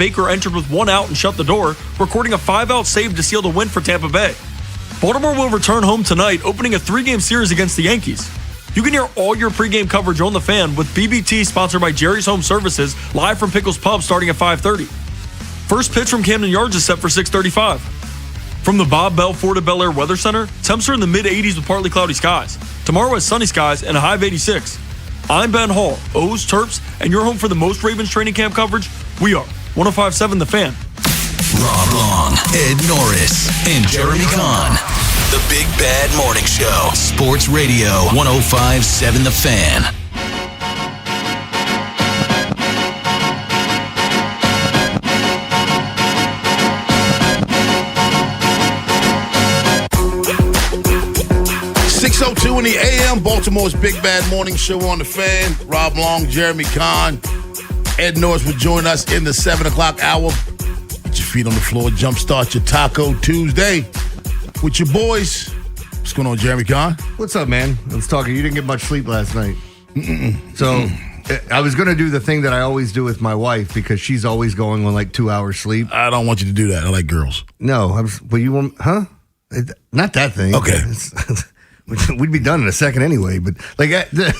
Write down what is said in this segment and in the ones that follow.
Baker entered with 1 out and shut the door, recording a 5-out save to seal the win for Tampa Bay. Baltimore will return home tonight, opening a 3-game series against the Yankees. You can hear all your pregame coverage on The Fan with BBT, sponsored by Jerry's Home Services, live from Pickles Pub starting at 5:30. First pitch from Camden Yards is set for 6:35. From the Bob Bell Ford of Bel Air Weather Center, temps are in the mid-80s with partly cloudy skies. Tomorrow has sunny skies and a high of 86. I'm Ben Hall, O's, Terps, and you're home for the most Ravens training camp coverage. We are 105.7 The Fan. Rob Long, Ed Norris, and Jeremy Kahn. The Big Bad Morning Show. Sports Radio 105.7 The Fan. In the AM, Baltimore's Big Bad Morning Show on The Fan. Rob Long, Jeremy Kahn, Ed Norris will join us in the 7 o'clock hour. Get your feet on the floor, jumpstart your Taco Tuesday with your boys. What's going on, Jeremy Kahn? What's up, man? Let's talk. You didn't get much sleep last night. So I was going to do the thing that I always do with my wife because she's always going on like 2 hours sleep. I don't want you to do that. I like girls. No, but you want, huh? Not that thing. Okay. We'd be done in a second anyway, but like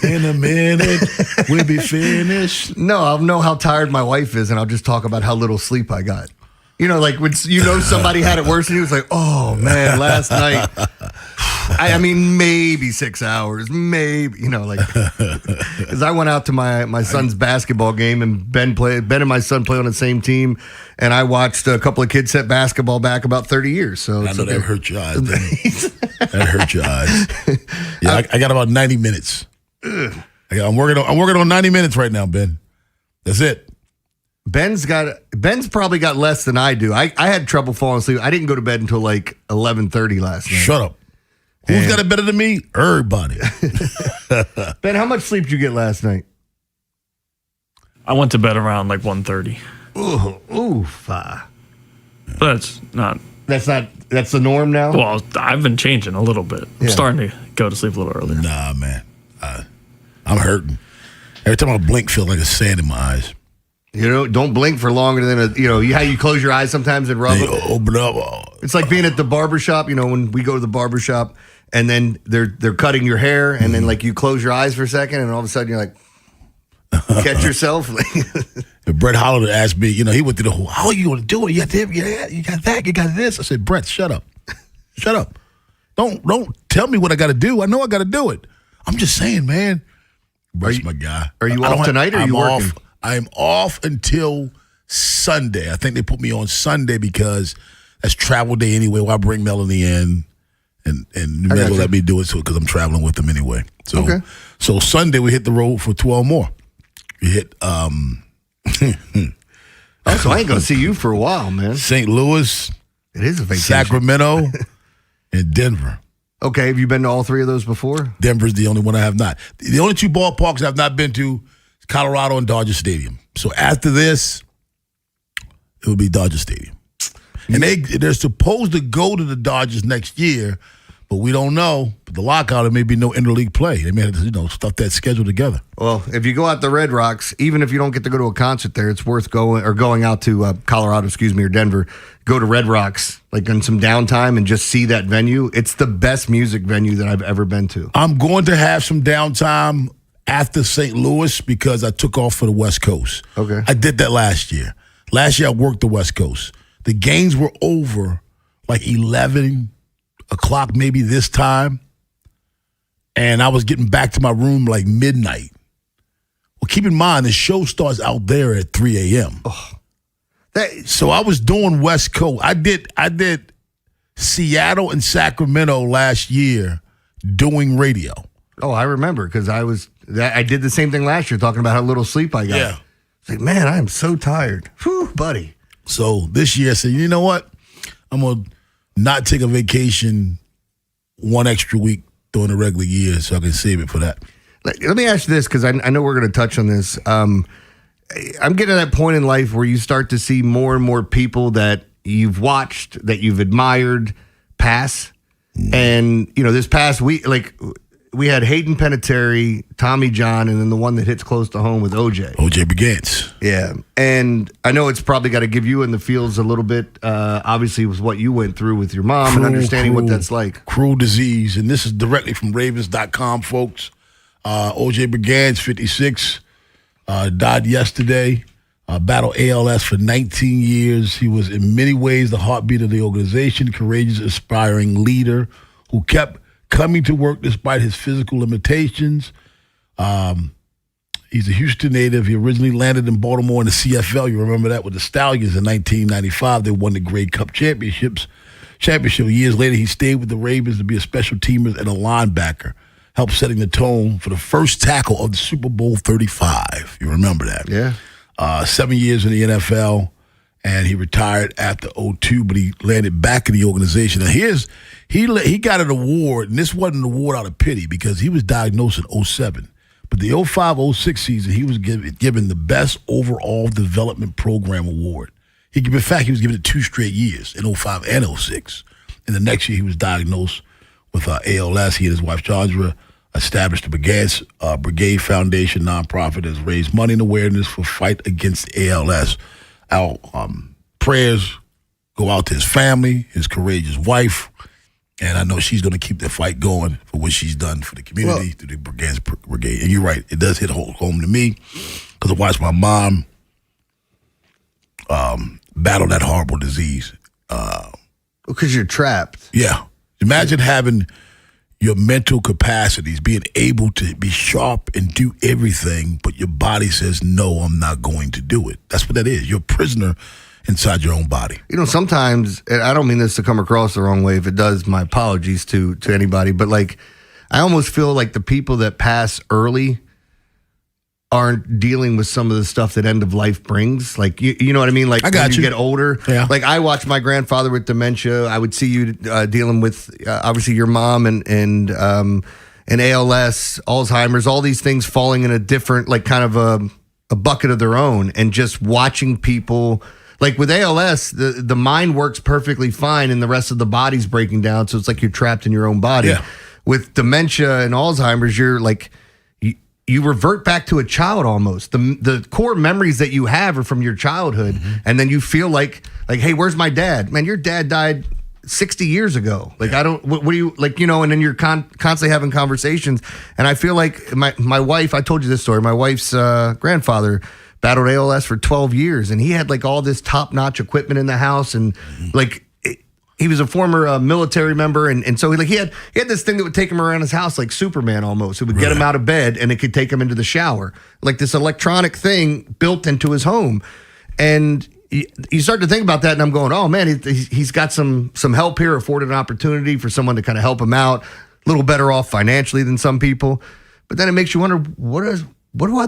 in a minute we'll be finished. No, I'll know how tired my wife is, and I'll just talk about how little sleep I got. You know, like when somebody had it worse, and he was like, "Oh man, last night." I mean, maybe 6 hours, maybe. You know, like because I went out to my son's basketball game, and Ben and my son play on the same team, and I watched a couple of kids set basketball back about 30 years. So I know that hurt your eyes. That hurt your eyes. Yeah, I got about 90 minutes. I'm working on 90 minutes right now, Ben. That's it. Ben's probably got less than I do. I had trouble falling asleep. I didn't go to bed until like 11:30 last night. Shut up. Who's got it better than me? Everybody. Ben, how much sleep did you get last night? I went to bed around like 1:30. That's the norm now? Well, I've been changing a little bit. I'm starting to go to sleep a little earlier. Nah, man. I'm hurting. Every time I blink, feel like a sand in my eyes. You know, don't blink for longer than how you close your eyes sometimes and rub They them. open up. It's like being at the barbershop, when we go to the barbershop and then they're cutting your hair and then like you close your eyes for a second and all of a sudden you're like, catch yourself. Brett Hollander asked me, he went through the whole, how are you going to do it? You got this, you got that, you got this. I said, Brett, shut up. Shut up. Don't tell me what I got to do. I know I got to do it. I'm just saying, man. Brett's my guy. Are you off tonight or are you working? I'm off until Sunday. I think they put me on Sunday because that's travel day anyway. Well, I bring Melanie in, and Mel let me do it because I'm traveling with them anyway. So, So Sunday we hit the road for 12 more. We hit. So I ain't gonna see you for a while, man. St. Louis. It is a vacation. Sacramento, and Denver. Okay, have you been to all three of those before? Denver's the only one I have not. The only two ballparks I've not been to. Colorado and Dodger Stadium. So after this, it will be Dodger Stadium. And they're supposed to go to the Dodgers next year, but we don't know. But the lockout, there may be no interleague play. They may have to, stuff that schedule together. Well, if you go out to Red Rocks, even if you don't get to go to a concert there, it's worth going out to Colorado, or Denver. Go to Red Rocks, like in some downtime, and just see that venue. It's the best music venue that I've ever been to. I'm going to have some downtime after St. Louis because I took off for the West Coast. Okay. I did that last year. Last year I worked the West Coast. The games were over like 11 o'clock maybe this time, and I was getting back to my room like midnight. Well, keep in mind, the show starts out there at 3 a.m. Oh, so I was doing West Coast. I did Seattle and Sacramento last year doing radio. Oh, I remember because I did the same thing last year, talking about how little sleep I got. Yeah. It's like, man, I am so tired. Whew, buddy. So this year I said, you know what? I'm going to not take a vacation one extra week during the regular year so I can save it for that. Let me ask you this because I know we're going to touch on this. I'm getting to that point in life where you start to see more and more people that you've watched, that you've admired pass. And, this past week, like we had Hayden Panettiere, Tommy John, and then the one that hits close to home with OJ. OJ Begins. Yeah, and I know it's probably got to give you in the feels a little bit, obviously, with what you went through with your mom and understanding what that's like. Cruel disease, and this is directly from Ravens.com, folks. OJ Begins, 56, died yesterday. Battled ALS for 19 years. He was in many ways the heartbeat of the organization, courageous, aspiring leader who kept coming to work despite his physical limitations. He's a Houston native. He originally landed in Baltimore in the CFL. You remember that with the Stallions in 1995. They won the Grey Cup championship. Years later, he stayed with the Ravens to be a special teamer and a linebacker, helped setting the tone for the first tackle of the Super Bowl 35. You remember that? Yeah. 7 years in the NFL, and he retired after 2002, but he landed back in the organization. Now, he got an award, and this wasn't an award out of pity because he was diagnosed in 2007. But the 2005-06 season, he was given the Best Overall Development Program Award. In fact, he was given it 2 straight years, in 2005 and 2006. And the next year, he was diagnosed with ALS. He and his wife, Chandra, established the Brigade Foundation nonprofit that has raised money and awareness for fight against ALS. Our prayers go out to his family, his courageous wife, and I know she's going to keep the fight going for what she's done for the community, through the Brigade. And you're right, it does hit home to me because I watched my mom battle that horrible disease. Because you're trapped. Yeah. Imagine having your mental capacities, being able to be sharp and do everything, but your body says, no, I'm not going to do it. That's what that is. You're a prisoner inside your own body. You know, sometimes, and I don't mean this to come across the wrong way. If it does, my apologies to anybody. But, like, I almost feel like the people that pass early aren't dealing with some of the stuff that end of life brings. Like, you know what I mean? Like, when you get older. Yeah. Like, I watched my grandfather with dementia. I would see you dealing with, obviously, your mom and ALS, Alzheimer's, all these things falling in a different, like, kind of a bucket of their own. And just watching people, like with ALS, the mind works perfectly fine and the rest of the body's breaking down. So it's like you're trapped in your own body. Yeah. With dementia and Alzheimer's, you're like, you revert back to a child almost. The core memories that you have are from your childhood, and then you feel like, hey, where's my dad? Man, your dad died 60 years ago. Like, I don't, what do you, like, you know, and then you're constantly having conversations. And I feel like my wife, I told you this story, my wife's grandfather battled ALS for 12 years, and he had like all this top-notch equipment in the house, and like, he was a former military member, and so he had this thing that would take him around his house like Superman almost. It would get him out of bed, and it could take him into the shower, like this electronic thing built into his home. And you start to think about that, and I'm going, oh man, he's got some help here, afforded an opportunity for someone to kind of help him out, a little better off financially than some people. But then it makes you wonder, what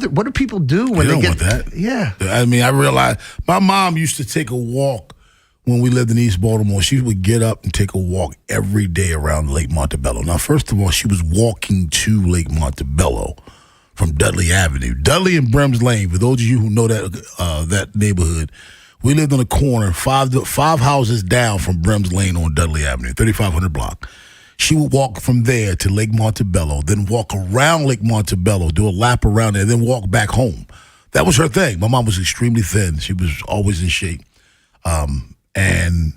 do people do when they get that? Yeah, I mean, I realized my mom used to take a walk. When we lived in East Baltimore, she would get up and take a walk every day around Lake Montebello. Now, first of all, she was walking to Lake Montebello from Dudley Avenue. Dudley and Brems Lane, for those of you who know that neighborhood, we lived on a corner, five houses down from Brems Lane on Dudley Avenue, 3500 block. She would walk from there to Lake Montebello, then walk around Lake Montebello, do a lap around there, then walk back home. That was her thing. My mom was extremely thin. She was always in shape. And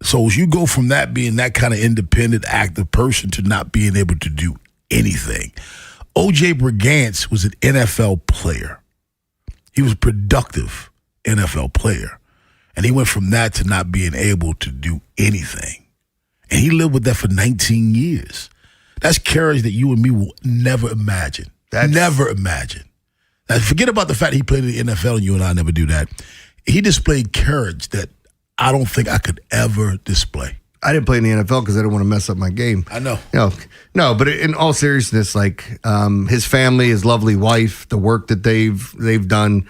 so as you go from that being that kind of independent, active person to not being able to do anything. O.J. Brigance was an NFL player. He was a productive NFL player. And he went from that to not being able to do anything. And he lived with that for 19 years. That's courage that you and me will never imagine. Never imagine. Now, forget about the fact he played in the NFL and you and I never do that. He displayed courage that I don't think I could ever display. I didn't play in the NFL because I didn't want to mess up my game. I know. No, but in all seriousness, like his family, his lovely wife, the work that they've done,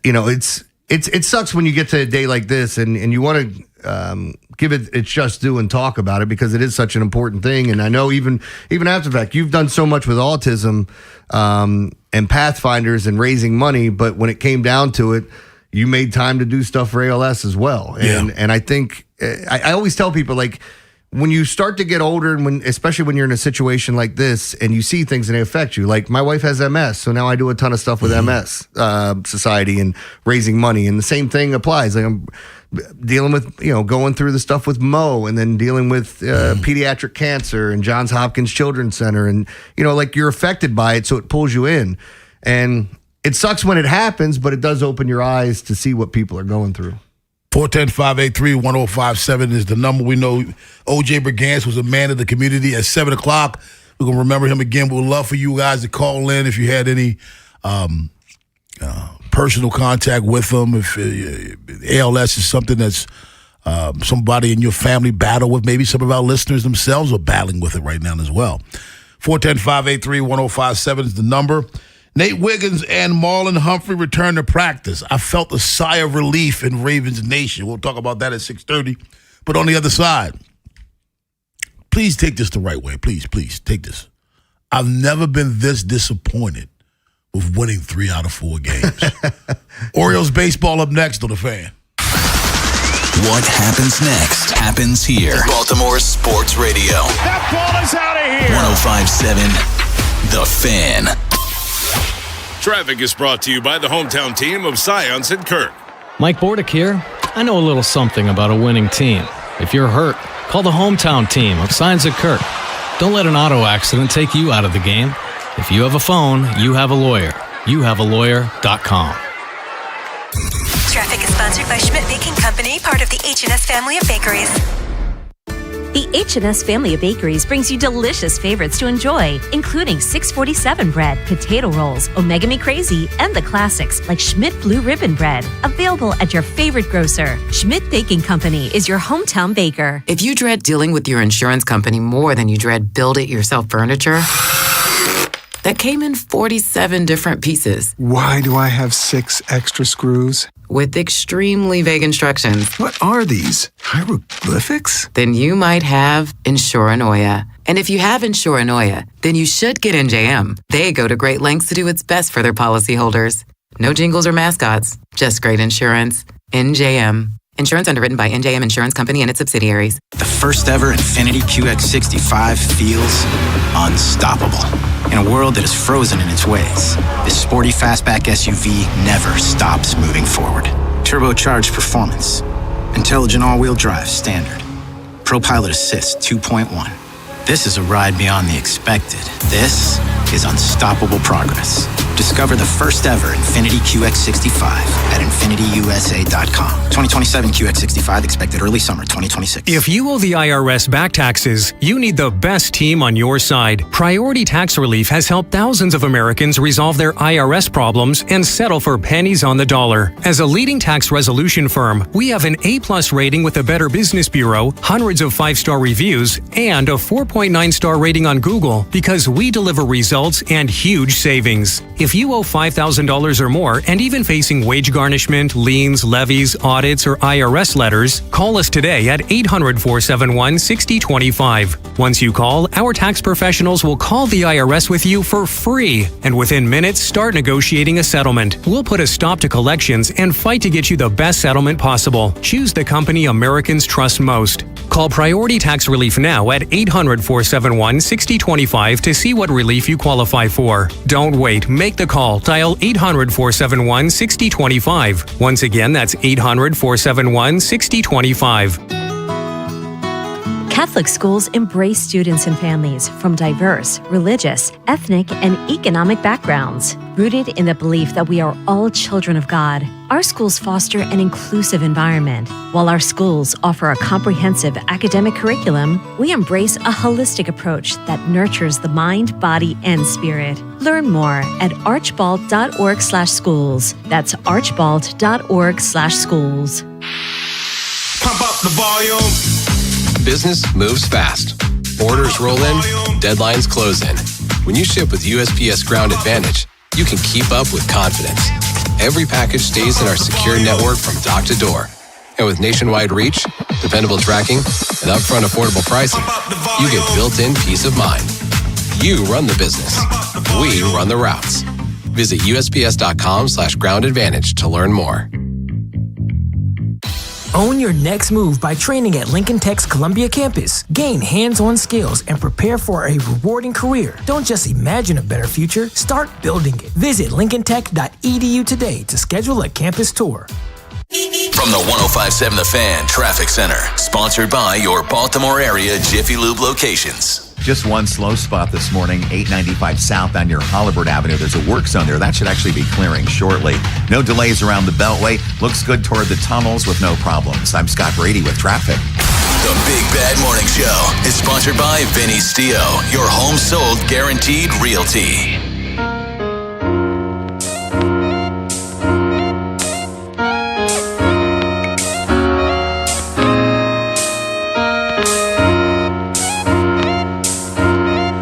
it sucks when you get to a day like this and you want to give it its just due and talk about it because it is such an important thing. And I know even after the fact, you've done so much with autism and Pathfinders and raising money, but when it came down to it, you made time to do stuff for ALS as well. And I think I always tell people, like, when you start to get older, and especially when you're in a situation like this and you see things and they affect you, like my wife has MS, so now I do a ton of stuff with MS Society and raising money, and the same thing applies. Like I'm dealing with, going through the stuff with Mo, and then dealing with pediatric cancer and Johns Hopkins Children's Center, and like you're affected by it, so it pulls you in, and it sucks when it happens, but it does open your eyes to see what people are going through. 410-583-1057 is the number. We know O.J. Brigance was a man of the community at 7 o'clock. We're going to remember him again. We'd love for you guys to call in if you had any personal contact with him. If ALS is something that's somebody in your family battle with, maybe some of our listeners themselves are battling with it right now as well. 410-583-1057 is the number. Nate Wiggins and Marlon Humphrey return to practice. I felt a sigh of relief in Ravens Nation. We'll talk about that at 6:30. But on the other side, please take this the right way. Please take this. I've never been this disappointed with winning 3 out of 4 games. Orioles baseball up next on The Fan. What happens next happens here. Baltimore Sports Radio. That ball is out of here. 105.7 The Fan. Traffic is brought to you by the hometown team of Scions and Kirk. Mike Bordick here. I know a little something about a winning team. If you're hurt, call the hometown team of Scions and Kirk. Don't let an auto accident take you out of the game. If you have a phone, you have a lawyer. YouHaveALawyer.com. Traffic is sponsored by Schmidt Baking Company, part of the H&S family of bakeries. The H&S family of bakeries brings you delicious favorites to enjoy, including 647 bread, potato rolls, Omega Me Crazy, and the classics like Schmidt Blue Ribbon Bread. Available at your favorite grocer. Schmidt Baking Company is your hometown baker. If you dread dealing with your insurance company more than you dread build-it-yourself furniture, that came in 47 different pieces. Why do I have 6 extra screws? With extremely vague instructions. What are these? Hieroglyphics? Then you might have Insuranoia. And if you have Insuranoia, then you should get NJM. They go to great lengths to do what's best for their policyholders. No jingles or mascots, just great insurance. NJM. Insurance underwritten by NJM Insurance Company and its subsidiaries. The first ever Infiniti QX65 feels unstoppable. In a world that is frozen in its ways, this sporty fastback SUV never stops moving forward. Turbocharged performance, intelligent all-wheel drive standard, ProPilot Assist 2.1. This is a ride beyond the expected. This is unstoppable progress. Discover the first ever Infiniti QX65 at InfinityUSA.com. 2027 QX65 expected early summer 2026. If you owe the IRS back taxes, you need the best team on your side. Priority Tax Relief has helped thousands of Americans resolve their IRS problems and settle for pennies on the dollar. As a leading tax resolution firm, we have an A+ rating with the Better Business Bureau, hundreds of 5-star reviews, and a 4.9-star rating on Google because we deliver results and huge savings. If you owe $5,000 or more and even facing wage garnishment, liens, levies, audits, or IRS letters, call us today at 800-471-6025. Once you call, our tax professionals will call the IRS with you for free, and within minutes, start negotiating a settlement. We'll put a stop to collections and fight to get you the best settlement possible. Choose the company Americans trust most. Call Priority Tax Relief now at 800-471-6025 to see what relief you qualify for. Don't wait. Make the call. Dial 800-471-6025. Once again, that's 800-471-6025. Catholic schools embrace students and families from diverse, religious, ethnic, and economic backgrounds. Rooted in the belief that we are all children of God, our schools foster an inclusive environment. While our schools offer a comprehensive academic curriculum, we embrace a holistic approach that nurtures the mind, body, and spirit. Learn more at archbald.org/schools. That's archbald.org/schools. Pump up the volume. Business moves fast. Orders roll in, deadlines close in. When you ship with USPS Ground Advantage, you can keep up with confidence. Every package stays in our secure network from dock to door. And with nationwide reach, dependable tracking, and upfront affordable pricing, you get built-in peace of mind. You run the business. We run the routes. Visit USPS.com/ground advantage to learn more. Own your next move by training at Lincoln Tech's Columbia campus. Gain hands-on skills and prepare for a rewarding career. Don't just imagine a better future, start building it. Visit lincolntech.edu today to schedule a campus tour. From the 105.7 The Fan Traffic Center, sponsored by your Baltimore area Jiffy Lube locations. Just one slow spot this morning, 895 southbound near Hollywood Avenue. There's a work zone there. That should actually be clearing shortly. No delays around the Beltway. Looks good toward the tunnels with no problems. I'm Scott Brady with traffic. The Big Bad Morning Show is sponsored by Vinny Stio, your home sold guaranteed realty.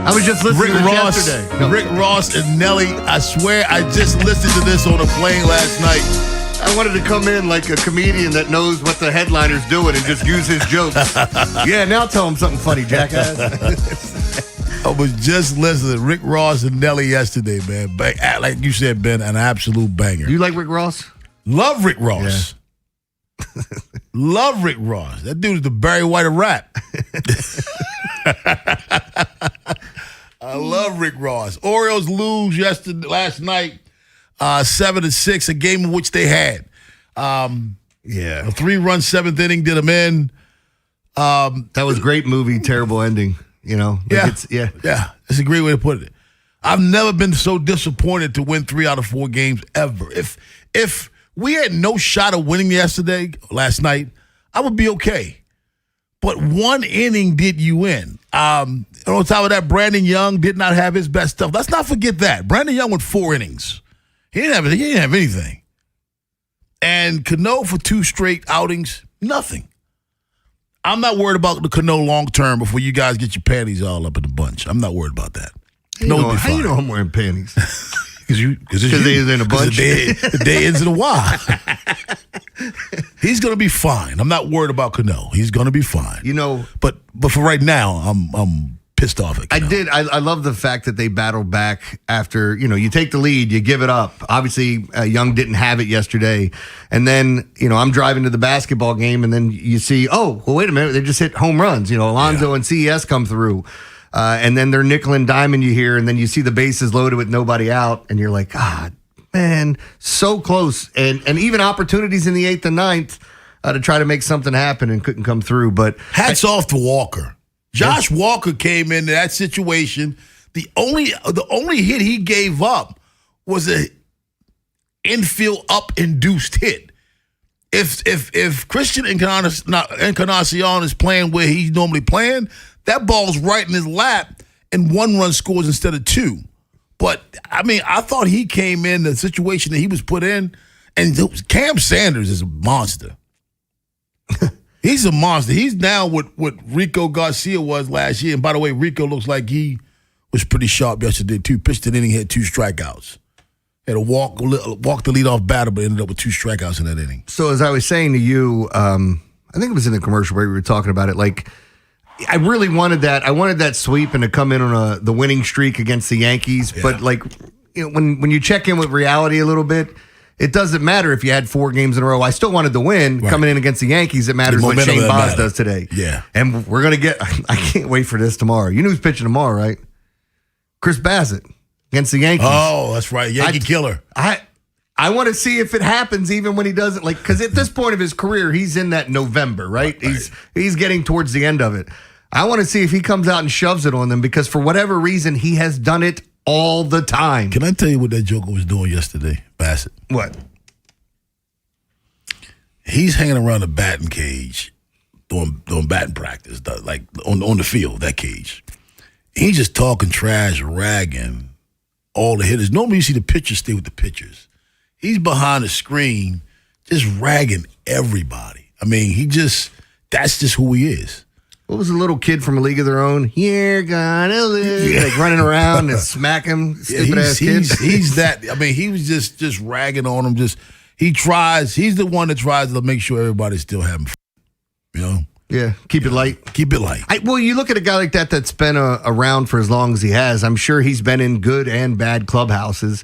I was just listening to this yesterday. Rick Ross and Nelly, I swear I just listened to this on a plane last night. I wanted to come in like a comedian that knows what the headliner's doing and just use his jokes. Yeah, now tell him something funny, jackass. I was just listening to Rick Ross and Nelly yesterday, man. Like you said, Ben, an absolute banger. You like Rick Ross? Love Rick Ross. Yeah. Love Rick Ross. That dude is the Barry White of rap. I love Rick Ross. Orioles lose last night, 7-6, a game in which they had. A 3-run 7th inning did them in. That was great movie, terrible ending. You know, That's a great way to put it. I've never been so disappointed to win 3 out of 4 games ever. If we had no shot of winning last night, I would be okay. But 1 inning did you in. On top of that, Brandon Young did not have his best stuff. Let's not forget that. Brandon Young went 4 innings. He didn't have anything. And Cano for 2 straight outings, nothing. I'm not worried about the Cano long term before you guys get your panties all up in the bunch. I'm not worried about that. How you know I'm wearing panties? Because they is in a bunch. The day ends in a while. He's going to be fine. I'm not worried about Cano. He's going to be fine. You know, but for right now, I'm pissed off at Cano. I love the fact that they battled back after, you take the lead, you give it up. Obviously, Young didn't have it yesterday. And then, I'm driving to the basketball game, and then you see, wait a minute, they just hit home runs. Alonzo and CES come through. And then they're nickel and diming you here, and then you see the bases loaded with nobody out, and you're like, God, man, so close. And even opportunities in the 8th and 9th to try to make something happen and couldn't come through. But hats off to Walker. Josh Walker came into that situation. The only hit he gave up was a infield up induced hit. If Christian Encarnacion is playing where he's normally playing, that ball's right in his lap, and 1 run scores instead of 2. But, I thought he came in the situation that he was put in, and Cam Sanders is a monster. He's a monster. He's now what Rico Garcia was last year. And by the way, Rico looks like he was pretty sharp yesterday, too. Pitched an inning, had 2 strikeouts. Had to walk the leadoff batter, but ended up with 2 strikeouts in that inning. So as I was saying to you, I think it was in the commercial where we were talking about it, like, I really wanted that. I wanted that sweep and to come in on the winning streak against the Yankees. Yeah. But when you check in with reality a little bit, it doesn't matter if you had 4 games in a row. I still wanted to win coming in against the Yankees. It matters what Shane Baz does today. Yeah. And we're going to get, I can't wait for this tomorrow. You know who's pitching tomorrow, right? Chris Bassett against the Yankees. Oh, that's right. Yankee killer. I want to see if it happens even when he doesn't, because at this point of his career, he's in that November, right? He's getting towards the end of it. I want to see if he comes out and shoves it on them, because for whatever reason, he has done it all the time. Can I tell you what that joker was doing yesterday, Bassett? What? He's hanging around the batting cage doing batting practice, like on the field, that cage. He's just talking trash, ragging all the hitters. Normally you see the pitchers stay with the pitchers. He's behind the screen just ragging everybody. That's just who he is. What was a little kid from A League of Their Own? You're gonna live. Like running around and smack him, stupid ass kid. He's that. He was just ragging on him. He's the one that tries to make sure everybody's still having fun. Yeah, keep it light. Keep it light. Well, you look at a guy like that's been around for as long as he has. I'm sure he's been in good and bad clubhouses.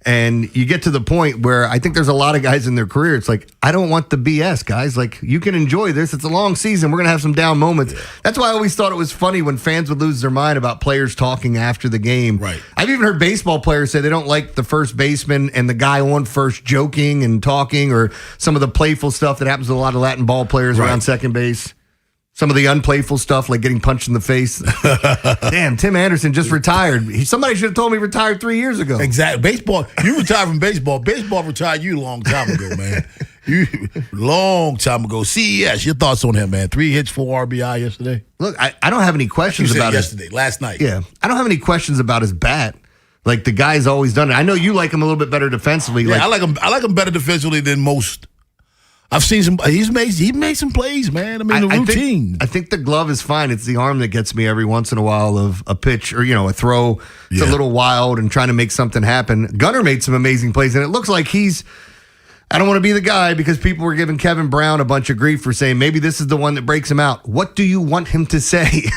And you get to the point where I think there's a lot of guys in their career. It's like, I don't want the BS, guys. Like, you can enjoy this. It's a long season. We're going to have some down moments. Yeah. That's why I always thought it was funny when fans would lose their mind about players talking after the game. Right. I've even heard baseball players say they don't like the first baseman and the guy on first joking and talking, or some of the playful stuff that happens to a lot of Latin ball players around second base. Some of the unplayful stuff, like getting punched in the face. Damn, Tim Anderson just retired. Somebody should have told me he retired 3 years ago. Exactly. Baseball, you retired from baseball. Baseball retired you a long time ago, man. Long time ago. CES, your thoughts on him, man? 3 hits, 4 RBI yesterday. Look, I don't have any questions about yesterday, last night. Yeah, I don't have any questions about his bat. Like, the guy's always done it. I know you like him a little bit better defensively. Yeah, I like him better defensively than most. I've seen some. He made some plays, man. I mean, the routine. I think the glove is fine. It's the arm that gets me every once in a while of a pitch or a throw. It's a little wild and trying to make something happen. Gunnar made some amazing plays, and it looks like he's. I don't want to be the guy because people were giving Kevin Brown a bunch of grief for saying maybe this is the one that breaks him out. What do you want him to say?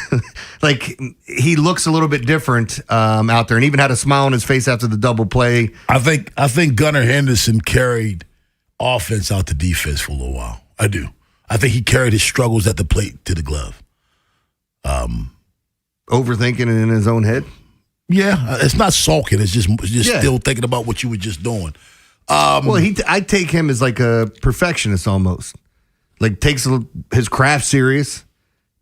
Like, he looks a little bit different out there, and even had a smile on his face after the double play. I think Gunnar Henderson carried offense out the defense for a little while. I do. I think he carried his struggles at the plate to the glove. Overthinking it in his own head? Yeah. It's not sulking. It's just still thinking about what you were just doing. I take him as like a perfectionist almost. Like, takes his craft serious.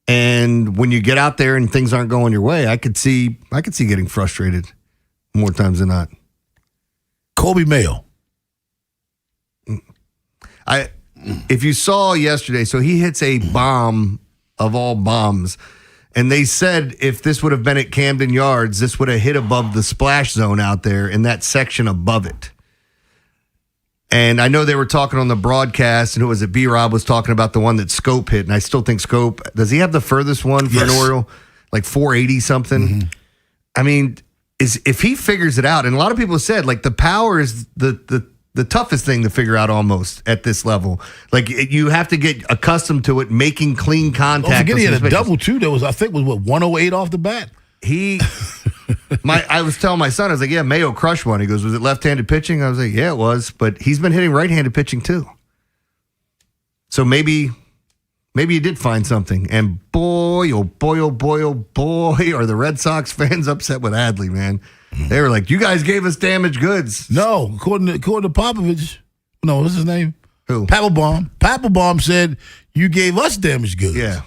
And when you get out there and things aren't going your way, I could see getting frustrated more times than not. Kobe Mayo. If you saw yesterday, so he hits a bomb of all bombs, and they said if this would have been at Camden Yards, this would have hit above the splash zone out there in that section above it. And I know they were talking on the broadcast, and who was it? B-Rob was talking about the one that Scope hit, and I still think Scope, does he have the furthest one for an Oriole? Like 480 something? Mm-hmm. I mean, if he figures it out, and a lot of people said, like, the power is the toughest thing to figure out almost at this level. Like, you have to get accustomed to it, making clean contact. Don't forget he had a double, too. That was, I think, 108 off the bat? I was telling my son, I was like, yeah, Mayo crushed one. He goes, was it left-handed pitching? I was like, yeah, it was. But he's been hitting right-handed pitching, too. So maybe he did find something. And boy, oh boy, oh boy, oh boy, are the Red Sox fans upset with Adley, man. They were like, you guys gave us damaged goods. No, according to Popovich. No, what's his name? Who? Papelbon. Papelbon said, you gave us damaged goods. Yeah.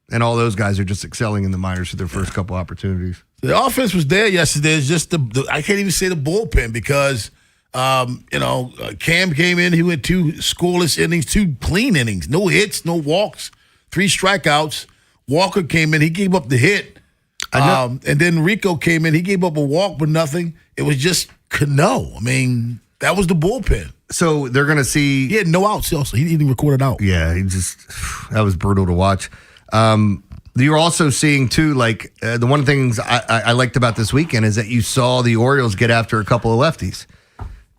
And all those guys are just excelling in the minors for their first couple opportunities. The offense was there yesterday. It's just I can't even say the bullpen because, Cam came in. He went 2 scoreless innings, 2 clean innings. No hits, no walks, 3 strikeouts. Walker came in. He gave up the hit. And then Rico came in. He gave up a walk, but nothing. It was just Cano. I mean, that was the bullpen. So they're going to see. He had no outs also. He didn't record it out. Yeah, that was brutal to watch. You're also seeing, too, like, the one of the things I liked about this weekend is that you saw the Orioles get after a couple of lefties.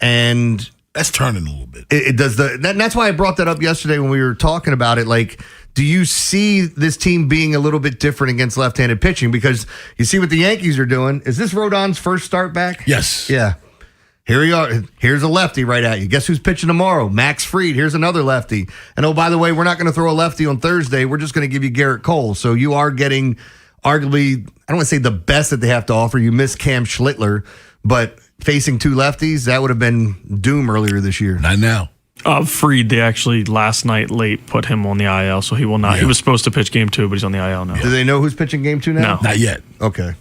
And that's turning a little bit. It does. And that's why I brought that up yesterday when we were talking about it. Like, do you see this team being a little bit different against left-handed pitching? Because you see what the Yankees are doing. Is this Rodon's first start back? Yes. Yeah. Here we are. Here's a lefty right at you. Guess who's pitching tomorrow? Max Fried. Here's another lefty. And, oh, by the way, we're not going to throw a lefty on Thursday. We're just going to give you Garrett Cole. So you are getting arguably, I don't want to say the best that they have to offer. You miss Cam Schlittler, but facing 2 lefties, that would have been doom earlier this year. Not now. Fried, they actually last night late put him on the IL, so he will not. Yeah. He was supposed to pitch game 2, but he's on the IL now. Do they know who's pitching game 2 now? No. Not yet. Okay.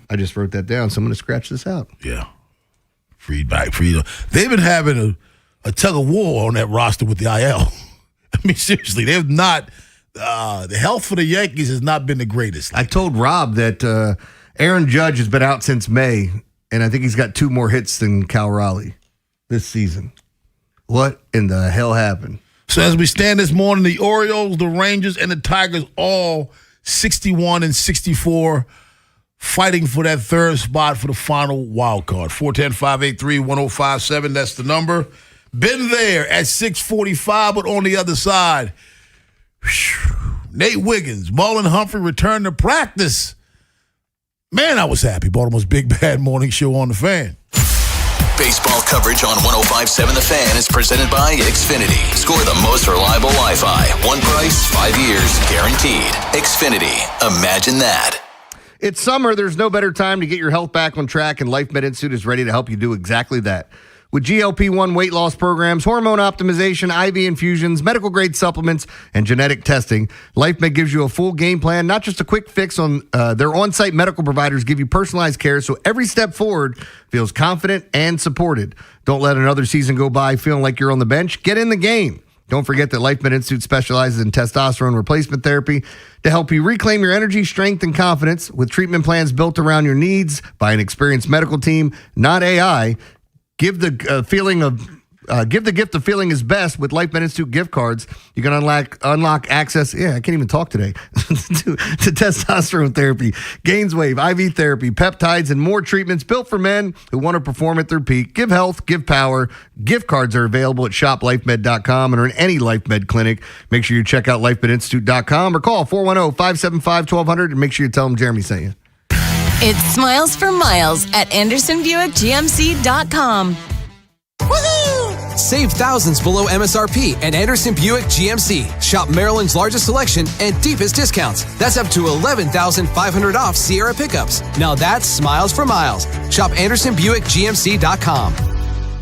I just wrote that down, so I'm going to scratch this out. Yeah. Fried back. They've been having a tug of war on that roster with the IL. I mean, seriously, they've not. The health for the Yankees has not been the greatest. I told Rob that Aaron Judge has been out since May, and I think he's got 2 more hits than Cal Raleigh this season. What in the hell happened? So as we stand this morning, the Orioles, the Rangers, and the Tigers all 61 and 64. Fighting for that 3rd spot for the final wild card. 410-583-1057, that's the number. Been there at 645, but on the other side, Nate Wiggins, Marlon Humphrey returned to practice. Man, I was happy. Baltimore's Big Bad Morning Show on the Fan. Baseball coverage on 105.7 The Fan is presented by Xfinity. Score the most reliable Wi-Fi. One price, 5 years, guaranteed. Xfinity. Imagine that. It's summer. There's no better time to get your health back on track, and LifeMed Institute is ready to help you do exactly that. With GLP-1 weight loss programs, hormone optimization, IV infusions, medical-grade supplements, and genetic testing, LifeMed gives you a full game plan, not just a quick fix. On their on-site medical providers give you personalized care, so every step forward feels confident and supported. Don't let another season go by feeling like you're on the bench. Get in the game. Don't forget that LifeMed Institute specializes in testosterone replacement therapy to help you reclaim your energy, strength, and confidence with treatment plans built around your needs by an experienced medical team, not AI. Give the gift of feeling is best with LifeMed Institute gift cards. You can unlock access. Yeah, I can't even talk today to testosterone therapy, GainsWave, IV therapy, peptides, and more treatments built for men who want to perform at their peak. Give health, give power. Gift cards are available at shoplifemed.com and or in any LifeMed clinic. Make sure you check out lifemedinstitute.com or call 410-575-1200 and make sure you tell them Jeremy sent you. It's Smiles for Miles at AndersonBuickGMC.com. Woohoo! Save thousands below MSRP at Anderson Buick GMC. Shop Maryland's largest selection and deepest discounts. That's up to $11,500 off Sierra pickups. Now that's Smiles for Miles. Shop AndersonBuickGMC.com.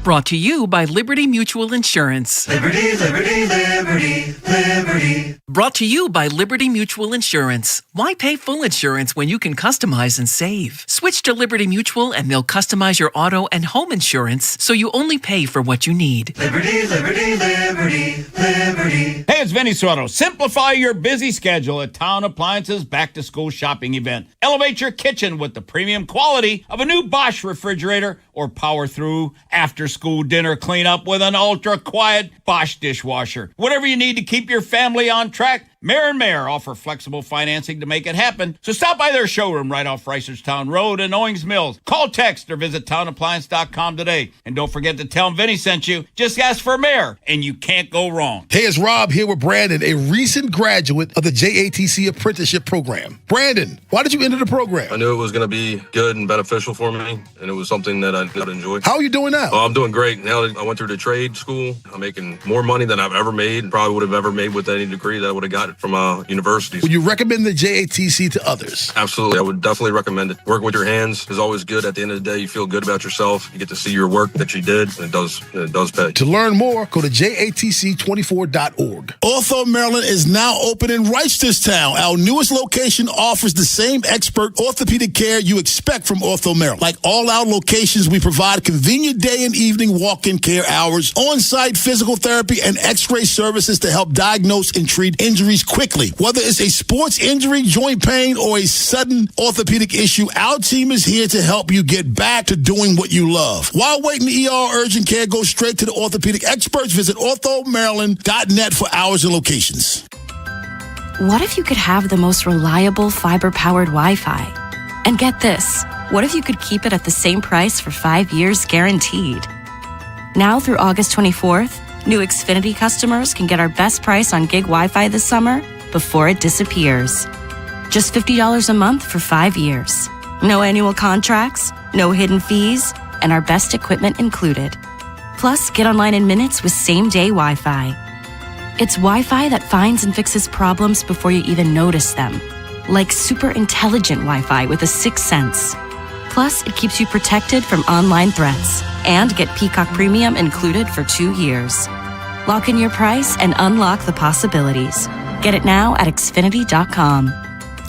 Brought to you by Liberty Mutual Insurance. Liberty, liberty, liberty, liberty. Brought to you by Liberty Mutual Insurance. Why pay full insurance when you can customize and save? Switch to Liberty Mutual and they'll customize your auto and home insurance so you only pay for what you need. Liberty, liberty, liberty, liberty. Hey, it's Vinny Soto. Simplify your busy schedule at Town Appliances back-to-school shopping event. Elevate your kitchen with the premium quality of a new Bosch refrigerator or power through after-school dinner cleanup with an ultra-quiet Bosch dishwasher. Whatever you need to keep your family on track, Mayor and Mayor offer flexible financing to make it happen. So stop by their showroom right off Reisterstown Road in Owings Mills. Call, text, or visit townappliance.com today. And don't forget to tell them Vinny sent you. Just ask for Mayor, and you can't go wrong. Hey, it's Rob here with Brandon, a recent graduate of the JATC apprenticeship program. Brandon, why did you enter the program? I knew it was going to be good and beneficial for me, and it was something that I'd enjoy. How are you doing now? Oh, I'm doing great. Now that I went through the trade school, I'm making more money than I've ever made. Probably would have ever made with any degree that I would have got from universities. Would you recommend the JATC to others? Absolutely. I would definitely recommend it. Work with your hands is always good. At the end of the day, you feel good about yourself. You get to see your work that you did, and it does pay. To learn more, go to jatc24.org. Ortho Maryland is now open in Reisterstown. Our newest location offers the same expert orthopedic care you expect from Ortho Maryland. Like all our locations, we provide convenient day and evening walk-in care hours, on-site physical therapy, and x-ray services to help diagnose and treat injuries quickly. Whether it's a sports injury, joint pain, or a sudden orthopedic issue, our team is here to help you get back to doing what you love. While waiting ER urgent care, go straight to the orthopedic experts. Visit orthomaryland.net for hours and locations. What if you could have the most reliable fiber-powered Wi-Fi? And get this, what if you could keep it at the same price for 5 years guaranteed? Now through August 24th, new Xfinity customers can get our best price on gig Wi-Fi this summer before it disappears. Just $50 a month for 5 years. No annual contracts, no hidden fees, and our best equipment included. Plus, get online in minutes with same-day Wi-Fi. It's Wi-Fi that finds and fixes problems before you even notice them. Like super intelligent Wi-Fi with a 6th sense. Plus, it keeps you protected from online threats. And get Peacock Premium included for 2 years. Lock in your price and unlock the possibilities. Get it now at Xfinity.com.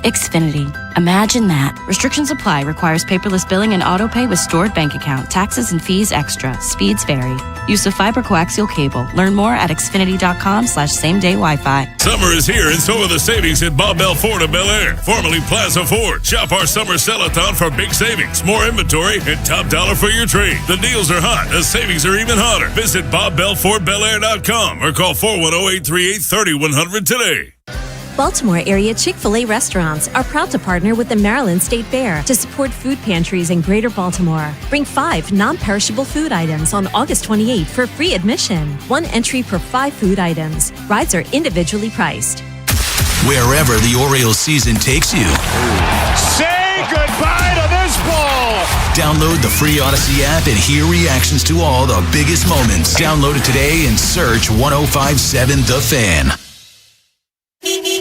Xfinity. Imagine that. Restrictions apply. Requires paperless billing and autopay with stored bank account. Taxes and fees extra. Speeds vary. Use of fiber coaxial cable. Learn more at Xfinity.com/same-day Wi-Fi. Summer is here, and so are the savings at Bob Bell Ford of Bel Air, formerly Plaza Ford. Shop our summer sell-a-thon for big savings, more inventory, and top dollar for your trade. The deals are hot. The savings are even hotter. Visit BobBellFordBelAir.com or call 410-838-3100 today. Baltimore area Chick-fil-A restaurants are proud to partner with the Maryland State Fair to support food pantries in Greater Baltimore. Bring 5 non-perishable food items on August 28th for free admission. 1 entry per 5 food items. Rides are individually priced. Wherever the Orioles season takes you. Say goodbye to this ball. Download the free Odyssey app and hear reactions to all the biggest moments. Download it today and search 105.7 The Fan.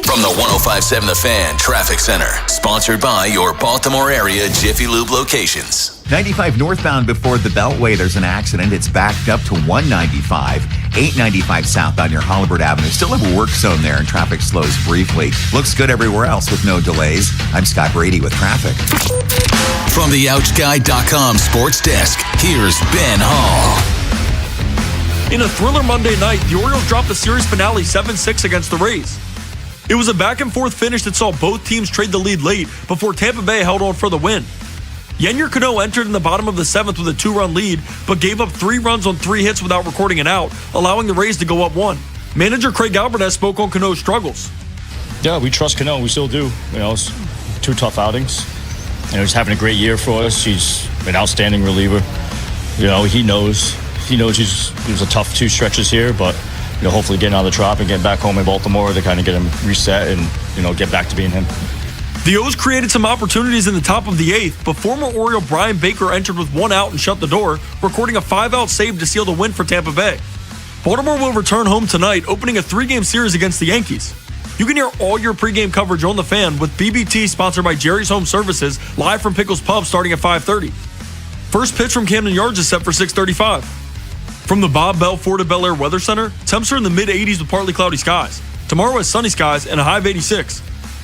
From the 105.7 The Fan Traffic Center, sponsored by your Baltimore area Jiffy Lube locations. 95 northbound before the Beltway, there's an accident. It's backed up to 195. 895 southbound near Hollywood Avenue. Still have a work zone there and traffic slows briefly. Looks good everywhere else with no delays. I'm Scott Brady with traffic. From the OutchGuide.com sports desk, here's Ben Hall. In a thriller Monday night, the Orioles dropped the series finale 7-6 against the Rays. It was a back-and-forth finish that saw both teams trade the lead late before Tampa Bay held on for the win. Yennier Cano entered in the bottom of the 7th with a 2-run lead, but gave up 3 runs on 3 hits without recording an out, allowing the Rays to go up 1. Manager Craig Albertez spoke on Cano's struggles. Yeah, we trust Cano. We still do. It's 2 tough outings. He's having a great year for us. He's an outstanding reliever. He knows he was a tough 2 stretches here, but hopefully getting out of the Trop and getting back home in Baltimore to kind of get him reset and get back to being him. The O's created some opportunities in the top of the 8th, but former Oriole Brian Baker entered with 1 out and shut the door, recording a 5-out save to seal the win for Tampa Bay. Baltimore will return home tonight, opening a 3-game series against the Yankees. You can hear all your pregame coverage on The Fan with BBT, sponsored by Jerry's Home Services, live from Pickles Pub starting at 5:30. First pitch from Camden Yards is set for 6:35. From the Bob Bell Florida Bel Air Weather Center, temps are in the mid-80s with partly cloudy skies. Tomorrow has sunny skies and a high of 86.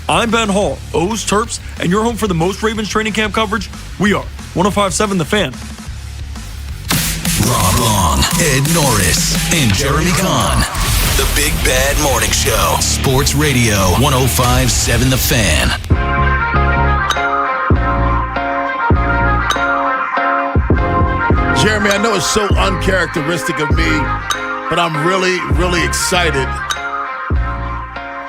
I'm Ben Hall, O's, Terps, and you're home for the most Ravens training camp coverage. We are 105.7 The Fan. Rob Long, Ed Norris, and Jeremy Kahn. The Big Bad Morning Show. Sports Radio 105.7 The Fan. Jeremy, I know it's so uncharacteristic of me, but I'm really, really excited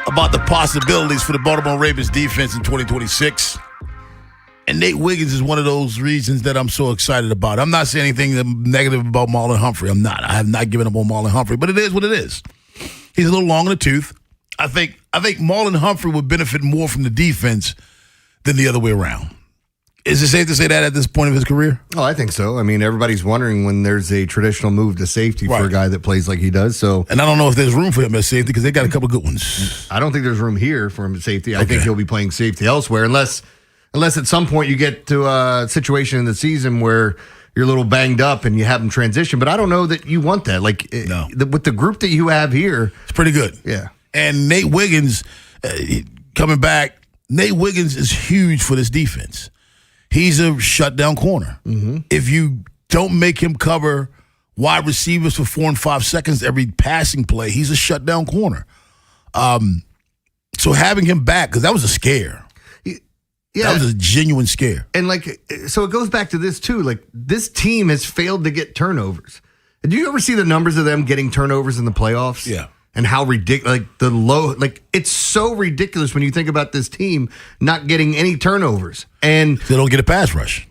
about the possibilities for the Baltimore Ravens defense in 2026. And Nate Wiggins is one of those reasons that I'm so excited about. I'm not saying anything negative about Marlon Humphrey. I'm not. I have not given up on Marlon Humphrey, but it is what it is. He's a little long in the tooth. I think Marlon Humphrey would benefit more from the defense than the other way around. Is it safe to say that at this point of his career? Oh, I think so. I mean, everybody's wondering when there's a traditional move to safety for a guy that plays like he does. So, and I don't know if there's room for him at safety because they got a couple good ones. I don't think there's room here for him at safety. I think he'll be playing safety elsewhere, unless at some point you get to a situation in the season where you're a little banged up and you have him transition. But I don't know that you want that. Like, with the group that you have here, it's pretty good. Yeah. And Nate Wiggins coming back. Nate Wiggins is huge for this defense. He's a shutdown corner. Mm-hmm. If you don't make him cover wide receivers for 4 and 5 seconds every passing play, he's a shutdown corner. So having him back, because that was a scare. Yeah. That was a genuine scare. And so it goes back to this too. Like, this team has failed to get turnovers. Did you ever see the numbers of them getting turnovers in the playoffs? Yeah. And how ridiculous, it's so ridiculous when you think about this team not getting any turnovers. And they don't get a pass rush.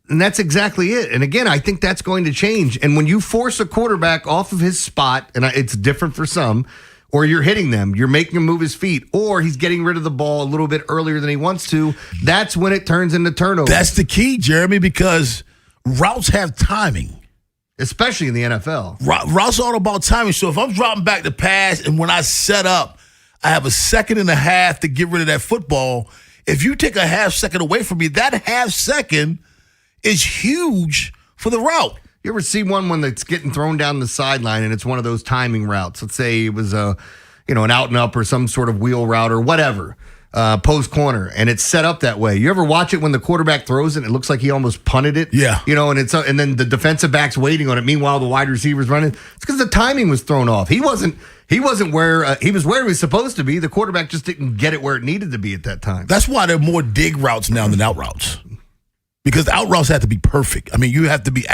And that's exactly it. And again, I think that's going to change. And when you force a quarterback off of his spot, and it's different for some, or you're hitting them, you're making him move his feet, or he's getting rid of the ball a little bit earlier than he wants to, that's when it turns into turnovers. That's the key, Jeremy, because routes have timing. Especially in the NFL. Routes are all about timing. So if I'm dropping back the pass and when I set up, I have a second and a half to get rid of that football. If you take a half second away from me, that half second is huge for the route. You ever see one that's getting thrown down the sideline and it's one of those timing routes? Let's say it was an out and up or some sort of wheel route or whatever. Post corner, and it's set up that way. You ever watch it when the quarterback throws it? It looks like he almost punted it. Yeah, and then the defensive back's waiting on it. Meanwhile, the wide receiver's running. It's because the timing was thrown off. He wasn't where he was supposed to be. The quarterback just didn't get it where it needed to be at that time. That's why there are more dig routes now than out routes, because out routes have to be perfect. I mean, you have to be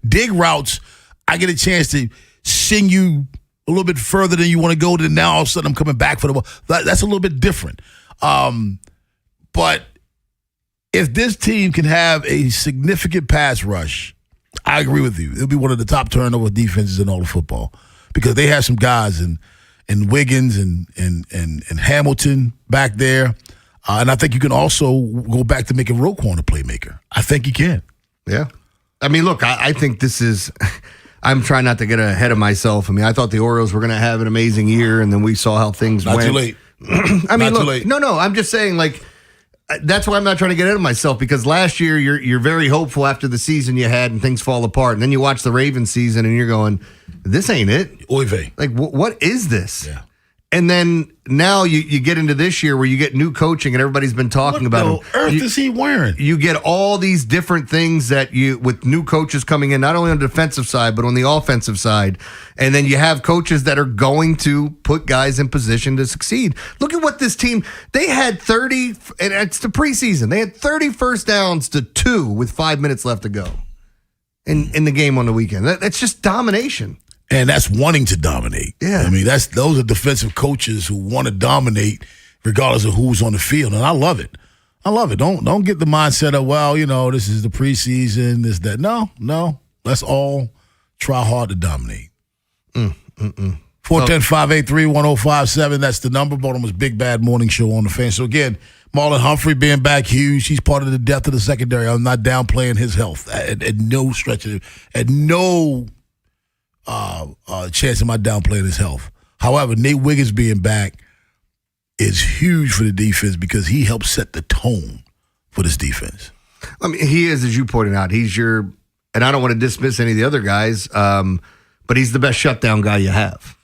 dig routes. I get a chance to send you a little bit further than you want to go. Then now all of a sudden I'm coming back for the ball. That's a little bit different. But if this team can have a significant pass rush, I agree with you. It'll be one of the top turnover defenses in all of football because they have some guys in Wiggins and Hamilton back there. And I think you can also go back to making Roquan a playmaker. I think you can. Yeah. I mean, look, I think this is – I'm trying not to get ahead of myself. I mean, I thought the Orioles were going to have an amazing year, and then we saw how things went. Not too late. I mean, Not too look, late. no, I'm just saying, like, that's why I'm not trying to get ahead of myself, because last year you're very hopeful after the season you had and things fall apart. And then you watch the Ravens season and you're going, this ain't it. Oy vey. Like, what is this? Yeah. And then now you get into this year where you get new coaching and everybody's been talking about What the earth is he wearing? You get all these different things that with new coaches coming in, not only on the defensive side, but on the offensive side. And then you have coaches that are going to put guys in position to succeed. Look at what this team, they had 30, and it's the preseason, they had 30 first downs to 2 with 5 minutes left to go in the game on the weekend. That's just domination. And that's wanting to dominate. Yeah. I mean, those are defensive coaches who want to dominate regardless of who's on the field. And I love it. I love it. Don't get the mindset of, well, this is the preseason, this, that. No. Let's all try hard to dominate. 410-583-1057. That's the number. Baltimore's Big Bad Morning Show on the Fan. So again, Marlon Humphrey being back huge. He's part of the depth of the secondary. I'm not downplaying his health at no stretch of it. At no chance am I downplaying his health. However, Nate Wiggins being back is huge for the defense because he helps set the tone for this defense. I mean, he is, as you pointed out, he's your, and I don't want to dismiss any of the other guys, but he's the best shutdown guy you have.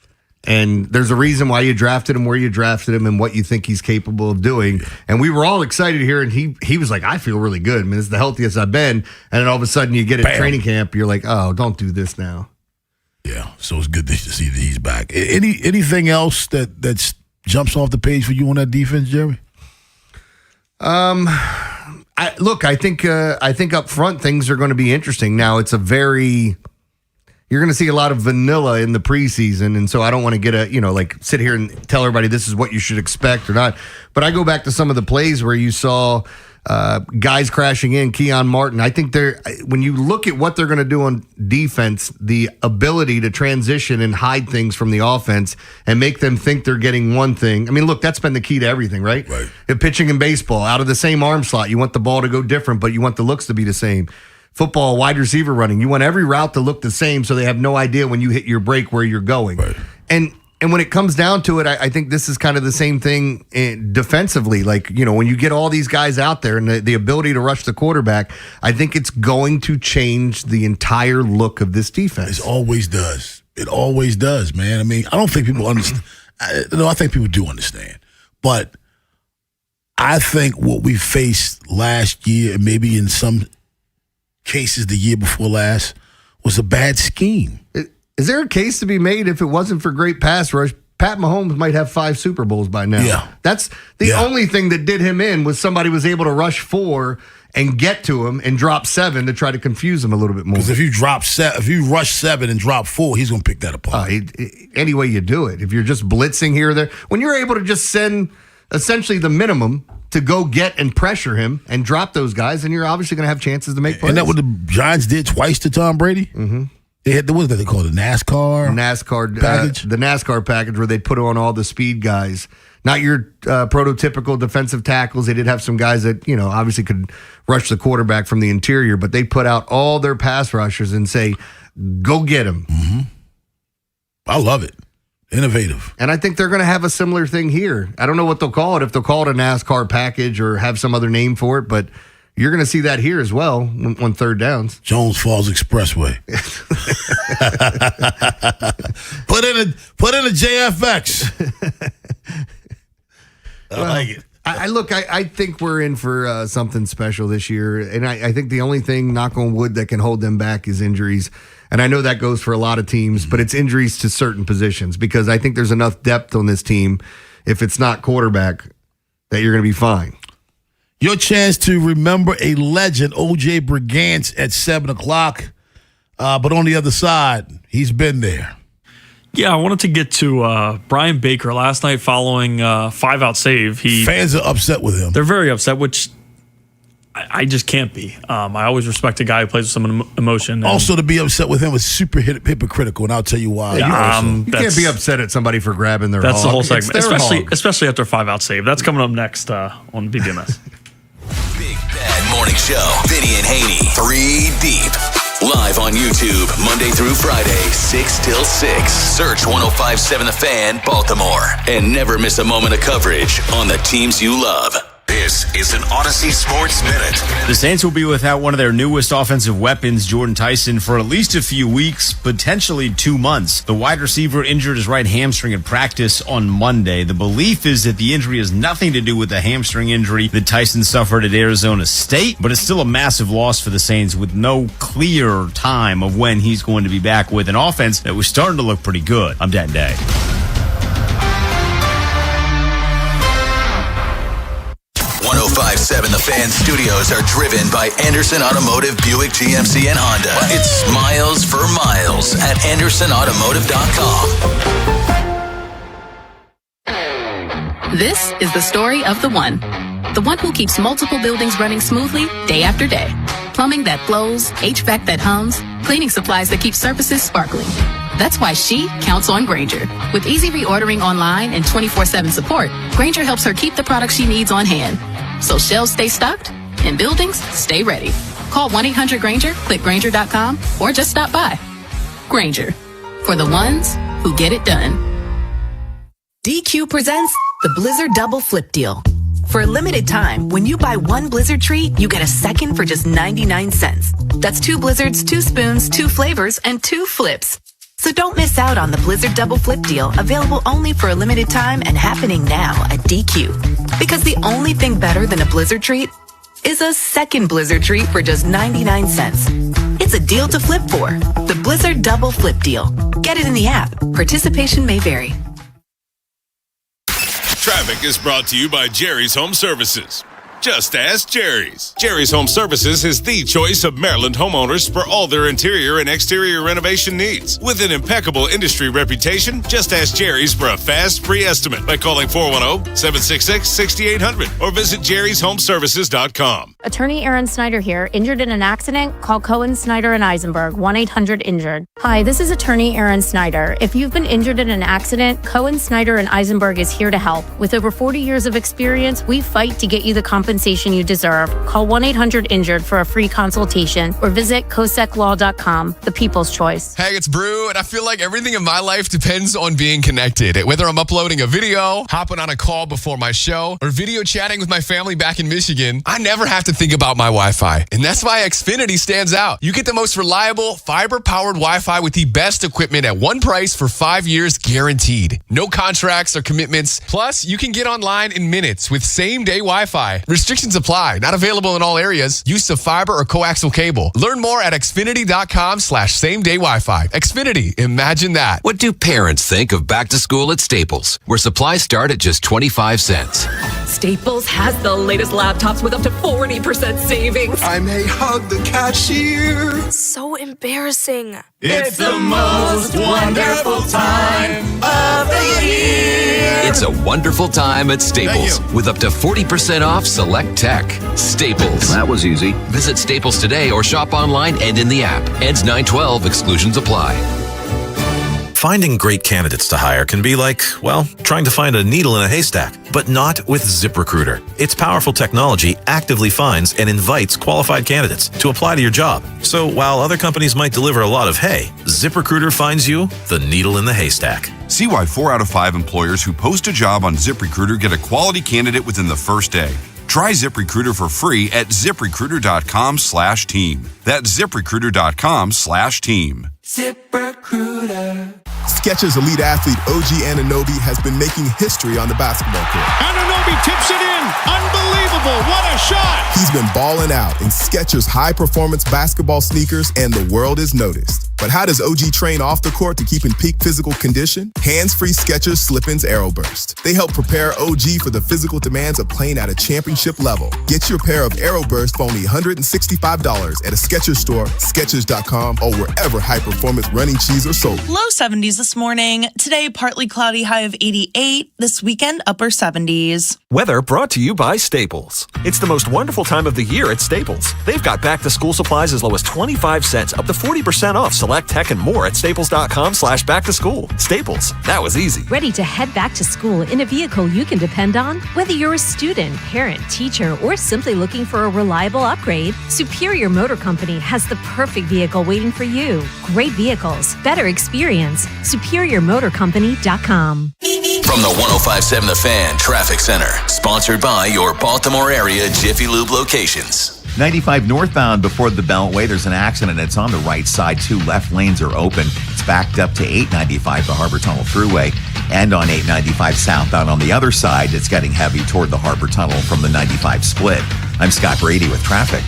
And there's a reason why you drafted him, where you drafted him, and what you think he's capable of doing. And we were all excited here, and he was like, I feel really good. I mean, it's the healthiest I've been. And then all of a sudden you get at training camp, you're like, oh, don't do this now. Yeah, so it's good to see that he's back. Anything else that jumps off the page for you on that defense, Jerry? I think up front things are going to be interesting. Now you're going to see a lot of vanilla in the preseason, and so I don't want to get sit here and tell everybody this is what you should expect or not. But I go back to some of the plays where you saw guys crashing in, Keon Martin. I think when you look at what they're going to do on defense, the ability to transition and hide things from the offense and make them think they're getting one thing. I mean, look, that's been the key to everything, right? Right. Pitching in baseball, out of the same arm slot, you want the ball to go different, but you want the looks to be the same. Football, wide receiver running, you want every route to look the same so they have no idea when you hit your break where you're going. Right. And when it comes down to it, I think this is kind of the same thing defensively. When you get all these guys out there and the ability to rush the quarterback, I think it's going to change the entire look of this defense. It always does. It always does, man. I mean, I don't think people understand. I think people do understand. But I think what we faced last year, and maybe in some cases the year before last, was a bad scheme. Is there a case to be made if it wasn't for great pass rush? Pat Mahomes might have 5 Super Bowls by now. Yeah. That's the only thing that did him in was somebody was able to rush 4 and get to him and drop 7 to try to confuse him a little bit more. Because if you rush 7 and drop 4, he's going to pick that apart. Any way you do it. If you're just blitzing here or there, when you're able to just send essentially the minimum to go get and pressure him and drop those guys, then you're obviously going to have chances to make plays. Isn't that what the Giants did twice to Tom Brady? Mm-hmm. They had what they call the NASCAR package, the NASCAR package where they put on all the speed guys, not your prototypical defensive tackles. They did have some guys that obviously could rush the quarterback from the interior, but they put out all their pass rushers and say, "Go get him." Mm-hmm. I love it. Innovative. And I think they're going to have a similar thing here. I don't know what they'll call it, if they'll call it a NASCAR package or have some other name for it, but you're going to see that here as well on third downs. Jones Falls Expressway. Put in a JFX. I like it. I think we're in for something special this year. And I think the only thing, knock on wood, that can hold them back is injuries. And I know that goes for a lot of teams, but it's injuries to certain positions because I think there's enough depth on this team, if it's not quarterback, that you're going to be fine. Your chance to remember a legend, O.J. Brigance, at 7 o'clock. But on the other side, he's been there. Yeah, I wanted to get to Brian Baker last night following 5-out save. Fans are upset with him. They're very upset, which I just can't be. I always respect a guy who plays with some emotion. Also, to be upset with him was super hypocritical, and I'll tell you why. You can't be upset at somebody for grabbing their That's hog. the whole segment, It's their hog. especially after a 5-out save. That's coming up next on BBMS. Big Bad Morning Show. Vinny and Haynie, 3 deep. Live on YouTube, Monday through Friday, 6 till 6. Search 105.7 The Fan, Baltimore. And never miss a moment of coverage on the teams you love. This is an Odyssey Sports Minute. The Saints will be without one of their newest offensive weapons, Jordan Tyson, for at least a few weeks, potentially 2 months. The wide receiver injured his right hamstring in practice on Monday. The belief is that the injury has nothing to do with the hamstring injury that Tyson suffered at Arizona State, but it's still a massive loss for the Saints with no clear time of when he's going to be back with an offense that was starting to look pretty good. I'm Dan Day. 105.7 The Fan studios are driven by Anderson Automotive, Buick, GMC, and Honda. It's miles for miles at AndersonAutomotive.com. This is the story of the one who keeps multiple buildings running smoothly day after day. Plumbing that flows, HVAC that hums, cleaning supplies that keep surfaces sparkling. That's why she counts on Grainger. With easy reordering online and 24/7 support, Grainger helps her keep the products she needs on hand. So shelves stay stocked and buildings stay ready. Call 1-800-GRAINGER, click Grainger.com, or just stop by. Grainger, for the ones who get it done. DQ presents the Blizzard Double Flip Deal. For a limited time, when you buy one Blizzard treat, you get a second for just 99 cents. That's 2 Blizzards, 2 spoons, 2 flavors, and 2 flips. So don't miss out on the Blizzard Double Flip Deal, available only for a limited time and happening now at DQ. Because the only thing better than a Blizzard treat is a second Blizzard treat for just 99 cents. It's a deal to flip for. The Blizzard Double Flip Deal. Get it in the app. Participation may vary. Traffic is brought to you by Jerry's Home Services. Just ask Jerry's. Jerry's Home Services is the choice of Maryland homeowners for all their interior and exterior renovation needs. With an impeccable industry reputation, just ask Jerry's for a fast, free estimate by calling 410-766-6800 or visit jerryshomeservices.com. Attorney Aaron Snyder here. Injured in an accident? Call Cohen, Snyder, and Eisenberg, 1-800-INJURED. Hi, this is Attorney Aaron Snyder. If you've been injured in an accident, Cohen, Snyder, and Eisenberg is here to help. With over 40 years of experience, we fight to get you the compensation you deserve. Call 1-800-INJURED for a free consultation or visit COSECLaw.com, the people's choice. Hey, it's Brew, and I feel like everything in my life depends on being connected. Whether I'm uploading a video, hopping on a call before my show, or video chatting with my family back in Michigan, I never have to think about my Wi-Fi. And that's why Xfinity stands out. You get the most reliable, fiber-powered Wi-Fi with the best equipment at one price for 5 years guaranteed. No contracts or commitments. Plus, you can get online in minutes with same-day Wi-Fi. Restrictions apply. Not available in all areas. Use of fiber or coaxial cable. Learn more at Xfinity.com/same-day Wi-Fi. Xfinity. Imagine that. What do parents think of back to school at Staples, where supplies start at just 25 cents? Staples has the latest laptops with up to 40% savings. I may hug the cashier. So embarrassing. It's the most wonderful time of the year. It's a wonderful time at Staples with up to 40% off select tech. Staples. That was easy. Visit Staples today or shop online and in the app. Ends 9/12. Exclusions apply. Finding great candidates to hire can be like, well, trying to find a needle in a haystack, but not with ZipRecruiter. Its powerful technology actively finds and invites qualified candidates to apply to your job. So while other companies might deliver a lot of hay, ZipRecruiter finds you the needle in the haystack. See why 4 out of 5 employers who post a job on ZipRecruiter get a quality candidate within the first day. Try ZipRecruiter for free at ZipRecruiter.com/team. That's ZipRecruiter.com/team. ZipRecruiter. Skechers elite athlete OG Anunoby has been making history on the basketball court. Anunoby tips it in. Unbelievable. What a shot. He's been balling out in Skechers high-performance basketball sneakers, and the world has noticed. But how does OG train off the court to keep in peak physical condition? Hands-free Skechers Slip-ins Aeroburst. They help prepare OG for the physical demands of playing at a championship level. Get your pair of Aeroburst for only $165 at a Skechers store, Skechers.com, or wherever high-performance running shoes are sold. Low 70s this morning. Today, partly cloudy, high of 88. This weekend, upper 70s. Weather brought to you by Staples. It's the most wonderful time of the year at Staples. They've got back-to-school supplies as low as 25 cents, up to 40% off select tech and more at staples.com/back-to-school. Staples, that was easy. Ready to head back to school in a vehicle you can depend on? Whether you're a student, parent, teacher, or simply looking for a reliable upgrade, Superior Motor Company has the perfect vehicle waiting for you. Great vehicles, better experience. SuperiorMotorCompany.com. From the 105.7 The Fan Traffic Center, sponsored by your Baltimore area Jiffy Lube locations. 95 northbound before the Beltway. There's an accident. It's on the right side. 2 left lanes are open. It's backed up to 895, the Harbor Tunnel Thruway. And on 895 southbound on the other side, it's getting heavy toward the Harbor Tunnel from the 95 split. I'm Scott Brady with traffic.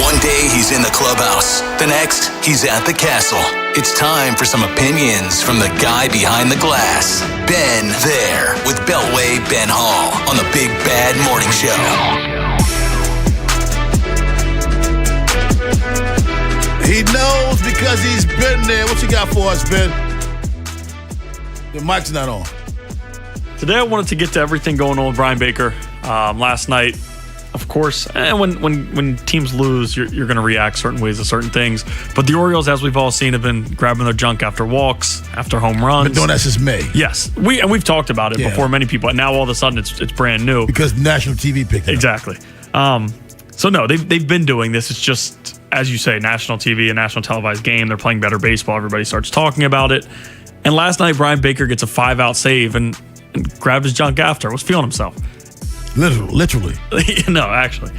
One day he's in the clubhouse. The next, he's at the castle. It's time for some opinions from the guy behind the glass. Ben there with Beltway Ben Hall on the Big Bad Morning Show. He knows because he's been there. What you got for us, Ben? The mic's not on. Today I wanted to get to everything going on with Brian Baker. Last night, of course, and when teams lose, you're going to react certain ways to certain things. But the Orioles, as we've all seen, have been grabbing their junk after walks, after home runs. Been doing that since May. Yes, we've talked about it before. Many people, and now all of a sudden it's brand new because national TV picked it exactly. So no, they've been doing this. It's just, as you say, national TV, a national televised game. They're playing better baseball. Everybody starts talking about it. And last night, Brian Baker gets a 5-out save and grabbed his junk after. Was feeling himself. Literally. No, actually.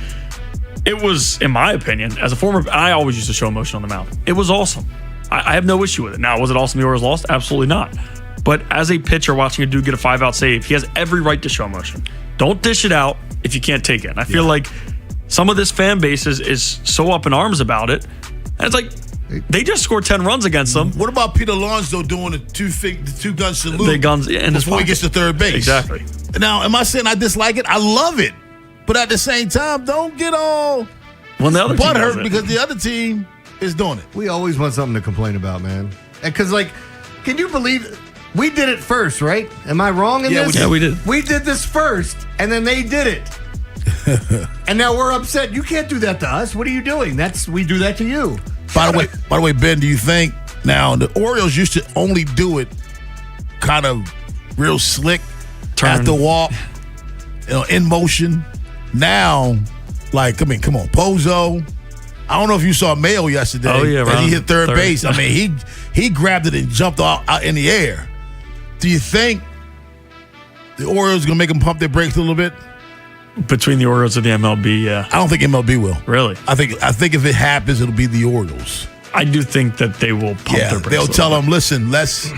It was, in my opinion, as a former, I always used to show emotion on the mound. It was awesome. I have no issue with it. Now, was it awesome the Orioles lost? Absolutely not. But as a pitcher watching a dude get a 5-out save, he has every right to show emotion. Don't dish it out if you can't take it. And I feel like some of this fan base is so up in arms about it. And it's like, they just scored 10 runs against them. What about Pete Alonso doing the two-gun salute before he gets to third base? Exactly. Now, am I saying I dislike it? I love it. But at the same time, don't get all butthurt because the other team is doing it. We always want something to complain about, man. Because, can you believe we did it first, right? Am I wrong in this? Yeah, we did. We did this first, and then they did it. And now we're upset. You can't do that to us. What are you doing? We do that to you. By the way, Ben, do you think now the Orioles used to only do it kind of real slick at the walk, in motion? Now, come on, Pozo. I don't know if you saw Mayo yesterday. Oh yeah, he hit third base. I mean, he grabbed it and jumped out in the air. Do you think the Orioles are gonna make them pump their brakes a little bit? Between the Orioles and the MLB, yeah. I don't think MLB will. Really? I think if it happens, it'll be the Orioles. I do think that they will pump their brakes. They'll tell them, listen, let's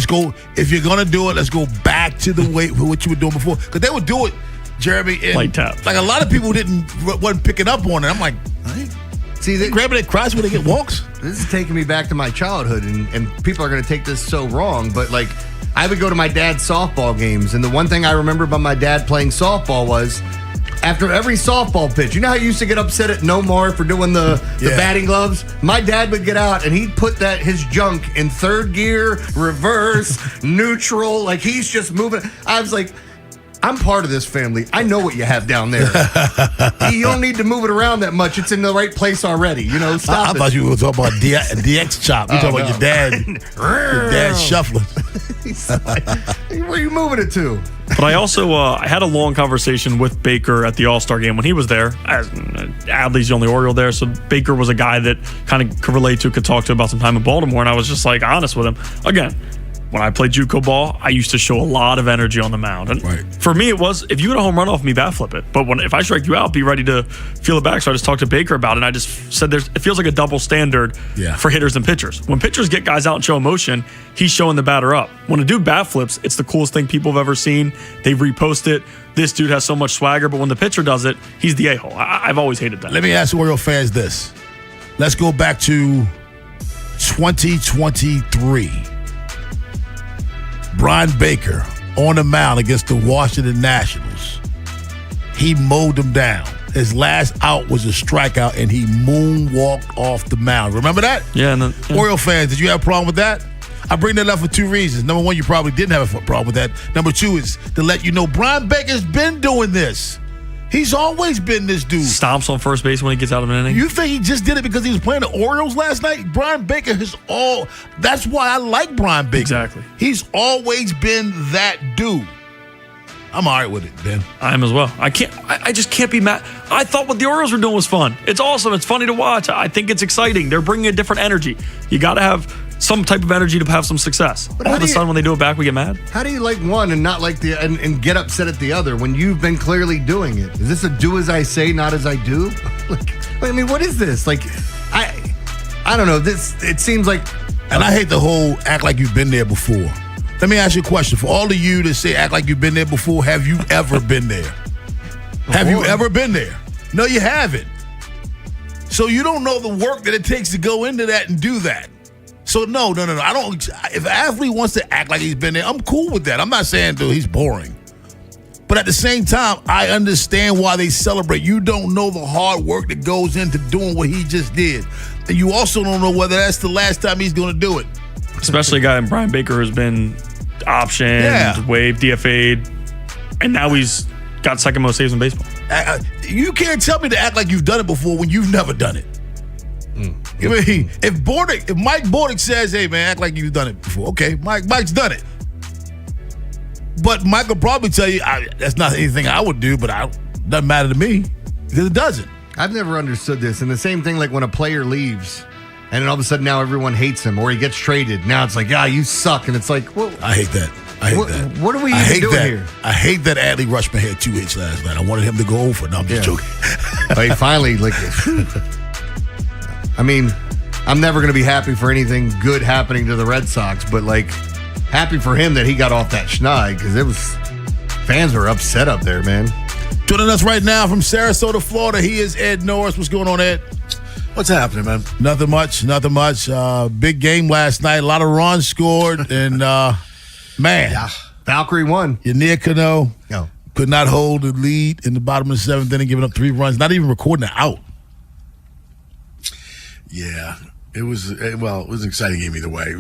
go. If you're gonna do it, let's go back to the way what you were doing before. Because they would do it, Jeremy. Light tap. Like a lot of people wasn't picking up on it. I'm like, see, they grabbing their crotch when they get walks. This is taking me back to my childhood, and people are gonna take this so wrong, but I would go to my dad's softball games, and the one thing I remember about my dad playing softball was after every softball pitch, you know how you used to get upset at Nomar for doing the batting gloves? My dad would get out and he'd put his junk in third gear, reverse, neutral, he's just moving. I was like, I'm part of this family. I know what you have down there. You don't need to move it around that much. It's in the right place already. Stop I thought you were talking about DX chop. You're talking about your dad shuffling. Where are you moving it to? But I also I had a long conversation with Baker at the All-Star game when he was there. Adley's the only Oriole there, so Baker was a guy that kind of could relate to, could talk to about some time in Baltimore, and I was just honest with him. Again, when I played JUCO ball, I used to show a lot of energy on the mound. And for me, it was, if you get a home run off me, bat flip it. But if I strike you out, be ready to feel it back. So I just talked to Baker about it, and I just said it feels like a double standard for hitters and pitchers. When pitchers get guys out and show emotion, he's showing the batter up. When a dude bat flips, it's the coolest thing people have ever seen. They repost it. This dude has so much swagger, but when the pitcher does it, he's the a-hole. I've always hated that. Let me ask Oriole fans this. Let's go back to 2023. Brian Baker on the mound against the Washington Nationals. He mowed them down. His last out was a strikeout, and he moonwalked off the mound. Remember that? Yeah. Oriole fans, did you have a problem with that? I bring that up for two reasons. Number one, you probably didn't have a problem with that. Number two is to let you know Brian Baker's been doing this. He's always been this dude. Stomps on first base when he gets out of an inning. You think he just did it because he was playing the Orioles last night? Brian Baker that's why I like Brian Baker. Exactly. He's always been that dude. I'm all right with it, Ben. I am as well. I just can't be mad. I thought what the Orioles were doing was fun. It's awesome. It's funny to watch. I think it's exciting. They're bringing a different energy. You got to have some type of energy to have some success. All of a sudden, when they do it back, we get mad. How do you like one and not like the and get upset at the other when you've been clearly doing it? Is this a do as I say, not as I do? I mean, what is this? Like, I don't know. It seems like, and I hate the whole act like you've been there before. Let me ask you a question. For all of you that say act like you've been there before, have you ever been there? Have you ever been there? No, you haven't. So you don't know the work that it takes to go into that and do that. So no. I don't. If an athlete wants to act like he's been there, I'm cool with that. I'm not saying, dude, he's boring. But at the same time, I understand why they celebrate. You don't know the hard work that goes into doing what he just did. And you also don't know whether that's the last time he's going to do it. Especially a guy in Brian Baker who's been optioned, waived, DFA'd, and now he's got second most saves in baseball. You can't tell me to act like you've done it before when you've never done it. I mean, if Mike Bordick says, "Hey man, act like you've done it before," okay, Mike's done it. But Mike will probably tell you that's not anything I would do, but it doesn't matter to me because it doesn't. I've never understood this. And the same thing, like when a player leaves, and then all of a sudden now everyone hates him, or he gets traded. Now it's like, you suck, and it's like, well, I hate that. What are we even doing here? I hate that Adley Rutschman had 2 hits last night. I wanted him to go over. No, I'm just joking. But he finally, I mean, I'm never going to be happy for anything good happening to the Red Sox, but happy for him that he got off that schneid because fans were upset up there, man. Joining us right now from Sarasota, Florida, he is Ed Norris. What's going on, Ed? What's happening, man? Nothing much. Big game last night. A lot of runs scored, and man, Valkyrie won. Yannier Cano could not hold the lead in the bottom of the 7th inning, giving up 3 runs, not even recording an out. Yeah, it was it was an exciting game either way.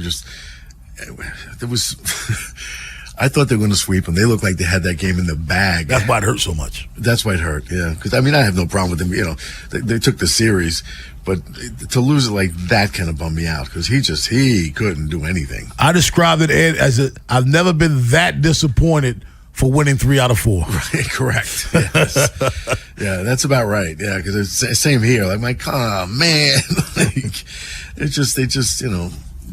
I thought they were going to sweep them. They looked like they had that game in the bag. That's why it hurt so much. That's why it hurt, yeah. Because, I have no problem with them. They took the series, but to lose it like that kind of bummed me out because he couldn't do anything. I described it, Ed, as I've never been that disappointed for winning 3 out of 4. Right, correct. Yes. Yeah, that's about right. Yeah, because it's the same here. Oh, man. They just,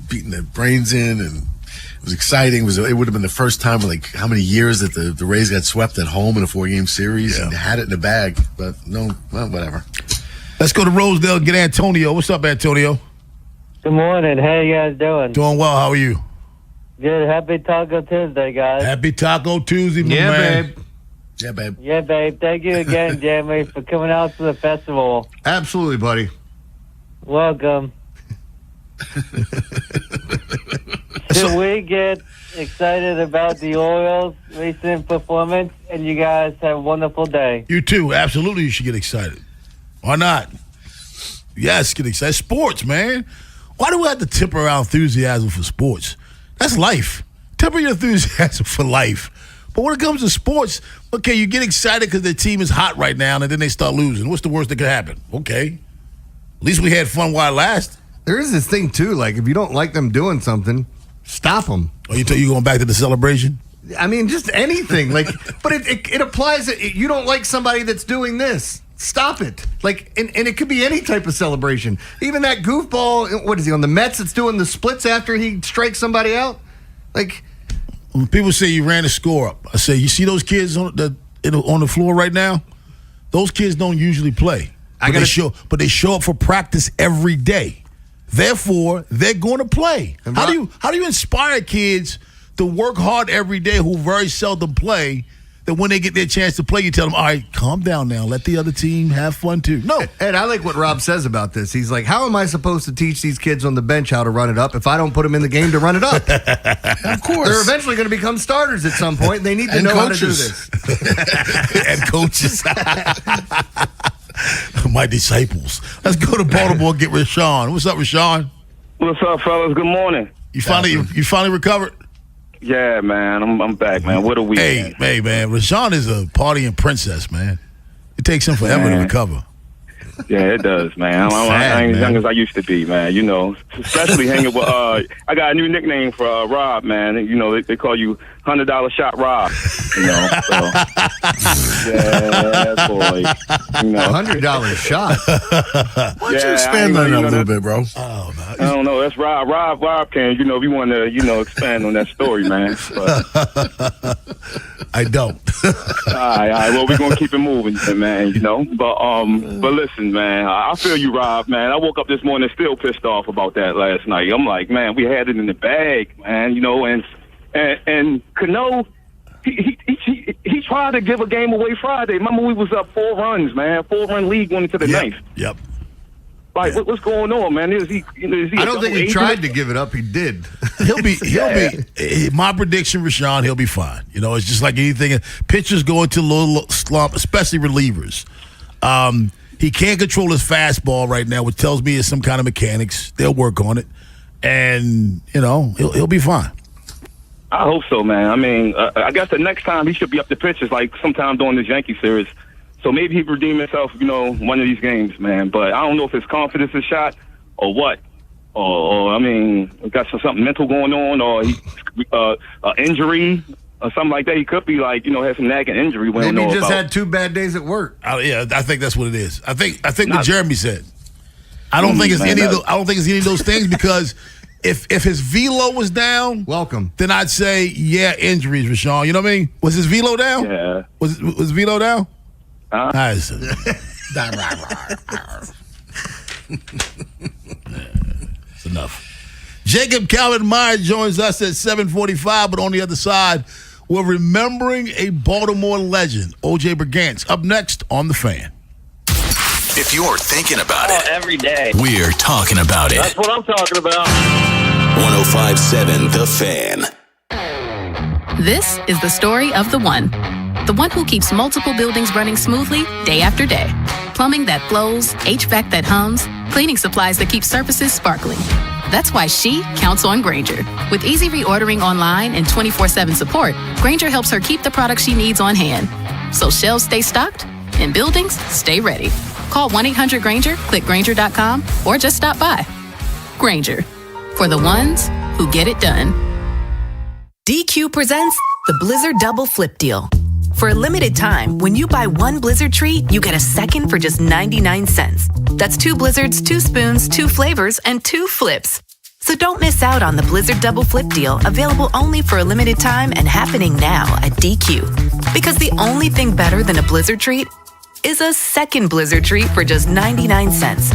beating their brains in, and it was exciting. It would have been the first time in how many years that the Rays got swept at home in a 4-game series and they had it in the bag. But whatever. Let's go to Rosedale and get Antonio. What's up, Antonio? Good morning. How you guys doing? Doing well. How are you? Good. Happy Taco Tuesday, guys. Happy Taco Tuesday, my man. Babe. Yeah, babe. Yeah, babe. Thank you again, Jamie, for coming out to the festival. Absolutely, buddy. Welcome. Should we get excited about the Orioles' recent performance? And you guys have a wonderful day. You too. Absolutely, you should get excited. Why not? Yes, get excited. Sports, man. Why do we have to temper our enthusiasm for sports? That's life. Temper your enthusiasm for life. But when it comes to sports, okay, you get excited because their team is hot right now, and then they start losing. What's the worst that could happen? Okay. At least we had fun while it lasted. There is this thing, too, if you don't like them doing something, stop them. Oh, you going back to the celebration? I mean, just anything. But it applies. You don't like somebody that's doing this. Stop it. And it could be any type of celebration. Even that goofball, what is he, on the Mets that's doing the splits after he strikes somebody out? When people say you ran the score up, I say, you see those kids on the floor right now? Those kids don't usually play. But they show up for practice every day. Therefore, they're going to play. How do you inspire kids to work hard every day who very seldom play that when they get their chance to play, you tell them, all right, calm down now. Let the other team have fun too. No. And I like what Rob says about this. He's like, how am I supposed to teach these kids on the bench how to run it up if I don't put them in the game to run it up? Of course. They're eventually going to become starters at some point, and they need to know how to do this. And coaches. My disciples. Let's go to Baltimore and get Rashawn. What's up, Rashawn? What's up, fellas? Good morning. You finally recovered? Yeah, man. I'm back, man. What a weekend. Hey, man. Rashawn is a partying princess, man. It takes him forever to recover. Yeah, it does, man. I ain't as young as I used to be, man. You know, especially hanging with. I got a new nickname for Rob, man. You know, they call you $100 shot Rob. You know, so yeah, boy. You know, $100 shot. Why don't you expand on that a little bit, bro? Oh, man. I don't know. That's Rob. Rob can. You know, if you want to, expand on that story, man. But, I don't. All right. Well, we're gonna keep it moving, man. You know, but listen, man. I feel you, Rob, man. I woke up this morning still pissed off about that last night. I'm like, man, we had it in the bag, man. You know, and Cano, he tried to give a game away Friday. Remember, we was up 4 runs, man. 4-run lead going into the ninth. Yep. Like, what's going on, man? Is he I don't think he tried to give it up. He did. He'll be. My prediction, Rashawn, he'll be fine. You know, it's just like anything. Pitchers go into a little slump, especially relievers. He can't control his fastball right now, which tells me it's some kind of mechanics. They'll work on it, and he'll be fine. I hope so, man. I mean, I guess the next time he should be up to pitches like sometime during this Yankee series. So maybe he redeem himself, one of these games, man. But I don't know if his confidence is shot or what. Or I mean, got something mental going on, or injury or something like that. He could be like, have some nagging injury. Maybe he just had 2 bad days at work. Yeah, I think that's what it is. I think what Jeremy said. I don't think it's any of those things because if his velo was down, then I'd say injuries, Rashawn. You know what I mean? Was his velo down? Yeah. Was velo down? Nice. It's enough. Jacob Calvin Meyer joins us at 7:45, but on the other side, we're remembering a Baltimore legend, O.J. Brigance. Up next on The Fan. If you're thinking about it, every day. We're talking about it. That's what I'm talking about. 105.7 The Fan. This is the story of the one who keeps multiple buildings running smoothly day after day. Plumbing that flows, HVAC that hums, cleaning supplies that keep surfaces sparkling. That's why she counts on Grainger. With easy reordering online and 24/7 support, Grainger helps her keep the products she needs on hand. So shelves stay stocked and buildings stay ready. Call 1-800-GRAINGER, click Grainger.com, or just stop by. Grainger, for the ones who get it done. DQ presents the Blizzard Double Flip Deal. For a limited time, when you buy 1 Blizzard treat, you get a second for just 99 cents. That's 2 Blizzards, 2 spoons, 2 flavors, and 2 flips. So don't miss out on the Blizzard Double Flip Deal, available only for a limited time and happening now at DQ. Because the only thing better than a Blizzard treat is a second Blizzard treat for just 99 cents.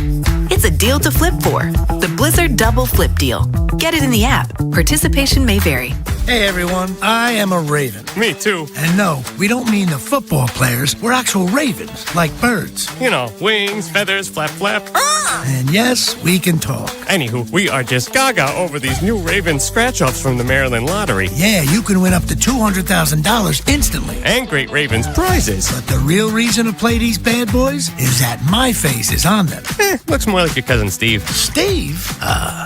It's a deal to flip for. The Blizzard Double Flip Deal. Get it in the app. Participation may vary. Hey everyone, I am a Raven. Me too. And no, we don't mean the football players. We're actual ravens, like birds. You know, wings, feathers, flap, flap. And yes, we can talk. Anywho, we are just gaga over these new Raven scratch-offs from the Maryland Lottery. Yeah, you can win up to $200,000 instantly. And great Ravens prizes. But the real reason to play these bad boys is that my face is on them. Looks more like your cousin Steve. Steve?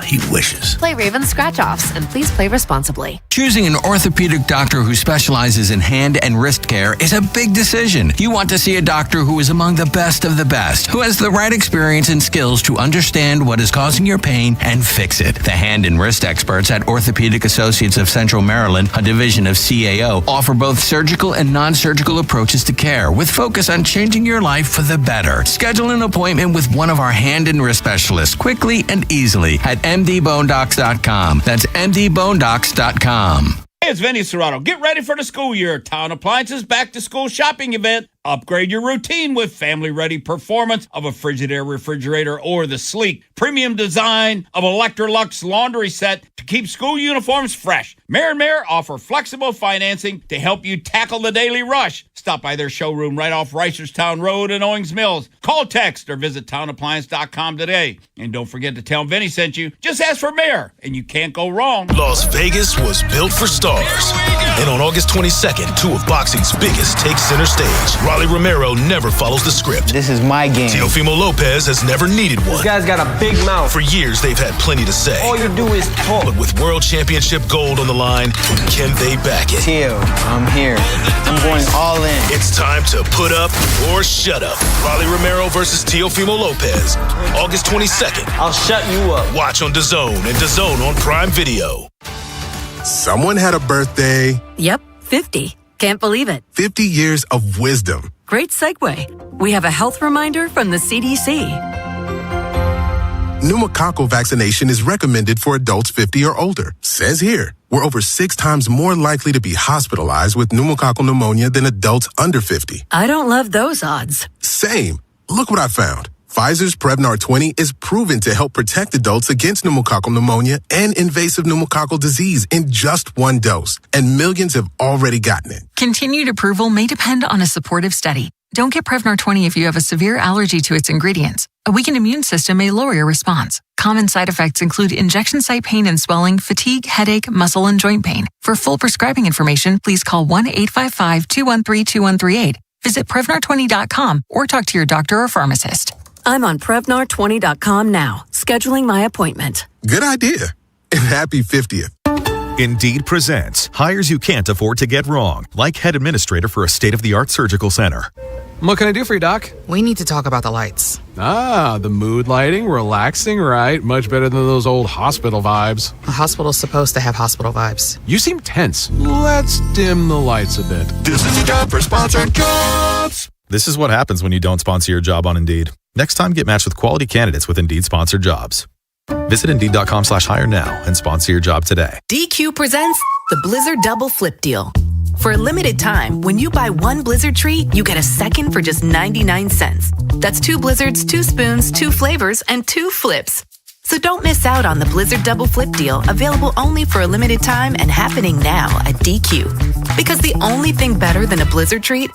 He wishes. Play Raven scratch-offs and please play responsibly. Choosing an orthopedic doctor who specializes in hand and wrist care is a big decision. You want to see a doctor who is among the best of the best, who has the right experience and skills to understand what is causing your pain and fix it. The hand and wrist experts at Orthopedic Associates of Central Maryland, a division of CAO, offer both surgical and non-surgical approaches to care with focus on changing your life for the better. Schedule an appointment with one of our hand and wrist specialists quickly and easily at mdbonedocs.com. That's mdbonedocs.com. Hey, it's Vinny Serrato. Get ready for the school year. Town Appliances back to school shopping event Upgrade your routine with family-ready performance of a Frigidaire refrigerator or the sleek premium design of Electrolux laundry set to keep school uniforms fresh. Mare offer flexible financing to help you tackle the daily rush. Stop by their showroom right off Reisterstown Road in Owings Mills. Call, text, or visit townappliance.com today. And don't forget to tell Vinny sent you. Just ask for Mare, and you can't go wrong. Las Vegas was built for stars. And on August 22nd, two of boxing's biggest take center stage. Rolly Romero never follows the script. This is my game. Teofimo Lopez has never needed one. This guy's got a big mouth. For years, they've had plenty to say. All you do is talk. But with World Championship gold on the line, can they back it? Teo, I'm here. I'm going all in. It's time to put up or shut up. Rolly Romero versus Teofimo Lopez. August 22nd. I'll shut you up. Watch on DAZN and DAZN on Prime Video. Someone had a birthday. Yep, 50. Can't believe it. 50 years of wisdom. Great segue. We have a health reminder from the CDC. Pneumococcal vaccination is recommended for adults 50 or older. Says here, we're over 6 times more likely to be hospitalized with pneumococcal pneumonia than adults under 50. I don't love those odds. Same. Look what I found. Pfizer's Prevnar 20 is proven to help protect adults against pneumococcal pneumonia and invasive pneumococcal disease in just 1 dose, and millions have already gotten it. Continued approval may depend on a supportive study. Don't get Prevnar 20 if you have a severe allergy to its ingredients. A weakened immune system may lower your response. Common side effects include injection site pain and swelling, fatigue, headache, muscle, and joint pain. For full prescribing information, please call 1-855-213-2138. Visit Prevnar20.com or talk to your doctor or pharmacist. I'm on Prevnar20.com now, scheduling my appointment. Good idea. And happy 50th. Indeed presents hires you can't afford to get wrong, like head administrator for a state-of-the-art surgical center. What can I do for you, Doc? We need to talk about the lights. Ah, the mood lighting, relaxing, right? Much better than those old hospital vibes. A hospital's supposed to have hospital vibes. You seem tense. Let's dim the lights a bit. This is a job for sponsored jobs. This is what happens when you don't sponsor your job on Indeed. Next time, get matched with quality candidates with Indeed-sponsored jobs. Visit Indeed.com/hire now and sponsor your job today. DQ presents the Blizzard Double Flip Deal. For a limited time, when you buy 1 Blizzard treat, you get a second for just 99 cents. That's 2 Blizzards, 2 spoons, 2 flavors, and 2 flips. So don't miss out on the Blizzard Double Flip Deal, available only for a limited time and happening now at DQ. Because the only thing better than a Blizzard treat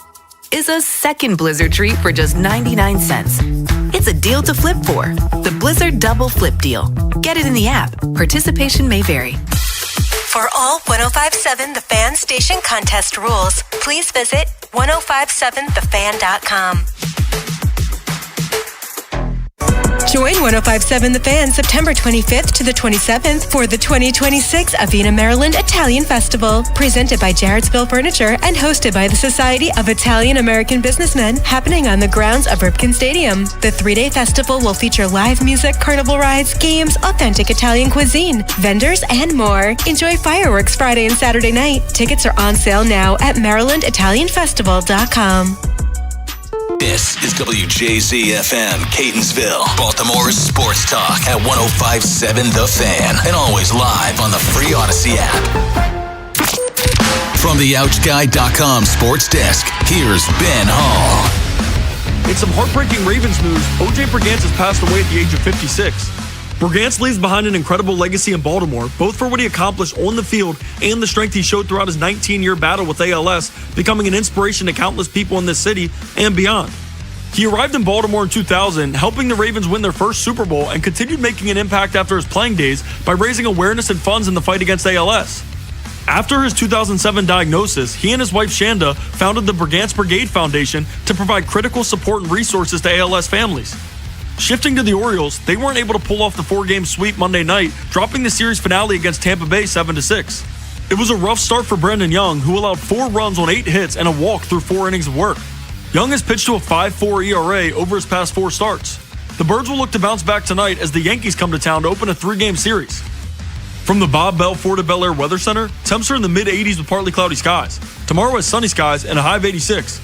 is a second Blizzard treat for just 99 cents. It's a deal to flip for. The Blizzard Double Flip Deal. Get it in the app. Participation may vary. For all 105.7 The Fan station contest rules, please visit 1057thefan.com. Join 105.7 The Fan September 25th to the 27th for the 2026 Avena, Maryland Italian Festival, presented by Jarrettsville Furniture and hosted by the Society of Italian American Businessmen, happening on the grounds of Ripken Stadium. The 3-day festival will feature live music, carnival rides, games, authentic Italian cuisine, vendors, and more. Enjoy fireworks Friday and Saturday night. Tickets are on sale now at MarylandItalianFestival.com. This is WJZ-FM, Catonsville, Baltimore's sports talk at 105.7 The Fan, and always live on the free Odyssey app. From the OutchGuy.com sports desk, here's Ben Hall. In some heartbreaking Ravens news, O.J. Brigance has passed away at the age of 56. Brigance leaves behind an incredible legacy in Baltimore, both for what he accomplished on the field and the strength he showed throughout his 19-year battle with ALS, becoming an inspiration to countless people in this city and beyond. He arrived in Baltimore in 2000, helping the Ravens win their first Super Bowl, and continued making an impact after his playing days by raising awareness and funds in the fight against ALS. After his 2007 diagnosis, he and his wife Shanda founded the Brigance Brigade Foundation to provide critical support and resources to ALS families. Shifting to the Orioles, they weren't able to pull off the 4-game sweep Monday night, dropping the series finale against Tampa Bay 7-6. It was a rough start for Brendan Young, who allowed 4 runs on 8 hits and a walk through 4 innings of work. Young has pitched to a 5.4 ERA over his past 4 starts. The Birds will look to bounce back tonight as the Yankees come to town to open a 3-game series. From the Bob Bell Ford Bel Air Weather Center, temps are in the mid-80s with partly cloudy skies. Tomorrow is sunny skies and a high of 86.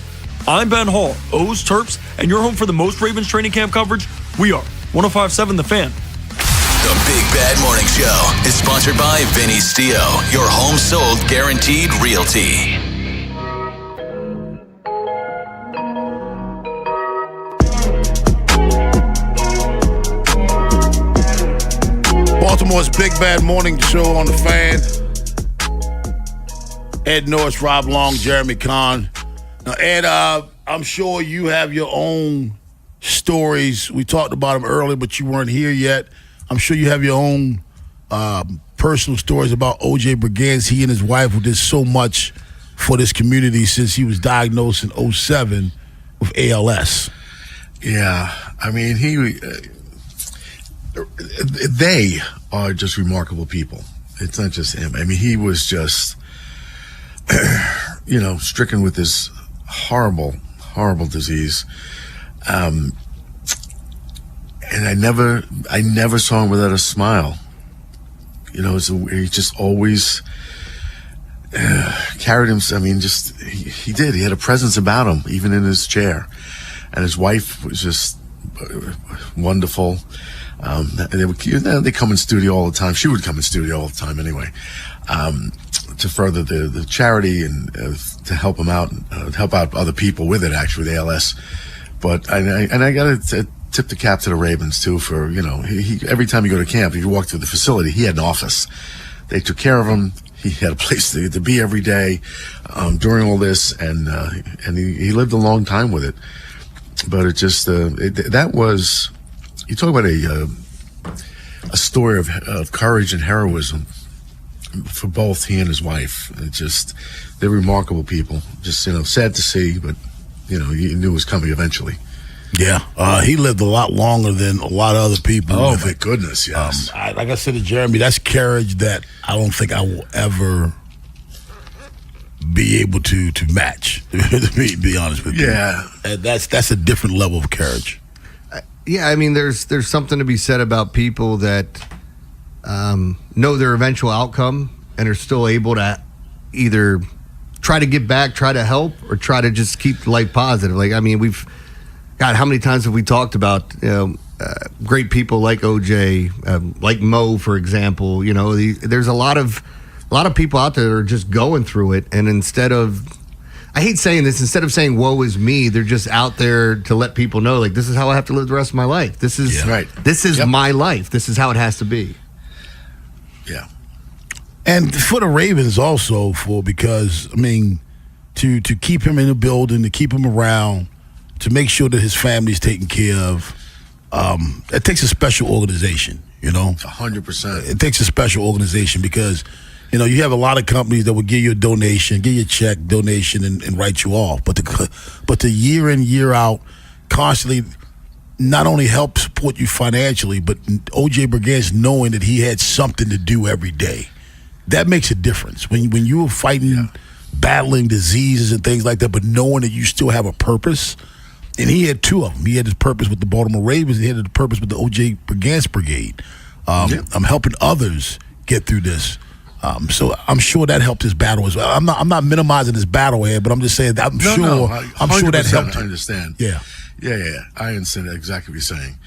I'm Ben Hall, O's Terps, and you're home for the most Ravens training camp coverage. We are 105.7 The Fan. The Big Bad Morning Show is sponsored by Vinny Stio, your home sold guaranteed realty. Baltimore's Big Bad Morning Show on the Fan. Ed Norris, Rob Long, Jeremy Kahn. Now, Ed, I'm sure you have your own stories. We talked about them earlier, but you weren't here yet. I'm sure you have your own personal stories about O.J. Brigance. He and his wife who did so much for this community since he was diagnosed in 2007 with ALS. Yeah, I mean, they are just remarkable people. It's not just him. I mean, he was just, stricken with this horrible, horrible disease. And I never saw him without a smile. He just always carried himself. I mean, he did. He had a presence about him, even in his chair. And his wife was just wonderful. They come in studio all the time. She would come in studio all the time anyway, to further the charity and to help him out, help out other people with it, actually, with ALS. But I got to tip the cap to the Ravens, too, for, he every time you go to camp, if you walk through the facility, he had an office. They took care of him. He had a place to be every day during all this, and he lived a long time with it. But it just, that was, you talk about a story of courage and heroism for both he and his wife. They're remarkable people. Just, sad to see, but, you knew it was coming eventually. Yeah, he lived a lot longer than a lot of other people. Oh, my goodness, yes. Like I said to Jeremy, that's courage that I don't think I will ever be able to match, to be honest with you. Yeah. That's a different level of courage. Yeah, I mean, there's something to be said about people that know their eventual outcome and are still able to either try to give back, try to help, or try to just keep life positive. Like, I mean, how many times have we talked about great people like OJ, like Mo, for example? There's a lot of people out there that are just going through it, and instead of saying woe is me, they're just out there to let people know, like, this is how I have to live the rest of my life. This is right. This is my life. This is how it has to be. Yeah. And for the Ravens also, because I mean, to keep him in the building, to keep him around, to make sure that his family's taken care of, it takes a special organization, 100%. It takes a special organization because, you have a lot of companies that will give you a donation, give you a check, donation, and write you off. But the year in, year out, constantly not only help support you financially, but O.J. Brigance knowing that he had something to do every day. That makes a difference. When you were fighting, battling diseases and things like that, but knowing that you still have a purpose. And he had two of them. He had his purpose with the Baltimore Ravens, and he had his purpose with the O.J. Brigance Brigade. I'm helping others get through this. So I'm sure that helped his battle as well. I'm not minimizing his battle here, but I'm just saying that I'm sure that helped. I understand. Yeah. I understand exactly what you're saying.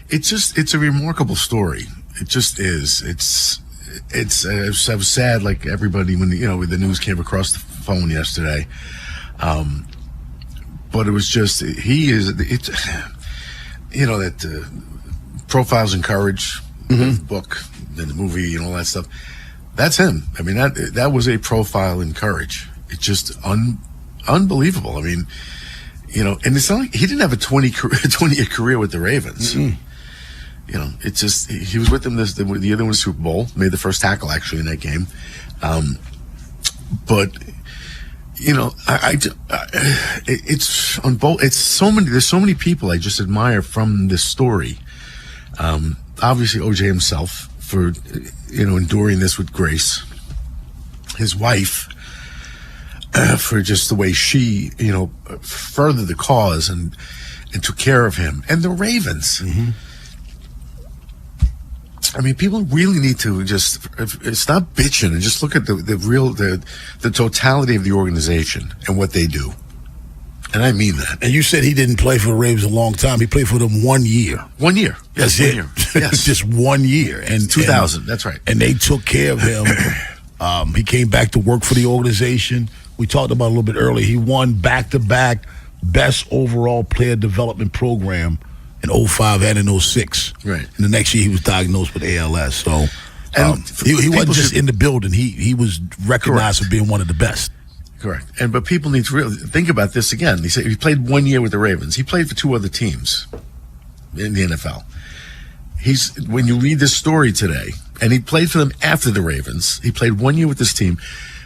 It's a remarkable story. It just is. I was sad, like everybody, when the news came across the phone yesterday. But it was just, that Profiles in Courage, the book, and the movie, and all that stuff. That's him. I mean, that was a profile in courage. It's just unbelievable. I mean, and it's not like he didn't have a 20-year career with the Ravens. It's just, he was with them the other one Super Bowl, made the first tackle actually in that game. But it's on both. It's so many. There's so many people I just admire from this story. Obviously, OJ himself for enduring this with grace. His wife for just the way she furthered the cause and took care of him, and the Ravens. I mean, people really need to just stop bitching and just look at the totality of the organization and what they do. And I mean that. And you said he didn't play for the Ravens a long time. He played for them 1 year. 1 year. That's 1 it. year. Yes. Just 1 year. And 2000. That's right. And they took care of him. He came back to work for the organization. We talked about it a little bit earlier. He won back-to-back best overall player development program in 05 and in 06. Right. And the next year he was diagnosed with ALS. So he wasn't just in the building. He was recognized for being one of the best. Correct. But people need to really think about this again. He said he played 1 year with the Ravens. He played for 2 other teams in the NFL. When you read this story today, and he played for them after the Ravens. He played 1 year with this team.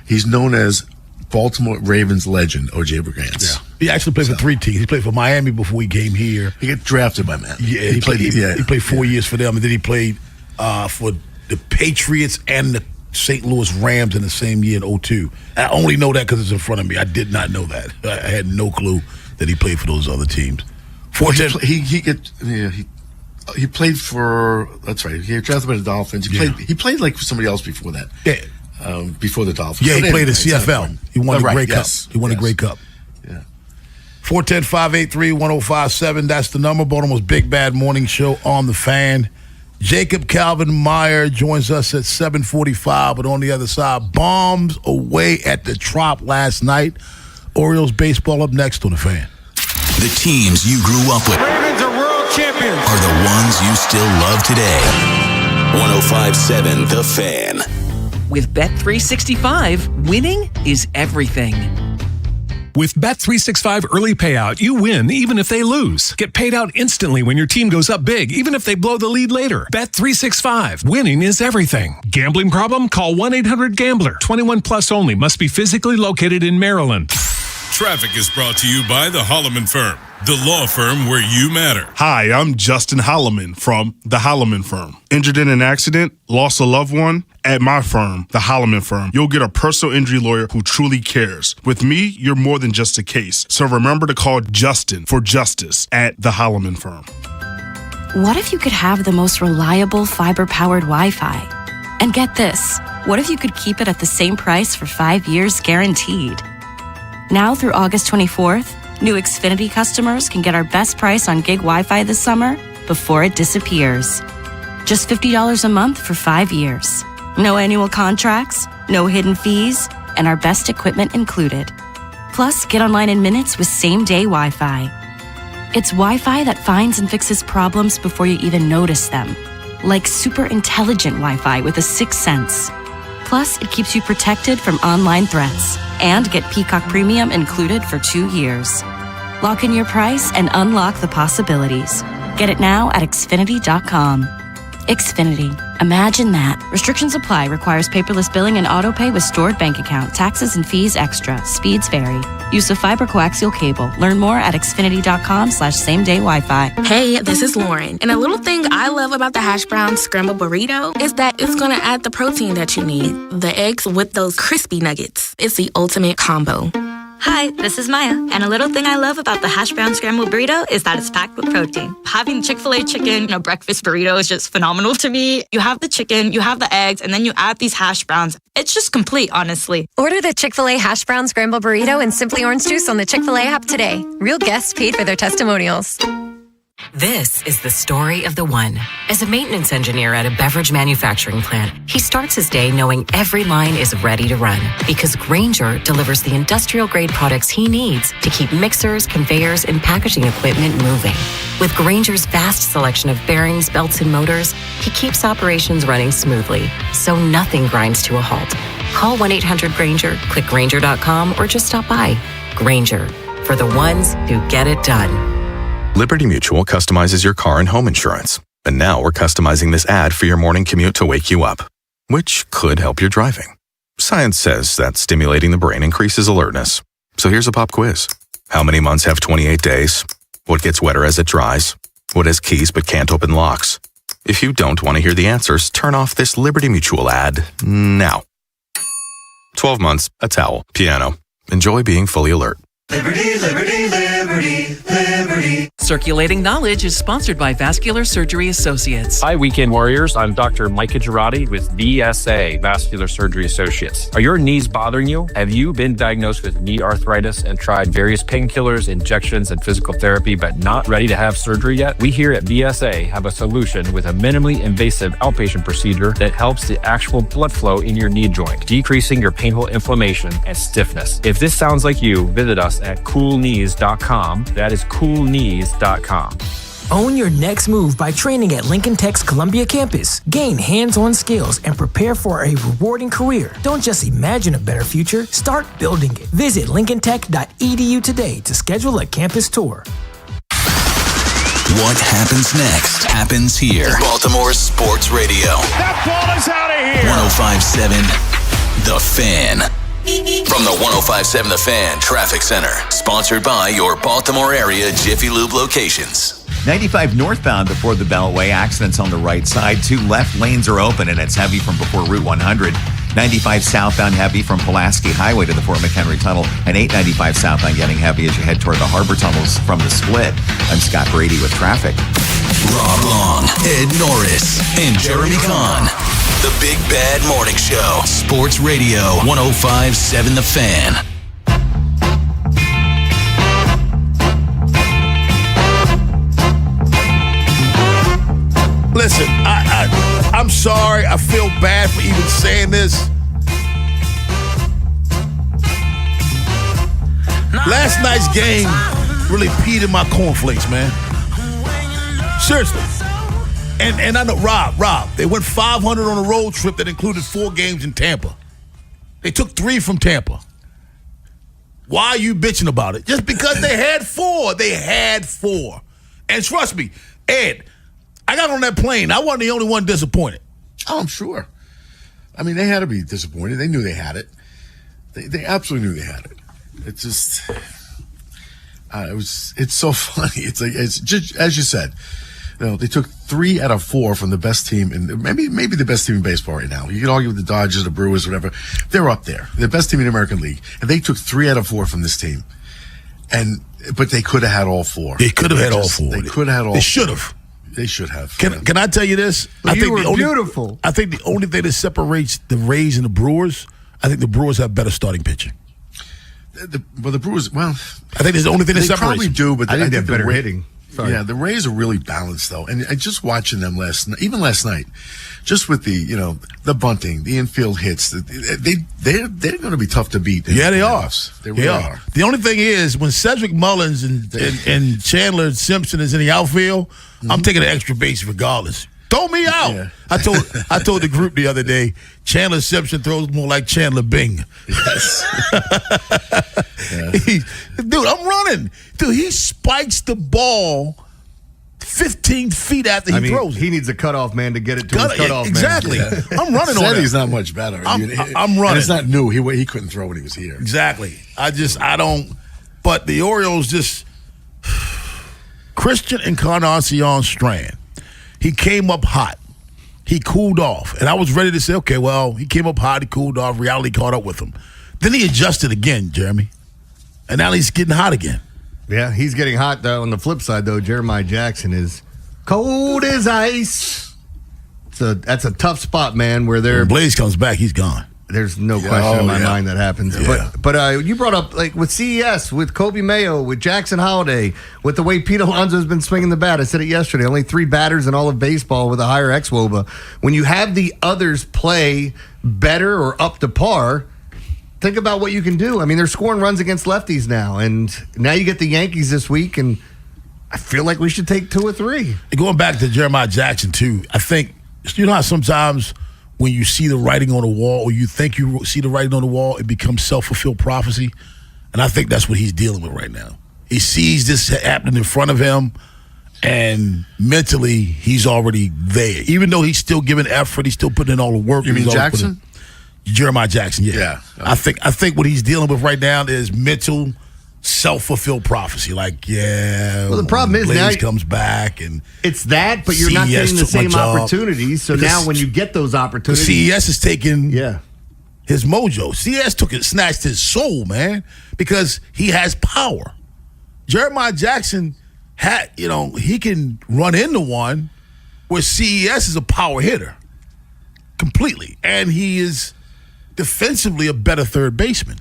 He's known as Baltimore Ravens legend, O.J. Brigance. Yeah. He actually played for 3 teams. He played for Miami before he came here. He got drafted by Miami. Yeah, he played 4 years for them, and then he played for the Patriots and the St. Louis Rams in the same year in 02. I only know that because it's in front of me. I did not know that. I had no clue that he played for those other teams. He played for. That's right. He got drafted by the Dolphins. He played like for somebody else before that. Yeah. Before the Dolphins. Yeah, he played at CFL. He won the Grey Cup. He won the Grey Cup. Yeah. 410-583-1057. That's the number. Baltimore's Big Bad Morning Show on the Fan. Jacob Calvin Meyer joins us at 7:45, but on the other side, bombs away at the Trop last night. Orioles baseball up next on the Fan. The teams you grew up with Ravens are world champions. Are the ones you still love today. 105.7 The Fan. With Bet365, winning is everything. With Bet365 Early Payout, you win even if they lose. Get paid out instantly when your team goes up big, even if they blow the lead later. Bet365, winning is everything. Gambling problem? Call 1-800-GAMBLER. 21 plus only. Must be physically located in Maryland. Traffic is brought to you by the Holloman Firm, the law firm where you matter. Hi, I'm Justin Holloman from the Holloman Firm. Injured in an accident, lost a loved one? At my firm, the Holloman Firm, you'll get a personal injury lawyer who truly cares. With me, you're more than just a case. So remember to call Justin for justice at the Holloman Firm. What if you could have the most reliable fiber-powered Wi-Fi? And get this, what if you could keep it at the same price for 5 years guaranteed? Now through August 24th, new Xfinity customers can get our best price on gig Wi-Fi this summer before it disappears. Just $50 a month for 5 years. No annual contracts, no hidden fees, and our best equipment included. Plus, get online in minutes with same-day Wi-Fi. It's Wi-Fi that finds and fixes problems before you even notice them. Like super intelligent Wi-Fi with a 6th sense. Plus, it keeps you protected from online threats. And get Peacock Premium included for 2 years. Lock in your price and unlock the possibilities. Get it now at Xfinity.com. Xfinity. Imagine that. Restrictions apply. Requires paperless billing and autopay with stored bank account. Taxes and fees extra. Speeds vary. Use of fiber coaxial cable. Learn more at Xfinity.com/same-day Wi-Fi. Hey, this is Lauren. And a little thing I love about the hash brown scrambled burrito is that it's going to add the protein that you need. The eggs with those crispy nuggets. It's the ultimate combo. Hi, this is Maya, and a little thing I love about the hash brown scrambled burrito is that it's packed with protein. Having Chick-fil-A chicken in a breakfast burrito is just phenomenal to me. You have the chicken, you have the eggs, and then you add these hash browns. It's just complete, honestly. Order the Chick-fil-A hash brown scrambled burrito and Simply Orange Juice on the Chick-fil-A app today. Real guests paid for their testimonials. This is the story of the one. As a maintenance engineer at a beverage manufacturing plant, he starts his day knowing every line is ready to run because Grainger delivers the industrial-grade products he needs to keep mixers, conveyors, and packaging equipment moving. With Grainger's vast selection of bearings, belts, and motors, he keeps operations running smoothly, so nothing grinds to a halt. Call 1-800-GRAINGER, click Grainger.com, or just stop by. Grainger, for the ones who get it done. Liberty Mutual customizes your car and home insurance. And now we're customizing this ad for your morning commute to wake you up, which could help your driving. Science says that stimulating the brain increases alertness. So here's a pop quiz. How many months have 28 days? What gets wetter as it dries? What has keys but can't open locks? If you don't want to hear the answers, turn off this Liberty Mutual ad now. 12 months, a towel, piano. Enjoy being fully alert. Liberty, liberty, liberty, liberty. Circulating Knowledge is sponsored by Vascular Surgery Associates. Hi, Weekend Warriors. I'm Dr. Micah Girardi with VSA, Vascular Surgery Associates. Are your knees bothering you? Have you been diagnosed with knee arthritis and tried various painkillers, injections, and physical therapy, but not ready to have surgery yet? We here at VSA have a solution with a minimally invasive outpatient procedure that helps the actual blood flow in your knee joint, decreasing your painful inflammation and stiffness. If this sounds like you, visit us at coolknees.com. That is coolknees.com. Own your next move by training at Lincoln Tech's Columbia campus. Gain hands-on skills and prepare for a rewarding career. Don't just imagine a better future, start building it. Visit lincolntech.edu today to schedule a campus tour. What happens next happens here. Baltimore Sports Radio. That ball is out of here. 105.7 The Fan. From the 105.7 The Fan Traffic Center. Sponsored by your Baltimore area Jiffy Lube locations. 95 northbound before the Beltway. Accidents on the right side. 2 left lanes are open, and it's heavy from before Route 100. 95 southbound heavy from Pulaski Highway to the Fort McHenry Tunnel. And 895 southbound getting heavy as you head toward the Harbor Tunnels from the split. I'm Scott Brady with traffic. Rob Long, Ed Norris, and Jeremy Kahn. The Big Bad Morning Show. Sports Radio 105.7 The Fan. Listen, I'm sorry. I feel bad for even saying this. Last night's game really peed in my cornflakes, man. Seriously. And I know, Rob, they went 500 on a road trip that included 4 games in Tampa. They took 3 from Tampa. Why are you bitching about it? Just because they had 4. They had 4. And trust me, Ed, I got on that plane. I wasn't the only one disappointed. Oh, I'm sure. I mean, they had to be disappointed. They knew they had it. They absolutely knew they had it. It's just, it's so funny. It's just, as you said, you know, they took 3 out of 4 from the best team, and maybe the best team in baseball right now. You can argue with the Dodgers, the Brewers, whatever. They're up there. They're the best team in the American League, and they took 3 out of 4 from this team. But they could have had all 4. They could have had all 4. They could have had all 4. They should have. They should have. Can I tell you this? Beautiful. I think the only thing that separates the Rays and the Brewers, I think the Brewers have better starting pitching. The Brewers, well, I think it's the only thing that separates. They probably do, but I think they have better hitting. Sorry. Yeah, the Rays are really balanced though, and just watching them last night, just with the bunting, the infield hits, they're going to be tough to beat. Yeah, they are. They really are. The only thing is when Cedric Mullins and Chandler Simpson is in the outfield, I'm taking an extra base regardless. Throw me out. Yeah. I told the group the other day, Chandler Simpson throws more like Chandler Bing. Yes. Dude, I'm running. Dude, he spikes the ball 15 feet after he throws it. He needs a cutoff man to get it to his cutoff exactly. man. Exactly. I'm running on that. He's not much better. I'm running. And it's not new. He couldn't throw when he was here. Exactly. I don't. But the Orioles just Christian Encarnacion Strand. He came up hot. He cooled off. And I was ready to say, okay, well, he came up hot, he cooled off, reality caught up with him. Then he adjusted again, Jeremy. And now he's getting hot again. Yeah, he's getting hot, though. On the flip side, though, Jeremiah Jackson is cold as ice. That's a tough spot, man, where when Blaze comes back, he's gone. There's no question in my mind that happens. Yeah. But you brought up, like, with CES, with Kobe Mayo, with Jackson Holiday, with the way Pete Alonso's been swinging the bat. I said it yesterday. Only 3 batters in all of baseball with a higher xWOBA. When you have the others play better or up to par, think about what you can do. I mean, they're scoring runs against lefties now. And now you get the Yankees this week, and I feel like we should take 2 or 3. Going back to Jeremiah Jackson, too, I think, you know how sometimes when you see the writing on the wall or you think you see the writing on the wall, it becomes self-fulfilled prophecy. And I think that's what he's dealing with right now. He sees this happening in front of him, and mentally he's already there. Even though he's still giving effort, he's still putting in all the work. You mean Jackson? Jeremiah Jackson, yeah. I think what he's dealing with right now is mental self-fulfilled prophecy. Like, well, the problem is Blaze now comes back, and it's that, but you're not getting the same opportunities. So now when you get those opportunities, CES is taking his mojo. CES snatched his soul, man, because he has power. Jeremiah Jackson he can run into one, where CES is a power hitter completely, and he is defensively a better third baseman.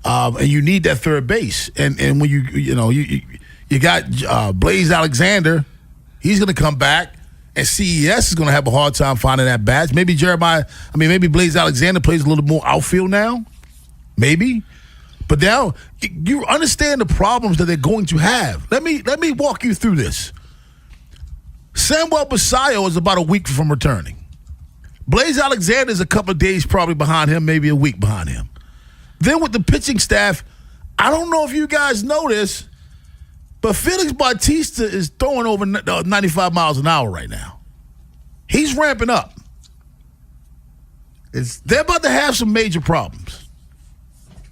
And you need that third base. And when you got Blaze Alexander, he's going to come back, and CES is going to have a hard time finding that bat. Maybe Blaze Alexander plays a little more outfield now. Maybe. But now you understand the problems that they're going to have. Let me walk you through this. Samuel Basayo is about a week from returning. Blaze Alexander is a couple of days probably behind him, maybe a week behind him. Then with the pitching staff, I don't know if you guys know this, but Felix Bautista is throwing over 95 miles an hour right now. He's ramping up. They're about to have some major problems.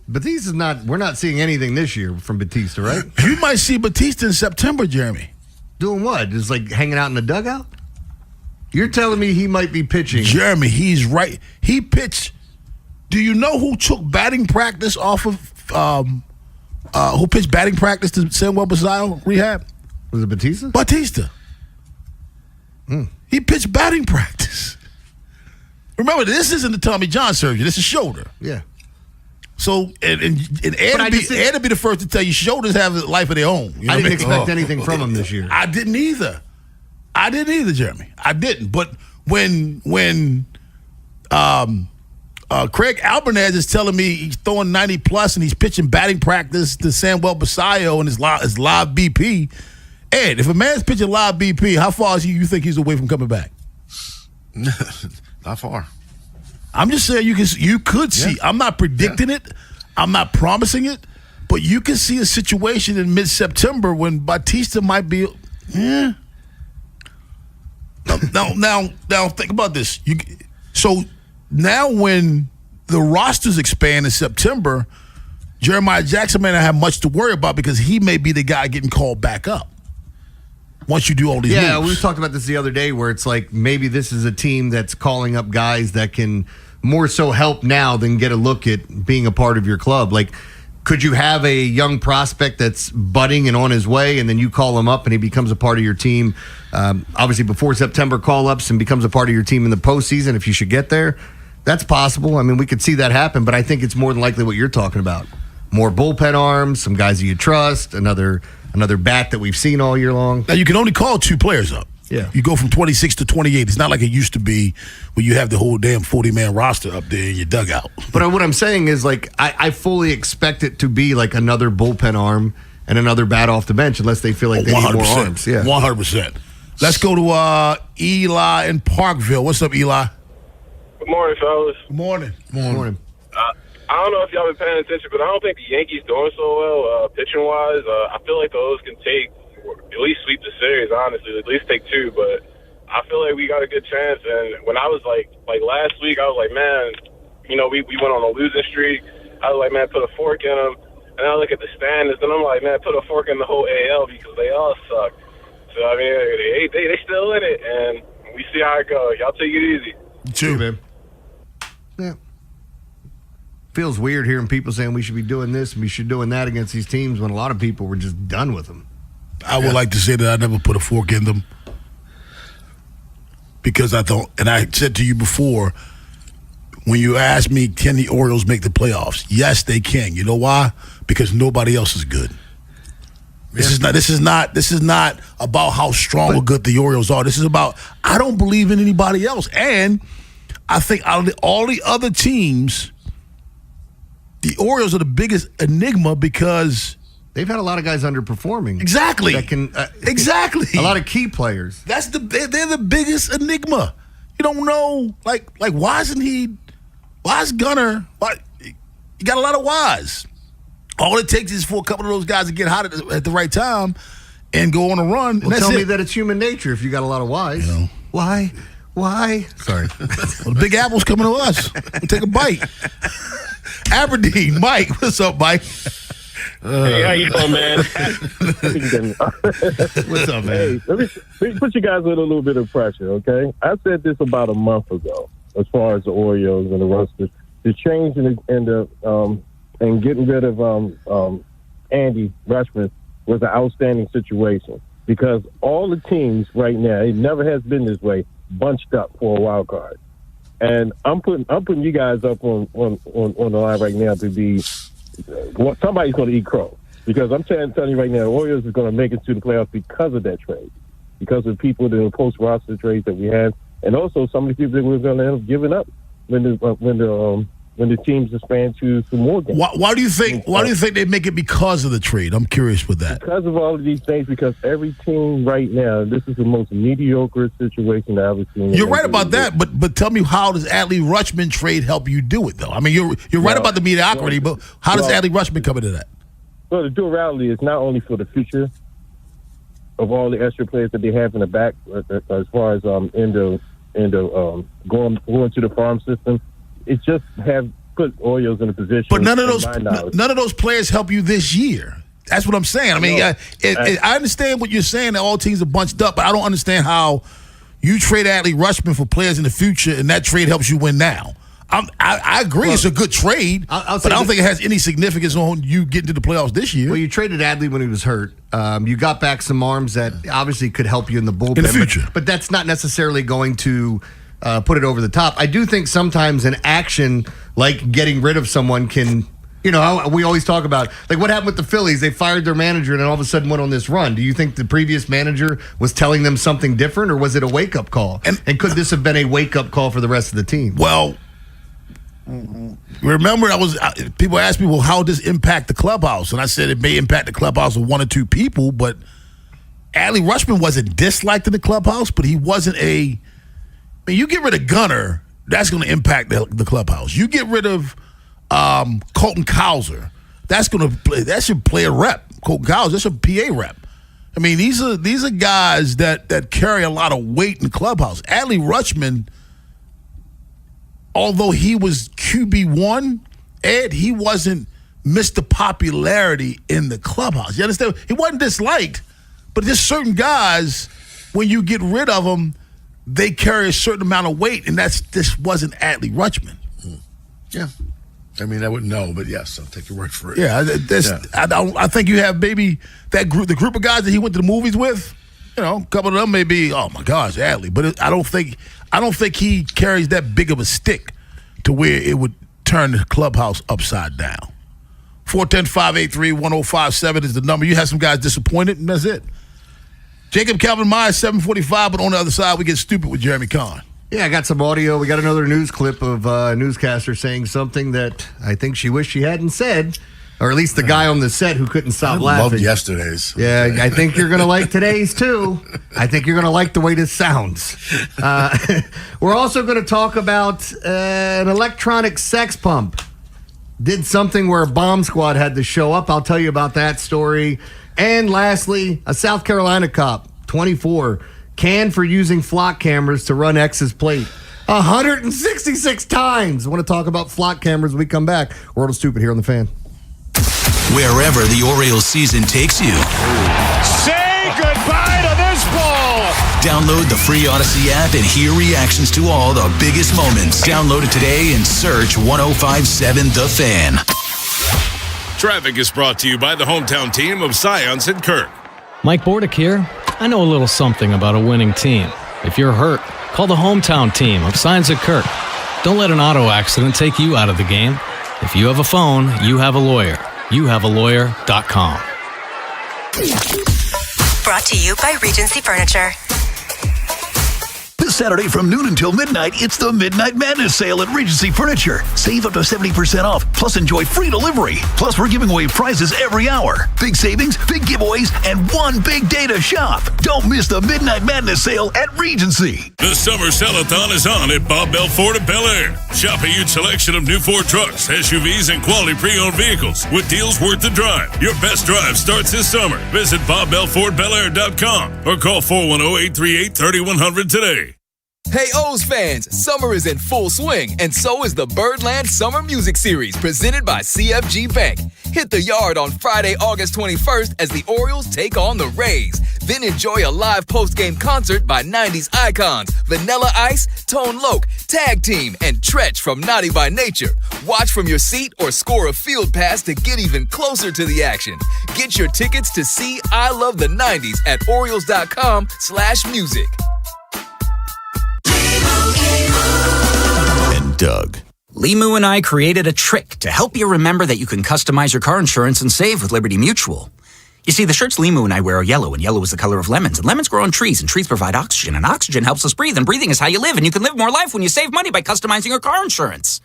Batista's not. We're not seeing anything this year from Batista, right? You might see Batista in September, Jeremy. Doing what? Just like hanging out in the dugout? You're telling me he might be pitching? Jeremy, he's right. He pitched. Do you know who took batting practice off of? Who pitched batting practice to Samuel Basayo rehab? Was it Batista? Batista. He pitched batting practice. Remember, this isn't the Tommy John surgery. This is shoulder. Yeah. So, and Ed would be the first to tell you shoulders have a life of their own. You know I didn't expect anything from him this year. I didn't either, Jeremy. I didn't. But when Craig Albanez is telling me he's throwing 90 plus and he's pitching batting practice to Samuel Basayo and his live BP, Ed, if a man's pitching live BP, how far is you think he's away from coming back? Not far. I'm just saying you could see. Yeah. I'm not predicting it. I'm not promising it. But you can see a situation in mid-September when Bautista might be. Yeah. Now think about this. So now when the rosters expand in September, Jeremiah Jackson may not have much to worry about because he may be the guy getting called back up. Once you do all these moves. Yeah, we talked about this the other day where it's like maybe this is a team that's calling up guys that can more so help now than get a look at being a part of your club. Like, could you have a young prospect that's budding and on his way, and then you call him up and he becomes a part of your team, obviously before September call-ups, and becomes a part of your team in the postseason if you should get there? That's possible. I mean, we could see that happen, but I think it's more than likely what you're talking about. More bullpen arms, some guys that you trust, another bat that we've seen all year long. Now, you can only call 2 players up. Yeah. You go from 26 to 28. It's not like it used to be where you have the whole damn 40-man roster up there in your dugout. But what I'm saying is, like, I fully expect it to be like another bullpen arm and another bat off the bench unless they feel like they need more arms. Yeah, 100%. Let's go to Eli in Parkville. What's up, Eli? Good morning, fellas. Good morning. Morning. I don't know if y'all been paying attention, but I don't think the Yankees doing so well pitching-wise. I feel like those can at least sweep the series, honestly. At least take 2, but I feel like we got a good chance. And when I was like last week, I was like, man, we went on a losing streak. I was like, man, put a fork in them. And I look at the standings, and I'm like, man, put a fork in the whole AL because they all suck. So, I mean, they still in it, and we see how it goes. Y'all take it easy. Too, man. Yeah. Feels weird hearing people saying we should be doing this and we should be doing that against these teams when a lot of people were just done with them. I would like to say that I never put a fork in them because I thought, and I said to you before, when you asked me, can the Orioles make the playoffs? Yes, they can. You know why? Because nobody else is good. This is not about how strong or good the Orioles are. This is about I don't believe in anybody else, and I think out of all the other teams, the Orioles are the biggest enigma because they've had a lot of guys underperforming. Exactly. That can exactly. A lot of key players. They're the biggest enigma. You don't know like why is Gunnar? You got a lot of whys. All it takes is for a couple of those guys to get hot at the right time and go on a run. Well, tell me that it's human nature if you got a lot of whys. You know. Why? Sorry. Well, the Big Apple's coming to us. We'll take a bite. Aberdeen, Mike. What's up, Mike? Hey, how you doing, man? What's up, man? Hey, let me put you guys under a little bit of pressure, okay? I said this about a month ago as far as the Orioles and the roster. The change and getting rid of Andy Rushman was an outstanding situation because all the teams right now, it never has been this way, bunched up for a wild card. And I'm putting you guys up on the line right now to be somebody's going to eat crow because I'm telling you right now, the Orioles is going to make it to the playoffs because of that trade, because of people in the post roster trades that we had, and also some of the people that we're going to end up giving up when the when the teams expand to some more games. Why do you think they make it because of the trade? I'm curious with that. Because of all of these things, because every team right now, this is the most mediocre situation that I've ever seen. You're right about that, but tell me, how does Adley Rutschman trade help you do it, though? I mean, you're right about the mediocrity, but how does Adley Rutschman come into that? Well, the duality is not only for the future of all the extra players that they have in the back, as far as going to the farm system. It's just put Orioles in a position. But none of those players help you this year. That's what I'm saying. I mean, I understand what you're saying, that all teams are bunched up, but I don't understand how you trade Adley Rutschman for players in the future, and that trade helps you win now. I agree, it's a good trade, but I don't think it has any significance on you getting to the playoffs this year. Well, you traded Adley when he was hurt. You got back some arms that obviously could help you in the bullpen. In the future. But that's not necessarily going to put it over the top. I do think sometimes an action like getting rid of someone can, we always talk about, like what happened with the Phillies. They fired their manager and then all of a sudden went on this run. Do you think the previous manager was telling them something different, or was it a wake-up call? And could this have been a wake-up call for the rest of the team? Well, remember, people asked me, well, how does this impact the clubhouse? And I said it may impact the clubhouse of one or two people, but Adley Rutschman wasn't disliked in the clubhouse, but he wasn't you get rid of Gunnar, that's going to impact the clubhouse. You get rid of Colton Cowser, that should play a rep. Colton Cowser, that's a PA rep. I mean, these are guys that carry a lot of weight in the clubhouse. Adley Rutschman, although he was QB1, Ed, he wasn't Mr. Popularity in the clubhouse. You understand? He wasn't disliked, but there's certain guys, when you get rid of them, they carry a certain amount of weight, and this wasn't Adley Rutschman. Yeah. I mean, I wouldn't know, but yes, I'll take your word for it. Yeah, I think you have maybe the group of guys that he went to the movies with, a couple of them may be, oh my gosh, Adley, but I don't think he carries that big of a stick to where it would turn the clubhouse upside down. 410-583-1057 is the number. You have some guys disappointed, and that's it. Jacob Calvin Myers, 745, but on the other side, we get stupid with Jeremy Kahn. Yeah, I got some audio. We got another news clip of a newscaster saying something that I think she wished she hadn't said, or at least the guy on the set who couldn't stop laughing. I loved yesterday's. Yeah, I think you're going to like today's, too. I think you're going to like the way this sounds. We're also going to talk about an electronic sex pump. Did something where a bomb squad had to show up. I'll tell you about that story. And lastly, a South Carolina cop, 24, canned for using flock cameras to run ex's plate 166 times. I want to talk about flock cameras when we come back. World of Stupid here on The Fan. Wherever the Orioles season takes you. Say goodbye to this ball. Download the free Odyssey app and hear reactions to all the biggest moments. Download it today and search 1057 The Fan. Traffic is brought to you by the hometown team of Science and Kirk. Mike Bordick here. I know a little something about a winning team. If you're hurt, call the hometown team of Science and Kirk. Don't let an auto accident take you out of the game. If you have a phone, you have a lawyer. YouHaveALawyer.com. Brought to you by Regency Furniture. This Saturday from noon until midnight, it's the Midnight Madness sale at Regency Furniture. Save up to 70% off, plus enjoy free delivery. Plus, we're giving away prizes every hour. Big savings, big giveaways, and one big day to shop. Don't miss the Midnight Madness sale at Regency. The summer sell-a-thon is on at Bob Bell Ford of Bel Air. Shop a huge selection of new Ford trucks, SUVs, and quality pre-owned vehicles with deals worth the drive. Your best drive starts this summer. Visit BobBellFordBelAir.com or call 410-838-3100 today. Hey O's fans, summer is in full swing, and so is the Birdland Summer Music Series presented by CFG Bank. Hit the yard on Friday, August 21st as the Orioles take on the Rays. Then enjoy a live post-game concert by 90s icons Vanilla Ice, Tone Loc, Tag Team, and Tretch from Naughty by Nature. Watch from your seat or score a field pass to get even closer to the action. Get your tickets to see I Love the 90s at Orioles.com/music. And Doug. Limu and I created a trick to help you remember that you can customize your car insurance and save with Liberty Mutual. You see, the shirts Limu and I wear are yellow, and yellow is the color of lemons. And lemons grow on trees, and trees provide oxygen, and oxygen helps us breathe, and breathing is how you live, and you can live more life when you save money by customizing your car insurance.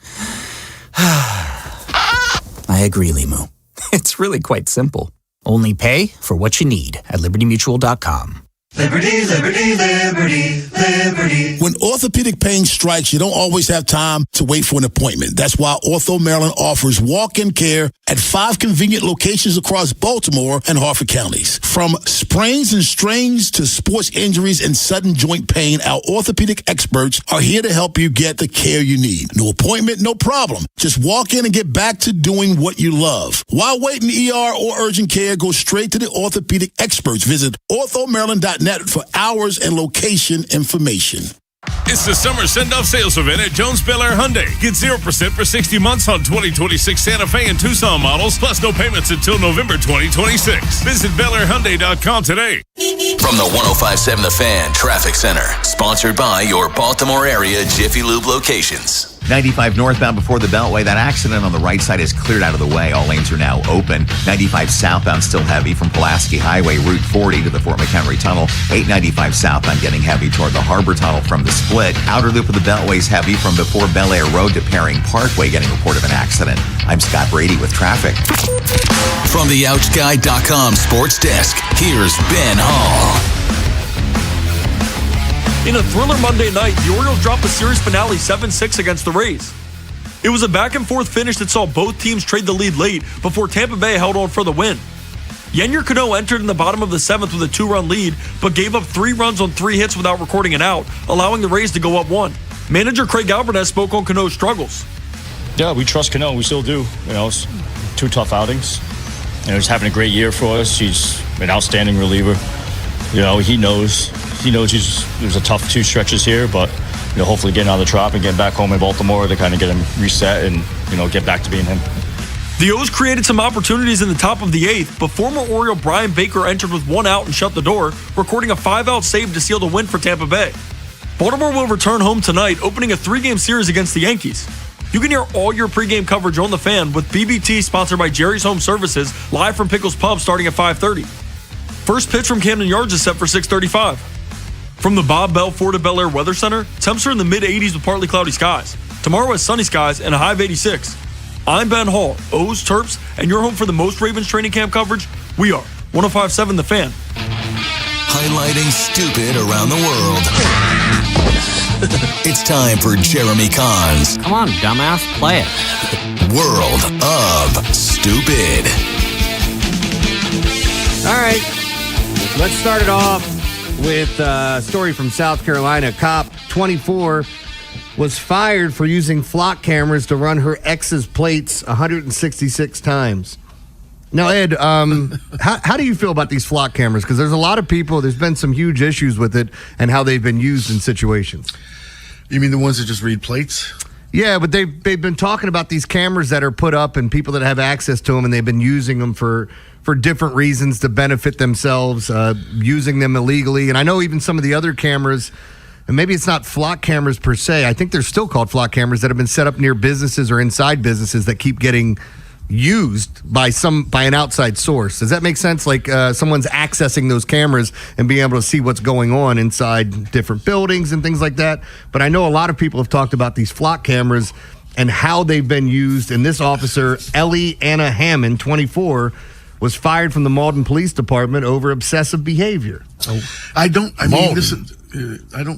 I agree, Limu. It's really quite simple. Only pay for what you need at LibertyMutual.com. Liberty, liberty, liberty, liberty. When orthopedic pain strikes, you don't always have time to wait for an appointment. That's why Ortho Maryland offers walk-in care at 5 convenient locations across Baltimore and Harford counties. From sprains and strains to sports injuries and sudden joint pain, our orthopedic experts are here to help you get the care you need. No appointment, no problem. Just walk in and get back to doing what you love. Why wait in the ER or urgent care? Go straight to the orthopedic experts. Visit orthomaryland.net for hours and location information. It's the summer send-off sales event at Jones Bel Air Hyundai. Get 0% for 60 months on 2026 Santa Fe and Tucson models, plus no payments until November 2026. Visit BelAirHyundai.com today. From the 105.7 The Fan Traffic Center, sponsored by your Baltimore area Jiffy Lube locations. 95 northbound before the Beltway. That accident on the right side is cleared out of the way. All lanes are now open. 95 southbound still heavy from Pulaski Highway, Route 40 to the Fort McHenry Tunnel. 895 southbound getting heavy toward the Harbor Tunnel from the split. Outer loop of the Beltway is heavy from before Bel Air Road to Paring Parkway, getting report of an accident. I'm Scott Brady with traffic. From the OutGuide.com sports desk, here's Ben Hall. In a thriller Monday night, the Orioles dropped the series finale 7-6 against the Rays. It was a back-and-forth finish that saw both teams trade the lead late before Tampa Bay held on for the win. Yennier Cano entered in the bottom of the 7th with a 2-run lead, but gave up 3 runs on 3 hits without recording an out, allowing the Rays to go up 1. Manager Craig Alvarez spoke on Cano's struggles. Yeah, we trust Cano. We still do. It's 2 tough outings. He's having a great year for us. He's an outstanding reliever. He knows it was a tough 2 stretches here, but hopefully getting out of the trap and getting back home in Baltimore to kind of get him reset and get back to being him. The O's created some opportunities in the top of the 8th, but former Oriole Brian Baker entered with 1 out and shut the door, recording a 5-out save to seal the win for Tampa Bay. Baltimore will return home tonight, opening a 3-game series against the Yankees. You can hear all your pregame coverage on The Fan with BBT, sponsored by Jerry's Home Services, live from Pickles Pub starting at 5:30. First pitch from Camden Yards is set for 6:35. From the Bob Bell Ford Bel Air Weather Center, temps are in the mid-80s with partly cloudy skies. Tomorrow has sunny skies and a high of 86. I'm Ben Hall, O's, Terps, and you're home for the most Ravens training camp coverage. We are 105.7 The Fan. Highlighting stupid around the world. It's time for Jeremy Kahn's Come on, dumbass, play it. World of Stupid. All right, let's start it off with a story from South Carolina. Cop 24 was fired for using flock cameras to run her ex's plates 166 times. Now, Ed, how do you feel about these flock cameras? Because there's a lot of people, there's been some huge issues with it and how they've been used in situations. You mean the ones that just read plates? Yeah, but they've been talking about these cameras that are put up and people that have access to them, and they've been using them for different reasons to benefit themselves, using them illegally. And I know even some of the other cameras, and maybe it's not flock cameras per se, I think they're still called flock cameras, that have been set up near businesses or inside businesses that keep getting used by an outside source. Does that make sense? Like someone's accessing those cameras and being able to see what's going on inside different buildings and things like that. But I know a lot of people have talked about these flock cameras and how they've been used. And this officer, Ellie Anna Hammond, 24, was fired from the Malden Police Department over obsessive behavior. I don't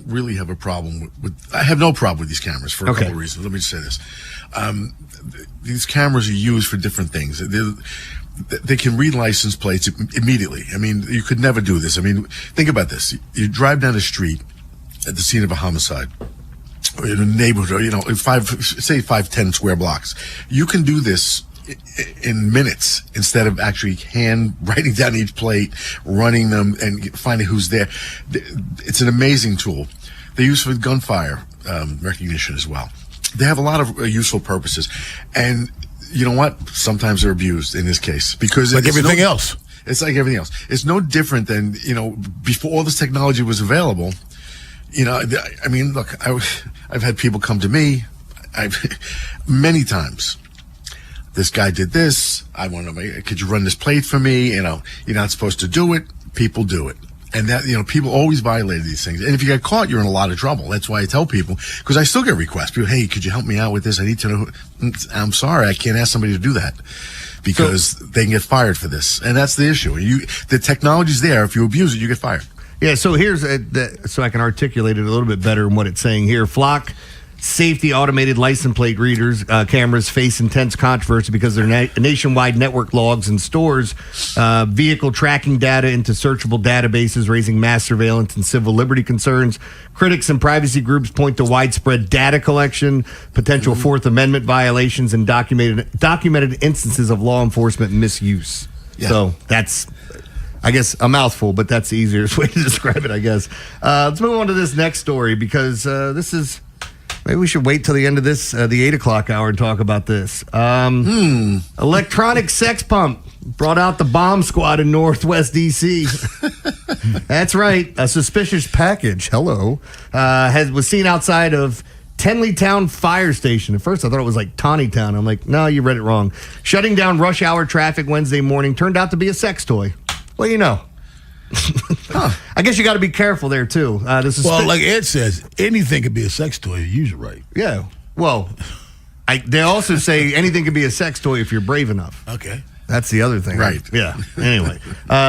really have a problem with I have no problem with these cameras for a couple of reasons. Let me just say this. These cameras are used for different things. They can read license plates immediately. I mean, you could never do this. I mean, think about this. You drive down the street at the scene of a homicide, or in a neighborhood, 5-10 square blocks. You can do this in minutes instead of actually hand writing down each plate, running them, and finding who's there. It's an amazing tool. They're used for gunfire recognition as well. They have a lot of useful purposes. And you know what? Sometimes they're abused in this case. Because like everything else. It's like everything else. It's no different than, before all this technology was available. I mean, look, I've had people come to me many times. This guy did this. I want to could you run this plate for me? You're not supposed to do it. People do it. And that, people always violated these things. And if you get caught, you're in a lot of trouble. That's why I tell people, because I still get requests. People, hey, could you help me out with this? I need to know. I'm sorry, I can't ask somebody to do that because they can get fired for this. And that's the issue. The technology's there. If you abuse it, you get fired. Yeah, so here's so I can articulate it a little bit better in what it's saying here. Flock safety automated license plate readers cameras face intense controversy because their nationwide network logs and stores vehicle tracking data into searchable databases, raising mass surveillance and civil liberty concerns. Critics and privacy groups point to widespread data collection, potential Fourth Amendment violations, and documented instances of law enforcement misuse. Yeah. So that's, I guess, a mouthful, but that's the easiest way to describe it, I guess. Let's move on to this next story because this is... Maybe we should wait till the end of this, the 8 o'clock hour, and talk about this. Electronic sex pump brought out the bomb squad in Northwest D.C. That's right. A suspicious package, was seen outside of Tenleytown Fire Station. At first, I thought it was like Tawnytown. I'm like, no, you read it wrong. Shutting down rush hour traffic Wednesday morning. Turned out to be a sex toy. Well, you know. I guess you got to be careful there too. Well, like Ed says, anything could be a sex toy. Use it right. Yeah. Well, they also say anything can be a sex toy if you're brave enough. Okay. That's the other thing. Right. Yeah. Anyway,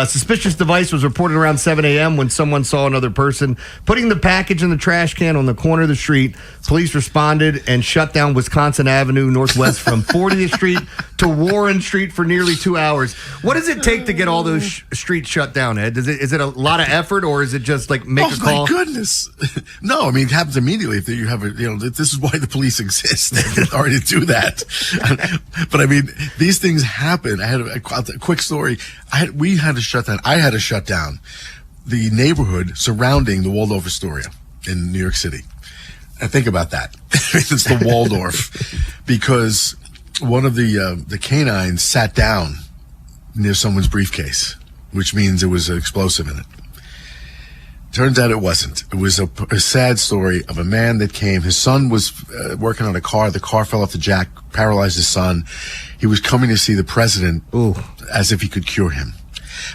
suspicious device was reported around 7 a.m. when someone saw another person putting the package in the trash can on the corner of the street. Police responded and shut down Wisconsin Avenue Northwest from 40th Street to Warren Street for nearly 2 hours. What does it take to get all those streets shut down, Ed? Is it a lot of effort, or is it just like make a call? Oh, my goodness. No, I mean, it happens immediately. If you have this is why the police exist. They already do that. But I mean, these things happen. I had a quick story. I had to shut down the neighborhood surrounding the Waldorf Astoria in New York City. And think about that. It's the Waldorf because one of the canines sat down near someone's briefcase, which means there was an explosive in it. Turns out it wasn't. It was a sad story of a man that came. His son was working on a car. The car fell off the jack, paralyzed his son. He was coming to see the president as if he could cure him.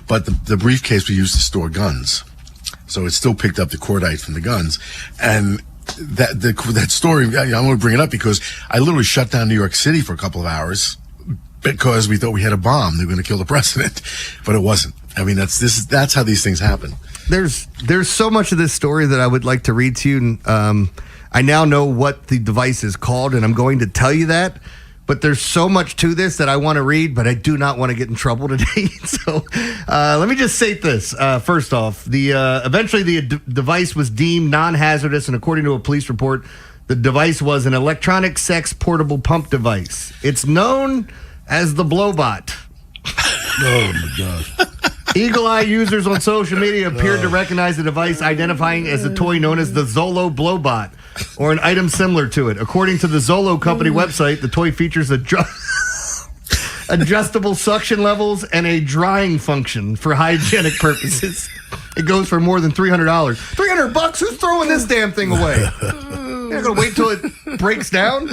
But the briefcase was used to store guns. So it still picked up the cordite from the guns. And that story, I want to bring it up because I literally shut down New York City for a couple of hours because we thought we had a bomb. They were going to kill the president, but it wasn't. I mean, that's how these things happen. There's so much of this story that I would like to read to you. I now know what the device is called, and I'm going to tell you that. But there's so much to this that I want to read, but I do not want to get in trouble today. So let me just say this. First off, eventually the device was deemed non-hazardous, and according to a police report, the device was an electronic sex portable pump device. It's known as the Blowbot. Oh, my gosh. Eagle Eye users on social media appeared to recognize the device, identifying as a toy known as the Zolo Blowbot, or an item similar to it. According to the Zolo company website, the toy features adjustable suction levels and a drying function for hygienic purposes. It goes for more than $300. $300? Who's throwing this damn thing away? You're not going to wait till it breaks down?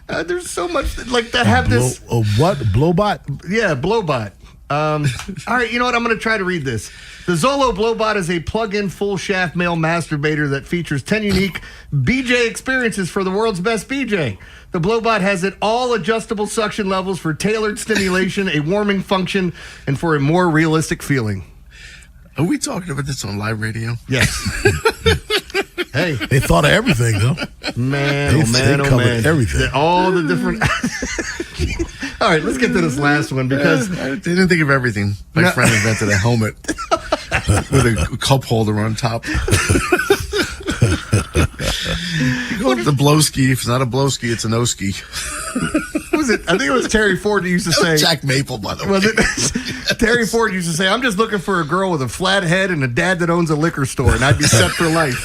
There's so much like that have this. What? Blowbot? Yeah, Blowbot. All right, you know what? I'm going to try to read this. The Zolo Blowbot is a plug-in full-shaft male masturbator that features 10 unique BJ experiences for the world's best BJ. The Blowbot has all adjustable suction levels for tailored stimulation, a warming function, and for a more realistic feeling. Are we talking about this on live radio? Yes. Hey, they thought of everything, though. Man, they covered everything. All the different. All right, let's get to this last one because they didn't think of everything. My friend invented a helmet with a cup holder on top. The blowski. If it's not a blowski, it's an oski. Was it? I think it was Terry Ford who used to say. Jack Maple, by the way. Was it? Terry Ford used to say, "I'm just looking for a girl with a flat head and a dad that owns a liquor store, and I'd be set for life."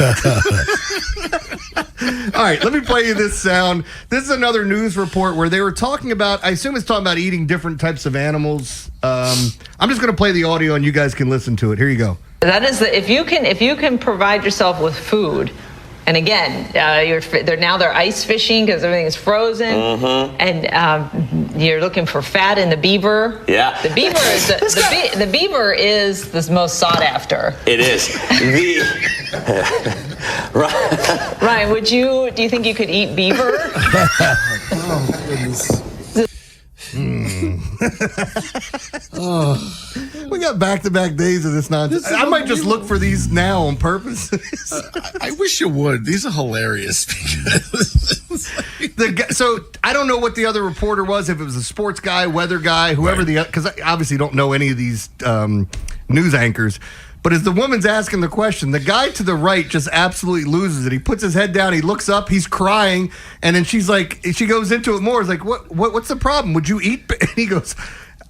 All right, let me play you this sound. This is another news report where they were talking about. I assume it's talking about eating different types of animals. I'm just going to play the audio, and you guys can listen to it. Here you go. That is if you can provide yourself with food. And again, they're ice fishing because everything is frozen. And You're looking for fat in the beaver. Yeah. The beaver is the beaver is the most sought after. It is. Ryan, do you think you could eat beaver? Oh, goodness. We got back-to-back days of this nonsense. I might just look for these now on purpose. I wish you would. These are hilarious. So I don't know what the other reporter was, if it was a sports guy, weather guy, whoever because I obviously don't know any of these news anchors. But as the woman's asking the question, the guy to the right just absolutely loses it. He puts his head down, he looks up, he's crying, and then she goes into it more. It's like, what's the problem? Would you eat? And he goes,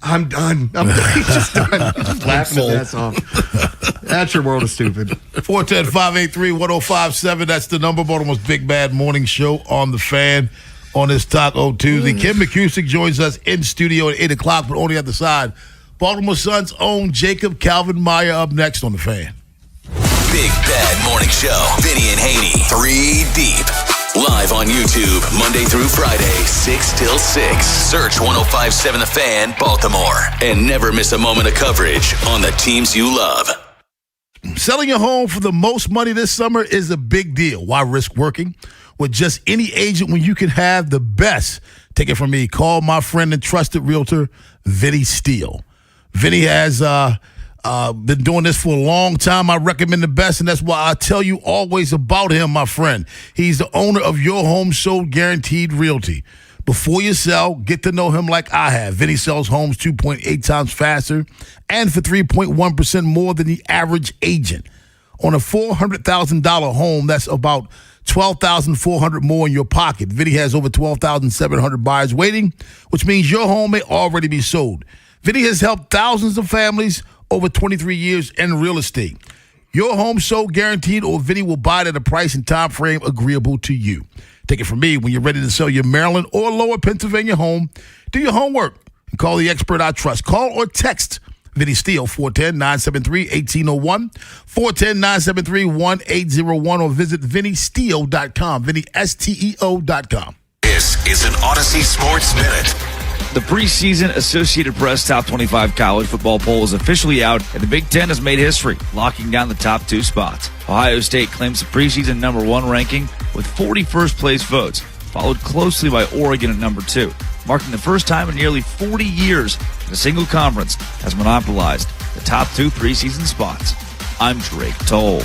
I'm done. He's just done. He's just laughing his ass off. That's your world of stupid. 410-583-1057. That's the number. Baltimore's Big Bad Morning Show on the Fan on this Taco Tuesday. Kim McCusick joins us in studio at 8 o'clock, but on the other side, Baltimore Sun's own Jacob Calvin Meyer up next on the Fan. Big Bad Morning Show. Vinny and Haynie, 3 deep. Live on YouTube, Monday through Friday, 6 till 6. Search 105.7 The Fan, Baltimore. And never miss a moment of coverage on the teams you love. Selling your home for the most money this summer is a big deal. Why risk working with just any agent when you can have the best? Take it from me. Call my friend and trusted realtor, Vinny Steele. Vinny has been doing this for a long time. I recommend the best, and that's why I tell you always about him, my friend. He's the owner of Your Home Sold Guaranteed Realty. Before you sell, get to know him like I have. Vinny sells homes 2.8 times faster and for 3.1% more than the average agent. On a $400,000 home, that's about $12,400 more in your pocket. Vinny has over 12,700 buyers waiting, which means your home may already be sold. Vinny has helped thousands of families over 23 years in real estate. Your home sold guaranteed, or Vinny will buy it at a price and time frame agreeable to you. Take it from me, when you're ready to sell your Maryland or Lower Pennsylvania home, do your homework and call the expert I trust. Call or text Vinny Steele, 410-973-1801, 410-973-1801, or visit VinnySteele.com, VinnySteo.com. This is an Odyssey Sports Minute. The preseason Associated Press Top 25 college football poll is officially out, and the Big Ten has made history, locking down the top 2 spots. Ohio State claims the preseason number 1 ranking with 40 first-place votes, followed closely by Oregon at number 2, marking the first time in nearly 40 years that a single conference has monopolized the top 2 preseason spots. I'm Drake Toll.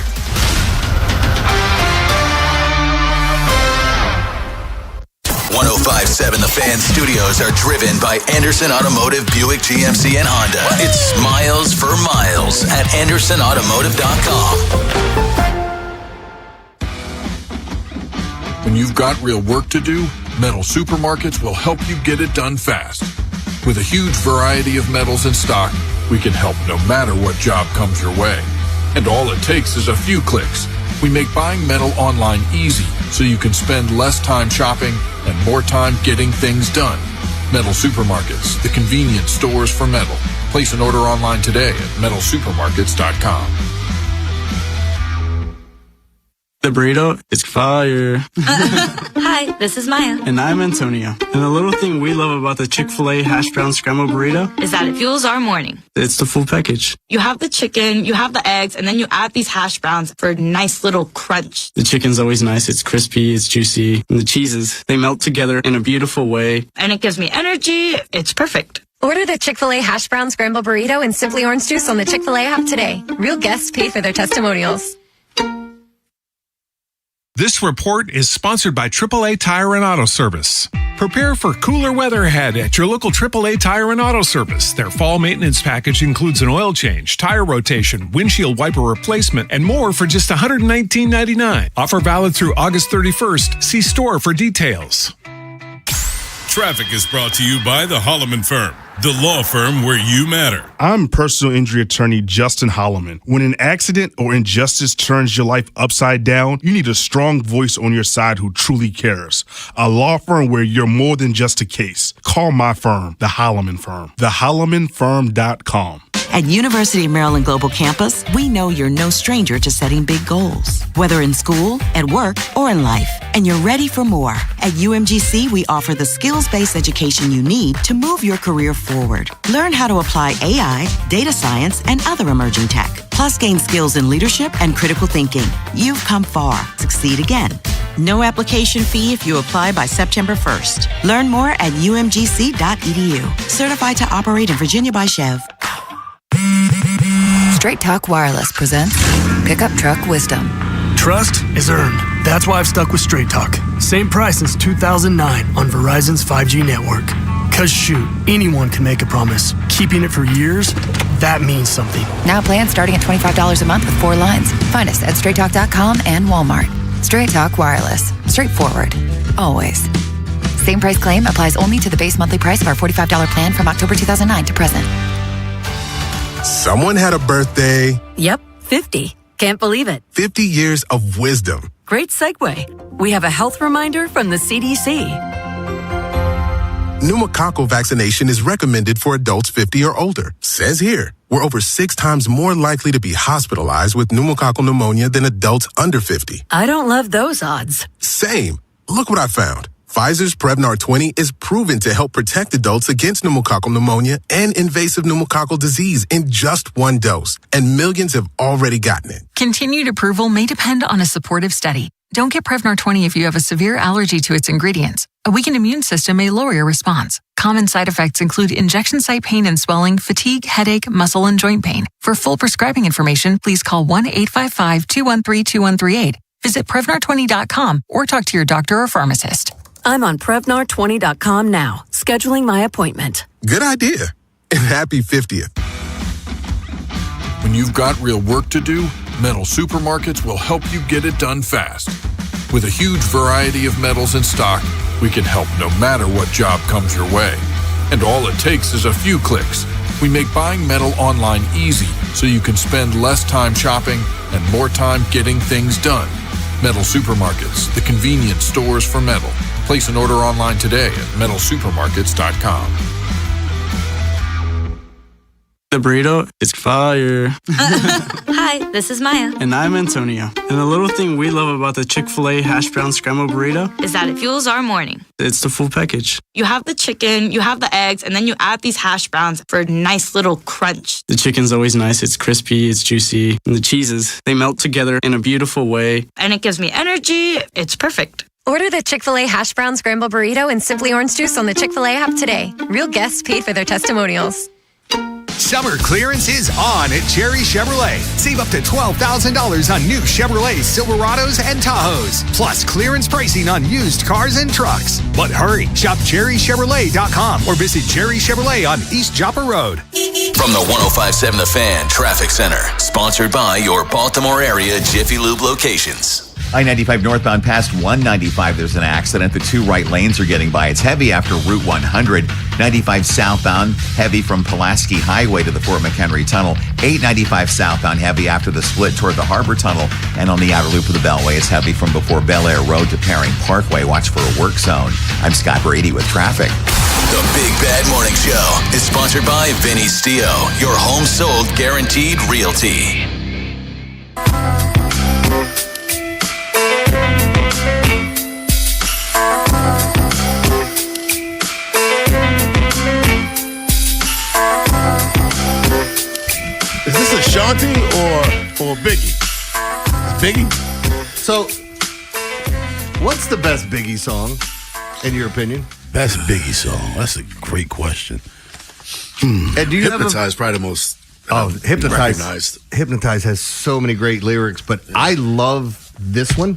105.7 The Fan studios are driven by Anderson Automotive, Buick, GMC, and Honda. It's miles for miles at AndersonAutomotive.com. When you've got real work to do, Metal Supermarkets will help you get it done fast. With a huge variety of metals in stock, we can help no matter what job comes your way. And all it takes is a few clicks. We make buying metal online easy so you can spend less time shopping and more time getting things done. Metal Supermarkets, the convenience stores for metal. Place an order online today at metalsupermarkets.com. The burrito is fire. Hi, this is Maya. And I'm Antonio. And the little thing we love about the Chick-fil-A hash brown scrambled burrito is that it fuels our morning. It's the full package. You have the chicken, you have the eggs, and then you add these hash browns for a nice little crunch. The chicken's always nice. It's crispy, it's juicy. And the cheeses, they melt together in a beautiful way. And it gives me energy. It's perfect. Order the Chick-fil-A hash brown scrambled burrito and Simply Orange Juice on the Chick-fil-A app today. Real guests pay for their testimonials. This report is sponsored by AAA Tire and Auto Service. Prepare for cooler weather ahead at your local AAA Tire and Auto Service. Their fall maintenance package includes an oil change, tire rotation, windshield wiper replacement, and more for just $119.99. Offer valid through August 31st. See store for details. Traffic is brought to you by the Holloman Firm, the law firm where you matter. I'm personal injury attorney Justin Holloman. When an accident or injustice turns your life upside down, you need a strong voice on your side who truly cares. A law firm where you're more than just a case. Call my firm, the Holloman Firm. TheHollomanFirm.com. At University of Maryland Global Campus, we know you're no stranger to setting big goals, whether in school, at work, or in life, and you're ready for more. At UMGC, we offer the skills-based education you need to move your career forward. Learn how to apply AI, data science, and other emerging tech, plus gain skills in leadership and critical thinking. You've come far. Succeed again. No application fee if you apply by September 1st. Learn more at umgc.edu. Certified to operate in Virginia by Chev. Straight Talk Wireless presents Pickup Truck Wisdom. Trust is earned. That's why I've stuck with Straight Talk. Same price since 2009 on Verizon's 5G network. Cause shoot, anyone can make a promise. Keeping it for years, that means something. Now plans starting at $25 a month with 4 lines. Find us at straighttalk.com and Walmart. Straight Talk Wireless. Straightforward. Always. Same price claim applies only to the base monthly price of our $45 plan from October 2009 to present. Someone had a birthday. Yep, 50. Can't believe it. 50 years of wisdom. Great segue. We have a health reminder from the CDC. Pneumococcal vaccination is recommended for adults 50 or older. Says here, we're over 6 times more likely to be hospitalized with pneumococcal pneumonia than adults under 50. I don't love those odds. Same. Look what I found. Pfizer's Prevnar 20 is proven to help protect adults against pneumococcal pneumonia and invasive pneumococcal disease in just 1 dose. And millions have already gotten it. Continued approval may depend on a supportive study. Don't get Prevnar 20 if you have a severe allergy to its ingredients. A weakened immune system may lower your response. Common side effects include injection site pain and swelling, fatigue, headache, muscle, and joint pain. For full prescribing information, please call 1-855-213-2138. Visit Prevnar20.com or talk to your doctor or pharmacist. I'm on Prevnar20.com now, scheduling my appointment. Good idea. And happy 50th. When you've got real work to do, Metal Supermarkets will help you get it done fast. With a huge variety of metals in stock, we can help no matter what job comes your way. And all it takes is a few clicks. We make buying metal online easy so you can spend less time shopping and more time getting things done. Metal Supermarkets, the convenience stores for metal. Place an order online today at metalsupermarkets.com. The burrito is fire. Hi, this is Maya. And I'm Antonio. And the little thing we love about the Chick-fil-A hash brown scrambled burrito Is that it fuels our morning. It's the full package. You have the chicken, you have the eggs, and then you add these hash browns for a nice little crunch. The chicken's always nice. It's crispy, it's juicy. And the cheeses, they melt together in a beautiful way. And it gives me energy. It's perfect. Order the Chick-fil-A Hash Brown Scramble Burrito and Simply Orange Juice on the Chick-fil-A app today. Real guests paid for their testimonials. Summer clearance is on at Cherry Chevrolet. Save up to $12,000 on new Chevrolet Silverados and Tahoes. Plus clearance pricing on used cars and trucks. But hurry, shop cherrychevrolet.com or visit Cherry Chevrolet on East Joppa Road. From the 105.7 The Fan Traffic Center, sponsored by your Baltimore area Jiffy Lube locations. I-95 northbound past 195, there's an accident. The 2 right lanes are getting by. It's heavy after Route 100. 95 southbound, heavy from Pulaski Highway to the Fort McHenry Tunnel. 895 southbound, heavy after the split toward the Harbor Tunnel. And on the outer loop of the Beltway, it's heavy from before Bel Air Road to Paring Parkway. Watch for a work zone. I'm Scott Brady with traffic. The Big Bad Morning Show is sponsored by Vinny Stio, your home sold guaranteed realty. Is this Ashanti or Biggie? Biggie? So, what's the best Biggie song, in your opinion? Best Biggie song? That's a great question. And do you Hypnotize, probably the most Hypnotize. recognized. Hypnotize has so many great lyrics, but I love this one.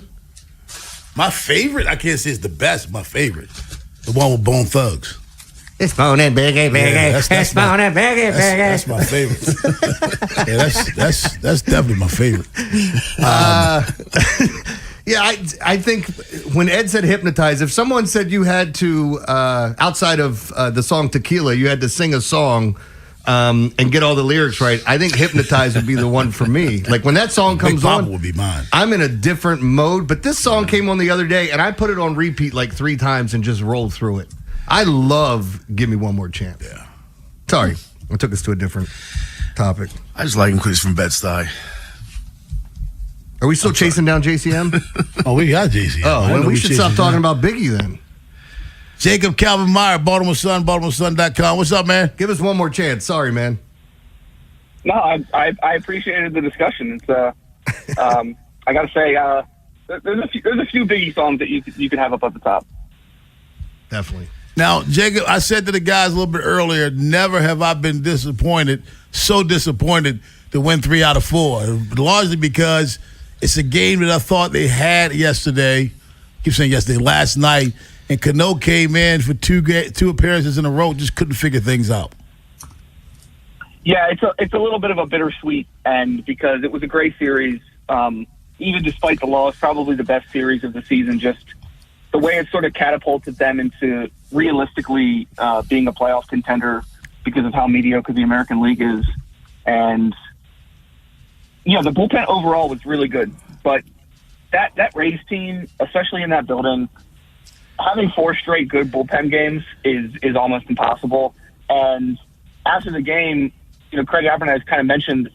My favorite, I can't say it's the best, my favorite. The one with Bone Thugs. It's Bone and Biggie, Biggie. Yeah, It's Bone and Biggie, Biggie. That's my favorite. Yeah, that's definitely my favorite. Yeah, I think when Ed said hypnotize, if someone said you had to, outside of the song Tequila, you had to sing a song and get all the lyrics right, I think hypnotize would be the one for me. Like when that song comes Big Papa on, would be mine. I'm in a different mode, but this song came on the other day and I put it on repeat like 3 times and just rolled through it. I love Give Me One More Chance. Yeah. Sorry, I took us to a different. topic. I just like him because he's from Bed-Stuy. Are we still chasing down JCM? Oh, we got JCM. Oh, well, we should stop talking about Biggie then. Jacob Calvin Meyer, Baltimore Sun, BaltimoreSun.com. What's up, man? Give us one more chance. Sorry, man. No, I appreciated the discussion. It's I got to say, there's a few Biggie songs that you can have up at the top. Definitely. Now, Jacob, I said to the guys a little bit earlier, never have I been so disappointed to win 3 out of 4, largely because it's a game that I thought they had yesterday. I keep saying yesterday, last night, and Cano came in for two appearances in a row, just couldn't figure things out. Yeah, it's a little bit of a bittersweet end because it was a great series. Even despite the loss, probably the best series of the season. Just the way it sort of catapulted them into realistically being a playoff contender because of how mediocre the American League is. And the bullpen overall was really good, but that Rays team, especially in that building, having 4 straight good bullpen games is almost impossible. And after the game, Craig Abernathy kind of mentioned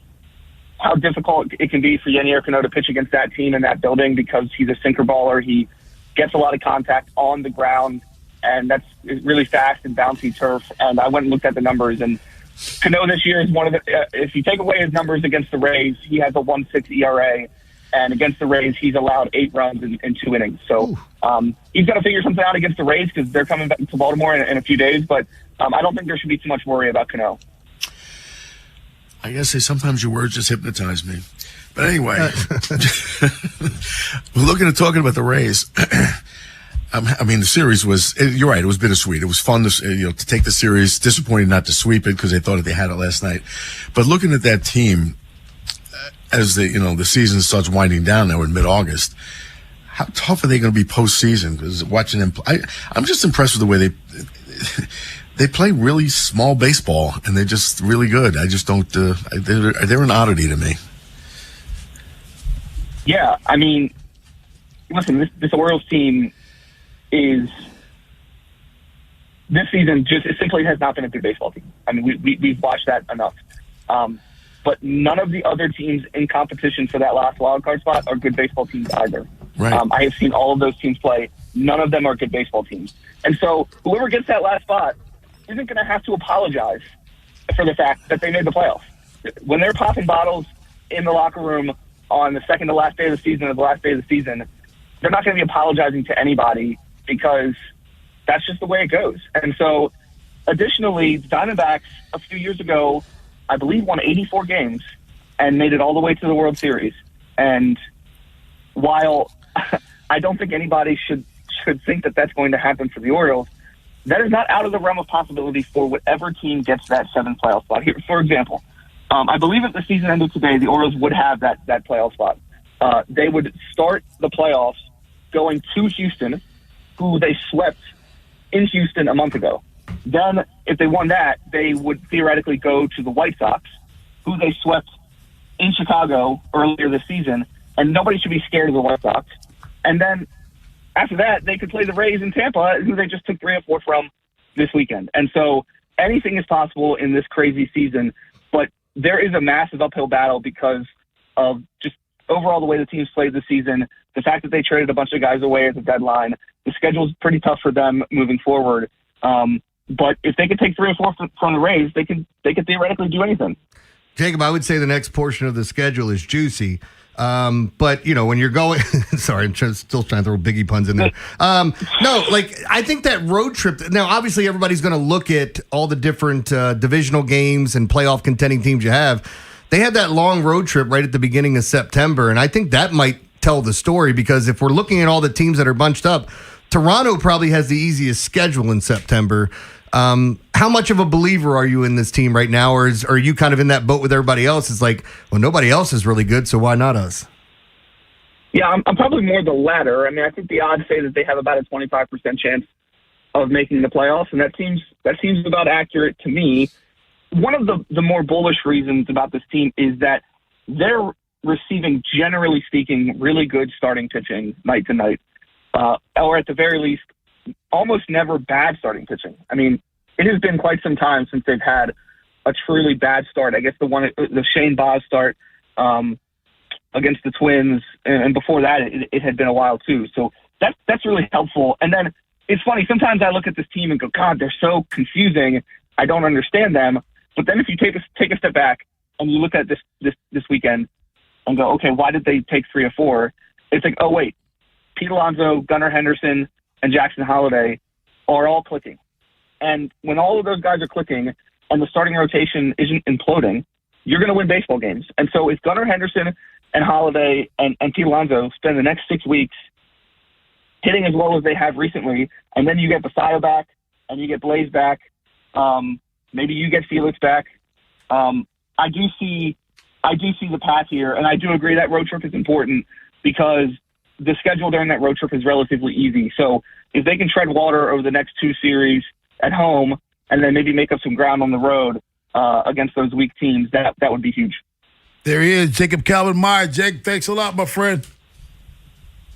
how difficult it can be for Yennier Cano to pitch against that team in that building because he's a sinker baller. He gets a lot of contact on the ground, and that's really fast and bouncy turf. And I went and looked at the numbers, and Cano this year is one of the if you take away his numbers against the Rays, he has a 1.6 ERA, and against the Rays, he's allowed 8 runs in 2 innings. So he's got to figure something out against the Rays because they're coming back to Baltimore in a few days, but I don't think there should be too much worry about Cano. I gotta say, sometimes your words just hypnotize me. But anyway, we're talking about the Rays. I mean, the series you're right, it was bittersweet. It was fun to take the series, disappointed not to sweep it because they thought they had it last night. But looking at that team, as the season starts winding down now in mid-August, how tough are they going to be postseason? Because watching them, I'm just impressed with the way they play really small baseball, and they're just really good. I just don't. They're an oddity to me. Yeah, I mean, listen, this Orioles team is this season it simply has not been a good baseball team. I mean, we've watched that enough. But none of the other teams in competition for that last wild card spot are good baseball teams either. Right. I have seen all of those teams play. None of them are good baseball teams. And so whoever gets that last spot isn't going to have to apologize for the fact that they made the playoffs. When they're popping bottles in the locker room on the second to last day of the season or the last day of the season, they're not going to be apologizing to anybody because that's just the way it goes. And so, additionally, the Diamondbacks a few years ago, I believe, won 84 games and made it all the way to the World Series. And while I don't think anybody should think that that's going to happen for the Orioles, that is not out of the realm of possibility for whatever team gets that 7th playoff spot. Here, for example, I believe if the season ended today, the Orioles would have that playoff spot. They would start the playoffs going to Houston, who they swept in Houston a month ago. Then, if they won that, they would theoretically go to the White Sox, who they swept in Chicago earlier this season, and nobody should be scared of the White Sox. And then, after that, they could play the Rays in Tampa, who they just took 3 or 4 from this weekend. And so, anything is possible in this crazy season, but there is a massive uphill battle because of just overall the way the team's played this season, the fact that they traded a bunch of guys away at the deadline. The schedule's pretty tough for them moving forward. But if they could take 3 or 4 from the Rays, they could theoretically do anything. Jacob, I would say the next portion of the schedule is juicy. But, when you're going... sorry, I'm still trying to throw Biggie puns in there. No, I think that road trip... Now, obviously, everybody's going to look at all the different divisional games and playoff contending teams you have. They had that long road trip right at the beginning of September, and I think that might tell the story because if we're looking at all the teams that are bunched up, Toronto probably has the easiest schedule in September. How much of a believer are you in this team right now, or are you kind of in that boat with everybody else? It's like, well, nobody else is really good, so why not us? Yeah, I'm probably more the latter. I mean, I think the odds say that they have about a 25% chance of making the playoffs, and that seems about accurate to me. One of the more bullish reasons about this team is that they're receiving, generally speaking, really good starting pitching night to night, or at the very least, almost never bad starting pitching. I mean, it has been quite some time since they've had a truly bad start. I guess the Shane Boz start against the Twins, and before that, it had been a while too. So that's really helpful. And then it's funny. Sometimes I look at this team and go, God, they're so confusing. I don't understand them. But then if you take a step back and you look at this weekend and go, okay, why did they take 3 or 4? It's like, oh wait, Pete Alonso, Gunnar Henderson, and Jackson Holliday are all clicking. And when all of those guys are clicking and the starting rotation isn't imploding, you're going to win baseball games. And so if Gunnar Henderson and Holliday and Pete Alonso spend the next 6 weeks hitting as well as they have recently, and then you get Basayo back and you get Blaze back, maybe you get Felix back, I do see the path here, and I do agree that road trip is important because the schedule during that road trip is relatively easy. So if they can tread water over the next 2 series at home and then maybe make up some ground on the road against those weak teams, that would be huge. There he is, Jacob Calvin-Meyer. Jake, thanks a lot, my friend.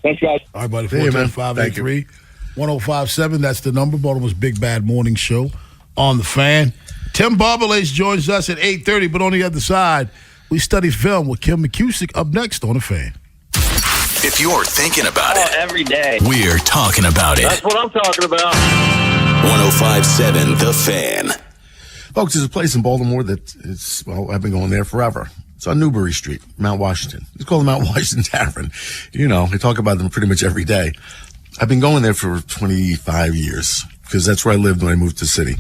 Thanks, guys. All right, buddy. 410-583-1057. That's the number. Baltimore's Big Bad Morning Show on the Fan. Tim Barbalace joins us at 8:30, but on the other side, we study film with Kim McCusick up next on the Fan. If you're thinking about it, every day, we're talking about it. That's what I'm talking about. 105.7 The Fan. Folks, there's a place in Baltimore I've been going there forever. It's on Newbury Street, Mount Washington. It's called the Mount Washington Tavern. You know, I talk about them pretty much every day. I've been going there for 25 years because that's where I lived when I moved to the city.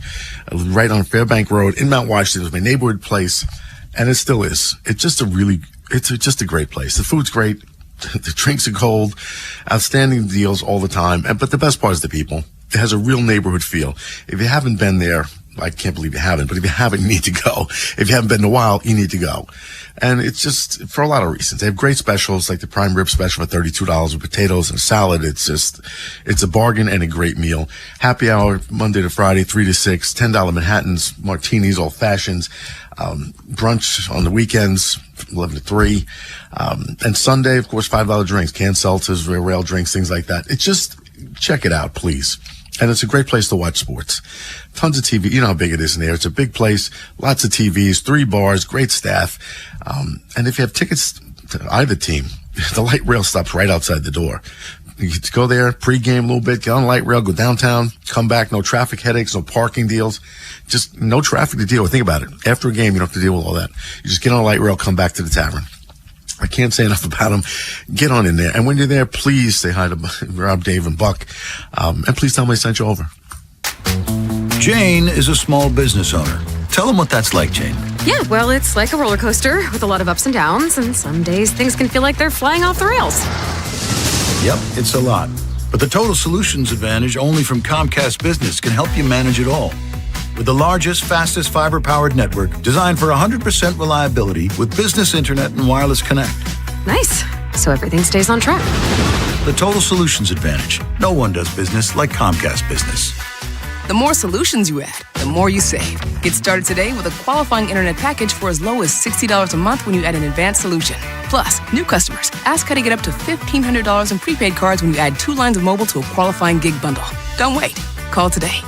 I lived right on Fairbank Road in Mount Washington. It was my neighborhood place, and it still is. It's just a great place. The food's great. The drinks are cold. Outstanding deals all the time. But the best part is the people. It has a real neighborhood feel. If you haven't been there, I can't believe you haven't, but if you haven't, you need to go. If you haven't been in a while, you need to go. And it's just for a lot of reasons. They have great specials like the prime rib special for $32 with potatoes and salad. It's a bargain and a great meal. Happy hour Monday to Friday, 3 to 6, $10 Manhattans, martinis, old fashions, brunch on the weekends, 11 to 3. And Sunday, of course, $5 drinks, canned seltzers, rail drinks, things like that. It's just, check it out, please. And it's a great place to watch sports. Tons of TV. You know how big it is in there. It's a big place. Lots of TVs, 3 bars, great staff. And if you have tickets to either team, the light rail stops right outside the door. You get to go there, pregame a little bit, get on light rail, go downtown, come back, no traffic headaches, no parking deals, just no traffic to deal with. Think about it. After a game, you don't have to deal with all that. You just get on a light rail, come back to the tavern. I can't say enough about them. Get on in there. And when you're there, please say hi to Rob, Dave, and Buck. And please tell them I sent you over. Jane is a small business owner. Tell them what that's like, Jane. Yeah, well, it's like a roller coaster with a lot of ups and downs, and some days things can feel like they're flying off the rails. Yep, it's a lot. But the Total Solutions Advantage only from Comcast Business can help you manage it all. With the largest, fastest fiber-powered network designed for 100% reliability with business internet and wireless connect. Nice. So everything stays on track. The Total Solutions Advantage. No one does business like Comcast Business. The more solutions you add, the more you save. Get started today with a qualifying internet package for as low as $60 a month when you add an advanced solution. Plus, new customers, ask how to get up to $1,500 in prepaid cards when you add 2 lines of mobile to a qualifying gig bundle. Don't wait. Call today.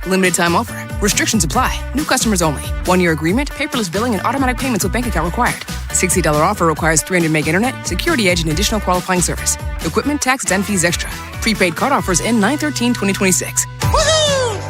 Limited time offer. Restrictions apply. New customers only. 1-year agreement, paperless billing, and automatic payments with bank account required. $60 offer requires 300 meg internet, security edge, and additional qualifying service. Equipment, tax, and fees extra. Prepaid card offers end 9/13/2026.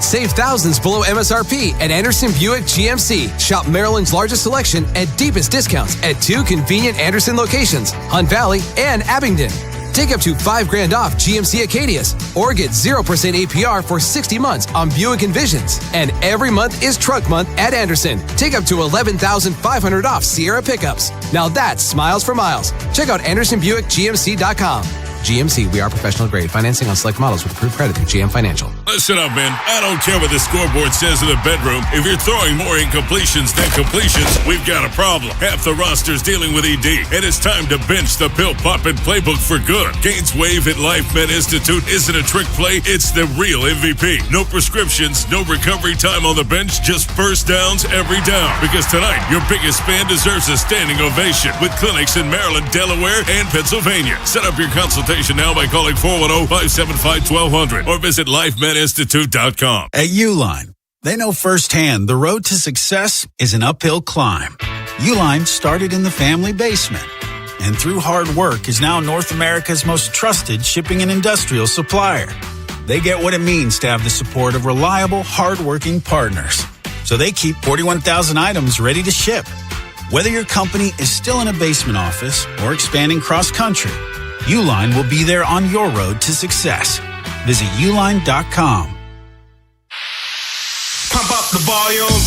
Save thousands below MSRP at Anderson Buick GMC. Shop Maryland's largest selection and deepest discounts at 2 convenient Anderson locations, Hunt Valley and Abingdon. Take up to $5,000 off GMC Acadias or get 0% APR for 60 months on Buick Envisions. And every month is Truck Month at Anderson. Take up to $11,500 off Sierra pickups. Now that's smiles for miles. Check out AndersonBuickGMC.com. GMC, we are professional grade. Financing on select models with approved credit through GM Financial. Listen up, man. I don't care what the scoreboard says in the bedroom. If you're throwing more incompletions than completions, we've got a problem. Half the roster's dealing with ED, and it's time to bench the pill-popping playbook for good. Gaines Wave at Life Med Institute isn't a trick play. It's the real MVP. No prescriptions, no recovery time on the bench, just first downs every down. Because tonight, your biggest fan deserves a standing ovation with clinics in Maryland, Delaware, and Pennsylvania. Set up your consultation now by calling 410-575-1200 or visit lifemedinstitute.com. At Uline, They know firsthand the road to success is an uphill climb. Uline started in the family basement, and through hard work is now North America's most trusted shipping and industrial supplier. They get what it means to have the support of reliable, hard-working partners. So they keep 41,000 items ready to ship. Whether your company is still in a basement office or expanding cross-country, Uline will be there on your road to success. Visit uline.com. Pump up the volume.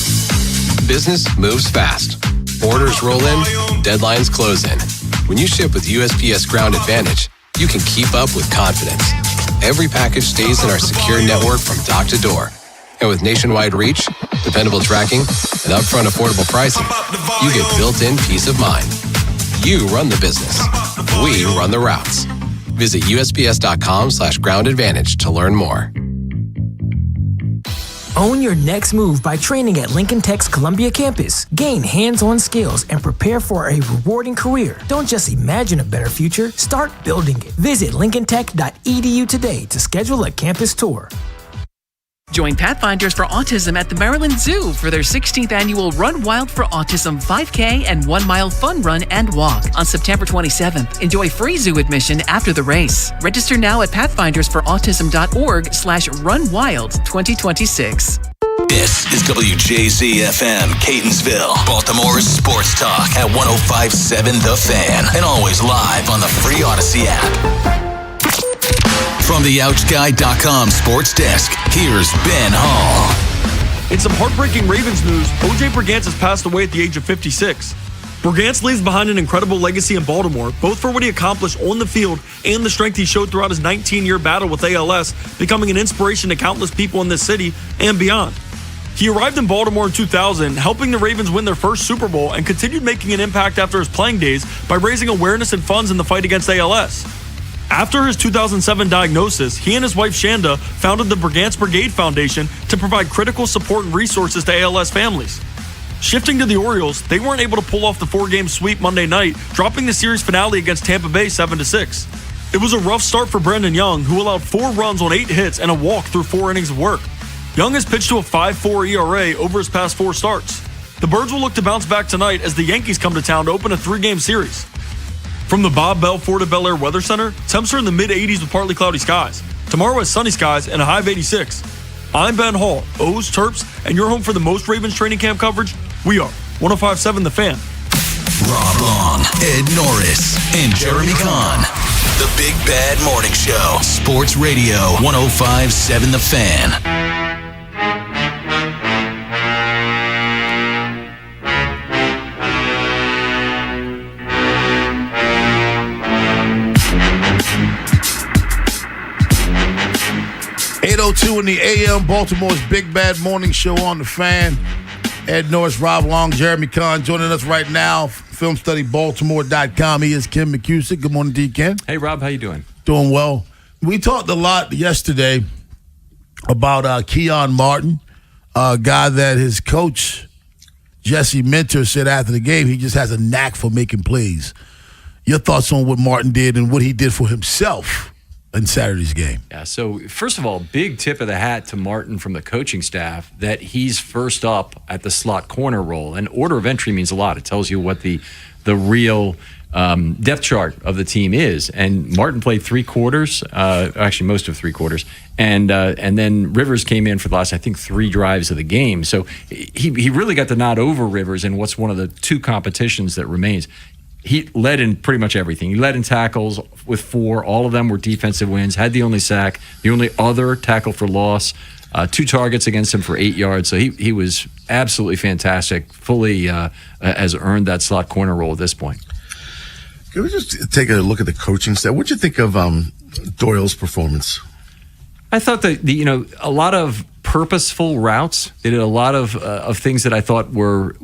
Business moves fast. Orders roll in, deadlines close in. When you ship with USPS Ground Advantage, you can keep up with confidence. Every package stays in our secure network from dock to door. And with nationwide reach, dependable tracking, and upfront affordable pricing, you get built-in peace of mind. You run the business. We run the routes. Visit USPS.com/Ground Advantage to learn more. Own your next move by training at Lincoln Tech's Columbia campus. Gain hands-on skills and prepare for a rewarding career. Don't just imagine a better future, start building it. Visit lincolntech.edu today to schedule a campus tour. Join Pathfinders for Autism at the Maryland Zoo for their 16th annual Run Wild for Autism 5K and 1 mile fun run and walk on September 27th. Enjoy free zoo admission after the race. Register now at pathfindersforautism.org/runwild 2026. This is WJZ-FM, Catonsville, Baltimore's sports talk at 105.7 The Fan, and always live on the free Odyssey app. From the OutGuy.com sports desk, here's Ben Hall. In some heartbreaking Ravens news, O.J. Brigance has passed away at the age of 56. Brigance leaves behind an incredible legacy in Baltimore, both for what he accomplished on the field and the strength he showed throughout his 19-year battle with ALS, becoming an inspiration to countless people in this city and beyond. He arrived in Baltimore in 2000, helping the Ravens win their first Super Bowl, and continued making an impact after his playing days by raising awareness and funds in the fight against ALS. After his 2007 diagnosis, he and his wife Shanda founded the Brigance Brigade Foundation to provide critical support and resources to ALS families. Shifting to the Orioles, they weren't able to pull off the 4-game sweep Monday night, dropping the series finale against Tampa Bay 7-6. It was a rough start for Brendan Young, who allowed 4 runs on 8 hits and a walk through 4 innings of work. Young has pitched to a 5.4 ERA over his past 4 starts. The Birds will look to bounce back tonight as the Yankees come to town to open a 3-game series. From the Bob Bell Florida Bel Air Weather Center, temps are in the mid-80s with partly cloudy skies. Tomorrow is sunny skies and a high of 86. I'm Ben Hall, O's, Terps, and you're home for the most Ravens training camp coverage. We are 105.7 The Fan. Rob Long, Ed Norris, and Jeremy Kahn. The Big Bad Morning Show. Sports Radio 105.7 The Fan. 8:02 in the AM, Baltimore's Big Bad Morning Show on The Fan. Ed Norris, Rob Long, Jeremy Kahn joining us right now. FilmStudyBaltimore.com. He is Ken McCusick. Good morning to you, Ken. Hey, Rob. How you doing? Doing well. We talked a lot yesterday about Keon Martin, a guy that his coach, Jesse Minter, said after the game he just has a knack for making plays. Your thoughts on what Martin did and what he did for himself in Saturday's game? Yeah, so first of all, big tip of the hat to Martin from the coaching staff that he's first up at the slot corner role. And order of entry means a lot. It tells you what the real depth chart of the team is. And Martin played 3 quarters, actually most of 3 quarters, and then Rivers came in for the last, I think, 3 drives of the game. So he really got the nod over Rivers in what's one of the 2 competitions that remains. He led in pretty much everything. He led in tackles with 4. All of them were defensive wins. Had the only sack, the only other tackle for loss. 2 targets against him for 8 yards. So he was absolutely fantastic. Fully has earned that slot corner role at this point. Can we just take a look at the coaching staff? What'd you think of Doyle's performance? I thought that a lot of purposeful routes. They did a lot of things that I thought were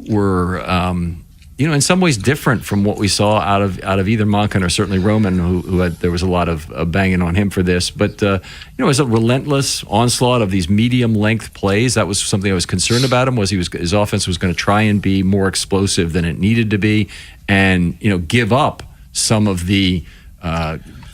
in some ways different from what we saw out of either Monken or certainly Roman, who had, there was a lot of banging on him for this. But it was a relentless onslaught of these medium length plays. That was something I was concerned about him. His offense was going to try and be more explosive than it needed to be, and give up some of the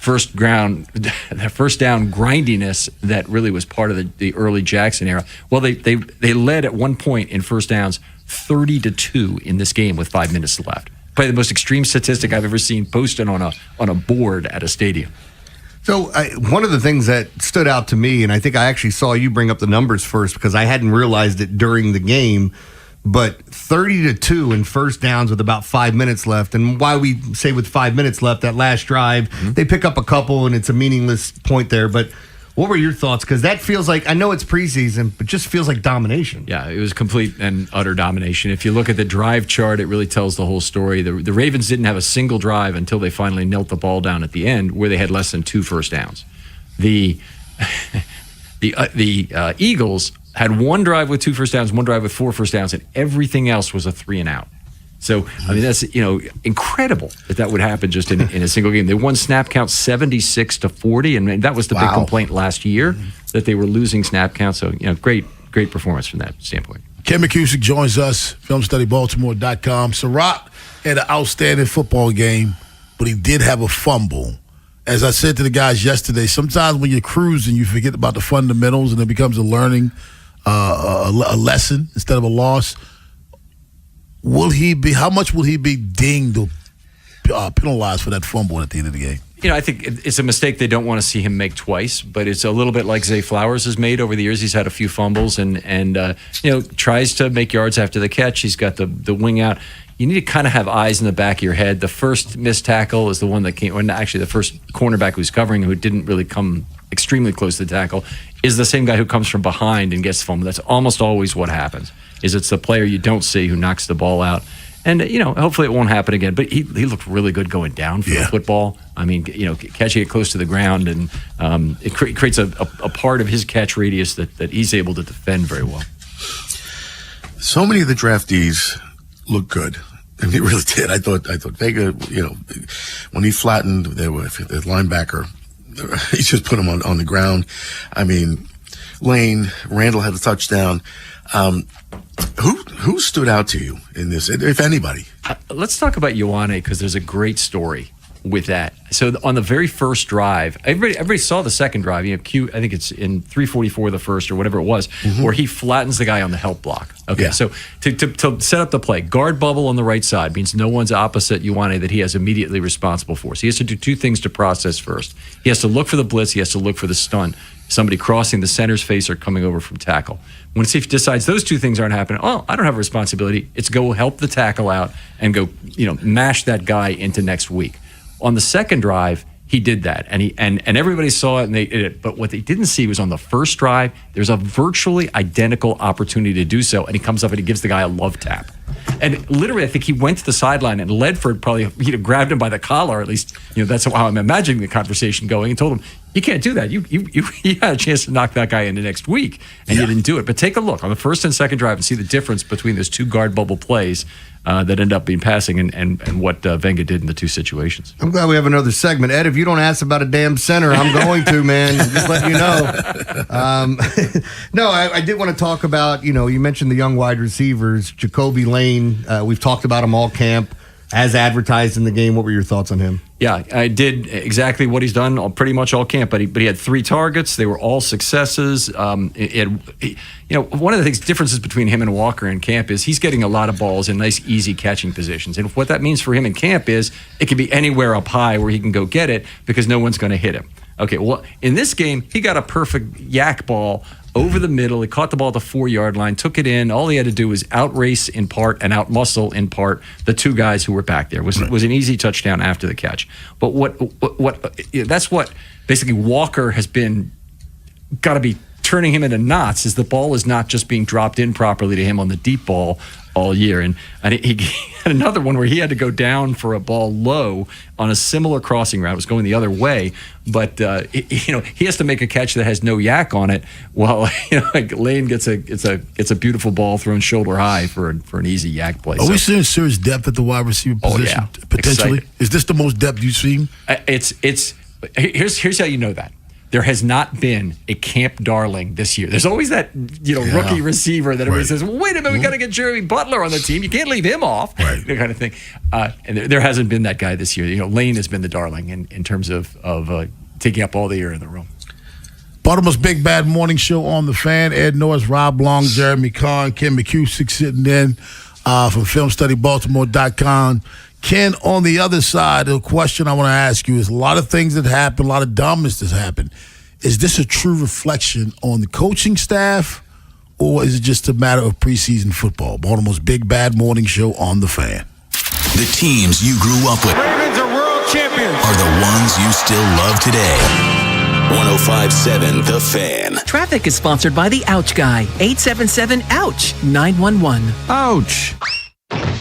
first down grindiness that really was part of the early Jackson era. Well, they led at one point in first downs 30-2 in this game with 5 minutes left. Probably the most extreme statistic I've ever seen posted on a board at a stadium. So one of the things that stood out to me, and I think I actually saw you bring up the numbers first because I hadn't realized it during the game, but 30-2 in first downs with about 5 minutes left. And why we say with 5 minutes left, that last drive, they pick up a couple and it's a meaningless point there. But what were your thoughts? Because that feels like, I know it's preseason, but just feels like domination. Yeah, it was complete and utter domination. If you look at the drive chart, it really tells the whole story. The Ravens didn't have a single drive until they finally knelt the ball down at the end where they had less than 2 first downs. The Eagles had one drive with 2 first downs, one drive with 4 first downs, and everything else was a 3 and out. So, I mean, that's, incredible that would happen just in a single game. They won snap count 76-40, and that was the big complaint last year, that they were losing snap count. So, great performance from that standpoint. Ken McCusick joins us, filmstudybaltimore.com. Surratt had an outstanding football game, but he did have a fumble. As I said to the guys yesterday, sometimes when you're cruising, you forget about the fundamentals, and it becomes a learning, a lesson instead of a loss. How much will he be dinged or penalized for that fumble at the end of the game? I think it's a mistake they don't want to see him make twice, but it's a little bit like Zay Flowers has made over the years. He's had a few fumbles and tries to make yards after the catch. He's got the wing out. You need to kind of have eyes in the back of your head. The first missed tackle is the one that came, or actually the first cornerback who's covering who didn't really come extremely close to the tackle is the same guy who comes from behind and gets fumbled. That's almost always what happens. It's the player you don't see who knocks the ball out. And, hopefully it won't happen again. But he looked really good going down for the football. I mean, catching it close to the ground. And it creates a part of his catch radius that he's able to defend very well. So many of the draftees look good. I mean, it really did. I thought Vega, when he flattened the linebacker, he just put him on the ground. I mean, Randall had a touchdown. Who stood out to you in this, if anybody? Let's talk about Ioane, because there's a great story with that. So on the very first drive, everybody saw the second drive. I think it's in 3:44 the first or whatever it was, where he flattens the guy on the help block. Okay, so to set up the play, guard bubble on the right side means no one's opposite Ioane that he has immediately responsible for. So he has to do 2 things to process first. He has to look for the blitz. He has to look for the stun. Somebody crossing the center's face or coming over from tackle. When he decides those 2 things aren't happening, I don't have a responsibility. It's go help the tackle out and go, mash that guy into next week. On the second drive, he did that, and everybody saw it, and they did it. But what they didn't see was on the first drive, there's a virtually identical opportunity to do so, and he comes up and he gives the guy a love tap. And literally, I think he went to the sideline, and Ledford probably grabbed him by the collar. At least, that's how I'm imagining the conversation going, and told him, "You can't do that. You had a chance to knock that guy into next week, and you didn't do it." But take a look on the first and second drive and see the difference between those 2 guard bubble plays that end up being passing and what Venga did in the 2 situations. I'm glad we have another segment. Ed, if you don't ask about a damn center, I'm going to, man. Just letting you know. No, I did want to talk about, you mentioned the young wide receivers, Jacoby Lane. We've talked about him all camp. As advertised in the game, what were your thoughts on him? Yeah, I did exactly what he's done pretty much all camp, but he had 3 targets. They were all successes. One of the differences between him and Walker in camp is he's getting a lot of balls in nice, easy catching positions. And what that means for him in camp is it can be anywhere up high where he can go get it because no one's going to hit him. Okay, well, in this game, he got a perfect yak ball over the middle. He caught the ball at the 4-yard line, took it in. All he had to do was outrace in part and outmuscle in part the 2 guys who were back there. It was an easy touchdown after the catch. But that's what basically Walker has been got to be turning him into knots, is the ball is not just being dropped in properly to him on the deep ball all year. And he had another one where he had to go down for a ball low on a similar crossing route. It was going the other way, but he has to make a catch that has no yak on it, while Lane gets a beautiful ball thrown shoulder high for an easy yak play. Are we seeing serious depth at the wide receiver position? Potentially. Excited. Is this the most depth you've seen? Here's how you know that. There has not been a camp darling this year. There's always that rookie receiver that everybody says, well, wait a minute, we got to get Jeremy Butler on the team. You can't leave him off, that kind of thing. And there hasn't been that guy this year. Lane has been the darling in terms of taking up all the air in the room. Baltimore's Big Bad Morning Show on the Fan. Ed Norris, Rob Long, Jeremy Kahn, Ken McCusick sitting in from FilmStudyBaltimore.com. Ken, on the other side, the question I want to ask you is a lot of things that happen, a lot of dumbness that's happened. Is this a true reflection on the coaching staff, or is it just a matter of preseason football? Baltimore's Big Bad Morning Show on the Fan. The teams you grew up with Ravens are world champions. Are the ones you still love today. 105.7 The Fan. Traffic is sponsored by the Ouch Guy. 877-OUCH-911. Ouch.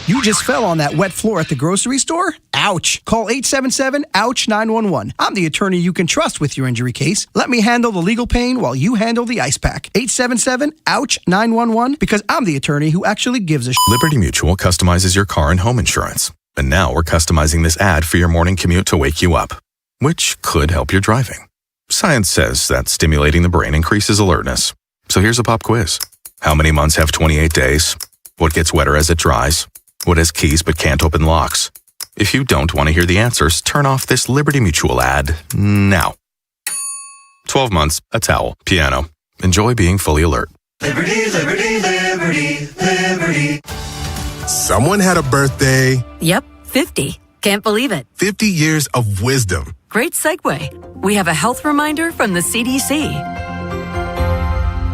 You just fell on that wet floor at the grocery store? Ouch. Call 877-OUCH-911. I'm the attorney you can trust with your injury case. Let me handle the legal pain while you handle the ice pack. 877-OUCH-911 because I'm the attorney who actually gives a Liberty Mutual customizes your car and home insurance. And now we're customizing this ad for your morning commute to wake you up, which could help your driving. Science says that stimulating the brain increases alertness. So here's a pop quiz. How many months have 28 days? What gets wetter as it dries? What has keys but can't open locks? If you don't want to hear the answers, turn off this Liberty Mutual ad now. 12 months, a towel, piano. Enjoy being fully alert. Liberty, liberty, liberty, liberty. Someone had a birthday. Yep, 50. Can't believe it. 50 years of wisdom. Great segue. We have a health reminder from the CDC.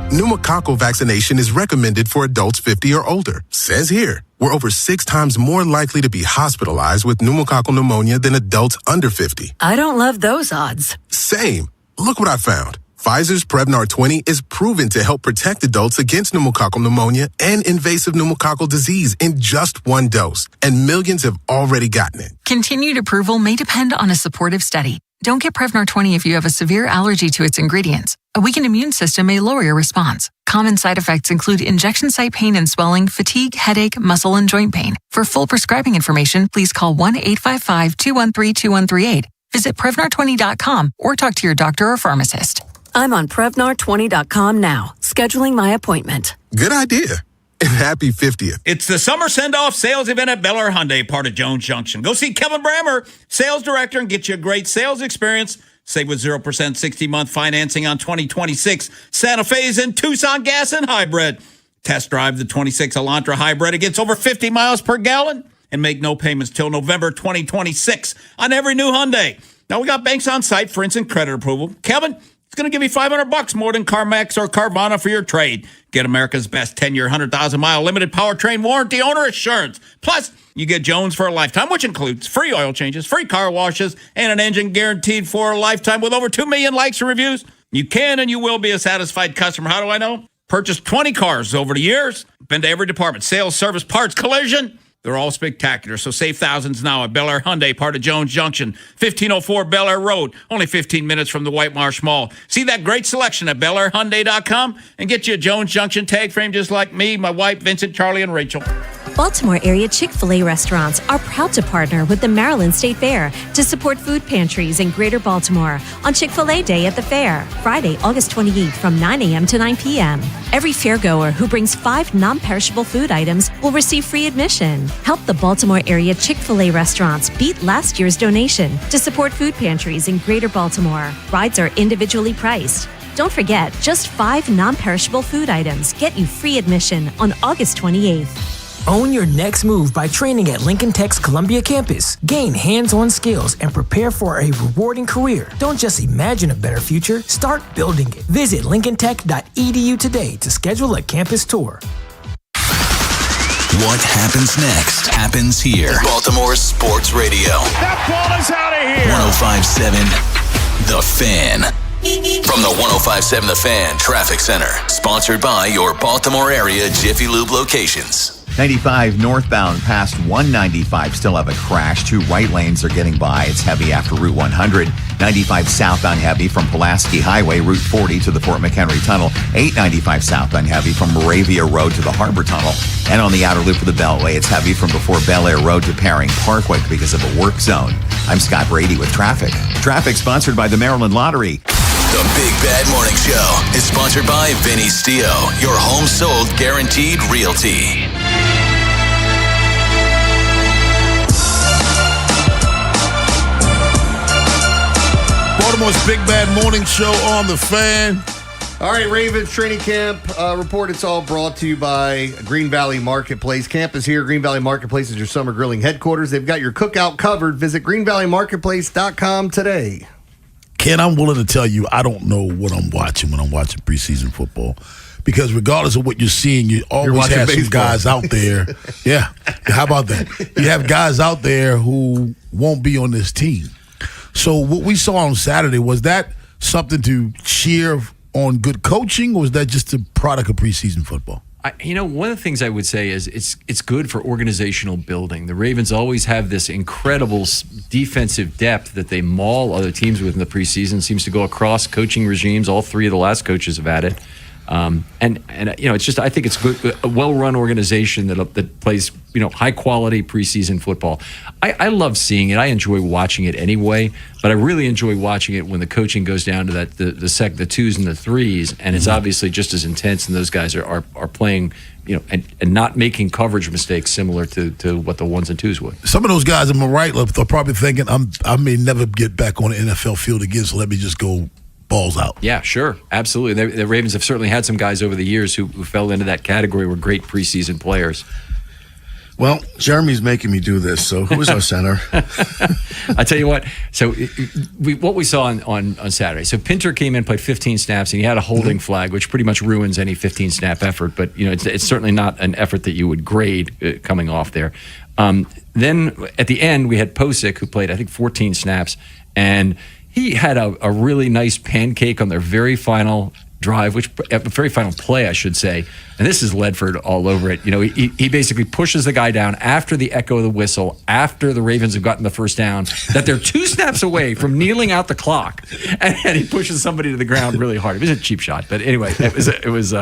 Pneumococcal vaccination is recommended for adults 50 or older. Says here, we're over 6 times more likely to be hospitalized with pneumococcal pneumonia than adults under 50. I don't love those odds. Same. Look what I found. Pfizer's Prevnar 20 is proven to help protect adults against pneumococcal pneumonia and invasive pneumococcal disease in just 1 dose. And millions have already gotten it. Continued approval may depend on a supportive study. Don't get Prevnar 20 if you have a severe allergy to its ingredients. A weakened immune system may lower your response. Common side effects include injection site pain and swelling, fatigue, headache, muscle, and joint pain. For full prescribing information, please call 1-855-213-2138. Visit Prevnar20.com or talk to your doctor or pharmacist. I'm on Prevnar20.com now, scheduling my appointment. Good idea. And happy 50th. It's the summer send-off sales event at Bel Air Hyundai, part of Jones Junction. Go see Kevin Brammer, sales director, and get you a great sales experience. Save with 0% 60-month financing on 2026 Santa Fe's and Tucson gas and hybrid. Test drive the 26 Elantra hybrid. It gets over 50 miles per gallon and make no payments till November 2026 on every new Hyundai. Now, we got banks on site for instant credit approval. Kevin, it's going to give you $500 more than CarMax or Carvana for your trade. Get America's best 10-year, 100,000-mile limited powertrain warranty owner assurance. Plus, you get Jones for a lifetime, which includes free oil changes, free car washes, and an engine guaranteed for a lifetime with over 2 million likes and reviews. You can and you will be a satisfied customer. How do I know? Purchased 20 cars over the years. Been to every department. Sales, service, parts, collision. They're all spectacular, so save thousands now at Bel Air Hyundai, part of Jones Junction, 1504 Bel Air Road, only 15 minutes from the White Marsh Mall. See that great selection at BelAirHyundai.com and get you a Jones Junction tag frame just like me, my wife, Vincent, Charlie, and Rachel. Baltimore area Chick-fil-A restaurants are proud to partner with the Maryland State Fair to support food pantries in Greater Baltimore on Chick-fil-A Day at the Fair, Friday, August 28th from 9 a.m. to 9 p.m. Every fairgoer who brings 5 non-perishable food items will receive free admission. Help the Baltimore area Chick-fil-A restaurants beat last year's donation to support food pantries in Greater Baltimore. Rides are individually priced. Don't forget, just 5 non-perishable food items get you free admission on August 28th. Own your next move by training at Lincoln Tech's Columbia campus. Gain hands-on skills and prepare for a rewarding career. Don't just imagine a better future, start building it. Visit lincolntech.edu today to schedule a campus tour. What happens next happens here. Baltimore Sports Radio. That ball is out of here. 105.7 The Fan. From the 105.7 The Fan Traffic Center. Sponsored by your Baltimore area Jiffy Lube locations. 95 northbound past 195 still have a crash. 2 right lanes are getting by. It's heavy after Route 100. 95 southbound heavy from Pulaski Highway, Route 40 to the Fort McHenry Tunnel. 895 southbound heavy from Moravia Road to the Harbor Tunnel. And on the outer loop of the Beltway, it's heavy from before Bel Air Road to Paring Parkway because of a work zone. I'm Scott Brady with traffic. Traffic sponsored by the Maryland Lottery. The Big Bad Morning Show is sponsored by Vinny Stio, your home sold guaranteed realty. Baltimore's Big Bad Morning Show on the Fan. All right, Ravens training camp report. It's all brought to you by Green Valley Marketplace. Camp is here. Green Valley Marketplace is your summer grilling headquarters. They've got your cookout covered. Visit greenvalleymarketplace.com today. Ken, I'm willing to tell you I don't know what I'm watching when I'm watching preseason football. Because regardless of what you're seeing, you always have some guys out there. Yeah. How about that? You have guys out there who won't be on this team. So what we saw on Saturday, was that something to cheer on good coaching, or was that just a product of preseason football? One of the things I would say is it's good for organizational building. The Ravens always have this incredible defensive depth that they maul other teams with in the preseason. Seems to go across coaching regimes. All three of the last coaches have had it. It's just, I think it's good, a well-run organization that plays, high quality preseason football. I love seeing it. I enjoy watching it anyway, but I really enjoy watching it when the coaching goes down to the twos and the threes, and it's obviously just as intense, and those guys are playing, and not making coverage mistakes similar to what the ones and twos would. Some of those guys, am I right, they're probably thinking, I may never get back on the NFL field again, so let me just go balls out. Yeah, sure. Absolutely. The Ravens have certainly had some guys over the years who fell into that category, were great preseason players. Well, Jeremy's making me do this, so who is our center? I tell you what, so what we saw on Saturday, so Pinter came in, played 15 snaps, and he had a holding flag, which pretty much ruins any 15-snap effort, but it's certainly not an effort that you would grade coming off there. Then at the end, we had Posick, who played, I think, 14 snaps, and he had a really nice pancake on their very final drive, very final play, I should say. And this is Ledford all over it. He basically pushes the guy down after the echo of the whistle, after the Ravens have gotten the first down, that they're 2 snaps away from kneeling out the clock, and he pushes somebody to the ground really hard. It was a cheap shot, but anyway, it was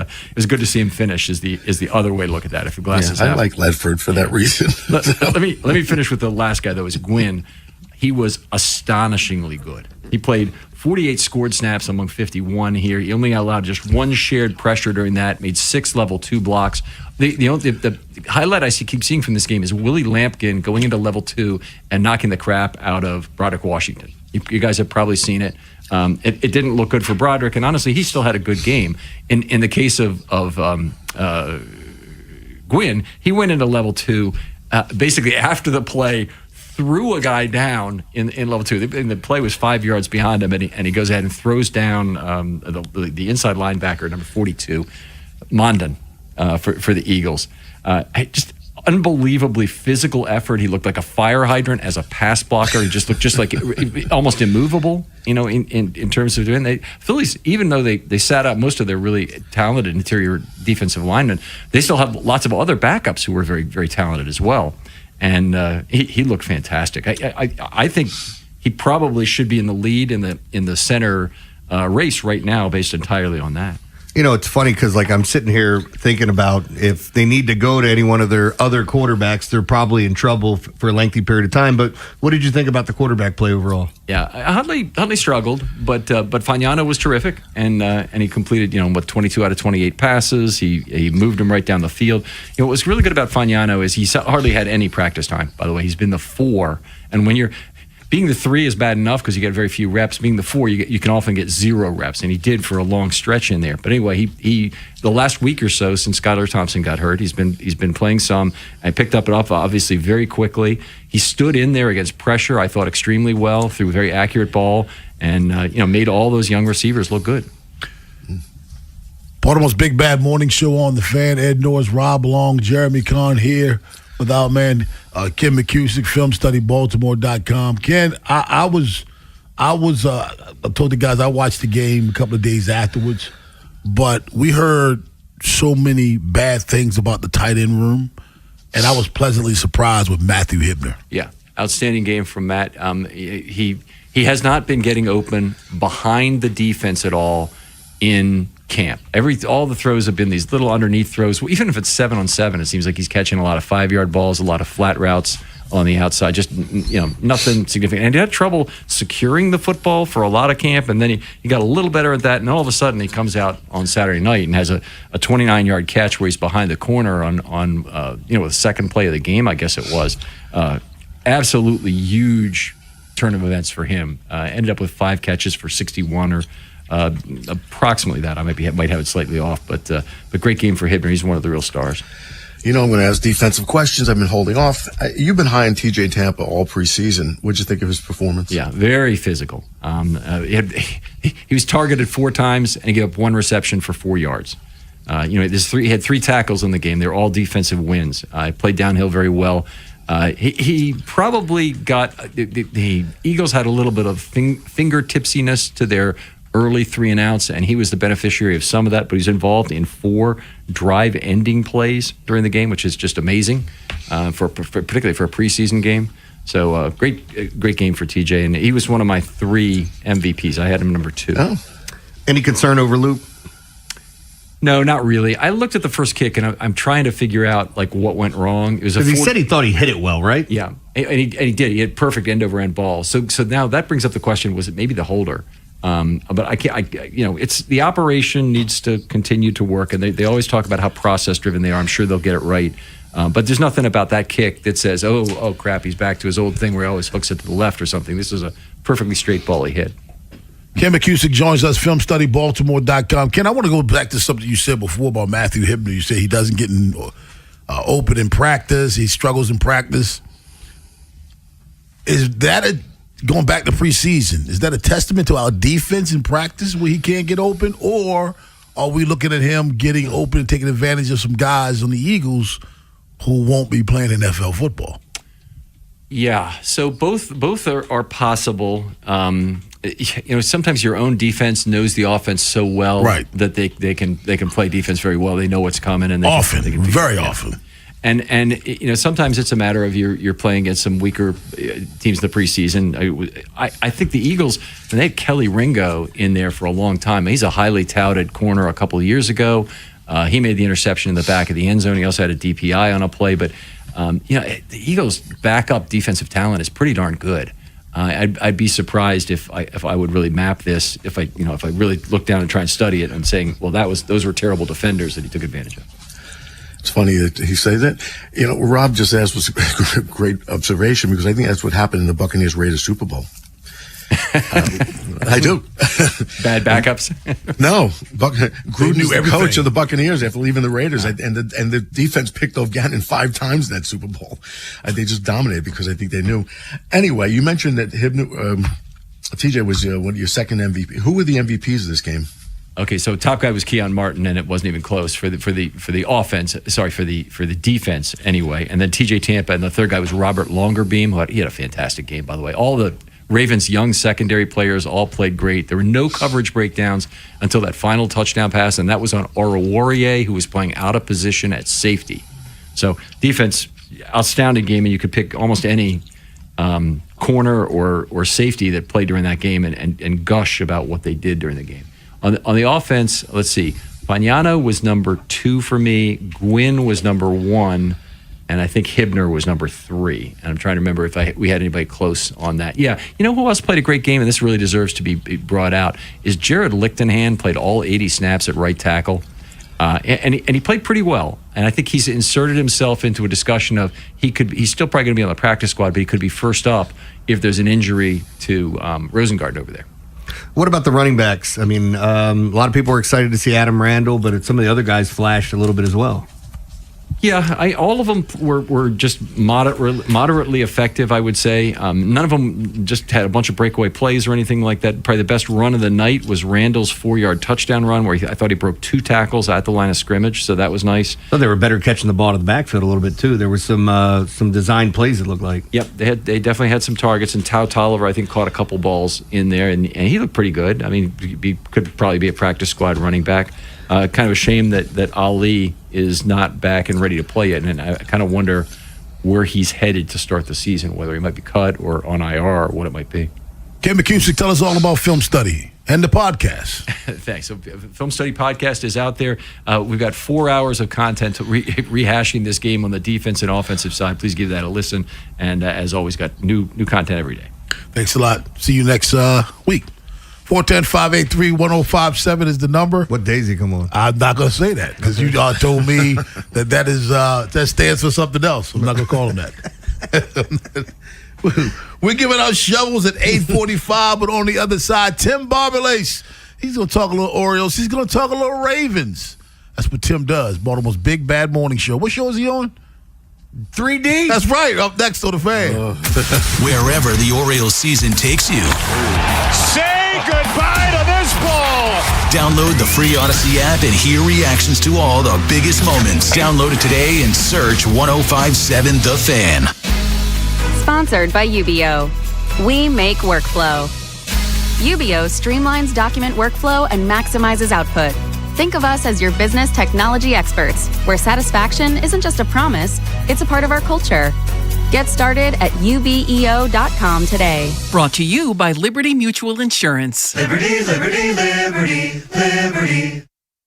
good to see him finish. Is the other way to look at that? If your glasses, I like Ledford for that reason. let me finish with the last guy, though. Is Gwynn. He was astonishingly good. He played 48 scored snaps among 51 here. He only allowed just 1 shared pressure during that, made 6 level 2 blocks. The highlight I keep seeing from this game is Willie Lampkin going into level 2 and knocking the crap out of Broderick Washington. You guys have probably seen it. It didn't look good for Broderick, and honestly, he still had a good game. In the case of Gwynn, he went into level 2 basically after the play, threw a guy down in level 2. The play was 5 yards behind him, and he goes ahead and throws down the inside linebacker, number 42, Mondon, for the Eagles. Just unbelievably physical effort. He looked like a fire hydrant as a pass blocker. He just looked just like almost immovable, in terms of doing that. Phillies, even though they sat out most of their really talented interior defensive linemen, they still have lots of other backups who were very, very talented as well. And he looked fantastic. I think he probably should be in the lead in the center race right now, based entirely on that. It's funny because I'm sitting here thinking about if they need to go to any one of their other quarterbacks, they're probably in trouble for a lengthy period of time. But what did you think about the quarterback play overall? Yeah, Huntley struggled, but Fagnano was terrific, and he completed 22 out of 28 passes. He moved him right down the field. What was really good about Fagnano is he hardly had any practice time. By the way, he's been the 4, and when you're being the 3 is bad enough because you get very few reps. Being the 4, you can often get 0 reps, and he did for a long stretch in there. But anyway, he the last week or so since Skylar Thompson got hurt, he's been playing some. I picked up it off obviously very quickly. He stood in there against pressure, I thought, extremely well, threw a very accurate ball, and made all those young receivers look good. Baltimore's Big Bad Morning Show on the Fan. Ed Norris, Rob Long, Jeremy Kahn here with our man Ken McCusick, FilmStudyBaltimore.com. Ken, I told the guys I watched the game a couple of days afterwards, but we heard so many bad things about the tight end room, and I was pleasantly surprised with Matthew Hibner. Yeah, outstanding game from Matt. He has not been getting open behind the defense at all in camp. All the throws have been these little underneath throws. Even if it's 7-on-7, it seems like he's catching a lot of 5-yard balls, a lot of flat routes, on the outside. Just, nothing significant. And he had trouble securing the football for a lot of camp, and then he got a little better at that, and all of a sudden he comes out on Saturday night and has a 29-yard catch where he's behind the corner on the second play of the game, I guess it was. Absolutely huge turn of events for him. Ended up with 5 catches for 61 or approximately that. I might have it slightly off, but great game for Hibner. He's one of the real stars. I'm going to ask defensive questions. I've been holding off. You've been high on TJ Tampa all preseason. What'd you think of his performance? Yeah, very physical. He was targeted 4 times and he gave up 1 reception for 4 yards. He had 3 tackles in the game. They're all defensive wins. He played downhill very well. He probably got the Eagles had a little bit of fingertipsiness to their early 3 and outs, and he was the beneficiary of some of that, but he's involved in 4 drive-ending plays during the game, which is just amazing, particularly for a preseason game. So great game for TJ, and he was one of my 3 MVPs. I had him number 2. Oh. Any concern over Luke? No, not really. I looked at the first kick, and I'm trying to figure out what went wrong. It was he said he thought he hit it well, right? Yeah, and he did. He had perfect end-over-end ball. So now that brings up the question: was it maybe the holder? But I can't. It's the operation needs to continue to work, and they always talk about how process-driven they are. I'm sure they'll get it right. But there's nothing about that kick that says, oh crap, he's back to his old thing where he always hooks it to the left or something. This is a perfectly straight ball he hit. Ken McCusick joins us, FilmStudyBaltimore.com. Ken, I want to go back to something you said before about Matthew Hibner. You said he doesn't get open in practice. He struggles in practice. Is that going back to preseason, is that a testament to our defense in practice where he can't get open? Or are we looking at him getting open and taking advantage of some guys on the Eagles who won't be playing NFL football? Yeah, so both are possible. Sometimes your own defense knows the offense so well that they can play defense very well. They know what's coming, and very often. And sometimes it's a matter of you're playing against some weaker teams in the preseason. I think the Eagles, and they had Kelly Ringo in there for a long time. He's a highly touted corner a couple of years ago. He made the interception in the back of the end zone. He also had a DPI on a play. But the Eagles' backup defensive talent is pretty darn good. I'd be surprised if I would really map this, if I really look down and try and study it and saying, well, those were terrible defenders that he took advantage of. It's funny that he says that. Rob just asked was a great observation, because I think that's what happened in the Buccaneers-Raiders Super Bowl. I do. Bad backups? No. Gruden was the coach of the Buccaneers after leaving the Raiders, and the defense picked off Gannon 5 times in that Super Bowl. They just dominated because I think they knew. Anyway, you mentioned that TJ was your second MVP. Who were the MVPs of this game? Okay, so top guy was Keon Martin, and it wasn't even close for the offense. Sorry, for the defense anyway. And then TJ Tampa, and the third guy was Robert Longerbeam. He had a fantastic game, by the way. All the Ravens' young secondary players all played great. There were no coverage breakdowns until that final touchdown pass, and that was on Oruwariye, who was playing out of position at safety. So defense, outstanding game, and you could pick almost any corner or safety that played during that game and gush about what they did during the game. On the offense, let's see. Fagnano was number 2 for me. Gwynn was number 1. And I think Hibner was number 3. And I'm trying to remember if we had anybody close on that. Yeah. You know who else played a great game, and this really deserves to be brought out, is Jared Lichtenhan. Played all 80 snaps at right tackle. And he played pretty well. And I think he's inserted himself into a discussion of he's still probably going to be on the practice squad, but he could be first up if there's an injury to Rosengard over there. What about the running backs? I mean, a lot of people were excited to see Adam Randall, but some of the other guys flashed a little bit as well. Yeah, all of them were just moderately effective, I would say. None of them just had a bunch of breakaway plays or anything like that. Probably the best run of the night was Randall's 4-yard touchdown run, where I thought he broke 2 tackles at the line of scrimmage, so that was nice. I thought they were better catching the ball to the backfield a little bit, too. There were some design plays, it looked like. Yep, they definitely had some targets, and Tao Tolliver, I think, caught a couple balls in there, and he looked pretty good. I mean, he could probably be a practice squad running back. Kind of a shame that Ali is not back and ready to play yet, and I kind of wonder where he's headed to start the season, whether he might be cut or on IR or what it might be. Ken McCusick, tell us all about Film Study. And the podcast. Thanks. So, Film Study Podcast is out there. We've got 4 hours of content rehashing this game on the defense and offensive side. Please give that a listen. And as always, got new content every day. Thanks a lot. See you next week. 410-583-1057 is the number. What days he come on? I'm not going to say that because you told me that stands for something else. I'm not going to call him that. We're giving out shovels at 8:45, but on the other side, Tim Barbalace, he's going to talk a little Orioles. He's going to talk a little Ravens. That's what Tim does. Baltimore's big, bad morning show. What show is he on? 3D. That's right. Up next on The Fan. Wherever the Orioles season takes you. Say goodbye to this ball. Download the free Odyssey app and hear reactions to all the biggest moments. Download it today and search 1057 The Fan. Sponsored by UBO. We make workflow. UBO streamlines document workflow and maximizes output. Think of us as your business technology experts, where satisfaction isn't just a promise, it's a part of our culture. Get started at ubeo.com today. Brought to you by Liberty Mutual Insurance. Liberty, liberty, liberty, liberty.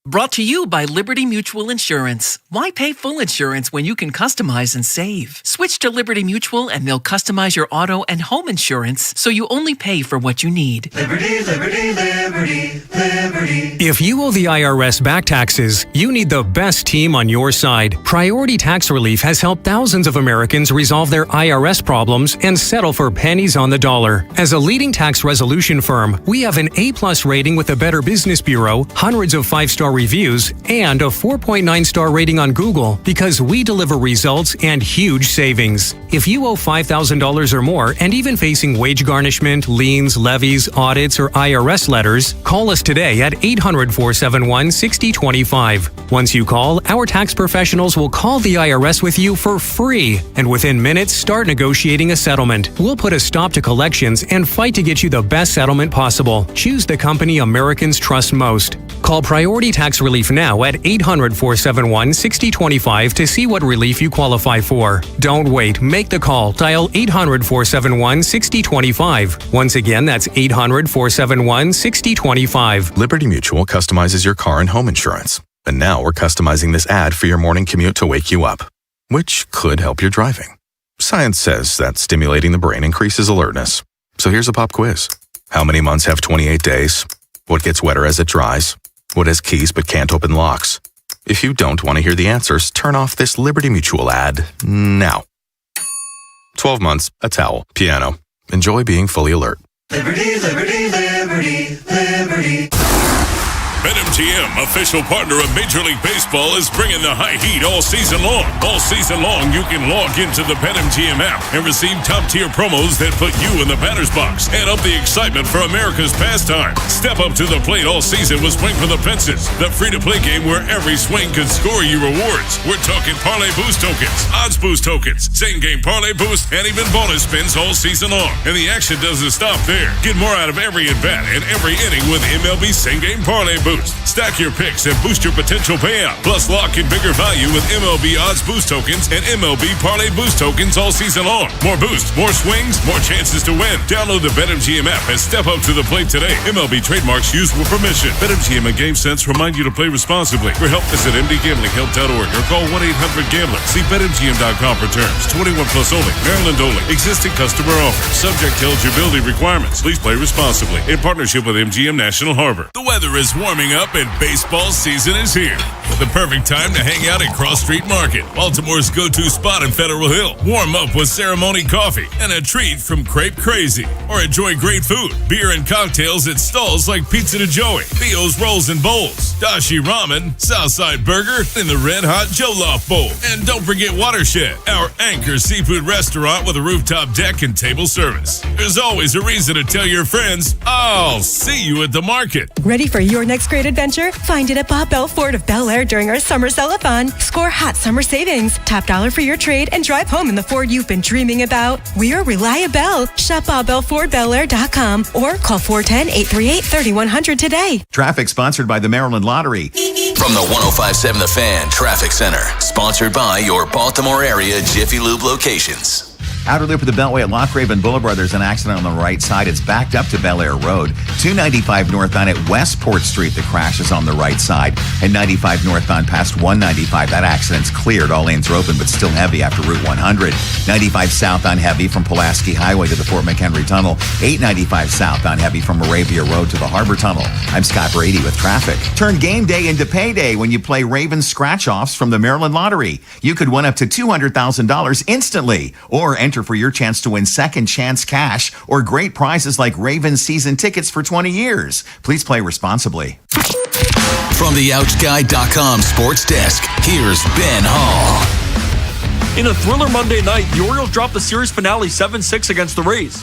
Brought to you by Liberty Mutual Insurance. Why pay full insurance when you can customize and save? Switch to Liberty Mutual and they'll customize your auto and home insurance so you only pay for what you need. Liberty, liberty, liberty, liberty. If you owe the IRS back taxes, you need the best team on your side. Priority Tax Relief has helped thousands of Americans resolve their IRS problems and settle for pennies on the dollar. As a leading tax resolution firm, we have an A+ rating with the Better Business Bureau, hundreds of 5-star reviews, and a 4.9-star rating on Google because we deliver results and huge savings. If you owe $5,000 or more and even facing wage garnishment, liens, levies, audits, or IRS letters, call us today at 800-471-6025. Once you call, our tax professionals will call the IRS with you for free, and within minutes, start negotiating a settlement. We'll put a stop to collections and fight to get you the best settlement possible. Choose the company Americans trust most. Call Priority Tax Relief now at 800-471-6025 to see what relief you qualify for. Don't wait. Make the call. Dial 800-471-6025. Once again, that's 800-471-6025. Liberty Mutual customizes your car and home insurance. And now we're customizing this ad for your morning commute to wake you up, which could help your driving. Science says that stimulating the brain increases alertness. So here's a pop quiz. How many months have 28 days? What gets wetter as it dries? What has keys but can't open locks? If you don't want to hear the answers, turn off this Liberty Mutual ad now. 12 months, a towel, piano. Enjoy being fully alert. Liberty, liberty, liberty, liberty. BetMGM, official partner of Major League Baseball, is bringing the high heat all season long. All season long, you can log into the BetMGM app and receive top-tier promos that put you in the batter's box and up the excitement for America's pastime. Step up to the plate all season with Swing for the Fences, the free-to-play game where every swing could score you rewards. We're talking parlay boost tokens, odds boost tokens, same-game parlay boost, and even bonus spins all season long. And the action doesn't stop there. Get more out of every at-bat and every inning with MLB same-game parlay boost. Stack your picks and boost your potential payout. Plus, lock in bigger value with MLB odds boost tokens and MLB parlay boost tokens all season long. More boosts, more swings, more chances to win. Download the BetMGM app and step up to the plate today. MLB trademarks used with permission. BetMGM and GameSense remind you to play responsibly. For help, visit mdgamblinghelp.org or call 1-800-GAMBLER. See BetMGM.com for terms. 21 plus only. Maryland only. Existing customer offer. Subject to eligibility requirements. Please play responsibly. In partnership with MGM National Harbor. The weather is warming up and baseball season is here. The perfect time to hang out at Cross Street Market, Baltimore's go-to spot in Federal Hill. Warm up with ceremony coffee and a treat from Crepe Crazy. Or enjoy great food, beer and cocktails at stalls like Pizza to Joey, Theo's Rolls and Bowls, Dashi Ramen, Southside Burger, and the Red Hot Jollof Bowl. And don't forget Watershed, our anchor seafood restaurant with a rooftop deck and table service. There's always a reason to tell your friends, I'll see you at the market. Ready for your next great adventure? Find it at Bob Bell Ford of Bel Air during our summer sell-a-thon. Score hot summer savings, top dollar for your trade, and drive home in the Ford you've been dreaming about. We're reliable. Shop BobBellFordBelAir.com or call 410-838-3100 today. Traffic sponsored by the Maryland Lottery. From the 1057 The Fan Traffic Center, sponsored by your Baltimore area Jiffy Lube locations. Outer loop of the Beltway at Lock Raven Boulevard, there's an accident on the right side. It's backed up to Bel Air Road. 295 northbound at Westport Street, the crash is on the right side. And 95 northbound past 195, that accident's cleared. All lanes are open, but still heavy after Route 100. 95 southbound heavy from Pulaski Highway to the Fort McHenry Tunnel. 895 southbound heavy from Moravia Road to the Harbor Tunnel. I'm Scott Brady with traffic. Turn game day into payday when you play Ravens scratch-offs from the Maryland Lottery. You could win up to $200,000 instantly, or enter for your chance to win second chance cash or great prizes like Ravens season tickets for 20 years. Please play responsibly. From the OutGuy.com sports desk, here's Ben Hall. In a thriller Monday night, the Orioles dropped the series finale 7-6 against the Rays.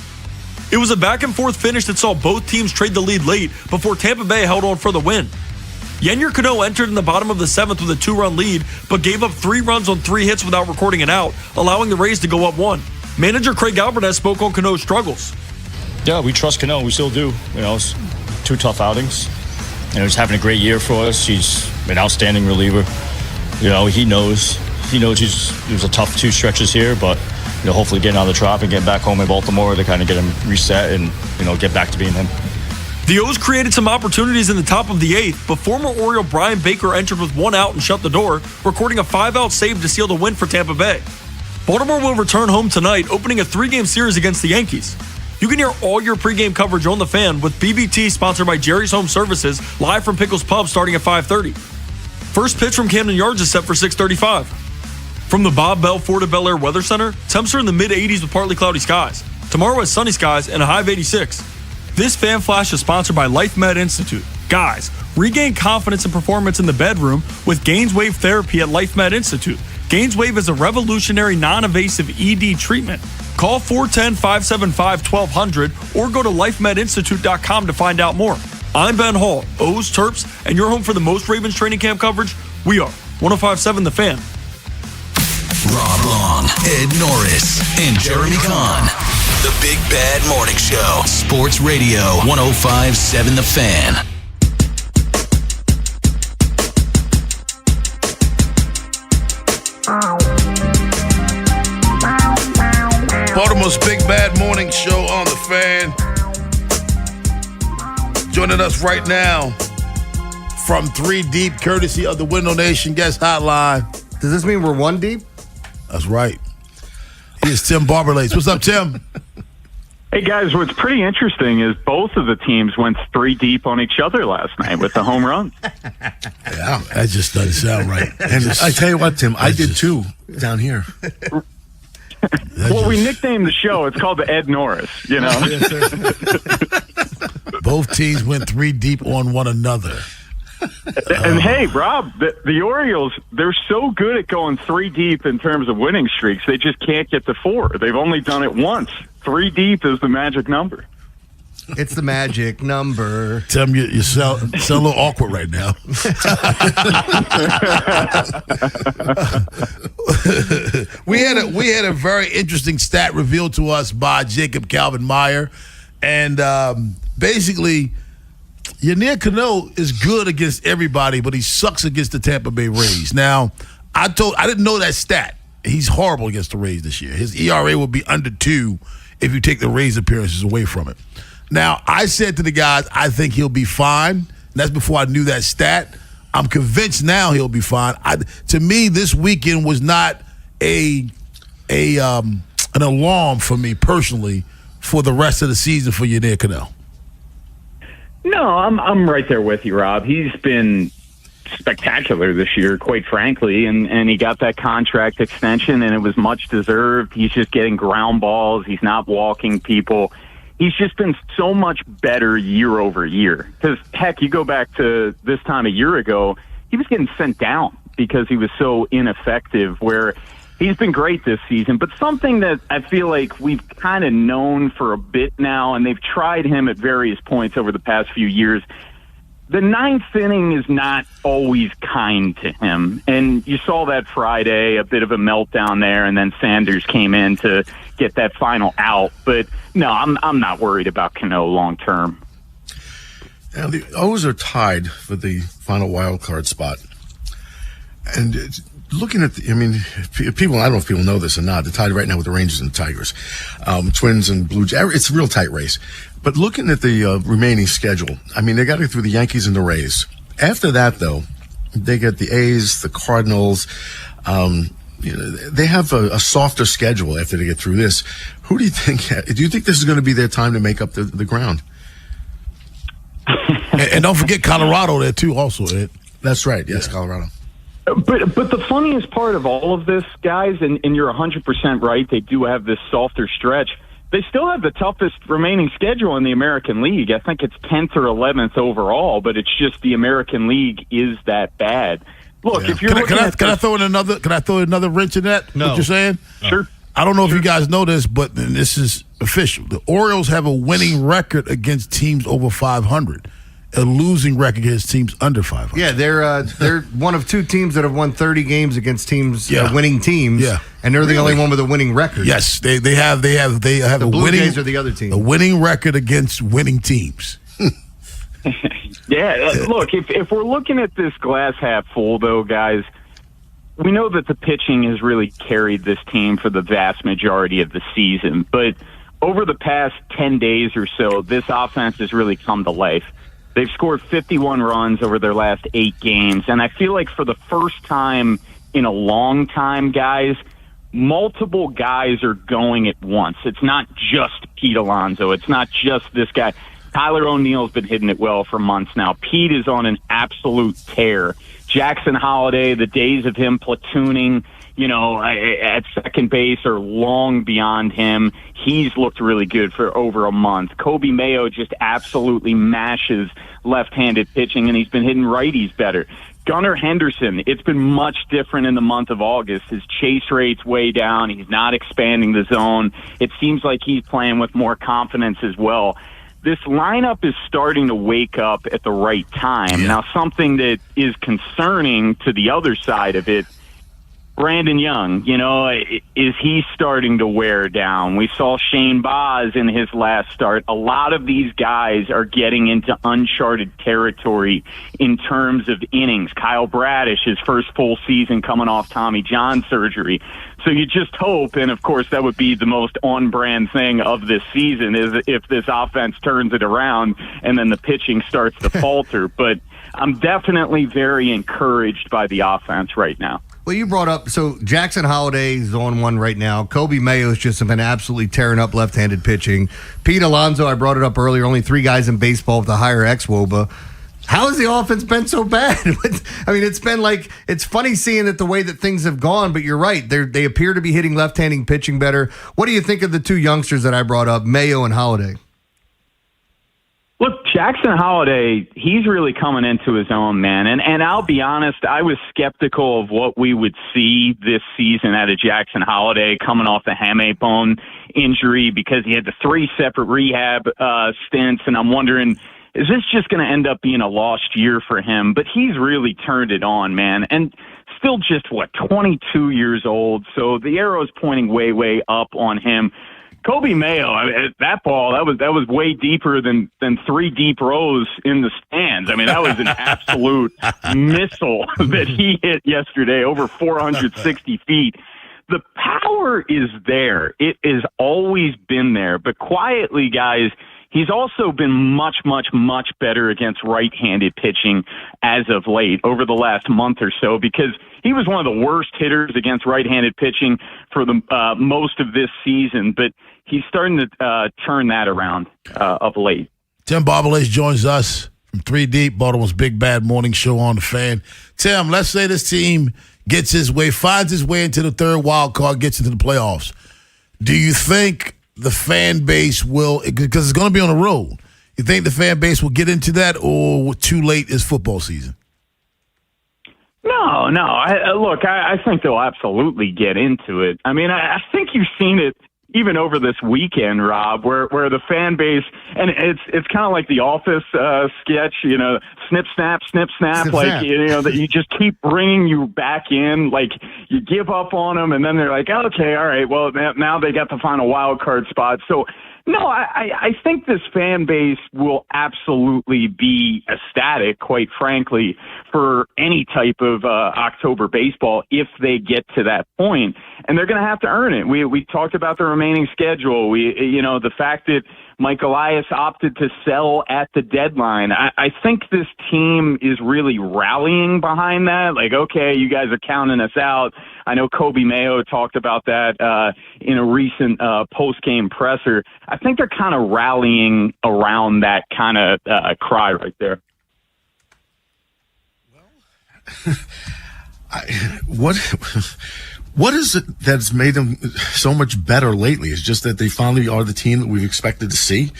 It was a back-and-forth finish that saw both teams trade the lead late before Tampa Bay held on for the win. Yennier Cano entered in the bottom of the 7th with a 2-run lead, but gave up 3 runs on 3 hits without recording an out, allowing the Rays to go up 1. Manager Craig Alvarez spoke on Cano's struggles. Yeah, we trust Cano. We still do. It's 2 tough outings. And he's having a great year for us. He's an outstanding reliever. He knows he was a tough 2 stretches here, but hopefully getting out of the trap and getting back home in Baltimore to kind of get him reset and get back to being him. The O's created some opportunities in the top of the 8th, but former Oriole Brian Baker entered with 1 out and shut the door, recording a 5-out save to seal the win for Tampa Bay. Baltimore will return home tonight, opening a 3-game series against the Yankees. You can hear all your pregame coverage on The Fan with BBT, sponsored by Jerry's Home Services, live from Pickles Pub starting at 5:30. First pitch from Camden Yards is set for 6:35. From the Bob Bell Ford of Bel Air Weather Center, temps are in the mid-80s with partly cloudy skies. Tomorrow has sunny skies and a high of 86. This Fan Flash is sponsored by Life Med Institute. Guys, regain confidence and performance in the bedroom with Gainswave Therapy at Life Med Institute. Gainswave is a revolutionary non-invasive ED treatment. Call 410-575-1200 or go to lifemedinstitute.com to find out more. I'm Ben Hall, O's, Terps, and you're home for the most Ravens training camp coverage. We are 105.7 The Fan. Rob Long, Ed Norris, and Jeremy Kahn. The Big Bad Morning Show. Sports Radio 105.7 The Fan. Baltimore's Big Bad Morning Show on The Fan. Joining us right now from 3 Deep, courtesy of the Window Nation Guest Hotline. Does this mean we're 1 deep? That's right. Here's Tim Barberlace. What's up, Tim? Hey, guys, what's pretty interesting is both of the teams went 3 deep on each other last night with the home run. Yeah, that just doesn't sound right. And I tell you what, Tim, I did too down here. Well, we nicknamed the show. It's called the Ed Norris, Both teams went 3 deep on one another. And hey, Rob, the Orioles, they're so good at going 3 deep in terms of winning streaks, they just can't get to 4. They've only done it once. 3 deep is the magic number. It's the magic number. Tim, you sound a little awkward right now. we had a very interesting stat revealed to us by Jacob Calvin Meyer, and basically, Yennier Cano is good against everybody, but he sucks against the Tampa Bay Rays. Now, I didn't know that stat. He's horrible against the Rays this year. His ERA will be under 2 if you take the Rays appearances away from it. Now, I said to the guys, I think he'll be fine. And that's before I knew that stat. I'm convinced now he'll be fine. To me, this weekend was not an alarm for me personally for the rest of the season for Yennier Cano. No, I'm right there with you, Rob. He's been spectacular this year, quite frankly, and he got that contract extension, and it was much deserved. He's just getting ground balls. He's not walking people. He's just been so much better year over year. Because, heck, you go back to this time a year ago, he was getting sent down because he was so ineffective, where he's been great this season. But something that I feel like we've kind of known for a bit now, and they've tried him at various points over the past few years, the 9th inning is not always kind to him. And you saw that Friday, a bit of a meltdown there, and then Sanders came in to get that final out. But no, I'm not worried about Cano long term. Now, the O's are tied for the final wild card spot. And looking at, I don't know if people know this or not. They're tied right now with the Rangers and the Tigers, Twins and Blue Jays. It's a real tight race. But looking at the remaining schedule, they got to get through the Yankees and the Rays. After that, though, they get the A's, the Cardinals. They have a softer schedule after they get through this. Who do you think? Do you think this is going to be their time to make up the ground? and don't forget Colorado there too. Also, Ed. That's right. Yes, Colorado. But the funniest part of all of this, guys, and you're 100% right, they do have this softer stretch. They still have the toughest remaining schedule in the American League. I think it's 10th or 11th overall, but it's just the American League is that bad. Look, if you're can I throw in another wrench in that? No. What you're saying? Sure. I don't know if you guys know this, but this is official. The Orioles have a winning record against teams over 500. A losing record against teams under 500. Yeah, they're one of two teams that have won 30 games against teams, winning teams. Yeah, and they're the only one with a winning record. Yes, they have the a Blue winning. Jays are the other team. A winning record against winning teams. Yeah, look, if we're looking at this glass half full, though, guys, we know that the pitching has really carried this team for the vast majority of the season. But over the past 10 days or so, this offense has really come to life. They've scored 51 runs over their last 8 games, and I feel like for the first time in a long time, guys, multiple guys are going at once. It's not just Pete Alonso. It's not just this guy. Tyler O'Neill's been hitting it well for months now. Pete is on an absolute tear. Jackson Holiday, the days of him platooning, at second base are long beyond him. He's looked really good for over a month. Kobe Mayo just absolutely mashes left-handed pitching, and he's been hitting righties better. Gunnar Henderson, it's been much different in the month of August. His chase rate's way down. He's not expanding the zone. It seems like he's playing with more confidence as well. This lineup is starting to wake up at the right time. Now, something that is concerning to the other side of it, Brandon Young, is he starting to wear down? We saw Shane Baz in his last start. A lot of these guys are getting into uncharted territory in terms of innings. Kyle Bradish, his first full season coming off Tommy John surgery. So you just hope, and of course that would be the most on-brand thing of this season, is if this offense turns it around and then the pitching starts to falter. But I'm definitely very encouraged by the offense right now. Well, you brought up, so Jackson Holiday is on one right now. Kobe Mayo's just been absolutely tearing up left-handed pitching. Pete Alonso, I brought it up earlier, only 3 guys in baseball with a higher xWOBA. How has the offense been so bad? It's been it's funny seeing it the way that things have gone, but you're right. They appear to be hitting left-handed pitching better. What do you think of the 2 youngsters that I brought up, Mayo and Holiday? Look, Jackson Holiday, he's really coming into his own, man. And I'll be honest, I was skeptical of what we would see this season out of Jackson Holiday coming off the hamate bone injury because he had the 3 separate rehab stints, and I'm wondering, is this just going to end up being a lost year for him? But he's really turned it on, man. And still just, 22 years old, so the arrow's pointing way, way up on him. Kobe Mayo, that ball, that was way deeper than 3 deep rows in the stands. That was an absolute missile that he hit yesterday, over 460 feet. The power is there. It has always been there. But quietly, guys, he's also been much, much, much better against right-handed pitching as of late over the last month or so, because he was one of the worst hitters against right-handed pitching for the most of this season. But he's starting to turn that around of late. Tim Barbalay joins us from 3 Deep, Baltimore's Big Bad Morning Show on the Fan. Tim, let's say this team gets finds his way into the 3rd wild card, gets into the playoffs. Do you think the fan base will, because it's going to be on the road, you think the fan base will get into that, or too late is football season? No. I think they'll absolutely get into it. I think you've seen it even over this weekend, Rob, where the fan base, and it's kind of like the Office sketch, snip, snap, snip, snap, like, that you just keep bringing you back in, like you give up on them, and then they're like, okay, all right, well, now they got the final wild card spot. So, no, I think this fan base will absolutely be ecstatic, quite frankly, for any type of October baseball if they get to that point. And they're going to have to earn it. We talked about the remaining schedule. The fact that Mike Elias opted to sell at the deadline. I think this team is really rallying behind that. Like, okay, you guys are counting us out. I know Kobe Mayo talked about that in a recent post-game presser. I think they're kind of rallying around that kind of cry right there. What is it that's made them so much better lately? It's just that they finally are the team that we've expected to see.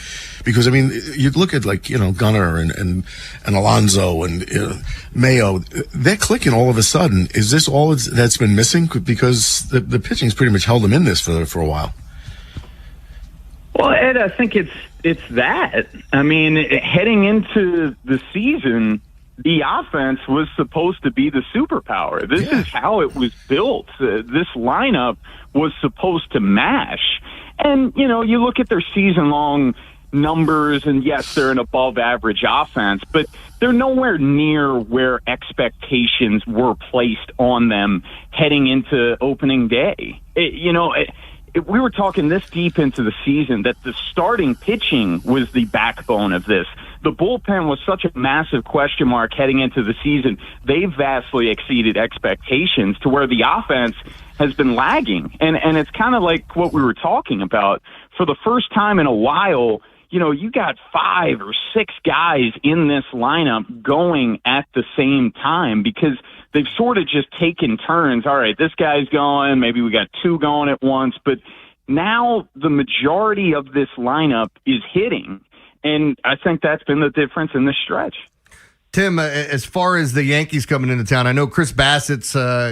Because, I mean, you look at, like, Gunnar and Alonso and Mayo, they're clicking all of a sudden. Is this all that's been missing? Because the pitching's pretty much held them in this for a while. Well, Ed, I think it's that. I mean, heading into the season, the offense was supposed to be the superpower. This is how it was built. This lineup was supposed to mash. And, you look at their season-long numbers, and yes, they're an above-average offense, but they're nowhere near where expectations were placed on them heading into opening day. We were talking this deep into the season that the starting pitching was the backbone of this. The bullpen was such a massive question mark heading into the season. They vastly exceeded expectations to where the offense has been lagging. And it's kind of like what we were talking about. For the first time in a while, you got 5 or 6 guys in this lineup going at the same time because they've sort of just taken turns. All right, this guy's going. Maybe we got 2 going at once. But now the majority of this lineup is hitting. And I think that's been the difference in this stretch. Tim, as far as the Yankees coming into town, I know Chris Bassett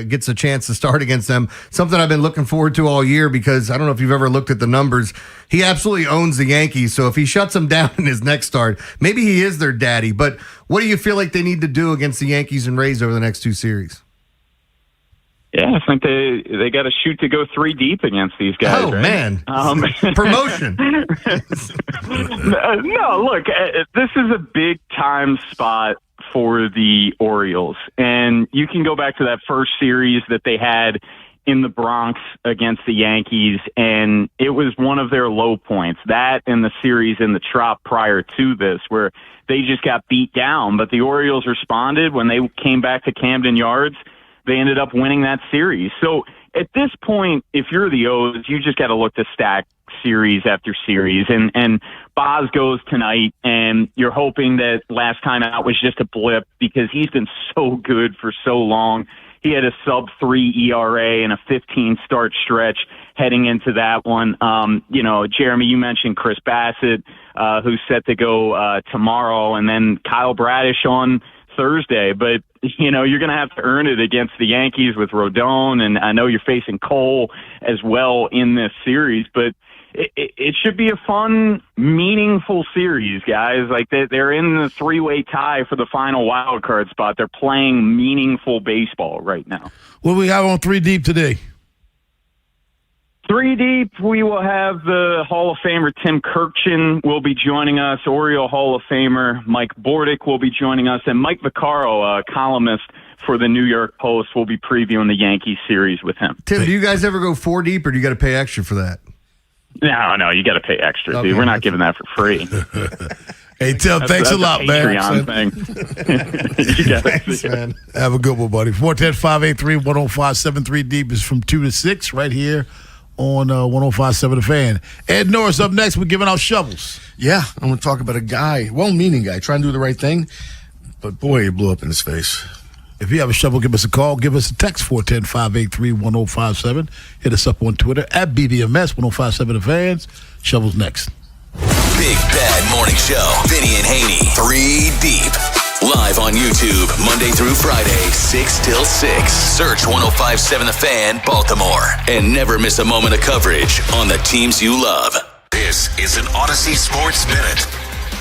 gets a chance to start against them. Something I've been looking forward to all year because I don't know if you've ever looked at the numbers. He absolutely owns the Yankees. So if he shuts them down in his next start, maybe he is their daddy. But what do you feel like they need to do against the Yankees and Rays over the next 2 series? Yeah, I think they got to shoot to go 3 deep against these guys. Oh, right? Man. Promotion. No, look, this is a big-time spot for the Orioles. And you can go back to that first series that they had in the Bronx against the Yankees, and it was one of their low points. That and the series in the Trop prior to this, where they just got beat down. But the Orioles responded when they came back to Camden Yards. They ended up winning that series. So at this point, if you're the O's, you just got to look to stack series after series. And Boz goes tonight, and you're hoping that last time out was just a blip because he's been so good for so long. He had a sub-3 ERA and a 15-start stretch heading into that one. Jeremy, you mentioned Chris Bassett, who's set to go tomorrow, and then Kyle Bradish on Thursday. But, you're going to have to earn it against the Yankees with Rodon, and I know you're facing Cole as well in this series. But it should be a fun, meaningful series, guys. Like, they're in the 3-way tie for the final wild card spot. They're playing meaningful baseball right now. What do we have on 3 Deep today? 3 Deep, we will have the Hall of Famer Tim Kirkchin will be joining us. Oriole Hall of Famer Mike Bordick will be joining us. And Mike Vaccaro, a columnist for the New York Post, will be previewing the Yankees series with him. Tim, do you guys ever go 4 deep, or do you got to pay extra for that? No, you got to pay extra, dude. We're not giving that for free. Hey, Tim, thanks a lot, man. Thanks, man. Have a good one, buddy. 410-583-1057. 3 Deep is from 2 to 6 right here on 105.7 The Fan. Ed Norris up next. We're giving out shovels. Yeah, I'm going to talk about a guy, well-meaning guy, trying to do the right thing, but boy, he blew up in his face. If you have a shovel, give us a call. Give us a text, 410-583-1057. Hit us up on Twitter at BBMS 1057 The Fans. Shovels next. Big Bad Morning Show. Vinny and Haynie. 3 Deep. Live on YouTube, Monday through Friday, 6 till 6. Search 105.7 The Fan, Baltimore. And never miss a moment of coverage on the teams you love. This is an Odyssey Sports Minute.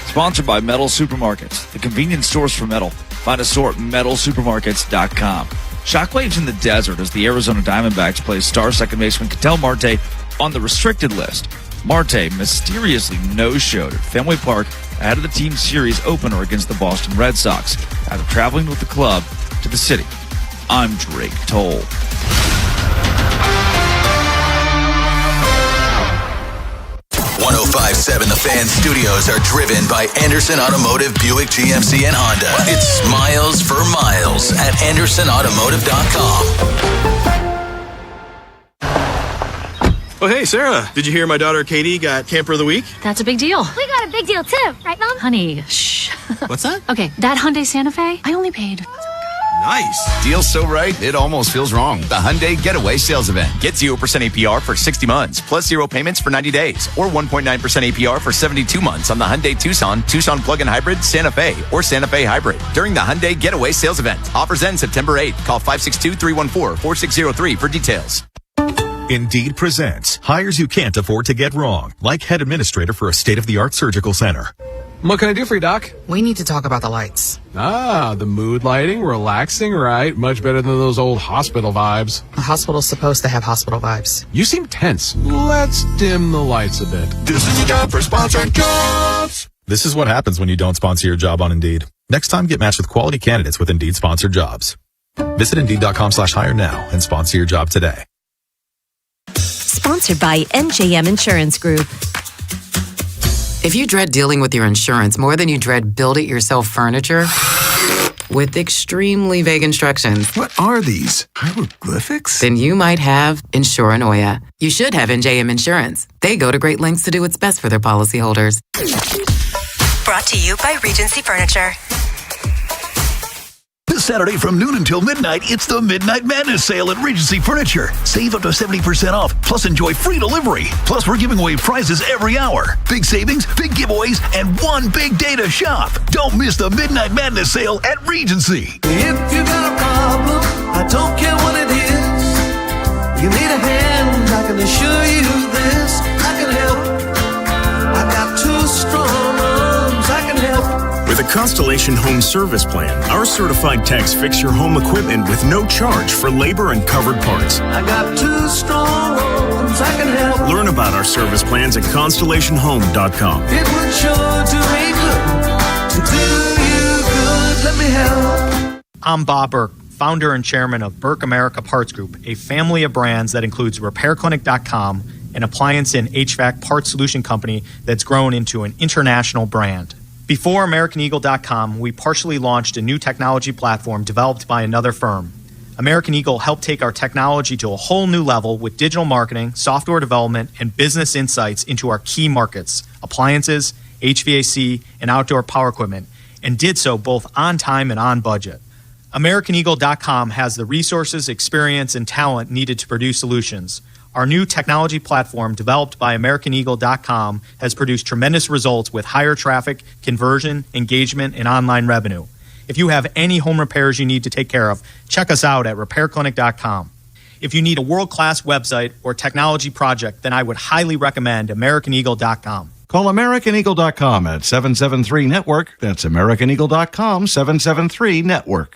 Sponsored by Metal Supermarkets, the convenience stores for metal. Find a store at metalsupermarkets.com. Shockwaves in the desert as the Arizona Diamondbacks play star second baseman Ketel Marte on the restricted list. Marte mysteriously no-showed at Fenway Park ahead of the team's series opener against the Boston Red Sox after traveling with the club to the city. I'm Drake Toll. 105.7 The Fan studios are driven by Anderson Automotive, Buick, GMC, and Honda. It's miles for miles at AndersonAutomotive.com. Oh, hey, Sarah, did you hear my daughter Katie got Camper of the Week? That's a big deal. We got a big deal too, right, Mom? Honey, shh. What's that? Okay, that Hyundai Santa Fe, I only paid. Nice. Deal's so right, it almost feels wrong. The Hyundai Getaway Sales Event. Get 0% APR for 60 months, plus 0 payments for 90 days, or 1.9% APR for 72 months on the Hyundai Tucson, Tucson Plug-in Hybrid, Santa Fe, or Santa Fe Hybrid during the Hyundai Getaway Sales Event. Offers end September 8th. Call 562-314-4603 for details. Indeed presents hires you can't afford to get wrong, like head administrator for a state-of-the-art surgical center. What can I do for you, Doc? We need to talk about the lights. Ah, the mood lighting, relaxing, right? Much better than those old hospital vibes. A hospital's supposed to have hospital vibes. You seem tense. Let's dim the lights a bit. This is your job for sponsored jobs. This is what happens when you don't sponsor your job on Indeed. Next time, get matched with quality candidates with Indeed sponsored jobs. Visit Indeed.com/hire now and sponsor your job today. Sponsored by NJM Insurance Group. If you dread dealing with your insurance more than you dread build-it-yourself furniture, with extremely vague instructions. What are these? Hieroglyphics? Then you might have Insuranoia. You should have NJM Insurance. They go to great lengths to do what's best for their policyholders. Brought to you by Regency Furniture. This Saturday from noon until midnight, it's the Midnight Madness sale at Regency Furniture. Save up to 70% off, plus enjoy free delivery. Plus, we're giving away prizes every hour. Big savings, big giveaways, and one big day to shop. Don't miss the Midnight Madness sale at Regency. If you got a problem, I don't care what it is. You need a hand, I can assure you this. I can help. I got 2 strong arms, I can help. With a Constellation Home Service Plan, our certified techs fix your home equipment with no charge for labor and covered parts. I got 2 strong arms, I can help. Learn about our service plans at ConstellationHome.com. It would sure do me good to do you good. Let me help. I'm Bob Burke, founder and chairman of Burke America Parts Group, a family of brands that includes RepairClinic.com, an appliance and HVAC parts solution company that's grown into an international brand. Before AmericanEagle.com, we partially launched a new technology platform developed by another firm. American Eagle helped take our technology to a whole new level with digital marketing, software development, and business insights into our key markets, appliances, HVAC, and outdoor power equipment, and did so both on time and on budget. AmericanEagle.com has the resources, experience, and talent needed to produce solutions. Our new technology platform, developed by AmericanEagle.com, has produced tremendous results with higher traffic, conversion, engagement, and online revenue. If you have any home repairs you need to take care of, check us out at RepairClinic.com. If you need a world-class website or technology project, then I would highly recommend AmericanEagle.com. Call AmericanEagle.com at 773-NETWORK. That's AmericanEagle.com, 773-NETWORK.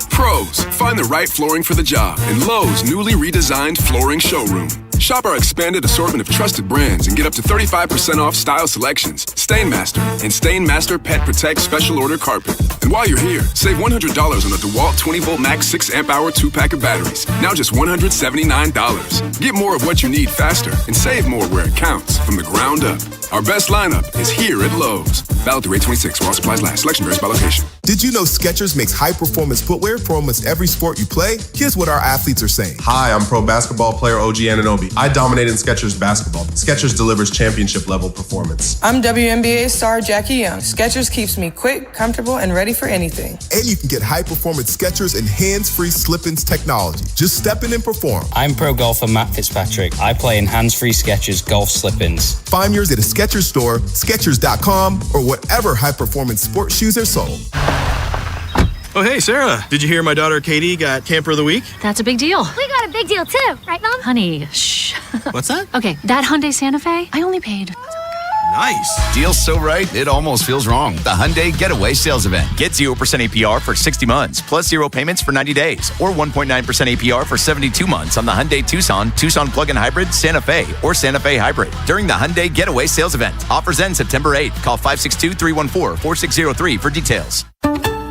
Pros, find the right flooring for the job in Lowe's newly redesigned flooring showroom. Shop our expanded assortment of trusted brands and get up to 35% off style selections, Stainmaster, and Stainmaster Pet Protect Special Order Carpet. And while you're here, save $100 on a DeWalt 20-volt max 6-amp-hour 2-pack of batteries. Now just $179. Get more of what you need faster and save more where it counts from the ground up. Our best lineup is here at Lowe's. Valid through 8/26 while supplies last. Selection varies by location. Did you know Skechers makes high-performance footwear for almost every sport you play? Here's what our athletes are saying. Hi, I'm pro basketball player OG Anunoby. I dominate in Skechers basketball. Skechers delivers championship-level performance. I'm WNBA star Jackie Young. Skechers keeps me quick, comfortable, and ready for anything. And you can get high-performance Skechers and hands-free slip-ins technology. Just step in and perform. I'm pro golfer Matt Fitzpatrick. I play in hands-free Skechers golf slip-ins. Find yours at a Skechers store, Skechers.com, or whatever high-performance sports shoes are sold. Oh, hey, Sarah. Did you hear my daughter Katie got Camper of the Week? That's a big deal. We got a big deal too, right, Mom? Honey, shh. What's that? Okay, that Hyundai Santa Fe, I only paid. Nice. Deal's so right, it almost feels wrong. The Hyundai Getaway Sales Event. Get 0% APR for 60 months, plus 0 payments for 90 days, or 1.9% APR for 72 months on the Hyundai Tucson, Tucson Plug-in Hybrid, Santa Fe, or Santa Fe Hybrid during the Hyundai Getaway Sales Event. Offers end September 8th. Call 562-314-4603 for details.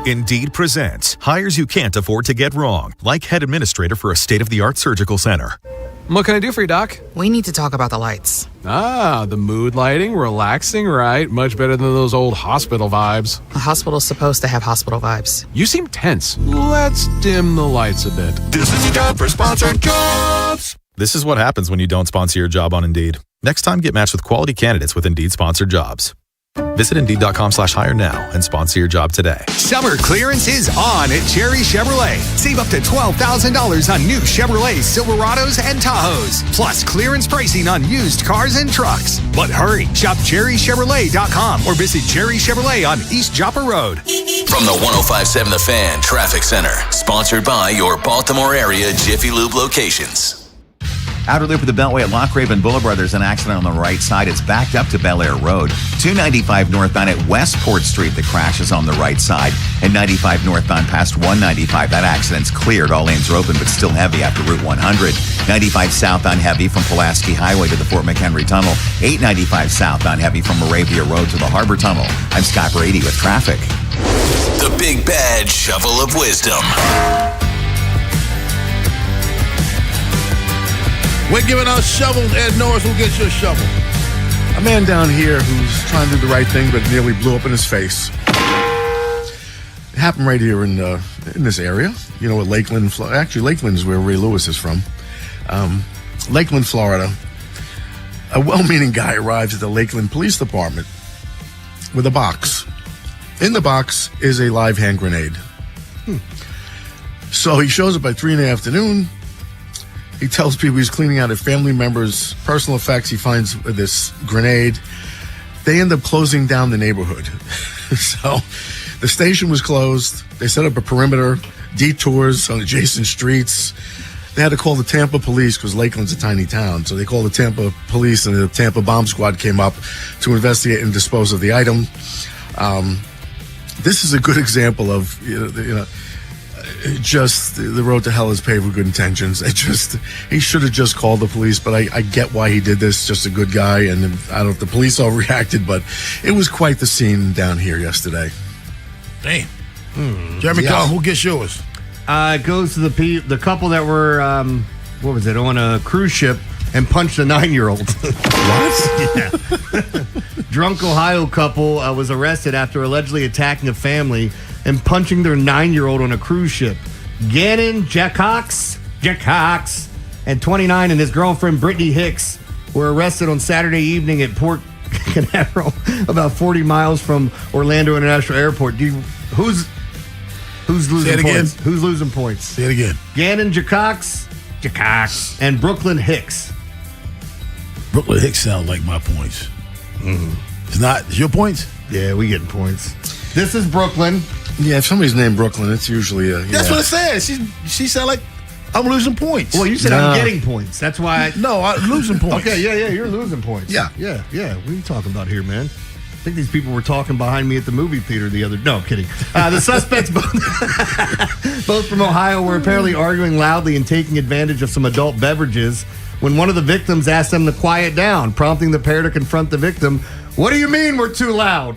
Indeed presents hires you can't afford to get wrong, like head administrator for a state-of-the-art surgical center. What can I do for you, Doc? We need to talk about the lights. Ah, the mood lighting, relaxing, right? Much better than those old hospital vibes. A hospital's supposed to have hospital vibes. You seem tense. Let's dim the lights a bit. This is your time for sponsored jobs. This is what happens when you don't sponsor your job on Indeed. Next time, get matched with quality candidates with Indeed sponsored jobs. Visit Indeed.com/hire now and sponsor your job today. Summer clearance is on at Cherry Chevrolet. Save up to $12,000 on new Chevrolet Silverados and Tahoes. Plus clearance pricing on used cars and trucks. But hurry, shop CherryChevrolet.com or visit Cherry Chevrolet on East Joppa Road. From the 105.7 The Fan Traffic Center. Sponsored by your Baltimore area Jiffy Lube locations. Outer loop of the Beltway at Lock Raven Boulevard. There's an accident on the right side. It's backed up to Bel Air Road. 295 northbound at Westport Street. The crash is on the right side. And 95 northbound past 195. That accident's cleared. All lanes are open, but still heavy after Route 100. 95 southbound heavy from Pulaski Highway to the Fort McHenry Tunnel. 895 southbound heavy from Moravia Road to the Harbor Tunnel. I'm Scott Brady with traffic. The Big Bad Shovel of Wisdom. We're giving out shovels. Ed Norris will get you a shovel. A man down here who's trying to do the right thing but nearly blew up in his face. It happened right here in this area. You know, at Lakeland. Actually, Lakeland is where Ray Lewis is from. Lakeland, Florida. A well-meaning guy arrives at the Lakeland Police Department with a box. In the box is a live hand grenade. So he shows up at 3 in the afternoon. He tells people he's cleaning out a family member's personal effects. He finds this grenade. They end up closing down the neighborhood. So the station was closed. They set up a perimeter, detours on adjacent streets. They had to call the Tampa police because Lakeland's a tiny town. So they called the Tampa police, and the Tampa bomb squad came up to investigate and dispose of the item. This is a good example of, just the road to hell is paved with good intentions. He should have just called the police, but I get why he did this. Just a good guy, and I don't know if the police all reacted, but it was quite the scene down here yesterday. Damn. Jeremy Carl, who gets yours? It goes to the couple that were, on a cruise ship and punched a 9-year-old. What? Yeah. Drunk Ohio couple was arrested after allegedly attacking a family and punching their 9-year-old on a cruise ship. Gannon Jack Cox, and 29, and his girlfriend Brittany Hicks were arrested on Saturday evening at Port Canaveral, about 40 miles from Orlando International Airport. Who's losing points? Who's losing points? Say it again. Gannon Jacox, and Brooklyn Hicks. Brooklyn Hicks sound like my points. It's your points? Yeah, we getting points. This is Brooklyn. Yeah, if somebody's named Brooklyn, it's usually That's what it says. She sound like I'm losing points. Well, you said I'm getting points. That's why. No, I'm losing points. Okay, yeah, you're losing points. Yeah. What are you talking about here, man? I think these people were talking behind me at the movie theater the other. No, I'm kidding. The suspects, both from Ohio, were apparently arguing loudly and taking advantage of some adult beverages when one of the victims asked them to quiet down, prompting the pair to confront the victim. What do you mean we're too loud?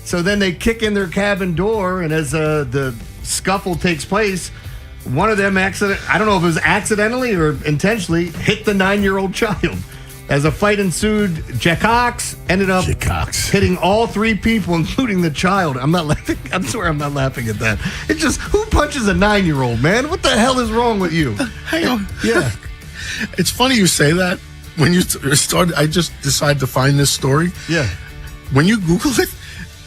So then they kick in their cabin door, and as the scuffle takes place, one of them I don't know if it was accidentally or intentionally, hit the 9-year-old child. As a fight ensued, Jackox ended up hitting all 3 people, including the child. I'm not laughing. I swear I'm not laughing at that. It's just, who punches a 9-year-old, man? What the hell is wrong with you? Hang on. Yeah. It's funny you say that. When you started, I just decided to find this story. Yeah. When you Google it,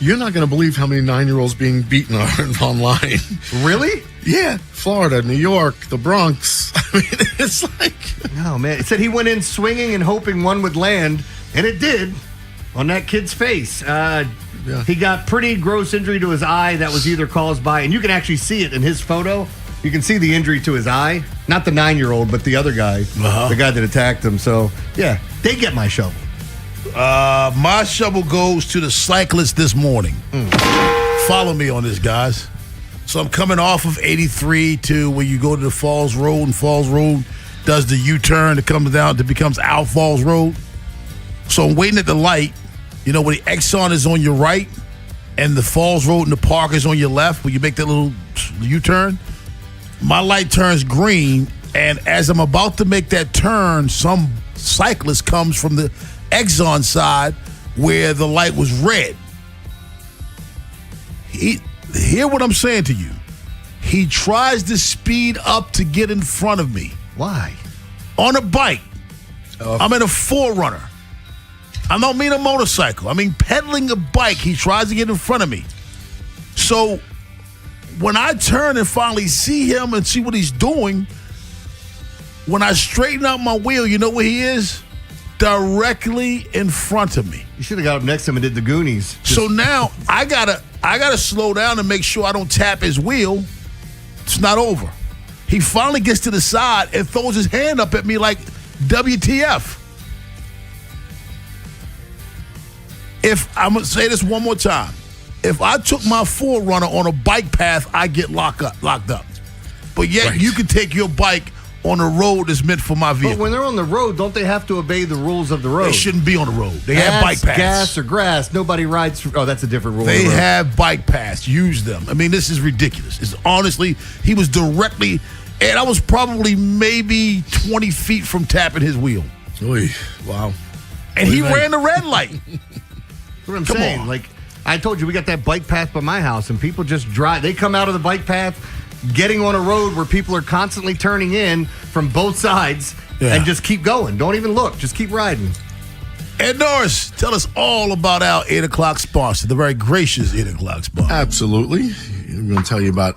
you're not going to believe how many 9-year-olds being beaten are online. Really? Yeah. Florida, New York, the Bronx. I mean, it's like... No, man. It said he went in swinging and hoping one would land, and it did. on that kid's face. He got pretty gross injury to his eye that was either caused by, and you can actually see it in his photo. You can see the injury to his eye. Not the 9-year-old, but the other guy, the guy that attacked him. So, yeah, they get my shovel. My shovel goes to the cyclist this morning. Follow me on this, guys. So I'm coming off of 83 to where you go to the Falls Road, and Falls Road does the U-turn that comes down that becomes Out Falls Road. So I'm waiting at the light, you know, where the Exxon is on your right and the Falls Road and the park is on your left, where you make that little U-turn. My light turns green, and as I'm about to make that turn, some cyclist comes from the Exxon side where the light was red. Hear what I'm saying to you. He tries to speed up to get in front of me. Why? On a bike. I'm in a 4Runner. I don't mean a motorcycle. I mean pedaling a bike. He tries to get in front of me. So when I turn and finally see him and see what he's doing, when I straighten out my wheel, you know where he is? Directly in front of me. You should have got up next to him and did the Goonies. So now I gotta slow down and make sure I don't tap his wheel. It's not over. He finally gets to the side and throws his hand up at me like, WTF. If I'm gonna say this one more time, if I took my 4Runner on a bike path, I get locked up. But yet you can take your bike on a road that's meant for my vehicle. But when they're on the road, don't they have to obey the rules of the road? They shouldn't be on the road. They have bike paths. Gas or grass, nobody rides. Oh, that's a different rule. They have bike paths. Use them. I mean, this is ridiculous. It's honestly, he was directly, and I was probably maybe 20 feet from tapping his wheel. Oy, wow. And he ran the red light. That's what I'm saying. Like, I told you, we got that bike path by my house, and people just drive. They come out of the bike path, getting on a road where people are constantly turning in from both sides, and just keep going. Don't even look. Just keep riding. Ed Norris, tell us all about our 8 o'clock sponsor, the very gracious 8 o'clock sponsor. Absolutely. I'm going to tell you about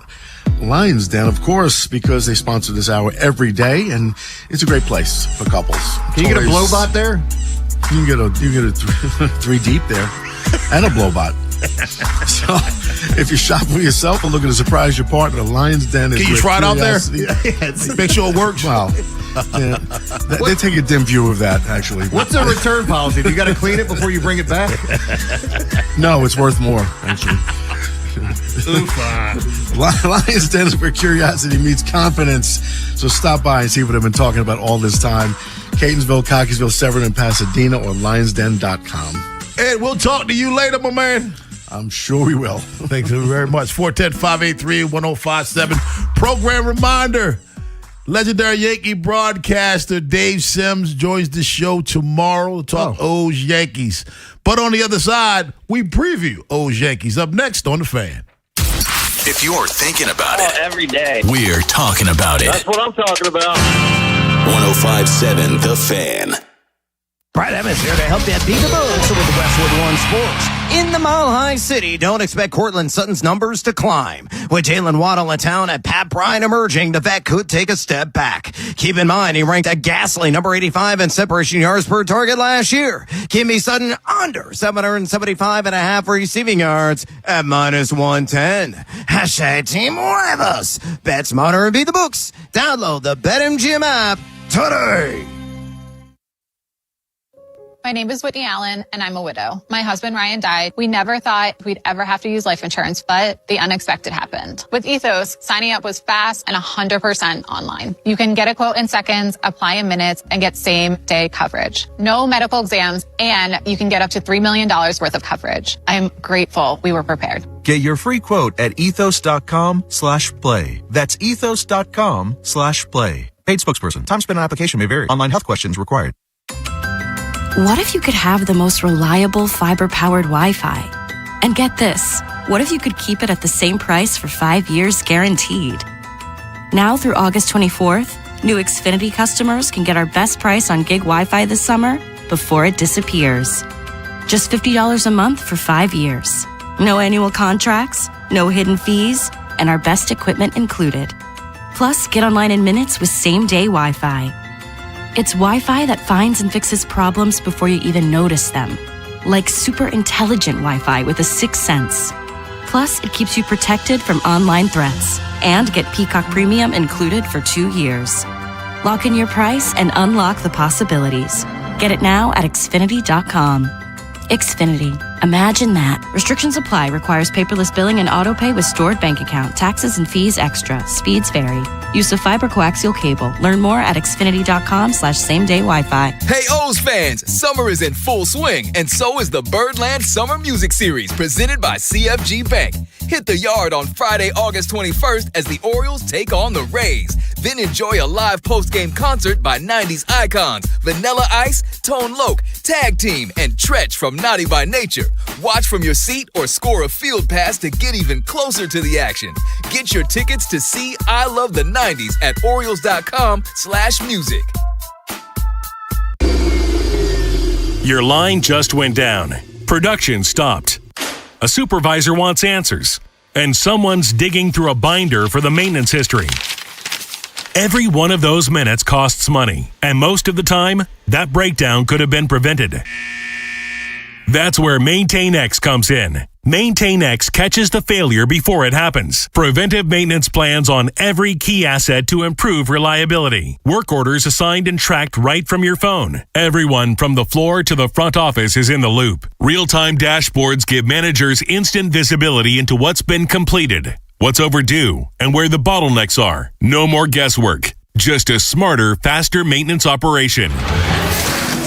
Lions Den, of course, because they sponsor this hour every day, and it's a great place for couples. Can you get a Blowbot there? You can get a 3 deep there, and a Blowbot. So, if you're shopping for yourself or looking to surprise your partner, Lions Den is. Can you try it out there? Make sure it works. Wow. Yeah. They take a dim view of that, actually. What's the return policy? Do you got to clean it before you bring it back? No, it's worth more, actually. Lions Den is where curiosity meets confidence. So stop by and see what I've been talking about all this time. Catonsville, Cockeysville, Severn, and Pasadena, or lionsden.com. Ed, we'll talk to you later, my man. I'm sure we will. Thank you very much. 410-583-1057. Program reminder. Legendary Yankee broadcaster Dave Sims joins the show tomorrow to talk O's Yankees. But on the other side, we preview O's Yankees up next on The Fan. If you're thinking about it every day, we're talking about it. That's what I'm talking about. 105.7 The Fan. Brad Evans here to help you beat the books with Westwood One Sports. In the Mile High City, don't expect Cortland Sutton's numbers to climb. With Jalen Waddle in town and Pat Bryant emerging, the vet could take a step back. Keep in mind, he ranked a ghastly number 85 in separation yards per target last year. Kimmy Sutton under 775.5 receiving yards at -110. Hashtag Team Huevos. Bet smarter and beat the books. Download the BetMGM app today. My name is Whitney Allen, and I'm a widow. My husband, Ryan, died. We never thought we'd ever have to use life insurance, but the unexpected happened. With Ethos, signing up was fast and 100% online. You can get a quote in seconds, apply in minutes, and get same-day coverage. No medical exams, and you can get up to $3 million worth of coverage. I'm grateful we were prepared. Get your free quote at ethos.com/play. That's ethos.com/play. Paid spokesperson. Time spent on application may vary. Online health questions required. What if you could have the most reliable fiber-powered Wi-Fi? And get this, what if you could keep it at the same price for 5 years guaranteed? Now through August 24th, new Xfinity customers can get our best price on gig Wi-Fi this summer before it disappears. Just $50 a month for 5 years. No annual contracts, no hidden fees, and our best equipment included. Plus, get online in minutes with same-day Wi-Fi. It's Wi-Fi that finds and fixes problems before you even notice them. like super intelligent Wi-Fi with a 6th sense. Plus, it keeps you protected from online threats. And get Peacock Premium included for 2 years. Lock in your price and unlock the possibilities. Get it now at Xfinity.com. Xfinity. Imagine that. Restrictions apply. Requires paperless billing and autopay with stored bank account. Taxes and fees extra. Speeds vary. Use of fiber coaxial cable. Learn more at Xfinity.com/same-day Wi-Fi. Hey O's fans, summer is in full swing, and so is the Birdland Summer Music Series presented by CFG Bank. Hit the yard on Friday, August 21st as the Orioles take on the Rays. Then enjoy a live post-game concert by 90s icons Vanilla Ice, Tone Loc, Tag Team, and Tretch from Naughty by Nature. Watch from your seat or score a field pass to get even closer to the action. Get your tickets to see I Love the 90s at Orioles.com/music. Your line just went down. Production stopped. A supervisor wants answers. And someone's digging through a binder for the maintenance history. Every one of those minutes costs money. And most of the time, that breakdown could have been prevented. That's where MaintainX comes in. MaintainX catches the failure before it happens. Preventive maintenance plans on every key asset to improve reliability. Work orders assigned and tracked right from your phone. Everyone from the floor to the front office is in the loop. Real-time dashboards give managers instant visibility into what's been completed, what's overdue, and where the bottlenecks are. No more guesswork. Just a smarter, faster maintenance operation.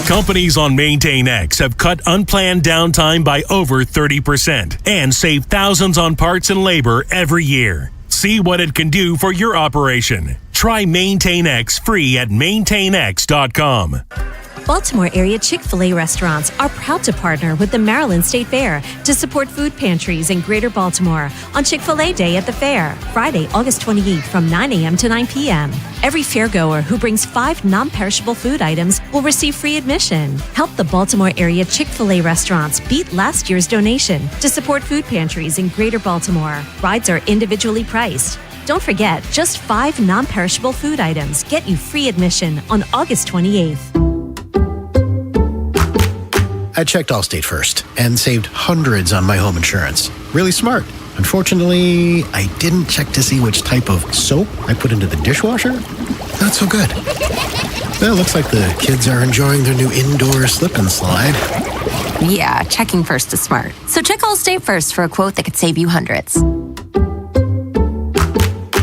Companies on MaintainX have cut unplanned downtime by over 30% and saved thousands on parts and labor every year. See what it can do for your operation. Try MaintainX free at maintainx.com. Baltimore area Chick-fil-A restaurants are proud to partner with the Maryland State Fair to support food pantries in Greater Baltimore on Chick-fil-A Day at the Fair, Friday, August 28th from 9 a.m. to 9 p.m. Every fairgoer who brings 5 non-perishable food items will receive free admission. Help the Baltimore area Chick-fil-A restaurants beat last year's donation to support food pantries in Greater Baltimore. Rides are individually priced. Don't forget, just 5 non-perishable food items get you free admission on August 28th. I checked Allstate first and saved hundreds on my home insurance. Really smart. Unfortunately, I didn't check to see which type of soap I put into the dishwasher. Not so good. Well, looks like the kids are enjoying their new indoor slip and slide. Yeah, checking first is smart. So check Allstate first for a quote that could save you hundreds.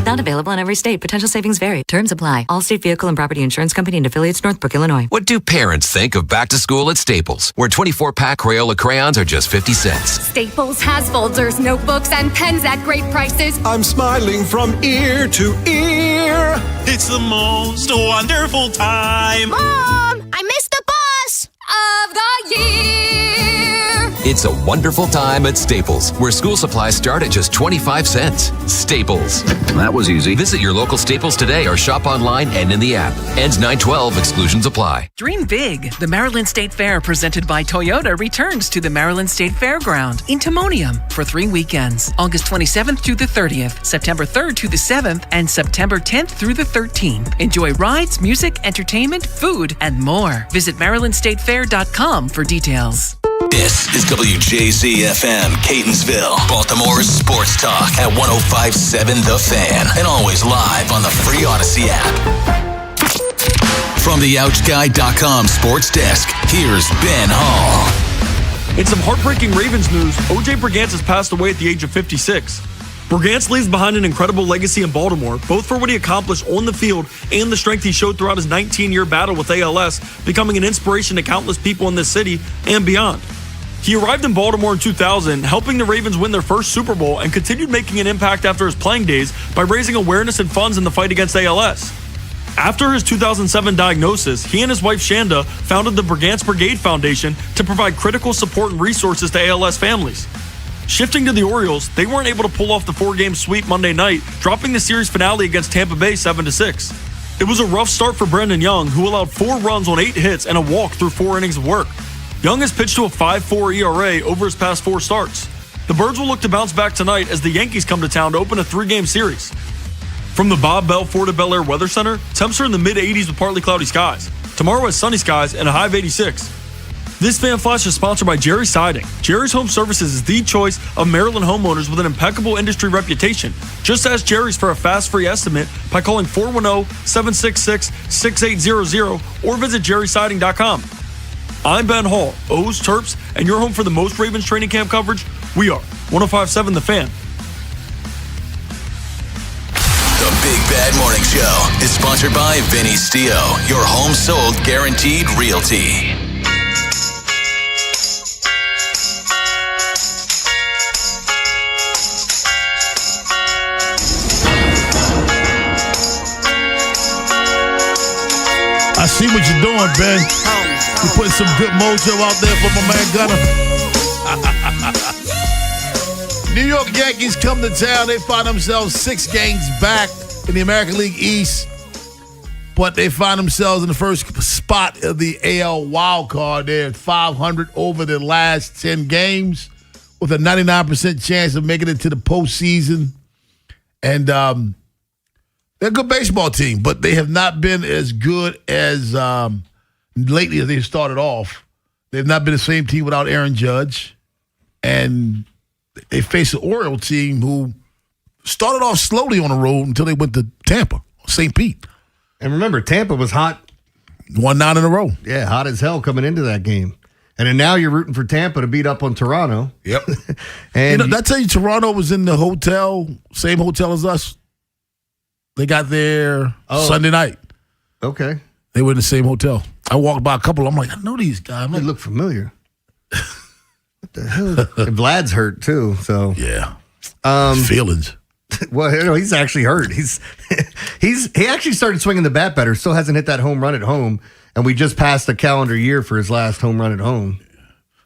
Not available in every state. Potential savings vary. Terms apply. Allstate Vehicle and Property Insurance Company and affiliates, Northbrook, Illinois. What do parents think of back to school at Staples, where 24-pack Crayola crayons are just 50 cents? Staples has folders, notebooks, and pens at great prices. I'm smiling from ear to ear. It's the most wonderful time. Mom, I missed the bus of the year. It's a wonderful time at Staples, where school supplies start at just 25 cents. Staples. That was easy. Visit your local Staples today or shop online and in the app. Ends 9/12. Exclusions apply. Dream big. The Maryland State Fair presented by Toyota returns to the Maryland State Fairground in Timonium for 3 weekends. August 27th through the 30th, September 3rd to the 7th, and September 10th through the 13th. Enjoy rides, music, entertainment, food, and more. Visit MarylandStateFair.com for details. This is WJZ-FM, Catonsville, Baltimore's sports talk at 105.7 The Fan, and always live on the free Odyssey app. From the OutGuy.com sports desk, here's Ben Hall. In some heartbreaking Ravens news, O.J. Brigance has passed away at the age of 56. Brigance leaves behind an incredible legacy in Baltimore, both for what he accomplished on the field and the strength he showed throughout his 19-year battle with ALS, becoming an inspiration to countless people in this city and beyond. He arrived in Baltimore in 2000, helping the Ravens win their first Super Bowl, and continued making an impact after his playing days by raising awareness and funds in the fight against ALS. After his 2007 diagnosis, he and his wife Shanda founded the Brigance Brigade Foundation to provide critical support and resources to ALS families. Shifting to the Orioles, they weren't able to pull off the 4-game sweep Monday night, dropping the series finale against Tampa Bay 7-6. It was a rough start for Brendan Young, who allowed 4 runs on 8 hits and a walk through 4 innings of work. Young has pitched to a 5.4 ERA over his past 4 starts. The Birds will look to bounce back tonight as the Yankees come to town to open a 3-game series. From the Bob Bell Florida Bel Air Weather Center, temps are in the mid-80s with partly cloudy skies. Tomorrow has sunny skies and a high of 86. This Fan Flash is sponsored by Jerry Siding. Jerry's Home Services is the choice of Maryland homeowners with an impeccable industry reputation. Just ask Jerry's for a fast, free estimate by calling 410-766-6800 or visit jerrysiding.com. I'm Ben Hall, O's, Terps, and you're home for the most Ravens training camp coverage. We are 105.7 The Fan. The Big Bad Morning Show is sponsored by Vinny Stio, your home sold guaranteed realty. I see what you're doing, Ben. You're putting some good mojo out there for my man Gunner. New York Yankees come to town. They find themselves 6 games back in the American League East, but they find themselves in the first spot of the AL wild card. They're at 500 over the last 10 games with a 99% chance of making it to the postseason. And they're a good baseball team, but they have not been as good as lately as they started off. They've not been the same team without Aaron Judge. And they face an Oriole team who started off slowly on the road until they went to Tampa, St. Pete. And remember, Tampa was hot. 1-9 in a row. Yeah, hot as hell coming into that game. And then now you're rooting for Tampa to beat up on Toronto. Yep. And did I tell you Toronto was in the hotel, same hotel as us? They got there Sunday night. Okay. They were in the same hotel. I walked by a couple. I'm like, I know these guys. They look familiar. What the hell? And Vlad's hurt too. So yeah, feelings. Well, you know, he's actually hurt. He actually started swinging the bat better. Still hasn't hit that home run at home, and we just passed the calendar year for his last home run at home.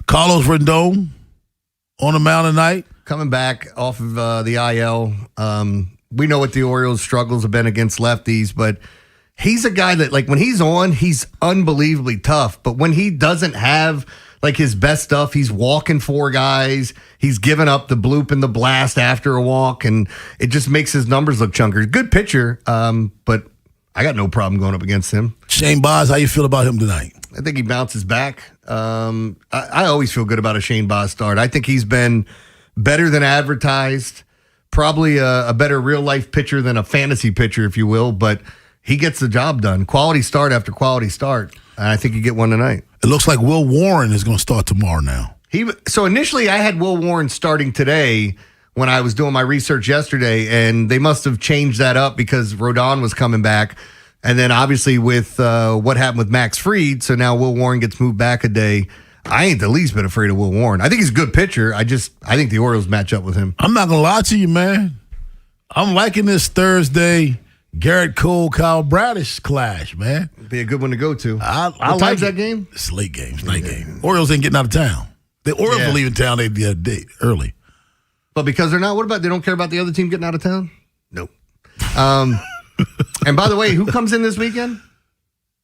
Carlos Rendon on the mound tonight, coming back off of the IL. We know what the Orioles' struggles have been against lefties, but he's a guy that, like, when he's on, he's unbelievably tough. But when he doesn't have, like, his best stuff, he's walking 4 guys. He's giving up the bloop and the blast after a walk, and it just makes his numbers look chunker. Good pitcher, but I got no problem going up against him. Shane Baz, how you feel about him tonight? I think he bounces back. I always feel good about a Shane Baz start. I think he's been better than advertised. Probably a better real-life pitcher than a fantasy pitcher, if you will, but he gets the job done. Quality start after quality start, and I think you get one tonight. It looks like Will Warren is going to start tomorrow now. So initially I had Will Warren starting today when I was doing my research yesterday, and they must have changed that up because Rodon was coming back. And then obviously with what happened with Max Fried, so now Will Warren gets moved back a day. I ain't the least bit afraid of Will Warren. I think he's a good pitcher. I think the Orioles match up with him. I'm not going to lie to you, man. I'm liking this Thursday Garrett Cole, Kyle Bradish clash, man. Be a good one to go to. What time's that game? It's a late game. It's night game. Orioles ain't getting out of town. The Orioles are leaving town the other day early. But because they're not, what about they don't care about the other team getting out of town? Nope. And by the way, who comes in this weekend?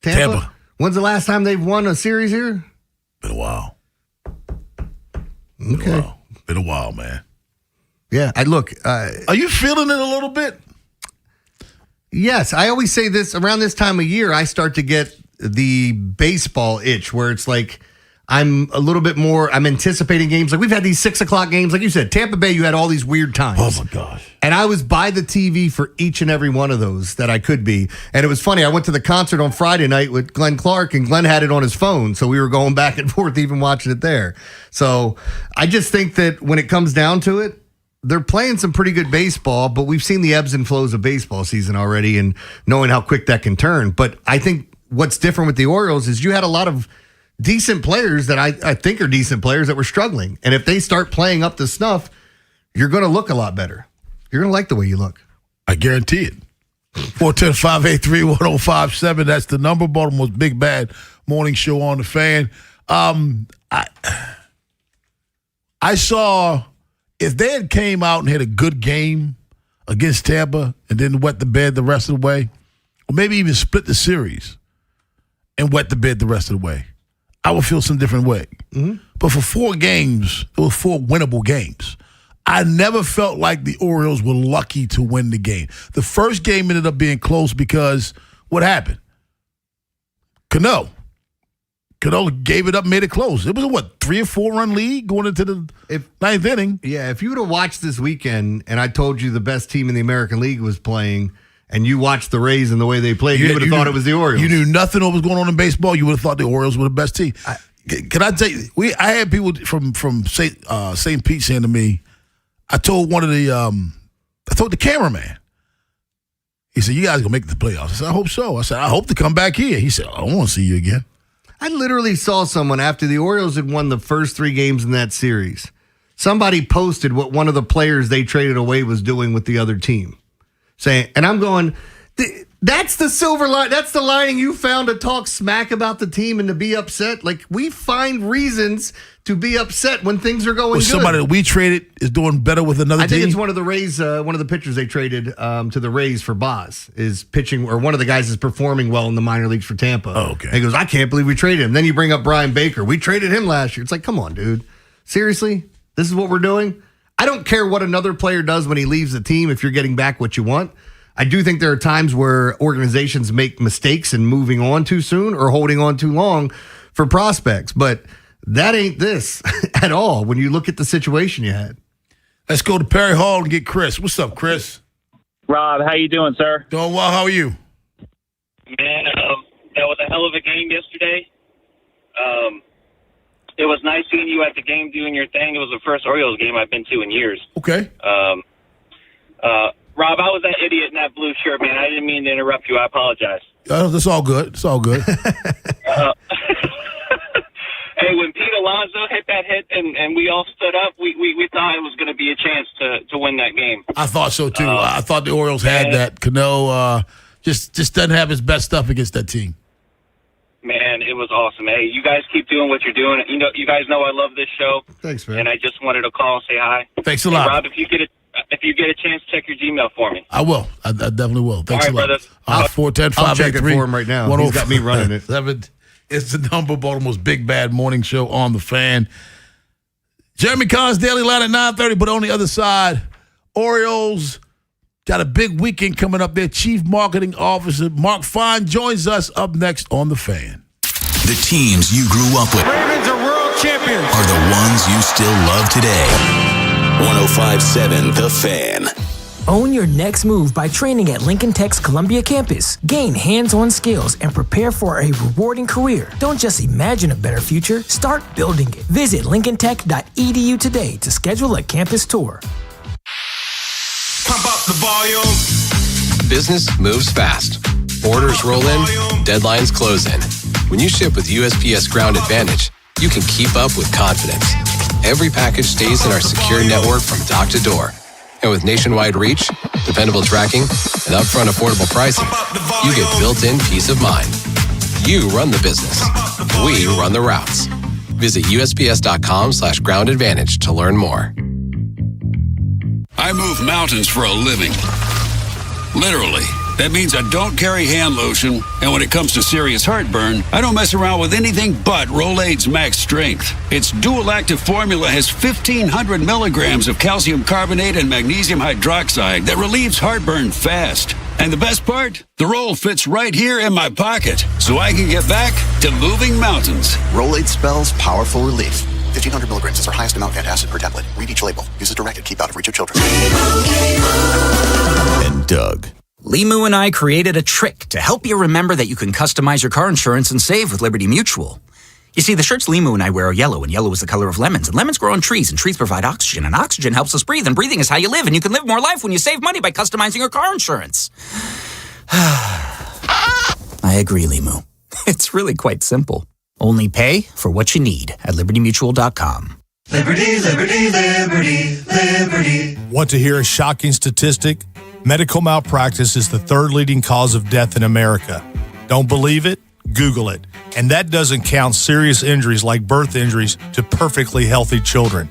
Tampa. When's the last time they've won a series here? Been a while. Okay. Been a while, man. Yeah, are you feeling it a little bit? Yes, I always say this around this time of year, I start to get the baseball itch where it's like I'm anticipating games. Like we've had these 6:00 games. Like you said, Tampa Bay, you had all these weird times. Oh my gosh. And I was by the TV for each and every one of those that I could be. And it was funny. I went to the concert on Friday night with Glenn Clark, and Glenn had it on his phone. So we were going back and forth, even watching it there. So I just think that when it comes down to it, they're playing some pretty good baseball, but we've seen the ebbs and flows of baseball season already and knowing how quick that can turn. But I think what's different with the Orioles is you had a lot of decent players that I think are decent players that were struggling. And if they start playing up to snuff, you're going to look a lot better. You're going to like the way you look. I guarantee it. 410-583-1057. That's the number. Baltimore's Big Bad Morning Show on the Fan. I saw if they had came out and had a good game against Tampa and didn't wet the bed the rest of the way, or maybe even split the series and wet the bed the rest of the way, I would feel some different way. Mm-hmm. But for 4 games, it was 4 winnable games. I never felt like the Orioles were lucky to win the game. The first game ended up being close because what happened? Cano Cano gave it up, made it close. It was a, 3 or 4 run lead going into the ninth inning. Yeah, if you would have watched this weekend and I told you the best team in the American League was playing and you watched the Rays and the way they played, you would have thought it was the Orioles. You knew nothing what was going on in baseball. You would have thought the Orioles were the best team. Can I tell you, I had people from St. Pete saying to me, I told the cameraman, he said, you guys going to make the playoffs. I said, I hope so. I said, I hope to come back here. He said, I don't want to see you again. I literally saw someone after the Orioles had won the first 3 games in that series. Somebody posted what one of the players they traded away was doing with the other team. Saying, and I'm going, that's the silver line. That's the lining you found to talk smack about the team and to be upset. Like, we find reasons to be upset when things are going good. Somebody that we traded is doing better with another team? I think it's one of the Rays, one of the pitchers they traded to the Rays for Boz is pitching, or one of the guys is performing well in the minor leagues for Tampa. Oh, okay. And he goes, I can't believe we traded him. Then you bring up Brian Baker. We traded him last year. It's like, come on, dude. Seriously? This is what we're doing? I don't care what another player does when he leaves the team if you're getting back what you want. I do think there are times where organizations make mistakes in moving on too soon or holding on too long for prospects, but that ain't this at all when you look at the situation you had. Let's go to Perry Hall and get Chris. What's up, Chris? Rob, how you doing, sir? Doing well. How are you? Man, that was a hell of a game yesterday. It was nice seeing you at the game doing your thing. It was the first Orioles game I've been to in years. Okay. Rob, I was that idiot in that blue shirt, man. I didn't mean to interrupt you. I apologize. That's all good. It's all good. Hey, when Pete Alonso hit that hit and we all stood up, we thought it was going to be a chance to win that game. I thought so, too. I thought the Orioles had that. Cano just doesn't have his best stuff against that team. Man, it was awesome. Hey, you guys keep doing what you're doing. You guys know I love this show. Thanks, man. And I just wanted to call and say hi. Thanks a lot. Rob, if you get a chance, check your Gmail for me. I will. I definitely will. Thanks all right, a lot. Brother. 410 I'll check it for him right now. He's got me running it. 7. It's the number, Baltimore's Big Bad Morning Show on the Fan. Jeremy Collins, Daily Line at 9:30, but on the other side, Orioles got a big weekend coming up. Their Chief Marketing Officer, Mark Fine, joins us up next on the Fan. The teams you grew up with Ravens are world champions. are the ones you still love today. 105.7 The Fan. Own your next move by training at Lincoln Tech's Columbia campus. Gain hands-on skills and prepare for a rewarding career. Don't just imagine a better future, start building it. Visit lincolntech.edu today to schedule a campus tour. Pump up the volume. Business moves fast. Orders roll in, deadlines close in. When you ship with USPS Ground Advantage, you can keep up with confidence. Every package stays in our secure network from dock to door. And with nationwide reach, dependable tracking, and upfront affordable pricing, you get built-in peace of mind. You run the business. We run the routes. Visit USPS.com/Ground Advantage to learn more. I move mountains for a living. Literally. That means I don't carry hand lotion, and when it comes to serious heartburn, I don't mess around with anything but Rolaids Max Strength. Its dual-active formula has 1,500 milligrams of calcium carbonate and magnesium hydroxide that relieves heartburn fast. And the best part? The roll fits right here in my pocket, so I can get back to moving mountains. Rolaids spells powerful relief. 1,500 milligrams is our highest amount of antacid per tablet. Read each label. Use as directed. Keep out of reach of children. And Doug. Limu and I created a trick to help you remember that you can customize your car insurance and save with Liberty Mutual. You see, the shirts Limu and I wear are yellow, and yellow is the color of lemons. And lemons grow on trees, and trees provide oxygen. And oxygen helps us breathe, and breathing is how you live. And you can live more life when you save money by customizing your car insurance. I agree, Limu. It's really quite simple. Only pay for what you need at libertymutual.com. Liberty, liberty, liberty, liberty. Want to hear a shocking statistic? Medical malpractice is the 3rd leading cause of death in America. Don't believe it? Google it. And that doesn't count serious injuries like birth injuries to perfectly healthy children.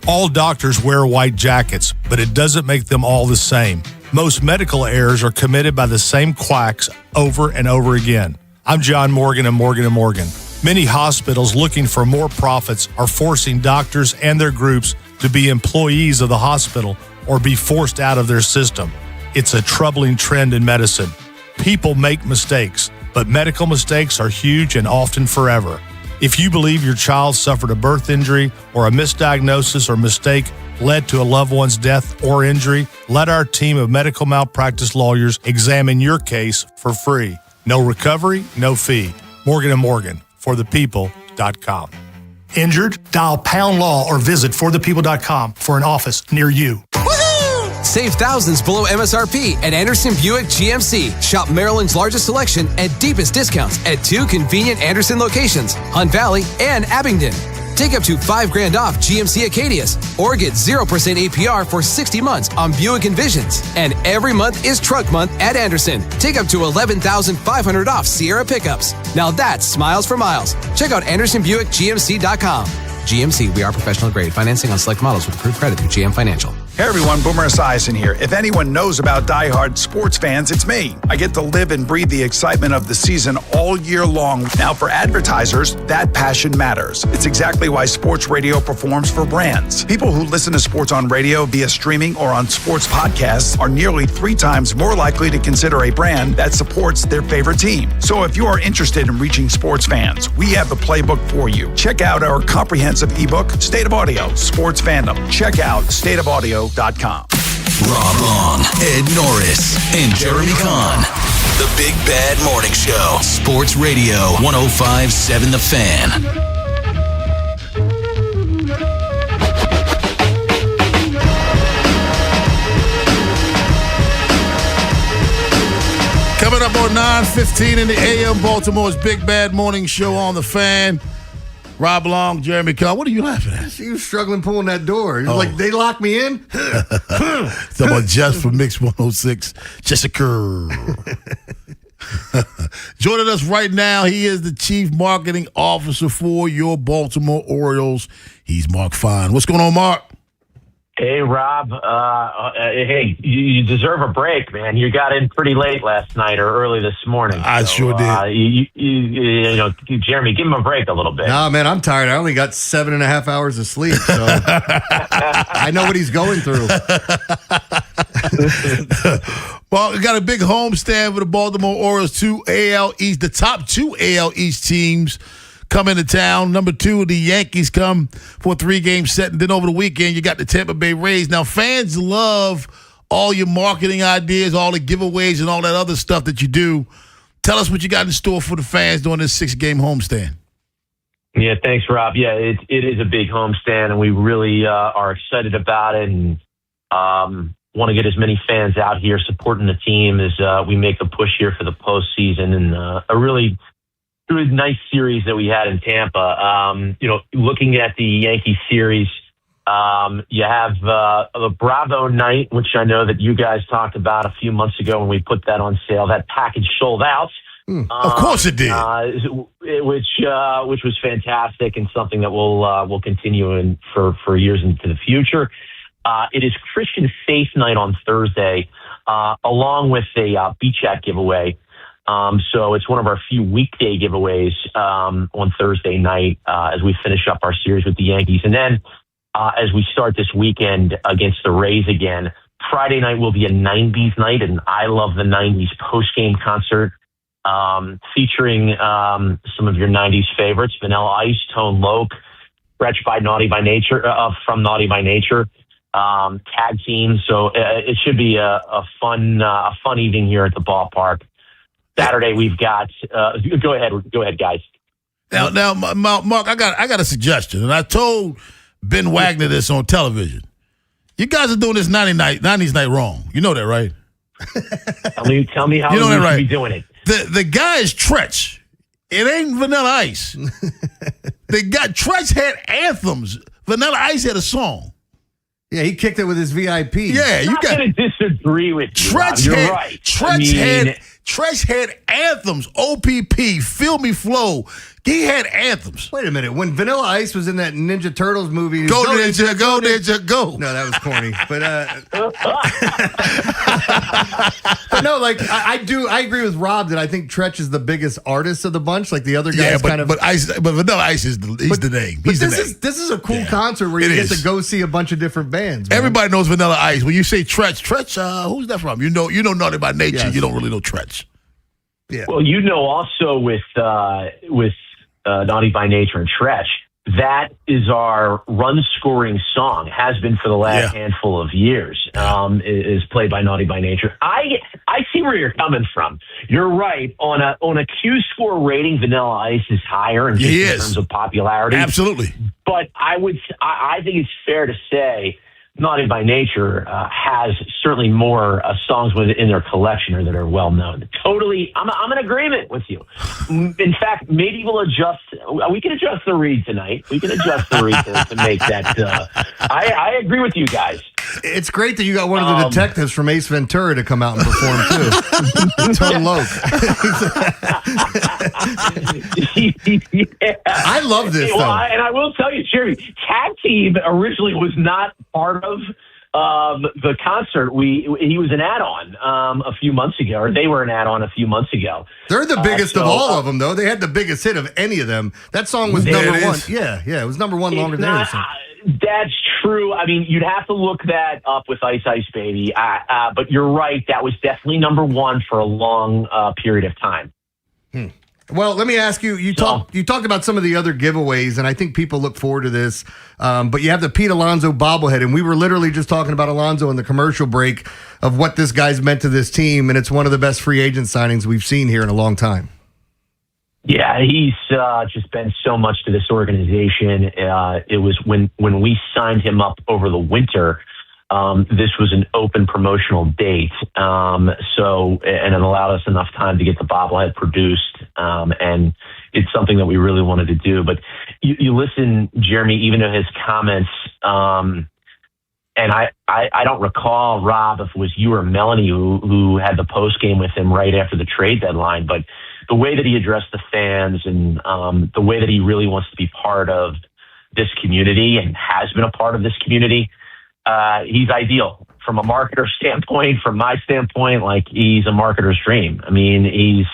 All doctors wear white jackets, but it doesn't make them all the same. Most medical errors are committed by the same quacks over and over again. I'm John Morgan of Morgan & Morgan. Many hospitals looking for more profits are forcing doctors and their groups to be employees of the hospital or be forced out of their system. It's a troubling trend in medicine. People make mistakes, but medical mistakes are huge and often forever. If you believe your child suffered a birth injury or a misdiagnosis or mistake led to a loved one's death or injury, let our team of medical malpractice lawyers examine your case for free. No recovery, no fee. Morgan & Morgan, forthepeople.com. Injured? Dial pound law or visit forthepeople.com for an office near you. Save thousands below MSRP at Anderson Buick GMC. Shop Maryland's largest selection and deepest discounts at 2 convenient Anderson locations, Hunt Valley and Abingdon. Take up to $5,000 off GMC Acadias or get 0% APR for 60 months on Buick Envisions. And every month is Truck Month at Anderson. Take up to $11,500 off Sierra pickups. Now that's smiles for miles. Check out AndersonBuickGMC.com. GMC, we are professional grade. Financing on select models with approved credit through GM Financial. Hey everyone, Boomer Esiason here. If anyone knows about diehard sports fans, it's me. I get to live and breathe the excitement of the season all year long. Now for advertisers, that passion matters. It's exactly why sports radio performs for brands. People who listen to sports on radio via streaming or on sports podcasts are nearly 3 times more likely to consider a brand that supports their favorite team. So if you are interested in reaching sports fans, we have the playbook for you. Check out our comprehensive ebook, State of Audio, Sports Fandom. Check out stateofaudio.com. Rob Long, Ed Norris, and Jeremy Kahn. The Big Bad Morning Show. Sports Radio 105.7 The Fan. Coming up on 9:15 in the AM, Baltimore's Big Bad Morning Show on The Fan. Rob Long, Jeremy Kahn. What are you laughing at? He was struggling pulling that door. He was like, they locked me in? Talking about Jess from Mix 106. Jessica. Joining us right now, he is the Chief Marketing Officer for your Baltimore Orioles. He's Mark Fine. What's going on, Mark? Hey, Rob. Hey, you deserve a break, man. You got in pretty late last night or early this morning. I sure did. You know, Jeremy, give him a break a little bit. No, man, I'm tired. I only got 7.5 hours of sleep, so I know what he's going through. Well, we got a big homestand for the Baltimore Orioles, the top 2 AL East teams come into town. Number 2, the Yankees come for a 3-game set. And then over the weekend, you got the Tampa Bay Rays. Now, fans love all your marketing ideas, all the giveaways, and all that other stuff that you do. Tell us what you got in store for the fans during this 6-game homestand. Yeah, thanks, Rob. Yeah, it is a big homestand, and we really are excited about it and want to get as many fans out here supporting the team as we make a push here for the postseason and a really nice series that we had in Tampa. Looking at the Yankee series, you have the Bravo night, which I know that you guys talked about a few months ago when we put that on sale. That package sold out. Of course it did. Which was fantastic and something that will continue in for years into the future. It is Christian Faith night on Thursday, along with a Beach Hat giveaway. So it's one of our few weekday giveaways on Thursday night as we finish up our series with the Yankees. And then as we start this weekend against the Rays again, Friday night will be a 90s night, and I Love the 90s post-game concert featuring some of your 90s favorites, Vanilla Ice, Tone Loc, Stretch by Naughty by Nature, from Naughty by Nature, tag team. So it should be a fun evening here at the ballpark. Saturday we've got. Go ahead, guys. Now, Mark, I got a suggestion, and I told Ben Wagner this on television. You guys are doing this 90s night wrong. You know that, right? Tell me how you should be doing it. The guy is Tretch. It ain't Vanilla Ice. Tretch had anthems. Vanilla Ice had a song. Yeah, he kicked it with his VIP. Yeah, I'm not going to disagree with you. You're right. Tretch had anthems. OPP, Feel Me Flow. He had anthems. Wait a minute. When Vanilla Ice was in that Ninja Turtles movie, Go Ninja, Go Ninja, Go. No, that was corny. But but no, like I agree with Rob that I think Tretch is the biggest artist of the bunch. Like the other guys, but Vanilla Ice is the name. He's the name. This is a cool concert where you get to go see a bunch of different bands. Man. Everybody knows Vanilla Ice. When you say Tretch, who's that from? You know Naughty by Nature. Yes. You don't really know Tretch. Yeah. Well, also with Naughty by Nature and Tretch, that is our run-scoring song, has been for the last handful of years, is played by Naughty by Nature. I see where you're coming from. You're right. On a Q-score rating, Vanilla Ice is higher in terms of popularity. Absolutely. But I think it's fair to say Naughty by Nature has certainly more songs in their collection or that are well known. Totally, I'm in agreement with you. In fact, maybe we'll adjust. We can adjust the read tonight. We can adjust the read to make that. I agree with you guys. It's great that you got one of the detectives from Ace Ventura to come out and perform too. Tone Loc. I love this though. And I will tell you, Jerry, Tag Team originally was not part of the concert. He was an add-on a few months ago, or they were an add-on a few months ago. They're the biggest of all of them, though. They had the biggest hit of any of them. That song was number one. Yeah, it was number one longer than anything. That's true. I mean, you'd have to look that up with Ice Ice Baby. But you're right. That was definitely number one for a long period of time. Well, let me ask you, you talked about some of the other giveaways, and I think people look forward to this, but you have the Pete Alonso bobblehead, and we were literally just talking about Alonso in the commercial break of what this guy's meant to this team, and it's one of the best free agent signings we've seen here in a long time. Yeah, he's just been so much to this organization. It was when we signed him up over the winter, this was an open promotional date. And it allowed us enough time to get the bobblehead produced. And it's something that we really wanted to do. But you listen, Jeremy, even to his comments, and I don't recall, Rob, if it was you or Melanie who had the post game with him right after the trade deadline, but the way that he addressed the fans and the way that he really wants to be part of this community and has been a part of this community, he's ideal from a marketer standpoint. From my standpoint, like, he's a marketer's dream. I mean, he's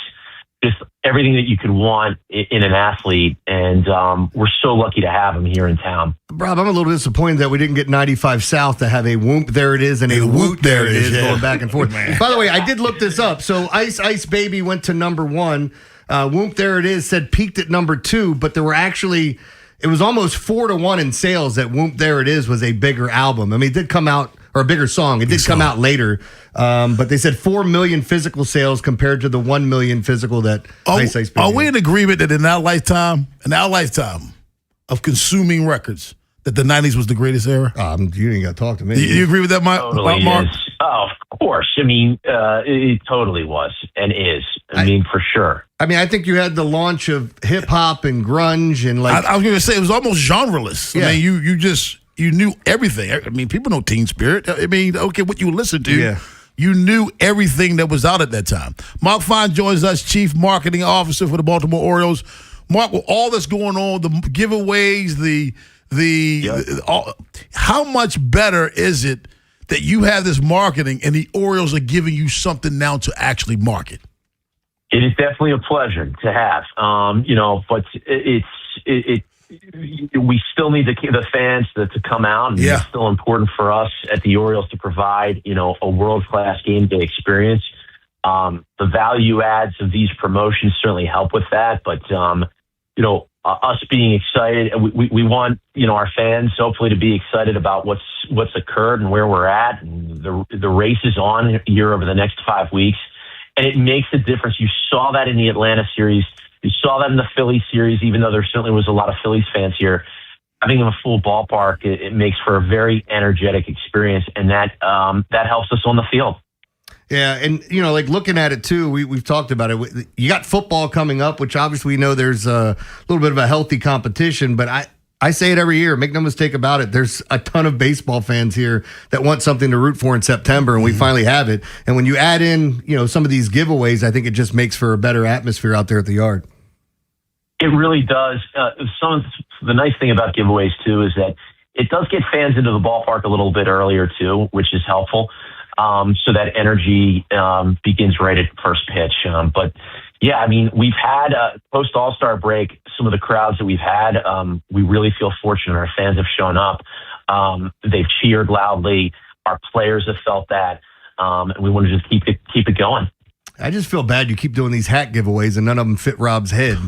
just everything that you could want in an athlete, and we're so lucky to have him here in town. Rob, I'm a little disappointed that we didn't get 95 South to have a whoop, there it is, and a whoop, there it is, going back and forth. By the way, I did look this up. So Ice Ice Baby went to number one. Whoop, there it is said peaked at number two, but there were actually, it was almost 4-1 in sales that Whoop, There It Is was a bigger album. I mean, it did come out, or a bigger song. It did come out later. But they said 4 million physical sales compared to the 1 million physical that Ice Ice Baby Are we in agreement that in our lifetime of consuming records, that the 90s was the greatest era? You ain't got to talk to me. You agree with that, Mark? Totally Mark? Oh, of course. I mean, it totally was and is. I mean, for sure. I mean, I think you had the launch of hip hop and grunge and like. I was going to say it was almost genreless. Yeah. I mean, you knew everything. I mean, people know Teen Spirit. I mean, okay, what you listened to. Yeah. You knew everything that was out at that time. Mark Fine joins us, Chief Marketing Officer for the Baltimore Orioles. Mark, with all that's going on, the giveaways, how much better is it that you have this marketing and the Orioles are giving you something now to actually market? It is definitely a pleasure to have, but we still need the fans to come out, and it's still important for us at the Orioles to provide, a world-class game day experience. The value adds of these promotions certainly help with that, but, us being excited, we want, our fans hopefully to be excited about what's occurred and where we're at, and the race is on here over the next 5 weeks, and it makes a difference. You saw that in the Atlanta series. You saw that in the Phillies series, even though there certainly was a lot of Phillies fans here. Having a full ballpark, it makes for a very energetic experience, and that helps us on the field. Yeah, and, like looking at it, too, we've talked about it. You got football coming up, which obviously we know there's a little bit of a healthy competition, but I say it every year. Make no mistake about it. There's a ton of baseball fans here that want something to root for in September, and we finally have it. And when you add in, some of these giveaways, I think it just makes for a better atmosphere out there at the yard. It really does. The nice thing about giveaways, too, is that it does get fans into the ballpark a little bit earlier, too, which is helpful. So that energy begins right at first pitch. But, yeah, I mean, we've had post All-Star break, some of the crowds that we've had, we really feel fortunate. Our fans have shown up. They've cheered loudly. Our players have felt that. And we want to just keep it going. I just feel bad you keep doing these hat giveaways and none of them fit Rob's head.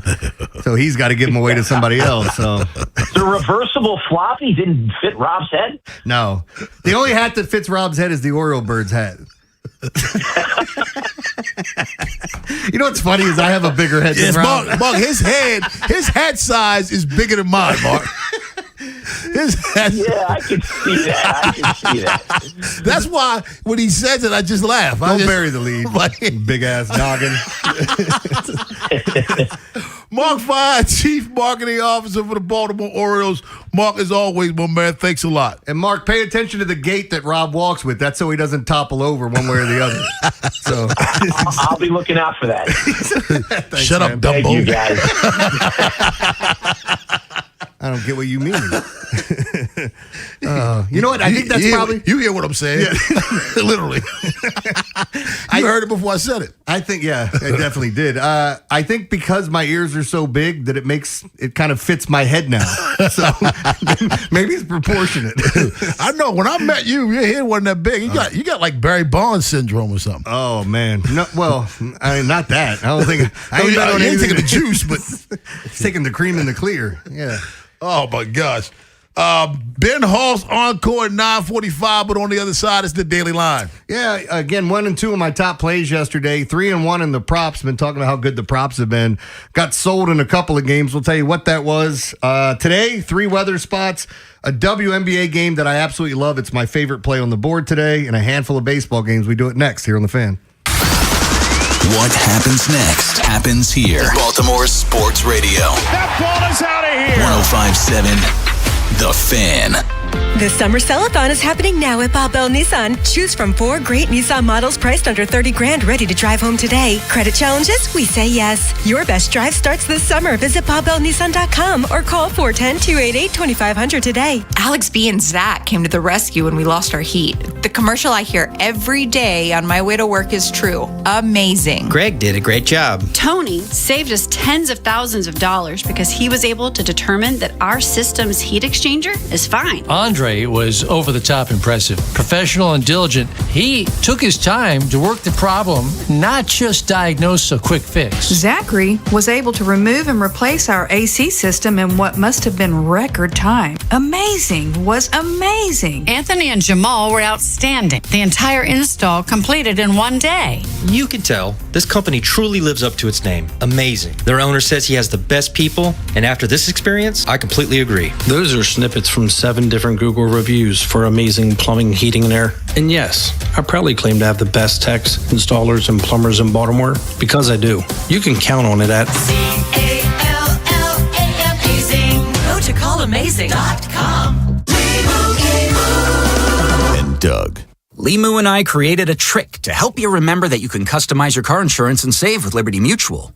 So he's got to give them away to somebody else. So The reversible floppy didn't fit Rob's head? no. The only hat that fits Rob's head is the Oriole Birds hat. You know what's funny is I have a bigger head than Rob. Mark, his hat size is bigger than mine, Mark. Yeah, I can see that. That's why when he says it, I just laugh. Don't bury the lead. Big ass noggin. Mark Fine, Chief Marketing Officer for the Baltimore Orioles. Mark, as always, my man, thanks a lot. And Mark, pay attention to the gate that Rob walks with. That's so he doesn't topple over one way or the other. So I'll be looking out for that. Thanks, Shut up, man. Dumbo. Thank you, guys. I don't get what you mean. You know what? I think that's probably... You hear what I'm saying. Yeah. Literally. You heard it before I said it. I think, yeah, I definitely did. I think because my ears are so big that it kind of fits my head now. So maybe it's proportionate. I know. When I met you, your head wasn't that big. You got like Barry Bonds syndrome or something. Oh, man. No, well, I mean, not that. I don't think... I ain't taking the juice, but... taking the cream in the clear. Yeah. Oh, my gosh. Ben Hall's encore at 9:45, but on the other side is the Daily Line. Yeah, again, 1 and 2 of my top plays yesterday. 3 and 1 in the props. Been talking about how good the props have been. Got sold in a couple of games. We'll tell you what that was. Today, 3 weather spots, a WNBA game that I absolutely love. It's my favorite play on the board today, and a handful of baseball games. We do it next here on The Fan. What happens next happens here. Baltimore Sports Radio. That ball is out of here. 105.7 The Fan. The summer sellathon is happening now at Bob Bell Nissan. Choose from 4 great Nissan models priced under $30,000, ready to drive home today. Credit challenges? We say yes. Your best drive starts this summer. Visit BobBellNissan.com or call 410-288-2500 today. Alex B and Zach came to the rescue when we lost our heat. The commercial I hear every day on my way to work is true. Amazing. Greg did a great job. Tony saved us tens of thousands of dollars because he was able to determine that our system's heat exchanger is fine. Andre was over the top impressive. Professional and diligent. He took his time to work the problem, not just diagnose a quick fix. Zachary was able to remove and replace our AC system in what must have been record time. Amazing. Was amazing. Anthony and Jamal were outstanding. The entire install completed in one day. You can tell this company truly lives up to its name. Amazing. Their owner says he has the best people, and after this experience, I completely agree. Those are snippets from 7 different Google reviews for amazing plumbing, heating, and air. And yes, I proudly claim to have the best techs, installers, and plumbers in Baltimore because I do. You can count on it at C-A-L-L-A-M-A-Z-I-N-G. Go to callamazing.com. And Doug. Limu and I created a trick to help you remember that you can customize your car insurance and save with Liberty Mutual.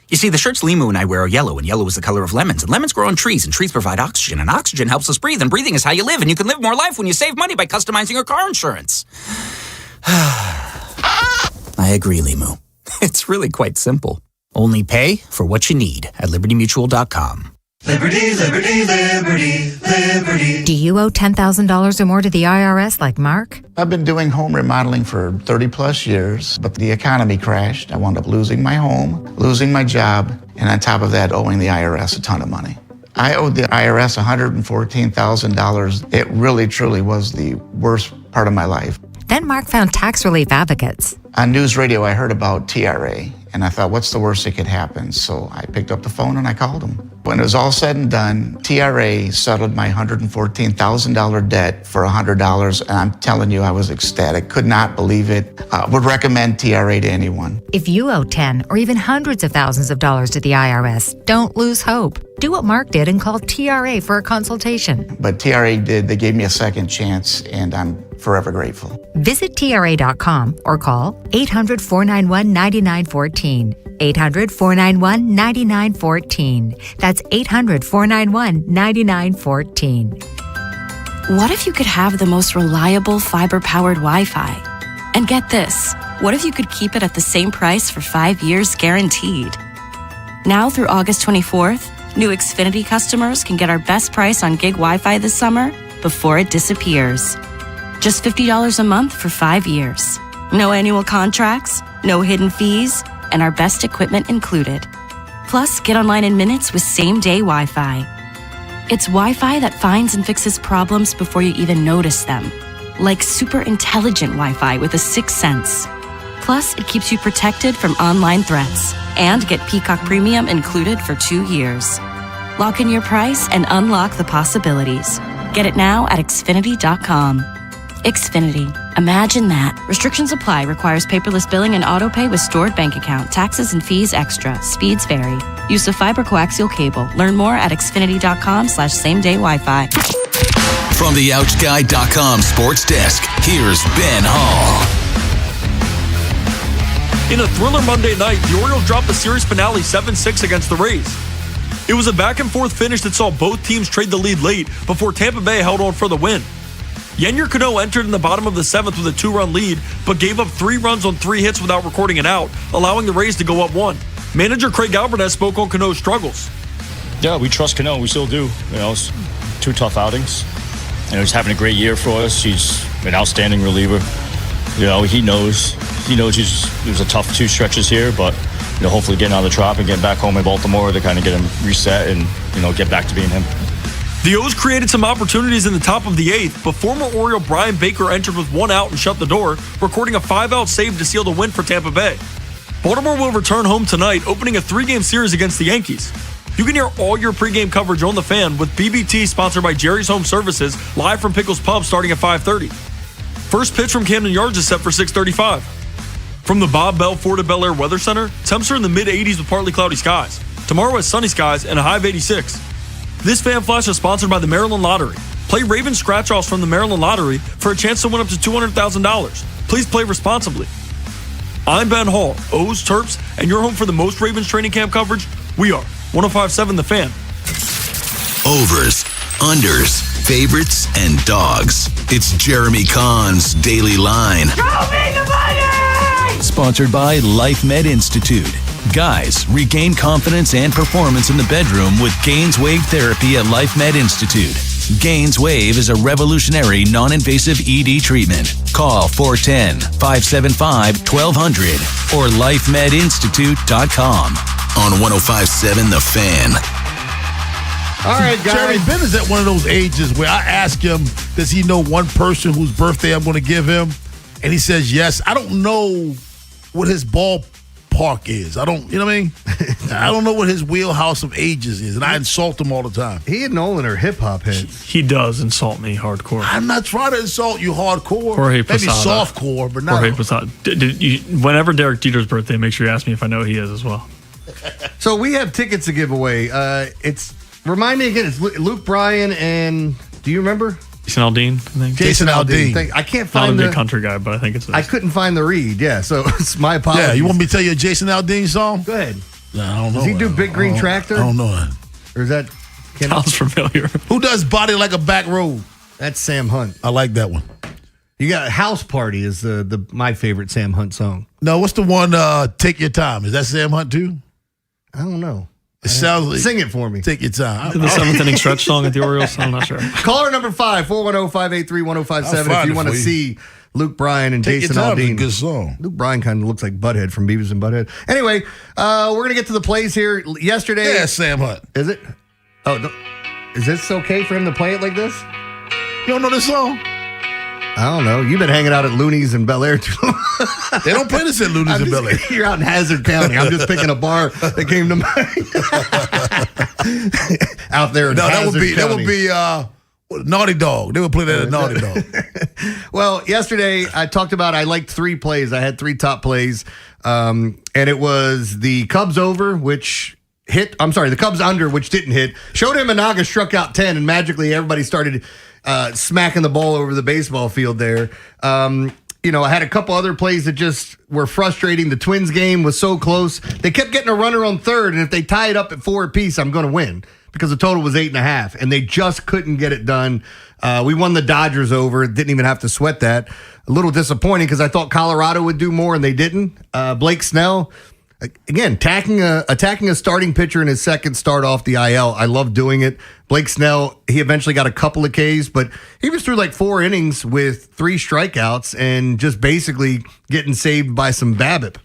You see, the shirts Limu and I wear are yellow, and yellow is the color of lemons. And lemons grow on trees, and trees provide oxygen. And oxygen helps us breathe, and breathing is how you live. And you can live more life when you save money by customizing your car insurance. I agree, Limu. It's really quite simple. Only pay for what you need at LibertyMutual.com. Liberty, liberty, liberty, liberty. Do you owe $10,000 or more to the IRS like Mark? I've been doing home remodeling for 30 plus years, but the economy crashed. I wound up losing my home, losing my job, and on top of that, owing the IRS a ton of money. I owed the IRS $114,000. It really, truly was the worst part of my life. Then Mark found tax relief advocates. On news radio, I heard about TRA, and I thought, what's the worst that could happen? So I picked up the phone and I called them. When it was all said and done, TRA settled my $114,000 debt for $100, and I'm telling you, I was ecstatic. Could not believe it. Would recommend TRA to anyone. If you owe 10 or even hundreds of thousands of dollars to the IRS, don't lose hope. Do what Mark did and call TRA for a consultation. But TRA did. They gave me a second chance, and I'm forever grateful. Visit TRA.com or call 800-491-9914. 800-491-9914. That's 800-491-9914. What if you could have the most reliable fiber-powered Wi-Fi? And get this, what if you could keep it at the same price for 5 years guaranteed? Now through August 24th, new Xfinity customers can get our best price on gig Wi-Fi this summer before it disappears. Just $50 a month for 5 years. No annual contracts, no hidden fees, and our best equipment included. Plus, get online in minutes with same-day Wi-Fi. It's Wi-Fi that finds and fixes problems before you even notice them. Like super intelligent Wi-Fi with a sixth sense. Plus, it keeps you protected from online threats. And get Peacock Premium included for 2 years. Lock in your price and unlock the possibilities. Get it now at Xfinity.com. Xfinity. Imagine that. Restrictions apply. Requires paperless billing and autopay with stored bank account. Taxes and fees extra. Speeds vary. Use of fiber coaxial cable. Learn more at Xfinity.com/same-day Wi-Fi. From the OutGuy.com sports desk, here's Ben Hall. In a thriller Monday night, the Orioles dropped the series finale 7-6 against the Rays. It was a back-and-forth finish that saw both teams trade the lead late before Tampa Bay held on for the win. Yennier Cano entered in the bottom of the 7th with a 2-run lead, but gave up 3 runs on 3 hits without recording an out, allowing the Rays to go up 1. Manager Craig Alvarez spoke on Cano's struggles. Yeah, we trust Cano. We still do. It's 2 tough outings. He's having a great year for us. He's an outstanding reliever. He knows it was a tough 2 stretches here, but hopefully getting out of the trap and getting back home in Baltimore to kind of get him reset and get back to being him. The O's created some opportunities in the top of the 8th, but former Oriole Brian Baker entered with 1 out and shut the door, recording a 5-out save to seal the win for Tampa Bay. Baltimore will return home tonight, opening a 3-game series against the Yankees. You can hear all your pregame coverage on The Fan with BBT, sponsored by Jerry's Home Services, live from Pickles Pub starting at 5:30. First pitch from Camden Yards is set for 6:35. From the Bob Bell Ford of Bel Air Weather Center, temps are in the mid-80s with partly cloudy skies. Tomorrow has sunny skies and a high of 86. This Fan Flash is sponsored by the Maryland Lottery. Play Raven scratch-offs from the Maryland Lottery for a chance to win up to $200,000. Please play responsibly. I'm Ben Hall, O's, Terps, and you're home for the most Ravens training camp coverage. We are 105.7 The Fan. Overs, unders, favorites, and dogs. It's Jeremy Kahn's Daily Line. Sponsored by Life Med Institute. Guys, regain confidence and performance in the bedroom with Gaines Wave Therapy at Life Med Institute. Gaines Wave is a revolutionary non-invasive ED treatment. Call 410-575-1200 or lifemedinstitute.com on 105.7 The Fan. All right, guys. Jeremy, Ben is at one of those ages where I ask him, does he know one person whose birthday I'm going to give him? And he says yes. I don't know what his ballpark is. I don't know what his wheelhouse of ages is, and I insult him all the time. He and Nolan are hip-hop heads. He does insult me hardcore. I'm not trying to insult you hardcore. Jorge Maybe Posada. softcore, but not. Jorge Posada. Whenever Derek Jeter's birthday, make sure you ask me if I know who he is as well. So we have tickets to give away. Remind me again, it's Luke Bryan and, do you remember? Jason Aldean, I think. Jason Aldean. I can't find Not a big country guy, but I think it's. I couldn't find the read. Yeah, so it's my apologies. Yeah, you want me to tell you a Jason Aldean song? Go ahead. No, I don't know. Does he do Big Green Tractor? I don't know that. Or is that? Sounds familiar. Who does Body Like a Back Road? That's Sam Hunt. I like that one. You got House Party is my favorite Sam Hunt song. No, what's the one? Take Your Time. Is that Sam Hunt too? I don't know. It sounds like. Sing it for me. Take your time. The 7th inning stretch song at the Orioles? I'm not sure. Caller number 5, 410-583-1057 if you want to see Luke Bryan and Jason Aldean. Good song. Luke Bryan kind of looks like Butthead from Beavis and Butthead. Anyway, we're going to get to the plays here. Yesterday. Yeah, Sam Hunt. Is it? Oh, is this okay for him to play it like this? You don't know this song? I don't know. You've been hanging out at Looney's in Bel Air too long. They don't play this at Looney's in Bel Air. You're out in Hazard County. I'm just picking a bar that came to mind. Out there in Hazard County. That would be Naughty Dog. They would play that at Naughty Dog. Well, yesterday I talked about I liked 3 plays. I had 3 top plays. And it was the Cubs over, which hit. I'm sorry, the Cubs under, which didn't hit. Shota Imanaga struck out 10, and magically everybody started smacking the ball over the baseball field there. I had a couple other plays that just were frustrating. The Twins game was so close. They kept getting a runner on third, and if they tie it up at 4 apiece, I'm going to win because the total was 8.5, and they just couldn't get it done. We won the Dodgers over. Didn't even have to sweat that. A little disappointing because I thought Colorado would do more, and they didn't. Blake Snell, again, attacking a starting pitcher in his second start off the IL. I love doing it. Blake Snell, he eventually got a couple of Ks, but he was through like 4 innings with 3 strikeouts and just basically getting saved by some BABIP.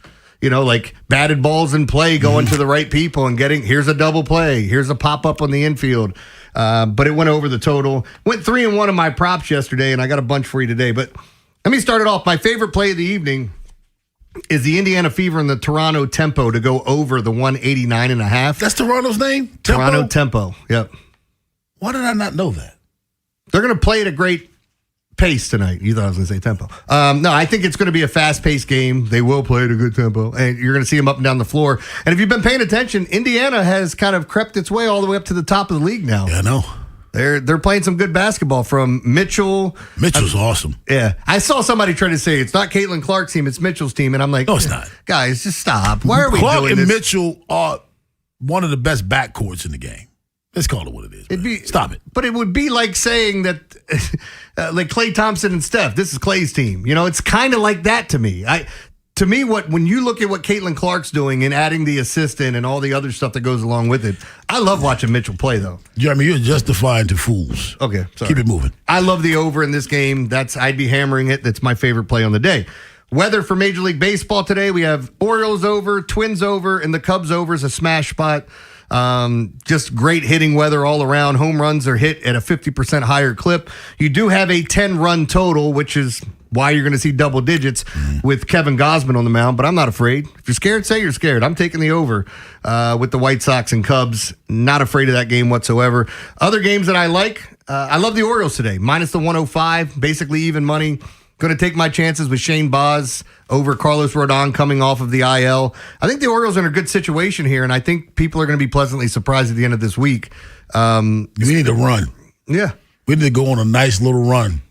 Like batted balls in play, going to the right people and here's a double play. Here's a pop-up on the infield. But it went over the total. Went 3-1 on my props yesterday, and I got a bunch for you today. But let me start it off. My favorite play of the evening is the Indiana Fever and the Toronto Tempo to go over the 189.5. That's Toronto's name? Toronto Tempo, yep. Why did I not know that? They're going to play at a great pace tonight. You thought I was going to say tempo. No, I think it's going to be a fast-paced game. They will play at a good tempo, and you're going to see them up and down the floor. And if you've been paying attention, Indiana has kind of crept its way all the way up to the top of the league now. Yeah, I know. They're playing some good basketball from Mitchell. Mitchell's awesome. Yeah. I saw somebody try to say it's not Caitlin Clark's team, it's Mitchell's team. And I'm like, no, it's not. Guys, just stop. Why are we Clark doing and this? Mitchell are one of the best backcourts in the game. Let's call it what it is. Stop it. But it would be like saying that, like Klay Thompson and Steph, this is Klay's team. It's kind of like that to me. When you look at what Caitlin Clark's doing and adding the assistant and all the other stuff that goes along with it, I love watching Mitchell play, though. Jeremy, you're justifying to fools. Okay, sorry. Keep it moving. I love the over in this game. I'd be hammering it. That's my favorite play on the day. Weather for Major League Baseball today, we have Orioles over, Twins over, and the Cubs over is a smash spot. Just great hitting weather all around. Home runs are hit at a 50% higher clip. You do have a 10-run total, which is why you're going to see double digits with Kevin Gausman on the mound, but I'm not afraid. If you're scared, say you're scared. I'm taking the over with the White Sox and Cubs. Not afraid of that game whatsoever. Other games that I like, I love the Orioles today. Minus the 105, basically even money. Going to take my chances with Shane Baz over Carlos Rodon coming off of the IL. I think the Orioles are in a good situation here, and I think people are going to be pleasantly surprised at the end of this week. We need to run. Yeah. We need to go on a nice little run.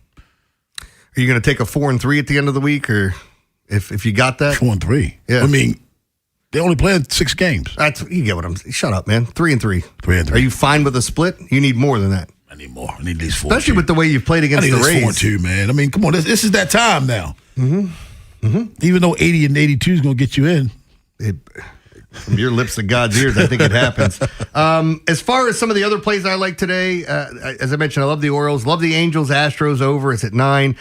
Are you going to take a 4-3 at the end of the week, or if you got that? 4-3. Yeah. I mean, they only played 6 games. You get what I'm saying. Shut up, man. 3-3. 3-3. Are you fine with a split? You need more than that. I need more. I need these 4. Especially with the way you've played against the Rays. 4-2, man. I mean, come on. This is that time now. Mm-hmm. Mm-hmm. Even though 80 and 82 is going to get you in. From your lips to God's ears, I think it happens. As far as some of the other plays I like today, as I mentioned, I love the Orioles. Love the Angels, Astros over. It's at 9.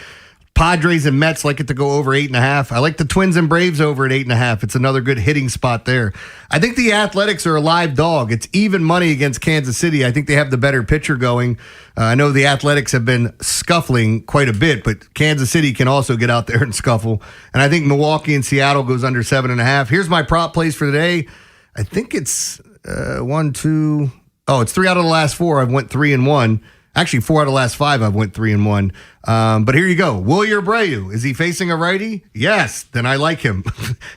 Padres and Mets like it to go over 8.5. I like the Twins and Braves over at 8.5. It's another good hitting spot there. I think the Athletics are a live dog. It's even money against Kansas City. I think they have the better pitcher going. I know the Athletics have been scuffling quite a bit, but Kansas City can also get out there and scuffle. And I think Milwaukee and Seattle goes under 7.5. Here's my prop plays for today. I think it's 1, 2. Oh, it's 3 out of the last 4. I've went 3-1. Actually, 4 out of the last 5, I've went 3-1. But here you go. Wilyer Abreu, is he facing a righty? Yes, then I like him.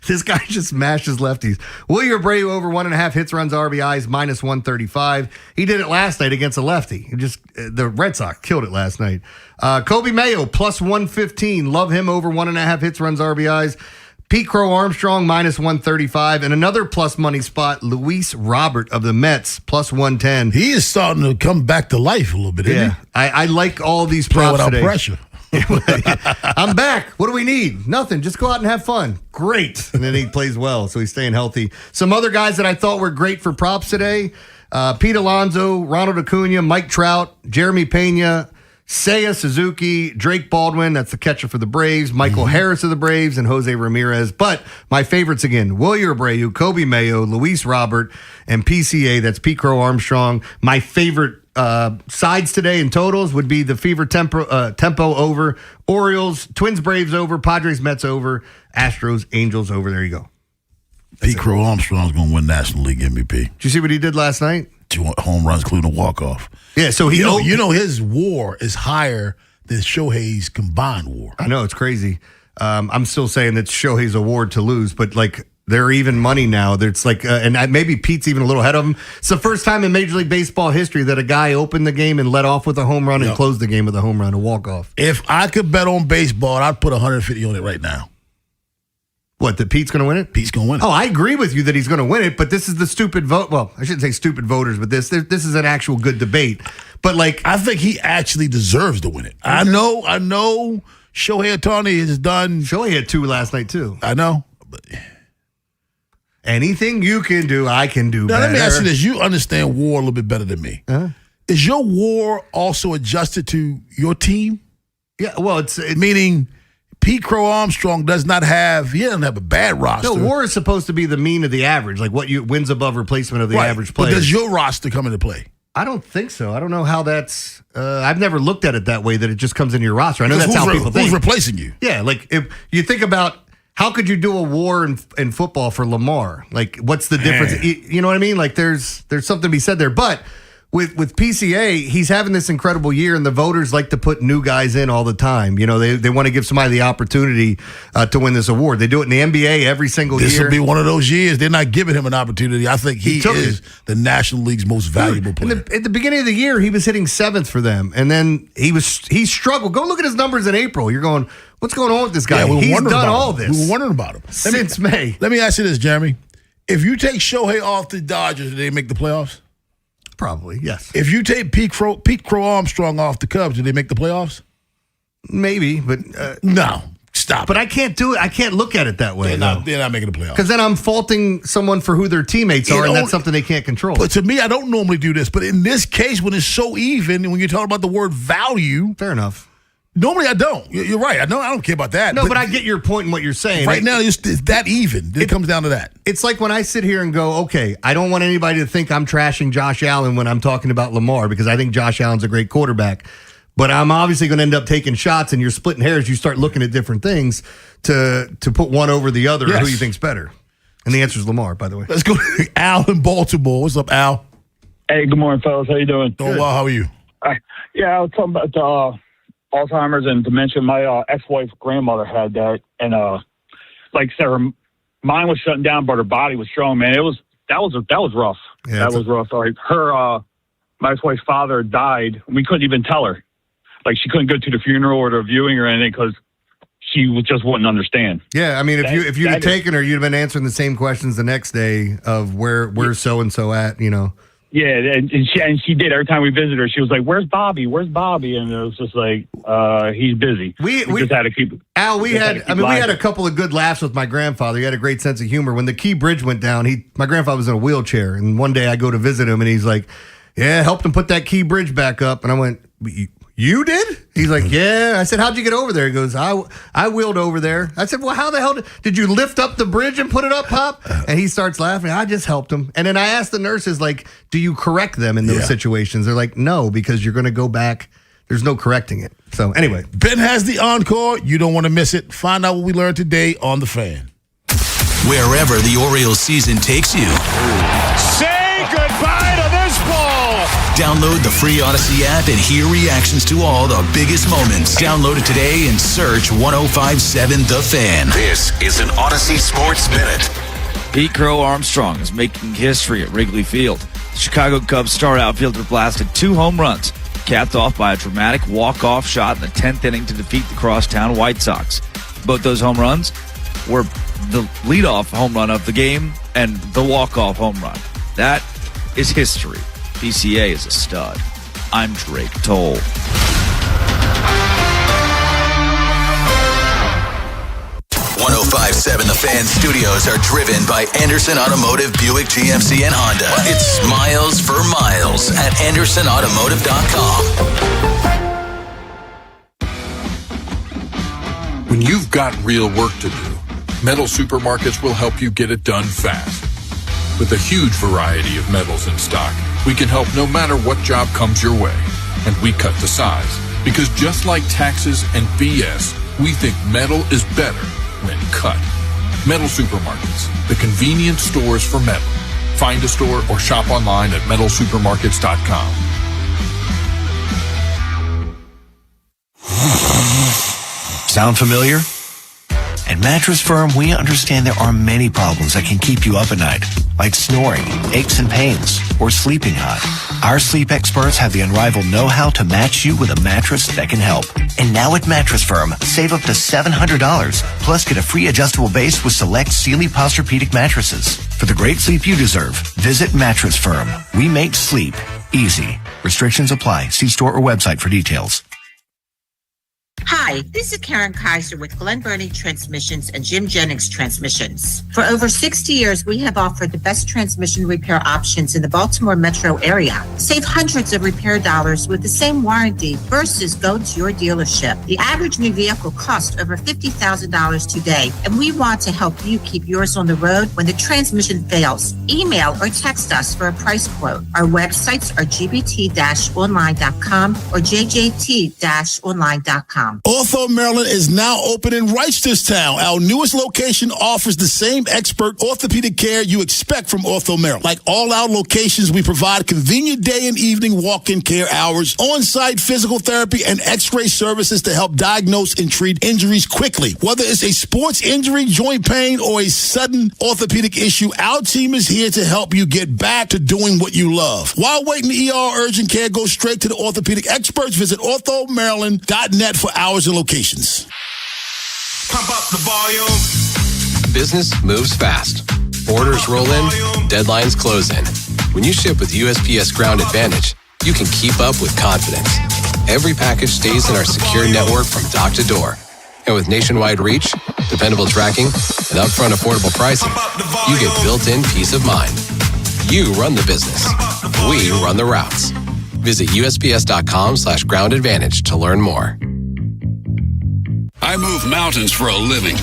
This guy just mashes lefties. Wilyer Abreu over 1.5 hits, runs, RBIs, minus 135. He did it last night against a lefty. The Red Sox killed it last night. Kobe Mayo, plus 115. Love him over 1.5 hits, runs, RBIs. Pete Crow Armstrong, minus 135. And another plus money spot, Luis Robert of the Mets, plus 110. He is starting to come back to life a little bit, isn't he? I like all these props without today. Pressure. I'm back. What do we need? Nothing. Just go out and have fun. Great. And then he plays well, so he's staying healthy. Some other guys that I thought were great for props today, Pete Alonso, Ronald Acuna, Mike Trout, Jeremy Pena, Seiya Suzuki, Drake Baldwin, that's the catcher for the Braves, Michael Harris of the Braves, and Jose Ramirez. But my favorites again, Wilyer Abreu, Kobe Mayo, Luis Robert, and PCA, that's Pete Crow Armstrong. My favorite sides today in totals would be the Fever Tempo over, Orioles, Twins Braves over, Padres Mets over, Astros Angels over. There you go. Pete Crow Armstrong's going to win National League MVP. Did you see what he did last night? 2 home runs, including a walk-off. Yeah, so you know his WAR is higher than Shohei's combined WAR. I know, it's crazy. I'm still saying that's Shohei's award to lose, but like they're even money now. It's like, and maybe Pete's even a little ahead of him. It's the first time in Major League Baseball history that a guy opened the game and led off with a home run and closed the game with a home run, a walk-off. If I could bet on baseball, I'd put 150 on it right now. What, that Pete's going to win it? Pete's going to win it. Oh, I agree with you that he's going to win it, but this is the stupid vote. Well, I shouldn't say stupid voters, but this is an actual good debate. But like, I think he actually deserves to win it. I know Shohei Ohtani has done. Shohei had 2 last night too. I know. But Anything you can do, I can do better. Now, let me ask you this. You understand war a little bit better than me. Is your war also adjusted to your team? Yeah, well, meaning Pete Crow Armstrong doesn't have a bad roster. No, war is supposed to be the mean of the average, like what you wins above replacement of the average player. But does your roster come into play? I don't think so. I don't know how that's. I've never looked at it that way, that it just comes into your roster. I know that's how people think. Who's replacing you? Yeah, like if you think about how could you do a war in football for Lamar? Like, what's the difference? You know what I mean? Like, there's something to be said there. But with PCA, he's having this incredible year, and the voters like to put new guys in all the time. You know, they want to give somebody the opportunity to win this award. They do it in the NBA every single year. This will be one of those years. They're not giving him an opportunity. I think he is the National League's most valuable player. At the beginning of the year, he was hitting 7th for them, and then he struggled. Go look at his numbers in April. You're going, what's going on with this guy? Yeah, he's done all this. We were wondering about him since May. Let me ask you this, Jeremy. If you take Shohei off the Dodgers, do they make the playoffs? Probably, yes. If you take Pete Crow Armstrong off the Cubs, do they make the playoffs? Maybe, but no. Stop. But I can't do it. I can't look at it that way. They're not making the playoffs. Because then I'm faulting someone for who their teammates are, and that's something they can't control. But to me, I don't normally do this. But in this case, when it's so even, and when you're talking about the word value, fair enough. Normally, I don't. You're right. I don't care about that. No, but I get your point in what you're saying. Right now, it's that even. It comes down to that. It's like when I sit here and go, okay, I don't want anybody to think I'm trashing Josh Allen when I'm talking about Lamar, because I think Josh Allen's a great quarterback. But I'm obviously going to end up taking shots, and you're splitting hairs. You start looking at different things to put one over the other, who you think's better. And the answer is Lamar, by the way. Let's go to Al in Baltimore. What's up, Al? Hey, good morning, fellas. How you doing? Doing well. How are you? Yeah, I was talking about Alzheimer's and dementia. My ex-wife's grandmother had that, and like I said, her mind was shutting down, but her body was strong. Man, that was rough. Yeah, that was rough. Like my ex-wife's father died. We couldn't even tell her. Like, she couldn't go to the funeral or the viewing or anything because she just wouldn't understand. Yeah, I mean, if you'd have taken her, you'd have been answering the same questions the next day of where's so and so at, you know. Yeah, and she did. Every time we visited her, she was like, "Where's Bobby? Where's Bobby?" And it was just like, "He's busy." We just had to keep. Al, we had a couple of good laughs with my grandfather. He had a great sense of humor. When the Key Bridge went down, my grandfather was in a wheelchair, and one day I go to visit him, and he's like, "Yeah, helped him put that Key Bridge back up." And I went, "You did?" He's like, "Yeah." I said, "How'd you get over there?" He goes, I wheeled over there. I said, "Well, how the hell did you lift up the bridge and put it up, Pop?" And he starts laughing. I just helped him. And then I asked the nurses, like, do you correct them in those situations? They're like, no, because you're going to go back. There's no correcting it. So anyway. Ben has the encore. You don't want to miss it. Find out what we learned today on The Fan. Wherever the Orioles season takes you. Say goodbye to this ball. Download the free Odyssey app and hear reactions to all the biggest moments. Download it today and search 105.7 The Fan. This is an Odyssey Sports Minute. Pete Crow Armstrong is making history at Wrigley Field. The Chicago Cubs star outfielder blasted 2 home runs, capped off by a dramatic walk-off shot in the 10th inning to defeat the crosstown White Sox. Both those home runs were the leadoff home run of the game and the walk-off home run. That is history. PCA is a stud. I'm Drake Toll. 105.7 The Fan studios are driven by Anderson Automotive, Buick, GMC, and Honda. It's miles for miles at AndersonAutomotive.com. When you've got real work to do, Metal Supermarkets will help you get it done fast. With a huge variety of metals in stock, we can help no matter what job comes your way. And we cut the size. Because just like taxes and BS, we think metal is better when cut. Metal Supermarkets, the convenient stores for metal. Find a store or shop online at metalsupermarkets.com. Sound familiar? At Mattress Firm, we understand there are many problems that can keep you up at night, like snoring, aches and pains, or sleeping hot. Our sleep experts have the unrivaled know-how to match you with a mattress that can help. And now at Mattress Firm, save up to $700, plus get a free adjustable base with select Sealy Posturepedic mattresses. For the great sleep you deserve, visit Mattress Firm. We make sleep easy. Restrictions apply. See store or website for details. Hi, Hi, this is Karen Kaiser with Glen Burnie Transmissions and Jim Jennings Transmissions. For over 60 years, we have offered the best transmission repair options in the Baltimore metro area. Save hundreds of repair dollars with the same warranty versus go to your dealership. The average new vehicle costs over $50,000 today, and we want to help you keep yours on the road when the transmission fails. Email or text us for a price quote. Our websites are gbt-online.com or jjt-online.com. Ortho Maryland is now open in Reisterstown. Our newest location offers the same expert orthopedic care you expect from Ortho Maryland. Like all our locations, we provide convenient day and evening walk-in care hours, on-site physical therapy, and x-ray services to help diagnose and treat injuries quickly. Whether it's a sports injury, joint pain, or a sudden orthopedic issue, our team is here to help you get back to doing what you love. While waiting the ER urgent care, go straight to the orthopedic experts. Visit orthomaryland.net for hours and locations. Pump up the volume. Business moves fast. Orders roll in, deadlines close in. When you ship with USPS Ground Advantage, you can keep up with confidence. Every package stays in our secure network from dock to door. And with nationwide reach, dependable tracking, and upfront affordable pricing, you get built-in peace of mind. You run the business. We run the routes. Visit USPS.com/Ground Advantage to learn more. I move mountains for a living.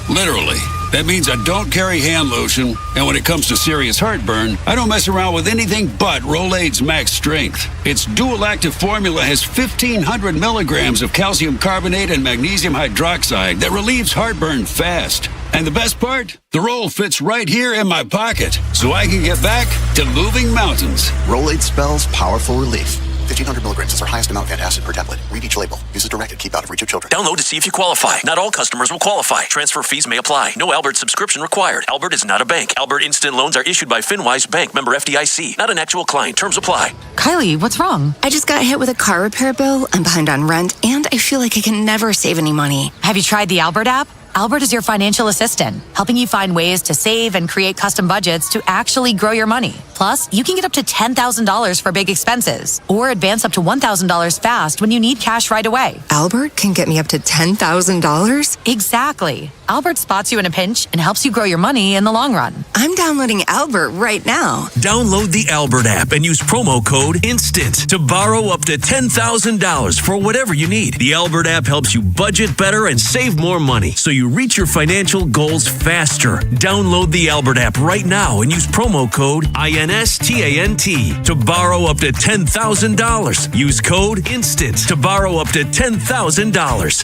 Literally. That means I don't carry hand lotion, and when it comes to serious heartburn, I don't mess around with anything but Rolaids Max Strength. Its dual-active formula has 1,500 milligrams of calcium carbonate and magnesium hydroxide that relieves heartburn fast. And the best part? The roll fits right here in my pocket, so I can get back to moving mountains. Rolaids spells powerful relief. 1,500 milligrams is our highest amount of antacid per tablet. Read each label. Use as directed. Keep out of reach of children. Download to see if you qualify. Not all customers will qualify. Transfer fees may apply. No Albert subscription required. Albert is not a bank. Albert Instant Loans are issued by FinWise Bank, member FDIC. Not an actual client. Terms apply. Kylie, what's wrong? I just got hit with a car repair bill. I'm behind on rent, and I feel like I can never save any money. Have you tried the Albert app? Albert is your financial assistant, helping you find ways to save and create custom budgets to actually grow your money. Plus, you can get up to $10,000 for big expenses or advance up to $1,000 fast when you need cash right away. Albert can get me up to $10,000? Exactly. Albert spots you in a pinch and helps you grow your money in the long run. I'm downloading Albert right now. Download the Albert app and use promo code INSTANT to borrow up to $10,000 for whatever you need. The Albert app helps you budget better and save more money so you reach your financial goals faster. Download the Albert app right now and use promo code INSTANT to borrow up to $10,000. Use code INSTANT to borrow up to $10,000.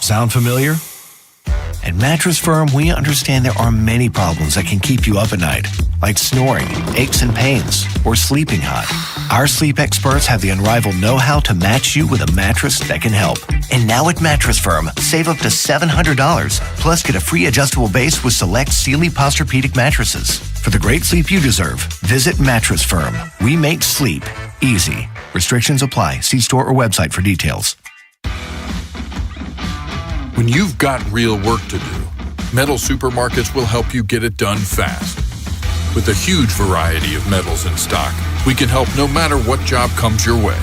Sound familiar? At Mattress Firm, we understand there are many problems that can keep you up at night, like snoring, aches and pains, or sleeping hot. Our sleep experts have the unrivaled know-how to match you with a mattress that can help. And now at Mattress Firm, save up to $700, plus get a free adjustable base with select Sealy Posturepedic mattresses. For the great sleep you deserve, visit Mattress Firm. We make sleep easy. Restrictions apply. See store or website for details. When you've got real work to do, Metal Supermarkets will help you get it done fast. With a huge variety of metals in stock, we can help no matter what job comes your way.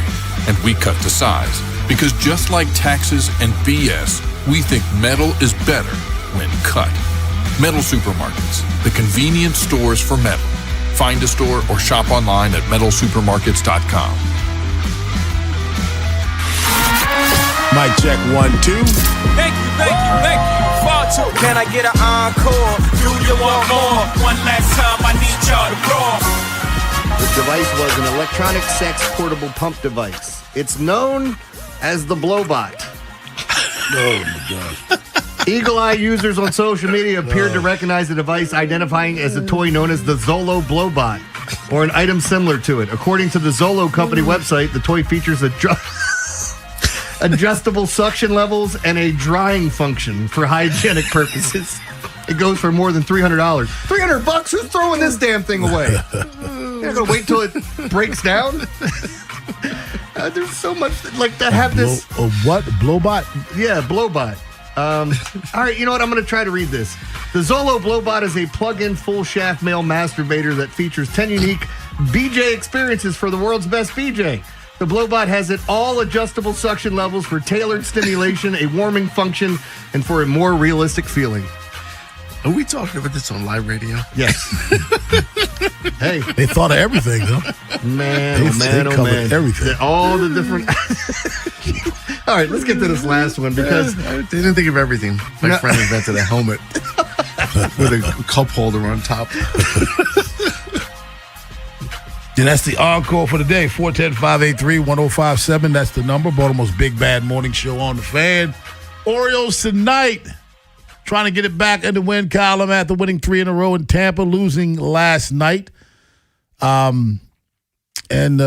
And we cut to size, because just like taxes and BS, we think metal is better when cut. Metal Supermarkets, the convenient stores for metal. Find a store or shop online at metalsupermarkets.com. Mic check 1, 2. Thank you. Far too. Can I get an encore? Do you want more? One last time, I need y'all to roar. The device was an electronic sex portable pump device. It's known as the Blowbot. Oh my God. Eagle Eye users on social media appeared to recognize the device, identifying as a toy known as the Zolo Blowbot, or an item similar to it. According to the Zolo company website, the toy features adjustable suction levels and a drying function for hygienic purposes. It goes for more than $300. $300? Who's throwing this damn thing away? You're gonna wait till it breaks down? There's so much like that. Have this what? Blowbot? Yeah, Blowbot. All right, you know what? I'm going to try to read this. The Zolo Blowbot is a plug-in full-shaft male masturbator that features 10 unique BJ experiences for the world's best BJ. The Blowbot has it all adjustable suction levels for tailored stimulation, a warming function, and for a more realistic feeling. Are we talking about this on live radio? Yes. Hey. They thought of everything, though. Man, they covered everything. All the different... All right, let's get to this last one because... They didn't think of everything. My friend invented a helmet with a cup holder on top. And that's the encore for the day. 410-583-1057. That's the number. Baltimore's Big Bad Morning Show on the Fan. Orioles tonight. Trying to get it back in the win column after winning 3 in a row in Tampa, losing last night. Was it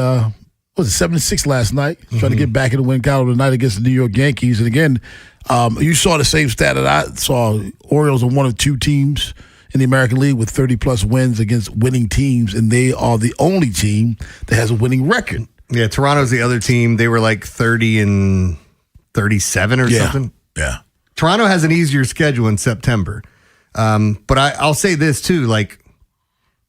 7-6 last night? Trying to get back in the win column tonight against the New York Yankees. And again, you saw the same stat that I saw. Orioles are one of 2 teams in the American League with 30-plus wins against winning teams, and they are the only team that has a winning record. Yeah, Toronto's the other team. They were like 30-37 or something. Yeah. Toronto has an easier schedule in September. But I'll say this, too. Like,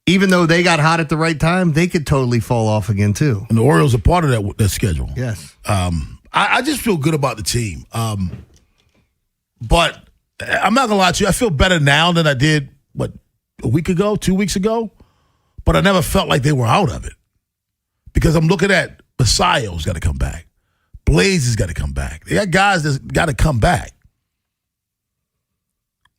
even though they got hot at the right time, they could totally fall off again, too. And the Orioles are part of that schedule. Yes. I just feel good about the team. But I'm not going to lie to you. I feel better now than I did, a week ago, 2 weeks ago? But I never felt like they were out of it. Because I'm looking at Basayo's got to come back. Blaze has got to come back. They got guys that's got to come back.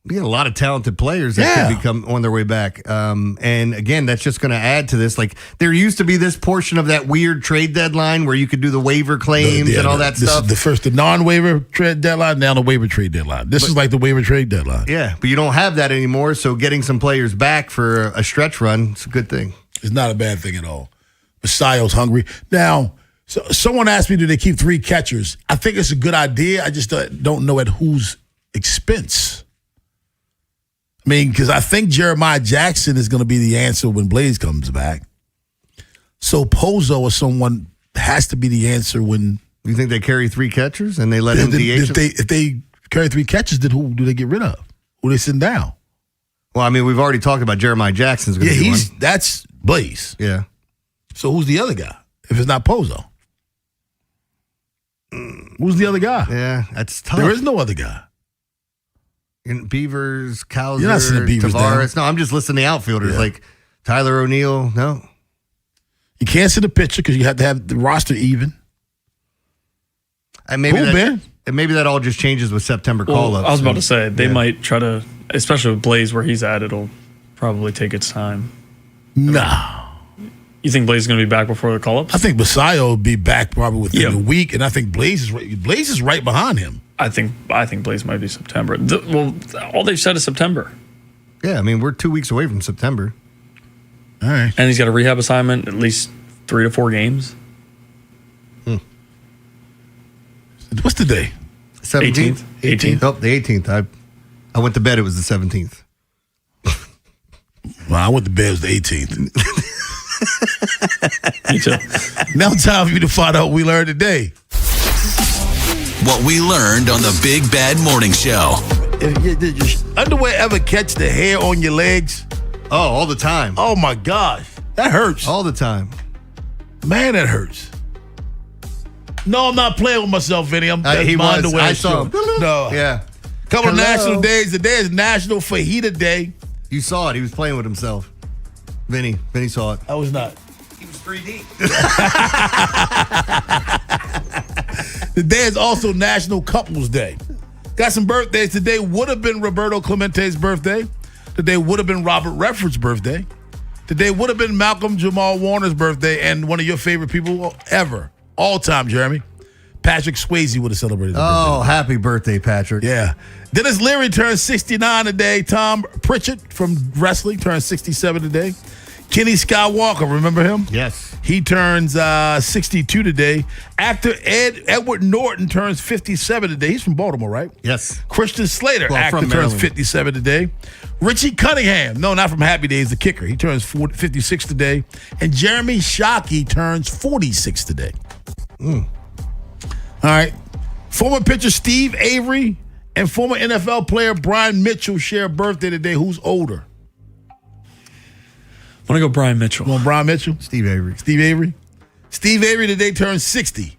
We got a lot of talented players that could become on their way back. And again, that's just going to add to this. Like, there used to be this portion of that weird trade deadline where you could do the waiver claims and all that stuff. This is the non-waiver trade deadline, now the waiver trade deadline. This is like the waiver trade deadline. Yeah, but you don't have that anymore, so getting some players back for a stretch run, it's a good thing. It's not a bad thing at all. Basayo's hungry. Now, so someone asked me, do they keep 3 catchers? I think it's a good idea. I just don't know at whose expense. I mean, because I think Jeremiah Jackson is going to be the answer when Blaze comes back. So Pozo or someone has to be the answer when... You think they carry 3 catchers and they let him DH? If they carry 3 catchers, then who do they get rid of? Who they send down? Well, I mean, we've already talked about Jeremiah Jackson's going to be one. That's Blaze. Yeah. So who's the other guy if it's not Pozo? Who's the other guy? Yeah, that's tough. There is no other guy. Beavers, Cowser, You're not sending Beavers Tavares. down. No, I'm just listing the outfielders like Tyler O'Neill. No. You can't send a pitcher because you have to have the roster even. And maybe that all just changes with September call-ups. I was about to say, they might try to, especially with Blaze where he's at, it'll probably take its time. No. You think Blaze is going to be back before the call-ups? I think Basayo will be back probably within a week, and I think Blaze is right behind him. I think Blaze might be September. All they've said is September. Yeah, I mean, we're 2 weeks away from September. All right. And he's got a rehab assignment, at least 3 to 4 games. What's the day? 17th? 18th. Oh, the 18th. I went to bed, it was the 17th. Well, I went to bed, it was the 18th. Me too. Now time for you to find out what we learned today. What we learned on the Big Bad Morning Show. Did your underwear ever catch the hair on your legs? Oh, all the time. Oh, my gosh. That hurts. All the time. Man, that hurts. No, I'm not playing with myself, Vinny. I saw him. No. Yeah. Couple of national days. Today is National Fajita Day. You saw it. He was playing with himself. Vinny saw it. I was not. He was 3D. Today is also National Couples Day. Got some birthdays. Today would have been Roberto Clemente's birthday. Today would have been Robert Redford's birthday. Today would have been Malcolm Jamal Warner's birthday, and one of your favorite people ever, all time, Jeremy, Patrick Swayze would have celebrated. Happy birthday, Patrick. Yeah. Dennis Leary turns 69 today. Tom Pritchett from wrestling turns 67 today. Kenny Skywalker, remember him? Yes. He turns 62 today. Actor Edward Norton turns 57 today. He's from Baltimore, right? Yes. Christian Slater, actor, turns 57 today. Richie Cunningham, no, not from Happy Days, the kicker. He turns 56 today. And Jeremy Shockey turns 46 today. All right. Former pitcher Steve Avery and former NFL player Brian Mitchell share a birthday today. Who's older? I want to go Brian Mitchell. You want Brian Mitchell? Steve Avery. Steve Avery? Steve Avery today turns 60.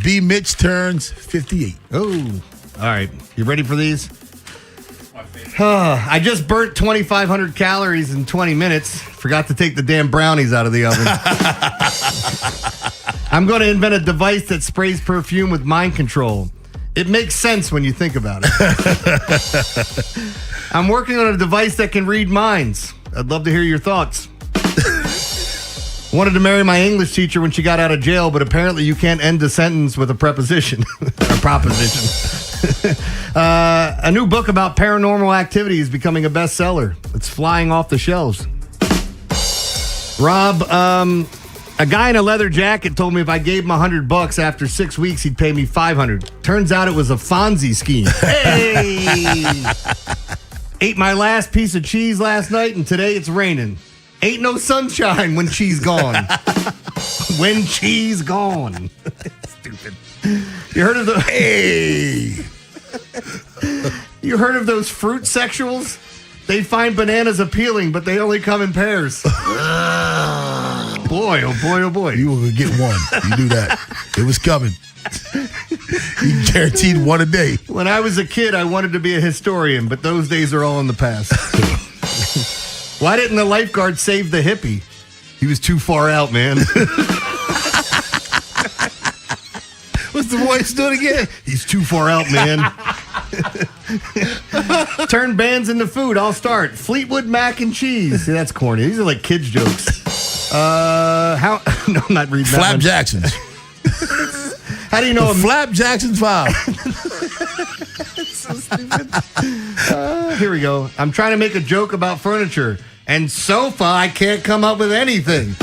B. Mitch turns 58. Oh, all right. You ready for these? I just burnt 2,500 calories in 20 minutes. Forgot to take the damn brownies out of the oven. I'm going to invent a device that sprays perfume with mind control. It makes sense when you think about it. I'm working on a device that can read minds. I'd love to hear your thoughts. Wanted to marry my English teacher when she got out of jail, but apparently you can't end a sentence with a preposition. A proposition. A new book about paranormal activity is becoming a bestseller. It's flying off the shelves. Rob, a guy in a leather jacket told me if I gave him $100 after 6 weeks, he'd pay me $500. Turns out it was a Fonzie scheme. Hey! Ate my last piece of cheese last night, and today it's raining. Ain't no sunshine when cheese gone. When cheese gone. Stupid. You heard of the... Hey! You heard of those fruit sexuals? They find bananas appealing, but they only come in pairs. Boy, oh boy, oh boy. You were going to get one. You knew that. It was coming. You guaranteed one a day. When I was a kid, I wanted to be a historian, but those days are all in the past. Why didn't the lifeguard save the hippie? He was too far out, man. What's the voice doing again? He's too far out, man. Turn bands into food. I'll start. Fleetwood Mac and Cheese. See, that's corny. These are like kids' jokes. No, I'm not reading that Flap one. Jacksons. How do you know the Flap Jacksons 5? So stupid. Here we go. I'm trying to make a joke about furniture. And so far, I can't come up with anything.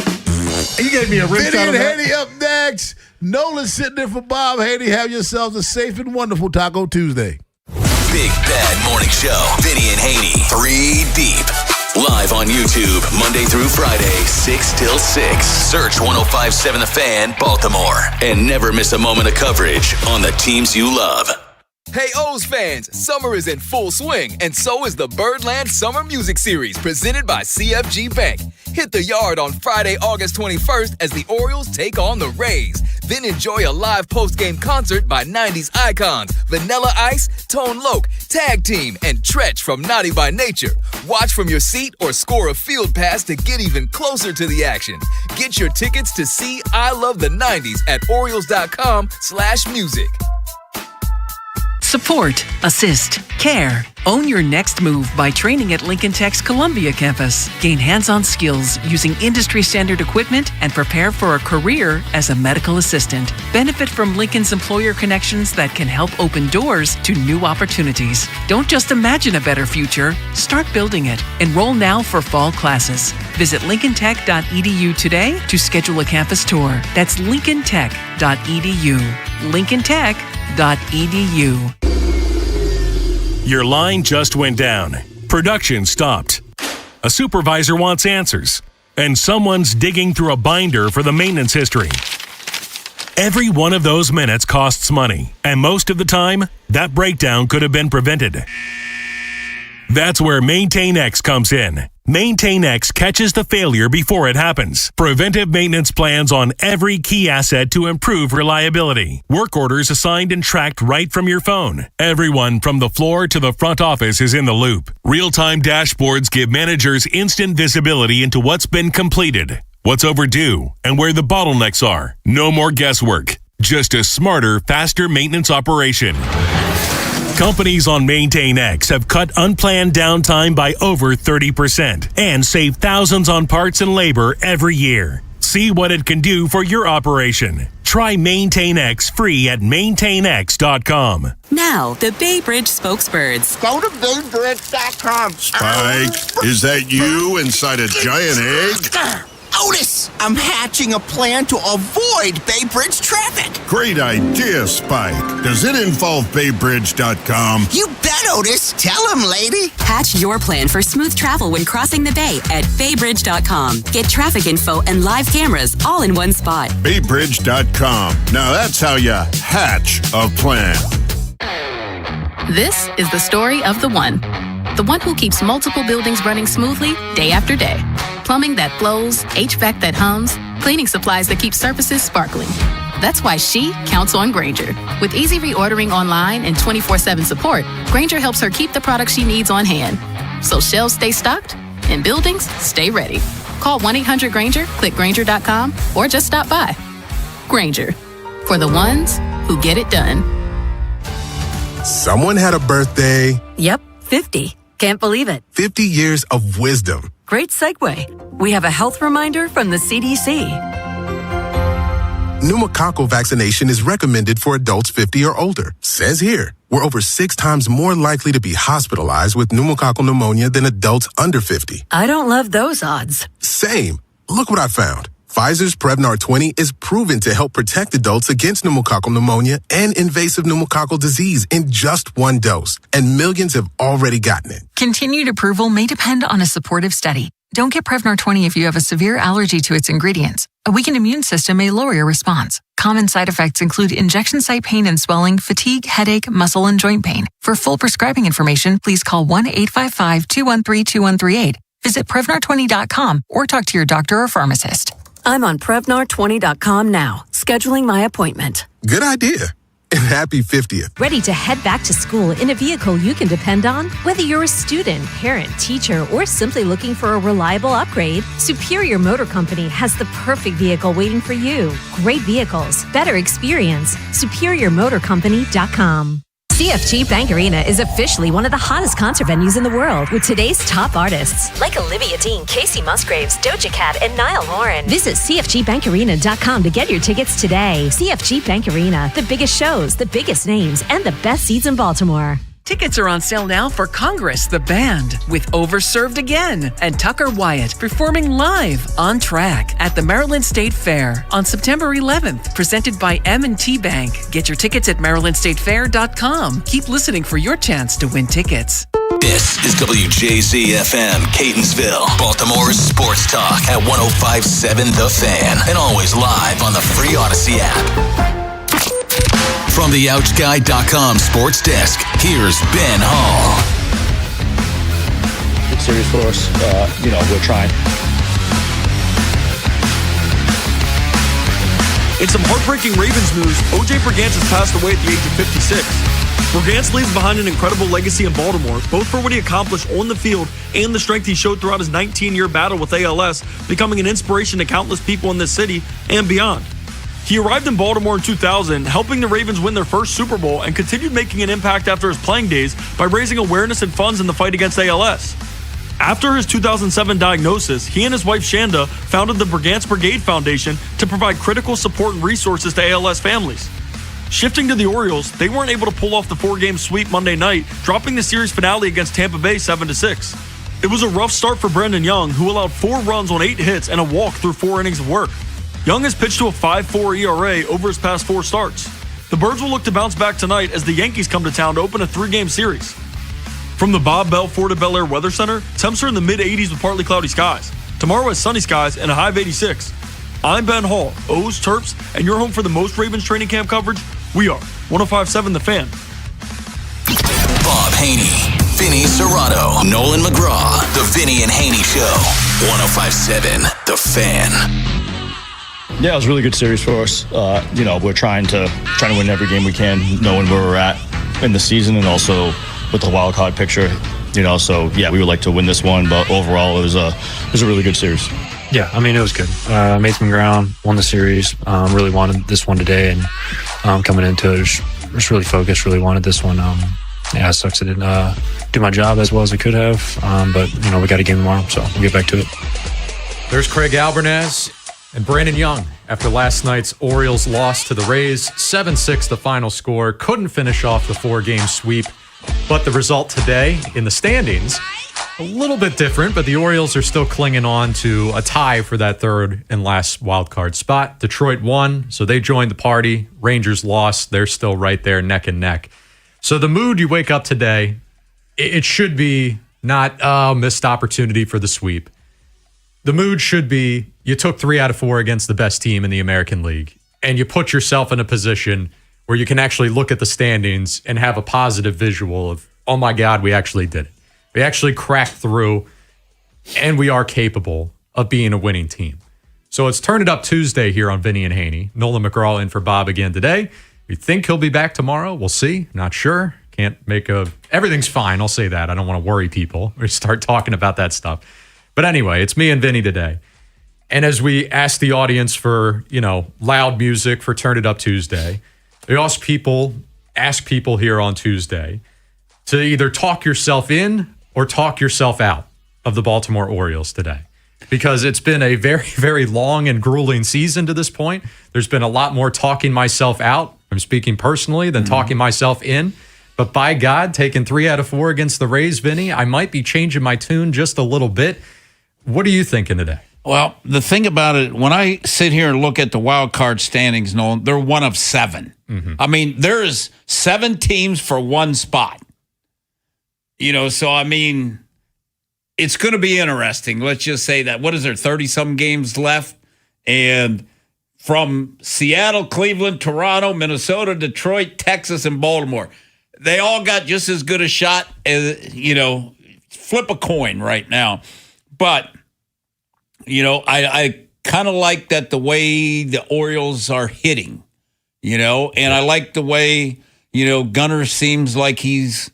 You gave me a rip Vinny shot and of that. Haynie up next. Nolan's sitting there for Bob Haynie. Have yourselves a safe and wonderful Taco Tuesday. Big Bad Morning Show. Vinny and Haynie. 3 Deep. Live on YouTube, Monday through Friday, 6 till 6. Search 105.7 The Fan, Baltimore. And never miss a moment of coverage on the teams you love. Hey O's fans, summer is in full swing, and so is the Birdland Summer Music Series presented by CFG Bank. Hit the yard on Friday, August 21st as the Orioles take on the Rays. Then enjoy a live post-game concert by 90s icons Vanilla Ice, Tone Loc, Tag Team, and Tretch from Naughty by Nature. Watch from your seat or score a field pass to get even closer to the action. Get your tickets to see I Love the 90s at Orioles.com/music. Support, assist, care. Own your next move by training at Lincoln Tech's Columbia campus. Gain hands-on skills using industry-standard equipment and prepare for a career as a medical assistant. Benefit from Lincoln's employer connections that can help open doors to new opportunities. Don't just imagine a better future, start building it. Enroll now for fall classes. Visit lincolntech.edu today to schedule a campus tour. That's lincolntech.edu. lincolntech.edu. Your line just went down. Production stopped. A supervisor wants answers. And someone's digging through a binder for the maintenance history. Every one of those minutes costs money. And most of the time, that breakdown could have been prevented. That's where MaintainX comes in. MaintainX catches the failure before it happens. Preventive maintenance plans on every key asset to improve reliability. Work orders assigned and tracked right from your phone. Everyone from the floor to the front office is in the loop. Real-time dashboards give managers instant visibility into what's been completed, what's overdue, and where the bottlenecks are. No more guesswork. Just a smarter, faster maintenance operation. Companies on MaintainX have cut unplanned downtime by over 30% and save thousands on parts and labor every year. See what it can do for your operation. Try MaintainX free at maintainx.com. Now, the Bay Bridge spokesbirds. Go to baybridge.com. Spike, is that you inside a giant egg? Otis, I'm hatching a plan to avoid Bay Bridge traffic. Great idea, Spike. Does it involve baybridge.com? You bet, Otis. Tell him, lady. Hatch your plan for smooth travel when crossing the bay at baybridge.com. Get traffic info and live cameras all in one spot. Baybridge.com. Now that's how you hatch a plan. This is the story of the one who keeps multiple buildings running smoothly day after day. Plumbing that flows, HVAC that hums, Cleaning supplies that keep surfaces sparkling. That's why she counts on Grainger. With easy reordering online and 24/7 support, Grainger helps her keep the products she needs on hand. So shelves stay stocked and buildings stay ready. Call 1-800-GRAINGER, click Grainger.com, or just stop by. Grainger, for the ones who get it done. Someone had a birthday. Yep, 50. Can't believe it. 50 years of wisdom. Great segue. We have a health reminder from the CDC. Pneumococcal vaccination is recommended for adults 50 or older. Says here, we're over 6 times more likely to be hospitalized with pneumococcal pneumonia than adults under 50. I don't love those odds. Same. Look what I found. Pfizer's Prevnar 20 is proven to help protect adults against pneumococcal pneumonia and invasive pneumococcal disease in just 1 dose, and millions have already gotten it. Continued approval may depend on a supportive study. Don't get Prevnar 20 if you have a severe allergy to its ingredients. A weakened immune system may lower your response. Common side effects include injection site pain and swelling, fatigue, headache, muscle, and joint pain. For full prescribing information, please call 1-855-213-2138. Visit Prevnar20.com or talk to your doctor or pharmacist. I'm on Prevnar20.com now, scheduling my appointment. Good idea. And happy 50th. Ready to head back to school in a vehicle you can depend on? Whether you're a student, parent, teacher, or simply looking for a reliable upgrade, Superior Motor Company has the perfect vehicle waiting for you. Great vehicles, better experience. SuperiorMotorCompany.com. CFG Bank Arena is officially one of the hottest concert venues in the world with today's top artists like Olivia Dean, Casey Musgraves, Doja Cat, and Niall Horan. Visit CFGBankArena.com to get your tickets today. CFG Bank Arena, the biggest shows, the biggest names, and the best seats in Baltimore. Tickets are on sale now for Congress, the band, with Overserved Again and Tucker Wyatt performing live on track at the Maryland State Fair on September 11th, presented by M&T Bank. Get your tickets at MarylandStateFair.com. Keep listening for your chance to win tickets. This is WJZ-FM, Catonsville, Baltimore's sports talk at 105.7 The Fan, and always live on the free Odyssey app. From the OutchGuy.com sports desk, here's Ben Hall. It's serious for us. We're trying. In some heartbreaking Ravens news, O.J. Brigance has passed away at the age of 56. Brigance leaves behind an incredible legacy in Baltimore, both for what he accomplished on the field and the strength he showed throughout his 19-year battle with ALS, becoming an inspiration to countless people in this city and beyond. He arrived in Baltimore in 2000, helping the Ravens win their first Super Bowl, and continued making an impact after his playing days by raising awareness and funds in the fight against ALS. After his 2007 diagnosis, he and his wife Shanda founded the Brigance Brigade Foundation to provide critical support and resources to ALS families. Shifting to the Orioles, they weren't able to pull off the 4-game sweep Monday night, dropping the series finale against Tampa Bay 7-6. It was a rough start for Brendan Young, who allowed 4 runs on 8 hits and a walk through 4 innings of work. Young has pitched to a 5.4 ERA over his past 4 starts. The Birds will look to bounce back tonight as the Yankees come to town to open a 3-game series. From the Bob Bell Florida Bel Air Weather Center, temps are in the mid-80s with partly cloudy skies. Tomorrow has sunny skies and a high of 86. I'm Ben Hall, O's, Terps, and your home for the most Ravens training camp coverage. We are 105.7 The Fan. Bob Haynie, Vinny Serrato, Nolan McGraw, The Vinny and Haynie Show. 105.7 The Fan. Yeah, it was a really good series for us. We're trying to win every game we can, knowing where we're at in the season and also with the wild card picture. We would like to win this one, but overall it was a really good series. Yeah, it was good. Made some ground, won the series. Really wanted this one today, and coming into it, just really focused. Really wanted this one. It sucks I didn't do my job as well as I could have, but we got a game tomorrow, so we'll get back to it. There's Craig Albernaz and Brandon Young after last night's Orioles loss to the Rays. 7-6 the final score. Couldn't finish off the 4-game sweep. But the result today in the standings, a little bit different, but the Orioles are still clinging on to a tie for that third and last wildcard spot. Detroit won, so they joined the party. Rangers lost. They're still right there neck and neck. So the mood you wake up today, it should be not missed opportunity for the sweep. The mood should be you took 3 out of 4 against the best team in the American League, and you put yourself in a position where you can actually look at the standings and have a positive visual of, oh my God, we actually did it. We actually cracked through, and we are capable of being a winning team. So it's Turn It Up Tuesday here on Vinny and Haynie. Nolan McGraw in for Bob again today. We think he'll be back tomorrow. We'll see. Not sure. Can't make everything's fine. I'll say that. I don't want to worry people or start talking about that stuff. But anyway, it's me and Vinny today. And as we ask the audience for, loud music for Turn It Up Tuesday, we ask people here on Tuesday to either talk yourself in or talk yourself out of the Baltimore Orioles today. Because it's been a very, very long and grueling season to this point. There's been a lot more talking myself out, I'm speaking personally, than talking myself in. But by God, taking 3 out of 4 against the Rays, Vinny, I might be changing my tune just a little bit. What are you thinking today? Well, the thing about it, when I sit here and look at the wild card standings, Nolan, they're one of 7. Mm-hmm. I mean, there's 7 teams for one spot. So I mean, it's going to be interesting. Let's just say that. What is there, 30-some games left? And from Seattle, Cleveland, Toronto, Minnesota, Detroit, Texas, and Baltimore, they all got just as good a shot as, flip a coin right now. But, I kind of like that the way the Orioles are hitting, and I like the way, Gunnar seems like he's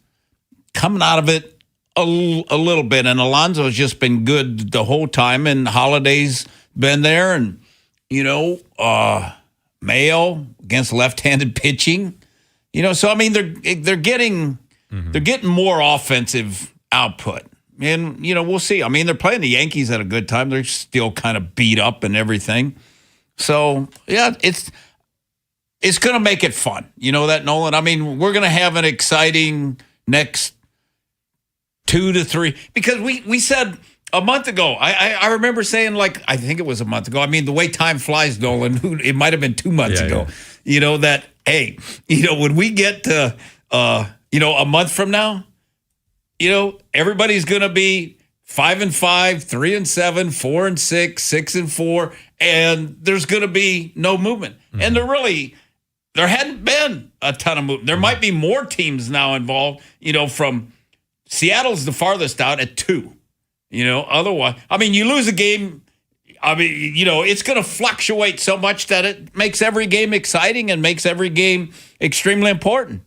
coming out of it a little bit, and Alonso's just been good the whole time, and Holiday's been there, and Mayo against left-handed pitching, So I mean, they're getting more offensive output, and we'll see. I mean, they're playing the Yankees at a good time. They're still kind of beat up and everything, so yeah, it's going to make it fun. You know that, Nolan. I mean, we're going to have an exciting next 2 to 3, because we said a month ago, I remember saying, I think it was a month ago. I mean, the way time flies, Nolan, it might have been 2 months ago, that, hey, when we get to, a month from now, everybody's going to be 5-5, 3-7, 4-6, 6-4, and there's going to be no movement. Mm-hmm. And there hadn't been a ton of movement. There might be more teams now involved, from Seattle's the farthest out at 2. Otherwise, I mean, you lose a game. I mean, it's going to fluctuate so much that it makes every game exciting and makes every game extremely important.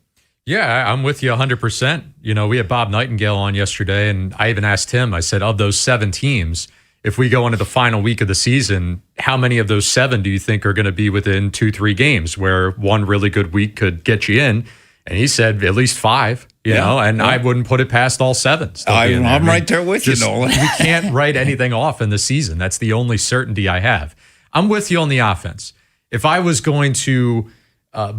Yeah, I'm with you 100%. We had Bob Nightingale on yesterday, and I even asked him, I said, of those 7 teams, if we go into the final week of the season, how many of those 7 do you think are going to be within 2-3 games where one really good week could get you in? And he said at least 5, I wouldn't put it past all 7. I'm right there with you, Nolan. We can't write anything off in the season. That's the only certainty I have. I'm with you on the offense. If I was going to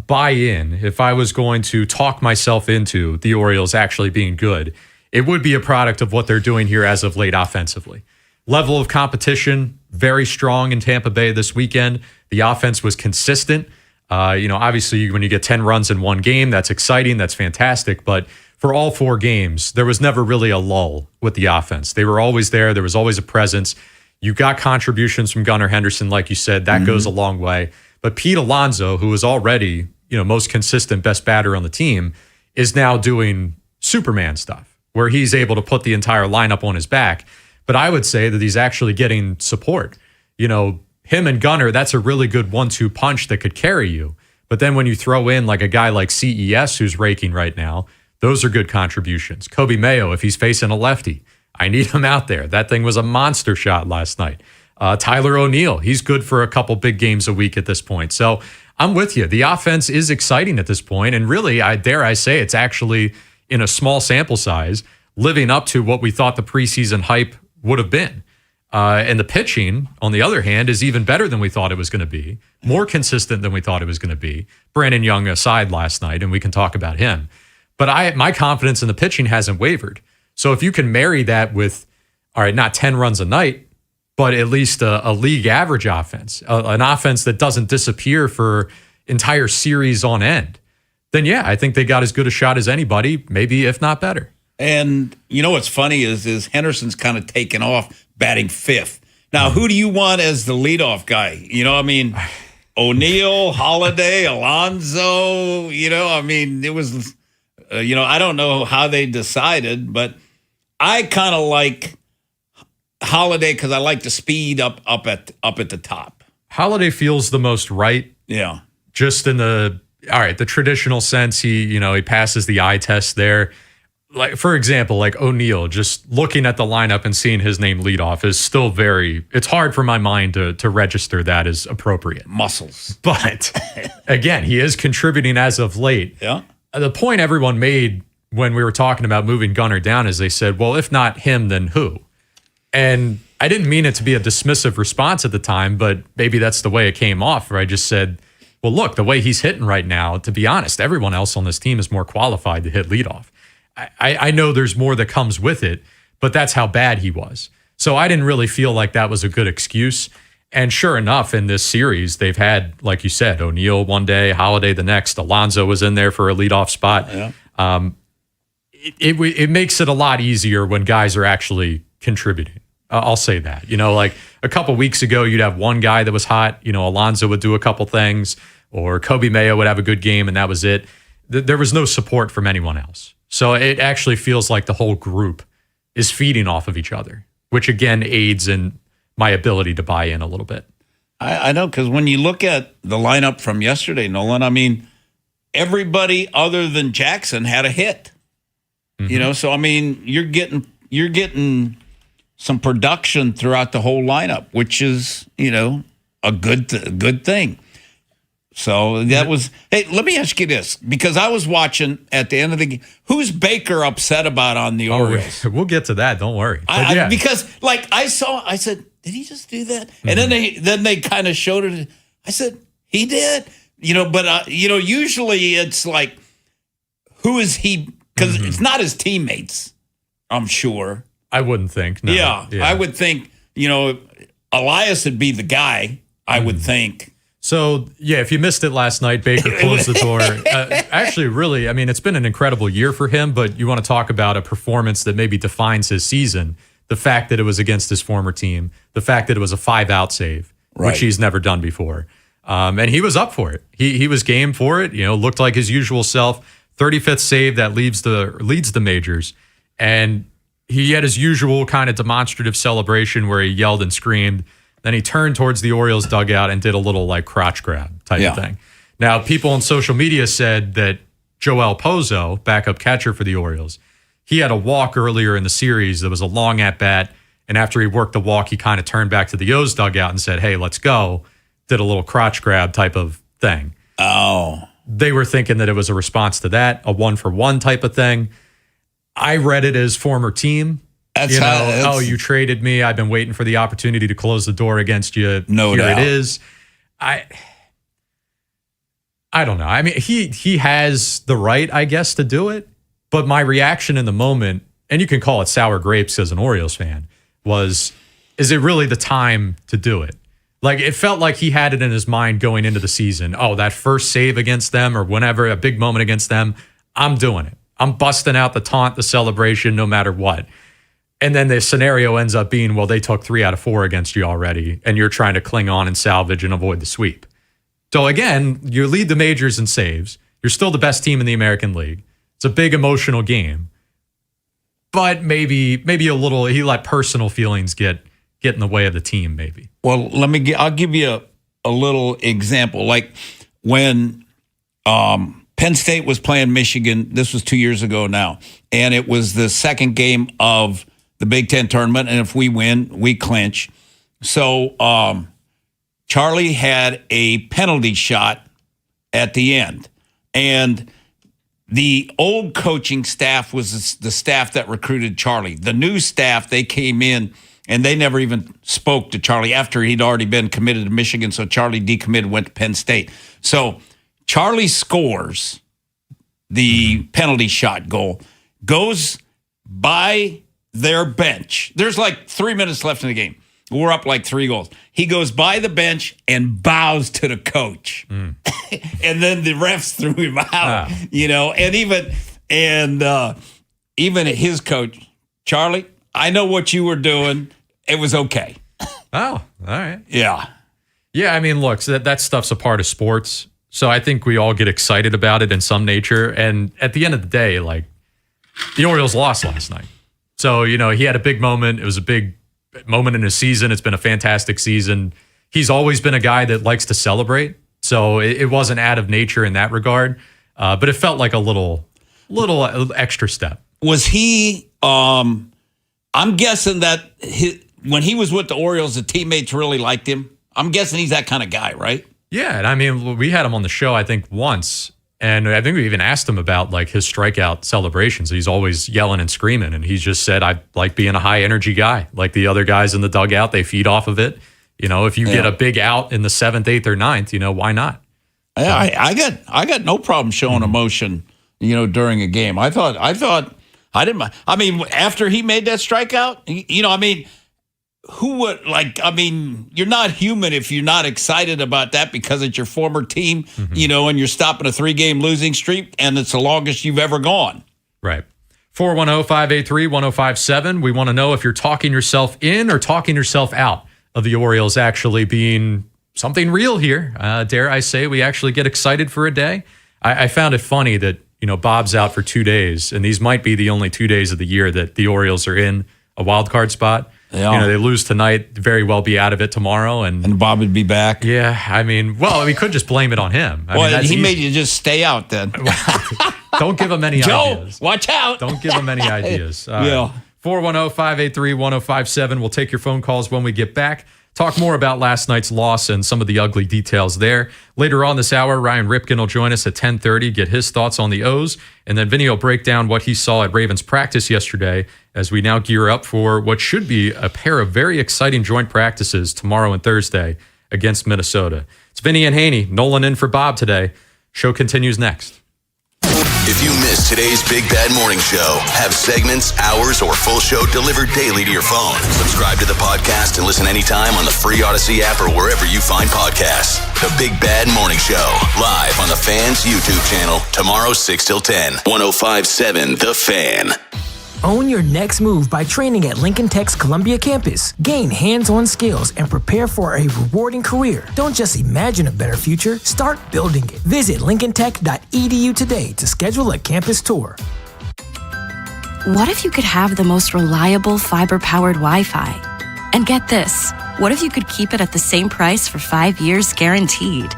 buy in, if I was going to talk myself into the Orioles actually being good, it would be a product of what they're doing here as of late offensively. Level of competition, very strong in Tampa Bay this weekend. The offense was consistent. Obviously, when you get 10 runs in one game, that's exciting. That's fantastic. But for all 4 games, there was never really a lull with the offense. They were always there. There was always a presence. You got contributions from Gunnar Henderson, like you said. That goes a long way. But Pete Alonso, who was already, most consistent best batter on the team, is now doing Superman stuff, where he's able to put the entire lineup on his back. But I would say that he's actually getting support. Him and Gunnar, that's a really good 1-2 punch that could carry you. But then when you throw in a guy like CES who's raking right now, those are good contributions. Kobe Mayo, if he's facing a lefty, I need him out there. That thing was a monster shot last night. Tyler O'Neill, he's good for a couple big games a week at this point. So I'm with you. The offense is exciting at this point, and really, I dare say it's actually, in a small sample size, living up to what we thought the preseason hype would have been. And the pitching, on the other hand, is even better than we thought it was going to be, more consistent than we thought it was going to be. Brandon Young aside last night, and we can talk about him. But my confidence in the pitching hasn't wavered. So if you can marry that with, all right, not 10 runs a night, but at least a league average offense, an offense that doesn't disappear for entire series on end, then yeah, I think they got as good a shot as anybody, maybe if not better. And what's funny is Henderson's kind of taken off, batting 5th. Now, who do you want as the leadoff guy? O'Neill, Holiday, Alonso, it was, I don't know how they decided, but I kind of like Holiday because I like the speed up at the top. Holiday feels the most right. Yeah. Just in the traditional sense, he passes the eye test there. Like, for example, like O'Neal, just looking at the lineup and seeing his name lead off is still it's hard for my mind to register that as appropriate. Muscles. But again, he is contributing as of late. Yeah. The point everyone made when we were talking about moving Gunnar down is they said, well, if not him, then who? And I didn't mean it to be a dismissive response at the time, but maybe that's the way it came off, where I just said, well, look, the way he's hitting right now, to be honest, everyone else on this team is more qualified to hit leadoff. I know there's more that comes with it, but that's how bad he was. So I didn't really feel like that was a good excuse. And sure enough, in this series, they've had, like you said, O'Neal one day, Holiday the next. Alonso was in there for a leadoff spot. Yeah. It makes it a lot easier when guys are actually contributing. I'll say that. Like a couple weeks ago, you'd have one guy that was hot. Alonso would do a couple things, or Kobe Mayo would have a good game, and that was it. There was no support from anyone else. So it actually feels like the whole group is feeding off of each other, which again aids in my ability to buy in a little bit. I know, because when you look at the lineup from yesterday, Nolan, I mean, everybody other than Jackson had a hit. Mm-hmm. So I mean, you're getting some production throughout the whole lineup, which is a good thing. So that was. Hey, let me ask you this, because I was watching at the end of the game. Who's Baker upset about on the Orioles? We'll get to that. Don't worry. Because I said, did he just do that? And then they kind of showed it. I said, he did. But usually it's like, who is he? Because it's not his teammates, I'm sure. I wouldn't think. No. Yeah, I would think, Elias would be the guy, I would think. So, yeah, if you missed it last night, Baker closed the door. Actually, really, I mean, it's been an incredible year for him, but you want to talk about a performance that maybe defines his season. The fact that it was against his former team, the fact that it was a 5-out save, which he's never done before. And he was up for it. He was game for it, looked like his usual self. 35th save that leads the majors. And he had his usual kind of demonstrative celebration where he yelled and screamed. Then he turned towards the Orioles dugout and did a little like crotch grab type of thing. Now, people on social media said that Joel Pozo, backup catcher for the Orioles, he had a walk earlier in the series that was a long at bat. And after he worked the walk, he kind of turned back to the O's dugout and said, hey, let's go. Did a little crotch grab type of thing. Oh. They were thinking that it was a response to that, a 1-for-1 type of thing. I read it as former team. You traded me. I've been waiting for the opportunity to close the door against you. No doubt. Here it is. I don't know. I mean, he has the right, I guess, to do it. But my reaction in the moment, and you can call it sour grapes as an Orioles fan, was, is it really the time to do it? Like, it felt like he had it in his mind going into the season. Oh, that first save against them or whenever, a big moment against them, I'm doing it. I'm busting out the taunt, the celebration, no matter what. And then the scenario ends up being, well, they took 3 out of 4 against you already, and you're trying to cling on and salvage and avoid the sweep. So again, you lead the majors in saves. You're still the best team in the American League. It's a big emotional game. But maybe a little, he let personal feelings get in the way of the team, maybe. Well, I'll give you a little example. Like when Penn State was playing Michigan, this was 2 years ago now, and it was the second game of the Big Ten tournament, and if we win, we clinch. So Charlie had a penalty shot at the end, and the old coaching staff was the staff that recruited Charlie. The new staff, they came in, and they never even spoke to Charlie after he'd already been committed to Michigan, so Charlie decommitted, went to Penn State. So Charlie scores the penalty shot goal, goes by their bench. There's like 3 minutes left in the game. We're up like 3 goals. He goes by the bench and bows to the coach. And then the refs threw him out, and even his coach, Charlie, I know what you were doing. It was okay. Oh, all right. Yeah. Yeah, I mean, look, so that stuff's a part of sports. So I think we all get excited about it in some nature. And at the end of the day, like, the Orioles lost last night. So, he had a big moment. It was a big moment in his season. It's been a fantastic season. He's always been a guy that likes to celebrate, so it wasn't out of nature in that regard. But it felt like a little extra step. Was he? I'm guessing that when he was with the Orioles, the teammates really liked him. I'm guessing he's that kind of guy, right? Yeah, and I mean, we had him on the show, I think, once, and I think we even asked him about like his strikeout celebrations. He's always yelling and screaming, and he's just said, I like being a high energy guy. Like the other guys in the dugout, they feed off of it. You know, if you get a big out in the 7th, 8th, or 9th, you know, why not? Yeah, I got no problem showing emotion, you know, during a game. I thought I didn't. I mean, after he made that strikeout, you know, I mean, who would like? I mean, you're not human if you're not excited about that because it's your former team, you know, and you're stopping a 3-game losing streak, and it's the longest you've ever gone. Right. 410-583-1057. We want to know if you're talking yourself in or talking yourself out of the Orioles actually being something real here. Dare I say, we actually get excited for a day. I found it funny that, you know, Bob's out for 2 days, and these might be the only 2 days of the year that the Orioles are in a wild card spot. Yeah. You know, they lose tonight, very well be out of it tomorrow. And Bob would be back. Yeah, I mean, well, we could just blame it on him. I mean, he made you just stay out then. Don't give him any ideas. Watch out. Don't give him any ideas. 410-583-1057. We'll take your phone calls when we get back. Talk more about last night's loss and some of the ugly details there. Later on this hour, Ryan Ripken will join us at 10:30, get his thoughts on the O's, and then Vinny will break down what he saw at Ravens practice yesterday as we now gear up for what should be a pair of very exciting joint practices tomorrow and Thursday against Minnesota. It's Vinny and Haynie, Nolan in for Bob today. Show continues next. If you missed today's Big Bad Morning Show, have segments, hours, or full show delivered daily to your phone. Subscribe to the podcast and listen anytime on the free Odyssey app or wherever you find podcasts. The Big Bad Morning Show, live on the Fan's YouTube channel, tomorrow 6 till 10, 105.7 The Fan. Own your next move by training at Lincoln Tech's Columbia campus. Gain hands-on skills and prepare for a rewarding career. Don't just imagine a better future, start building it. Visit lincolntech.edu today to schedule a campus tour. What if you could have the most reliable fiber-powered Wi-Fi? And get this, what if you could keep it at the same price for 5 years guaranteed?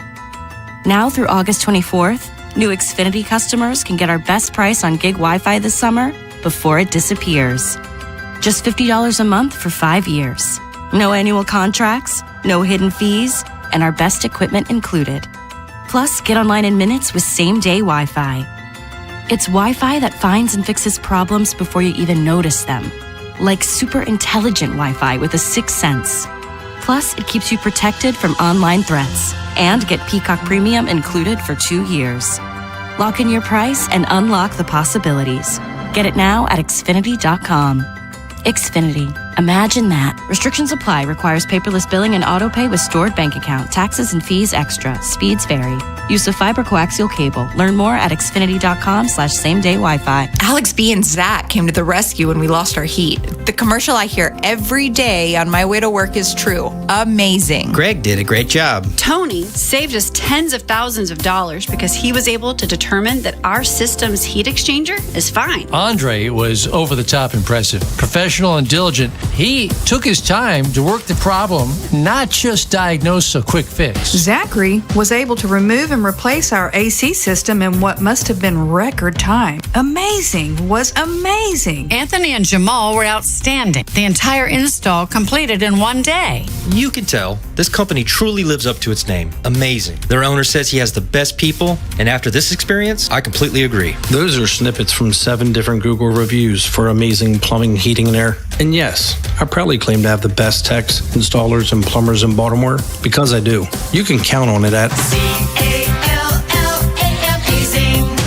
Now through August 24th, new Xfinity customers can get our best price on gig Wi-Fi this summer before it disappears. Just $50 a month for 5 years. No annual contracts, no hidden fees, and our best equipment included. Plus, get online in minutes with same-day Wi-Fi. It's Wi-Fi that finds and fixes problems before you even notice them. Like super intelligent Wi-Fi with a 6th sense. Plus, it keeps you protected from online threats. And get Peacock Premium included for 2 years. Lock in your price and unlock the possibilities. Get it now at Xfinity.com. Xfinity. Imagine that. Restrictions apply. Requires paperless billing and autopay with stored bank account. Taxes and fees extra. Speeds vary. Use of fiber coaxial cable. Learn more at Xfinity.com/same-day Wi-Fi. Alex B and Zach came to the rescue when we lost our heat. The commercial I hear every day on my way to work is true. Amazing. Greg did a great job. Tony saved us tens of thousands of dollars because he was able to determine that our system's heat exchanger is fine. Andre was over the top impressive. Professional and diligent. He took his time to work the problem, not just diagnose a quick fix. Zachary was able to remove and replace our AC system in what must have been record time. Amazing. Was amazing. Anthony and Jamal were outstanding. The entire install completed in 1 day. You can tell this company truly lives up to its name. Amazing. Their owner says he has the best people, and after this experience, I completely agree. Those are snippets from 7 different Google reviews for amazing plumbing, heating, and air. And yes, I proudly claim to have the best techs, installers, and plumbers in Baltimore because I do. You can count on it at CALLAMAZING.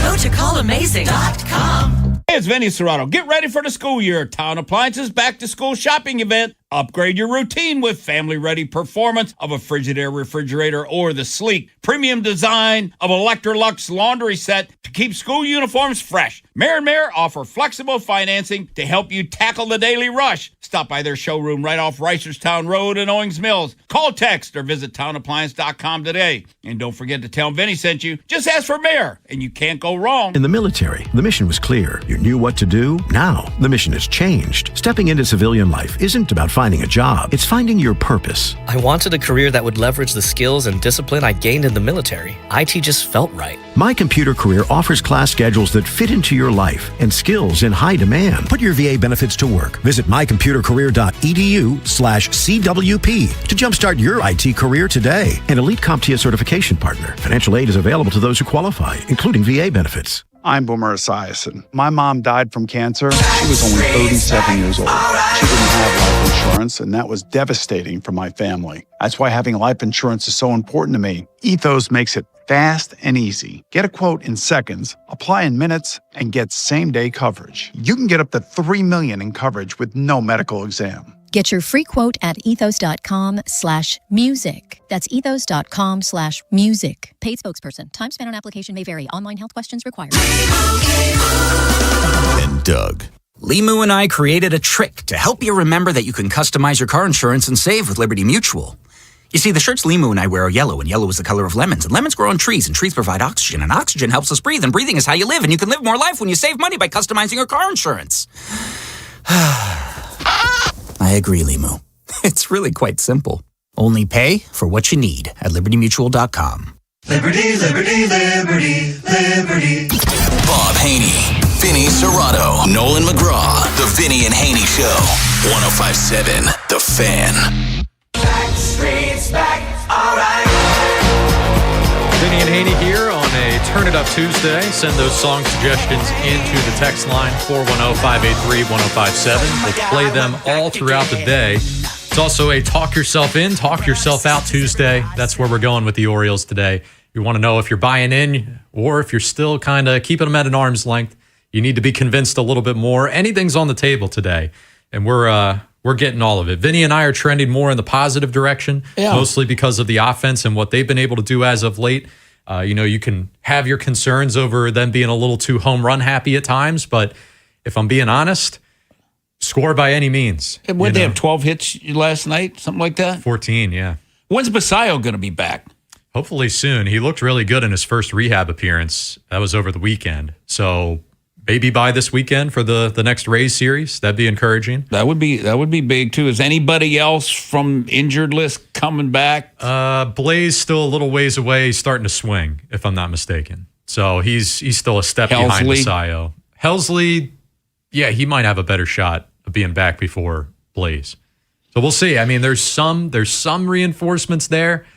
Go to callamazing.com. Hey, it's Vinny Serrato. Get ready for the school year. Town Appliances Back to School Shopping Event. Upgrade your routine with family-ready performance of a Frigidaire refrigerator or the sleek premium design of Electrolux laundry set to keep school uniforms fresh. Mayor and Mayor offer flexible financing to help you tackle the daily rush. Stop by their showroom right off Reisterstown Road in Owings Mills. Call, text, or visit townappliance.com today. And don't forget to tell them Vinny sent you. Just ask for Mayor, and you can't go wrong. In the military, the mission was clear. You knew what to do. Now, the mission has changed. Stepping into civilian life isn't about finding a job. It's finding your purpose. I wanted a career that would leverage the skills and discipline I gained in the military. IT just felt right. My Computer Career offers class schedules that fit into your life and skills in high demand. Put your VA benefits to work. Visit mycomputercareer.edu/CWP to jumpstart your IT career today. An elite CompTIA certification partner. Financial aid is available to those who qualify, including VA benefits. I'm Boomer Esiason. My mom died from cancer. She was only 37 years old. She didn't have life insurance, and that was devastating for my family. That's why having life insurance is so important to me. Ethos makes it fast and easy. Get a quote in seconds, apply in minutes, and get same-day coverage. You can get up to $3 million in coverage with no medical exam. Get your free quote at ethos.com/music. That's ethos.com/music. Paid spokesperson. Time spent on application may vary. Online health questions required. And Doug. Limu and I created a trick to help you remember that you can customize your car insurance and save with Liberty Mutual. You see, the shirts Limu and I wear are yellow, and yellow is the color of lemons, and lemons grow on trees, and trees provide oxygen, and oxygen helps us breathe, and breathing is how you live, and you can live more life when you save money by customizing your car insurance. I agree, Limu. It's really quite simple. Only pay for what you need at libertymutual.com. Liberty, liberty, liberty, liberty. Bob Haynie, Vinny Serrato, Nolan McGraw. The Vinny and Haynie Show. 105.7 The Fan. Backstreet's back, all right. Vinny and Haynie here on a Turn It Up Tuesday. Send those song suggestions into the text line 410-583-1057. We'll play them all throughout the day. It's also a Talk Yourself In, Talk Yourself Out Tuesday. That's where we're going with the Orioles today. You want to know if you're buying in or if you're still kind of keeping them at an arm's length. You need to be convinced a little bit more. Anything's on the table today, and we're getting all of it. Vinny and I are trending more in the positive direction, mostly because of the offense and what they've been able to do as of late. You can have your concerns over them being a little too home run happy at times, but if I'm being honest, score by any means. And they have 12 hits last night, something like that? 14, yeah. When's Basayo going to be back? Hopefully soon. He looked really good in his first rehab appearance. That was over the weekend. So maybe by this weekend for the next Rays series. That'd be encouraging. That would be big too. Is anybody else from injured list coming back? Blaze still a little ways away. He's starting to swing, if I'm not mistaken. So he's still a step behind Basayo. Helsley, yeah, he might have a better shot of being back before Blaze. So we'll see. I mean, there's some reinforcements there,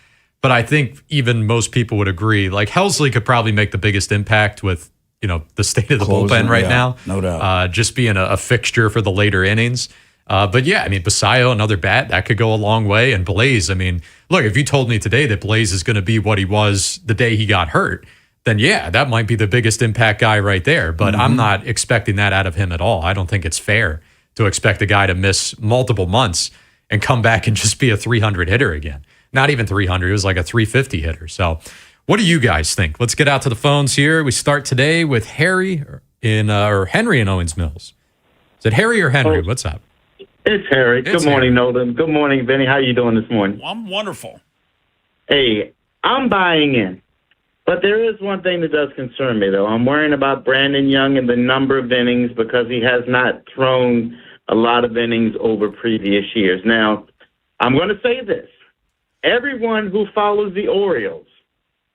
but I think even most people would agree. Like Helsley could probably make the biggest impact with the state of the bullpen right now. No doubt. Just being a fixture for the later innings. But yeah, I mean, Basayo, another bat, that could go a long way. And Blaze, I mean, look, if you told me today that Blaze is going to be what he was the day he got hurt, then yeah, that might be the biggest impact guy right there. But I'm not expecting that out of him at all. I don't think it's fair to expect a guy to miss multiple months and come back and just be a 300 hitter again. Not even 300. It was like a 350 hitter. So what do you guys think? Let's get out to the phones here. We start today with Henry in Owens Mills. Is it Harry or Henry? What's up? It's Harry. Good morning, Nolan. Good morning, Vinny. How you doing this morning? I'm wonderful. Hey, I'm buying in. But there is one thing that does concern me, though. I'm worrying about Brandon Young and the number of innings because he has not thrown a lot of innings over previous years. Now, I'm going to say this. Everyone who follows the Orioles,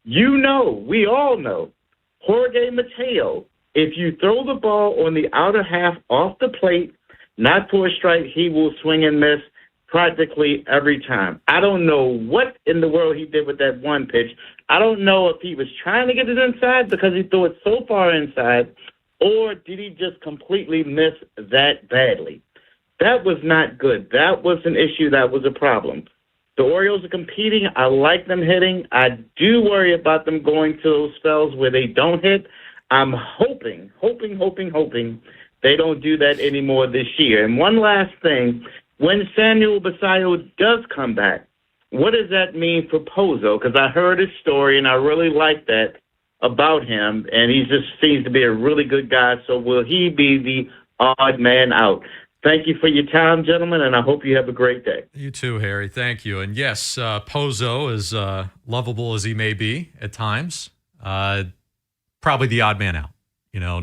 we all know, Jorge Mateo, if you throw the ball on the outer half off the plate, not for a strike, he will swing and miss practically every time. I don't know what in the world he did with that one pitch. I don't know if he was trying to get it inside because he threw it so far inside, or did he just completely miss that badly? That was not good. That was an issue. That was a problem. The Orioles are competing. I like them hitting. I do worry about them going to those spells where they don't hit. I'm hoping they don't do that anymore this year. And one last thing, when Samuel Basayo does come back, what does that mean for Pozo? Because I heard his story, and I really like that about him, and he just seems to be a really good guy. So will he be the odd man out? Thank you for your time, gentlemen, and I hope you have a great day. You too, Harry. Thank you. And yes, Pozo, as lovable as he may be at times, probably the odd man out.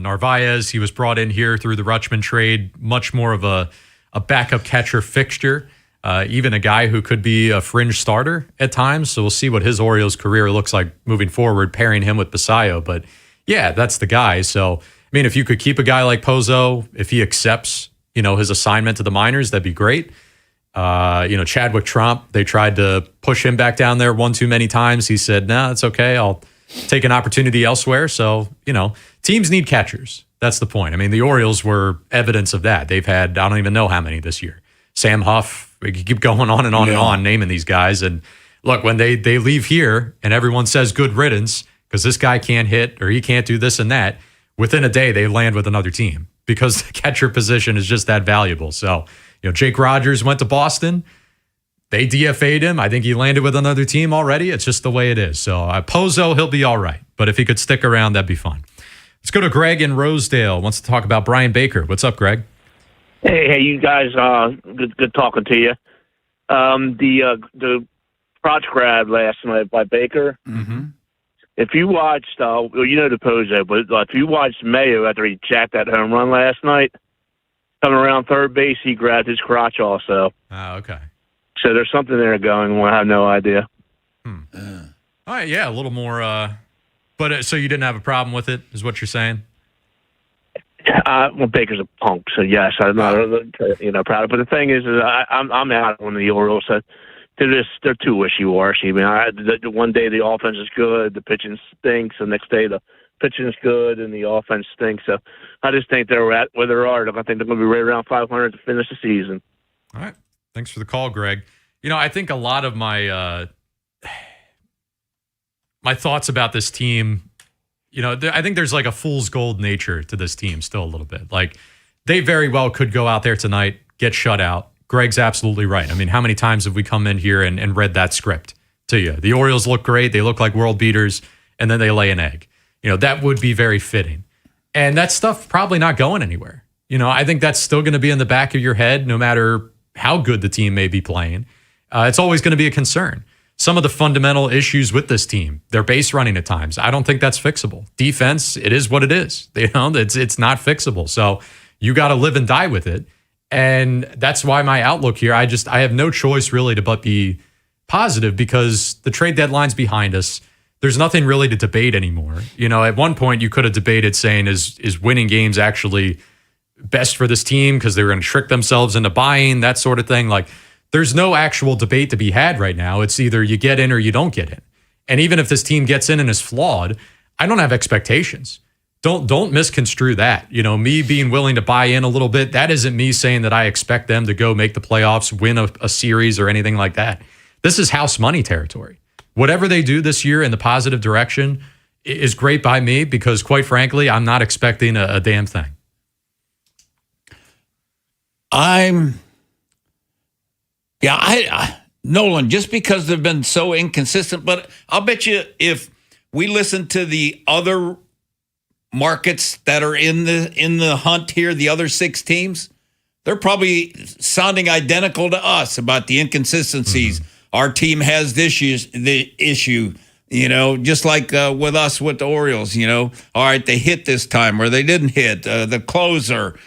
Narvaez, he was brought in here through the Rutschman trade, much more of a a backup catcher fixture, even a guy who could be a fringe starter at times. So we'll see what his Orioles career looks like moving forward, pairing him with Basayo. But yeah, that's the guy. So, I mean, if you could keep a guy like Pozo, if he accepts, his assignment to the minors, that'd be great. Chadwick Trump, they tried to push him back down there one too many times. He said, nah, it's okay. I'll take an opportunity elsewhere. So, teams need catchers. That's the point. I mean, the Orioles were evidence of that. They've had, I don't even know how many this year. Sam Huff, we could keep going on and on and on naming these guys. And look, when they leave here and everyone says good riddance because this guy can't hit or he can't do this and that, within a day they land with another team because the catcher position is just that valuable. So, Jake Rogers went to Boston. They DFA'd him. I think he landed with another team already. It's just the way it is. So Pozo, he'll be all right. But if he could stick around, that'd be fun. Let's go to Greg in Rosedale. Wants to talk about Brian Baker. What's up, Greg? Hey, you guys. Good talking to you. The crotch grab last night by Baker. Mm-hmm. If you watched, the Pozo, but if you watched Mayo after he jacked that home run last night, coming around third base, he grabbed his crotch also. Oh, okay. So there's something there going on. I have no idea. All right, yeah, a little more. But so you didn't have a problem with it, is what you're saying? Well, Baker's a punk, so yes, I'm not proud of it. But the thing is I'm out on the Orioles. So they're too wishy-washy. I mean, one day the offense is good, the pitching stinks. The next day the pitching is good and the offense stinks. So I just think they're at where they are. I think they're going to be right around 500 to finish the season. All right. Thanks for the call, Greg. I think a lot of my my thoughts about this team, I think there's like a fool's gold nature to this team still a little bit. Like they very well could go out there tonight, get shut out. Greg's absolutely right. I mean, how many times have we come in here and read that script to you? The Orioles look great. They look like world beaters, and then they lay an egg. That would be very fitting. And that stuff probably not going anywhere. I think that's still going to be in the back of your head no matter how good the team may be playing. It's always going to be a concern. Some of the fundamental issues with this team, their base running at times, I don't think that's fixable. Defense, it is what it is. It's not fixable. So you got to live and die with it. And that's why my outlook here, I have no choice really to but be positive because the trade deadline's behind us. There's nothing really to debate anymore. At one point you could have debated saying, is winning games actually best for this team because they were going to trick themselves into buying, that sort of thing. Like, there's no actual debate to be had right now. It's either you get in or you don't get in. And even if this team gets in and is flawed, I don't have expectations. Don't misconstrue that. Me being willing to buy in a little bit, that isn't me saying that I expect them to go make the playoffs, win a series or anything like that. This is house money territory. Whatever they do this year in the positive direction is great by me because, quite frankly, I'm not expecting a damn thing. Nolan, just because they've been so inconsistent, but I'll bet you if we listen to the other markets that are in the hunt here, the other 6 teams, they're probably sounding identical to us about the inconsistencies. Mm-hmm. Our team has the issue, just like with us with the Orioles, all right, they hit this time or they didn't hit, the closer,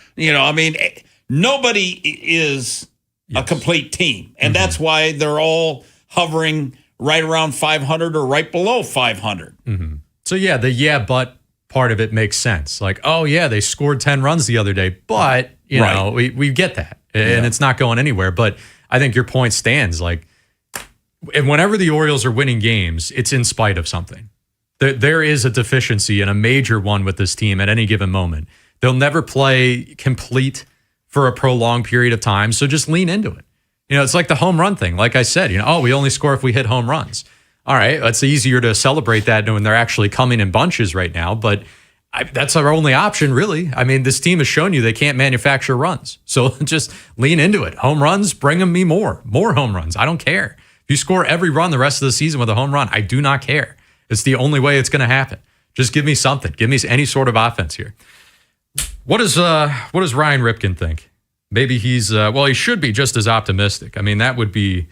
nobody is a complete team. And that's why they're all hovering right around 500 or right below 500. Mm-hmm. So, the but part of it makes sense. Like, oh, yeah, they scored 10 runs the other day. But, we get that. And it's not going anywhere. But I think your point stands. Like, and whenever the Orioles are winning games, it's in spite of something. There is a deficiency and a major one with this team at any given moment. They'll never play complete for a prolonged period of time, so just lean into it. It's like the home run thing. Like I said, we only score if we hit home runs. All right, it's easier to celebrate that when they're actually coming in bunches right now, but that's our only option, really. I mean, this team has shown you they can't manufacture runs, so just lean into it. Home runs, bring me more home runs. I don't care. If you score every run the rest of the season with a home run, I do not care. It's the only way it's going to happen. Just give me something. Give me any sort of offense here. What does Ryan Ripken think? Maybe he's he should be just as optimistic. I mean, that would be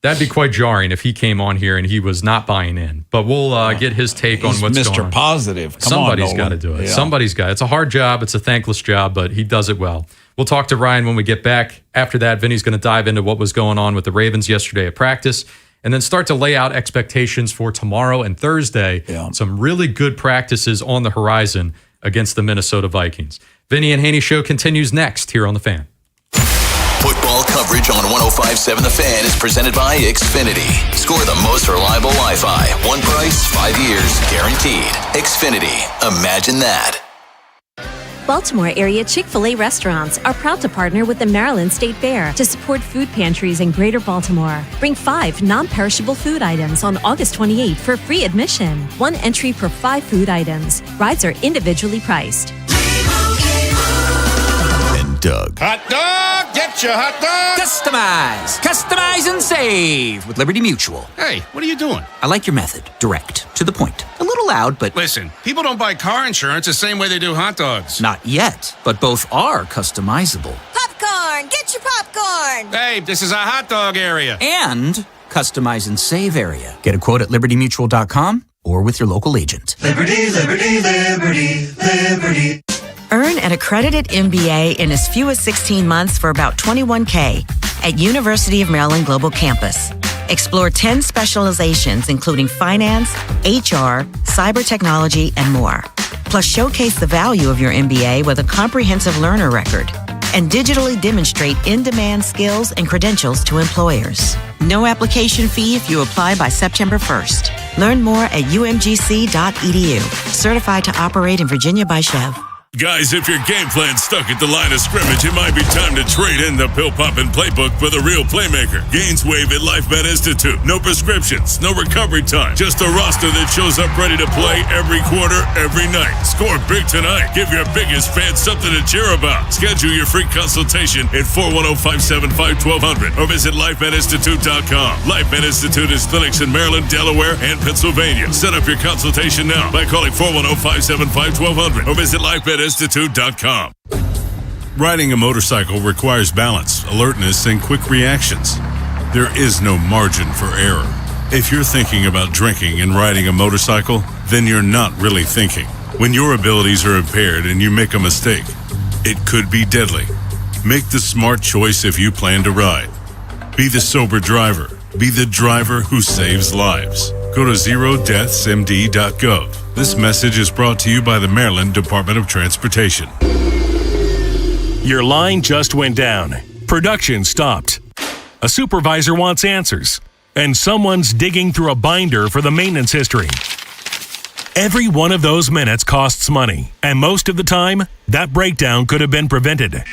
That'd be quite jarring if he came on here and he was not buying in. But we'll get his take on what's Mr. going on. Positive. Somebody's got to do it. Yeah. Somebody's got it. It's a hard job. It's a thankless job, but he does it well. We'll talk to Ryan when we get back. After that, Vinny's going to dive into what was going on with the Ravens yesterday at practice and then start to lay out expectations for tomorrow and Thursday. Yeah. Some really good practices on the horizon against the Minnesota Vikings. Vinny and Haynie Show continues next here on The Fan. Football coverage on 105.7 The Fan is presented by Xfinity. Score the most reliable Wi-Fi. One price, 5 years, guaranteed. Xfinity. Imagine that. Baltimore area Chick-fil-A restaurants are proud to partner with the Maryland State Fair to support food pantries in Greater Baltimore. Bring 5 non-perishable food items on August 28th for free admission. 1 entry per 5 food items. Rides are individually priced. And Doug. Hot dog! Get your hot dog! Customize and save with Liberty Mutual. Hey, what are you doing? I like your method. Direct. To the point. A little loud, but... Listen, people don't buy car insurance the same way they do hot dogs. Not yet, but both are customizable. Popcorn! Get your popcorn! Babe, this is a hot dog area. And customize and save area. Get a quote at libertymutual.com or with your local agent. Liberty, liberty, liberty, liberty. Earn an accredited MBA in as few as 16 months for about $21K at University of Maryland Global Campus. Explore 10 specializations, including finance, HR, cyber technology, and more. Plus, showcase the value of your MBA with a comprehensive learner record and digitally demonstrate in-demand skills and credentials to employers. No application fee if you apply by September 1st. Learn more at umgc.edu. Certified to operate in Virginia by Chev. Guys, if your game plan's stuck at the line of scrimmage, it might be time to trade in the pill-poppin' playbook for the real playmaker. Gains Wave at LifeMed Institute. No prescriptions, no recovery time. Just a roster that shows up ready to play every quarter, every night. Score big tonight. Give your biggest fans something to cheer about. Schedule your free consultation at 410-575-1200 or visit lifemedinstitute.com. LifeMed Institute is clinics in Maryland, Delaware, and Pennsylvania. Set up your consultation now by calling 410-575-1200 or visit lifemedinstitute.com. Riding a motorcycle requires balance, alertness, and quick reactions. There is no margin for error. If you're thinking about drinking and riding a motorcycle, then you're not really thinking. When your abilities are impaired and you make a mistake, it could be deadly. Make the smart choice if you plan to ride. Be the sober driver. Be the driver who saves lives. Go to zerodeathsmd.gov. This message is brought to you by the Maryland Department of Transportation. Your line just went down. Production stopped. A supervisor wants answers. And someone's digging through a binder for the maintenance history. Every one of those minutes costs money. And most of the time, that breakdown could have been prevented.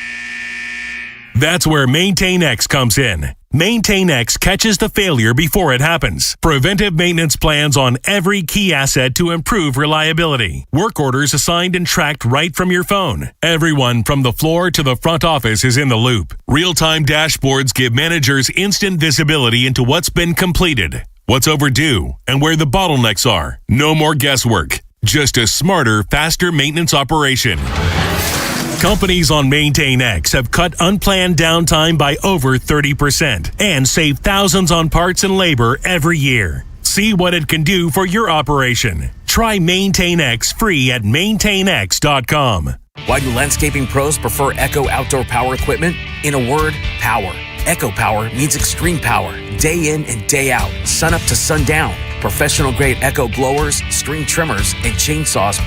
That's where MaintainX comes in. MaintainX catches the failure before it happens. Preventive maintenance plans on every key asset to improve reliability. Work orders assigned and tracked right from your phone. Everyone from the floor to the front office is in the loop. Real-time dashboards give managers instant visibility into what's been completed, what's overdue, and where the bottlenecks are. No more guesswork. Just a smarter, faster maintenance operation. Companies on MaintainX have cut unplanned downtime by over 30% and save thousands on parts and labor every year. See what it can do for your operation. Try MaintainX free at maintainx.com. Why do landscaping pros prefer Echo outdoor power equipment? In a word, power. Echo Power means extreme power, day in and day out, sun up to sundown. Professional grade Echo blowers, string trimmers, and chainsaws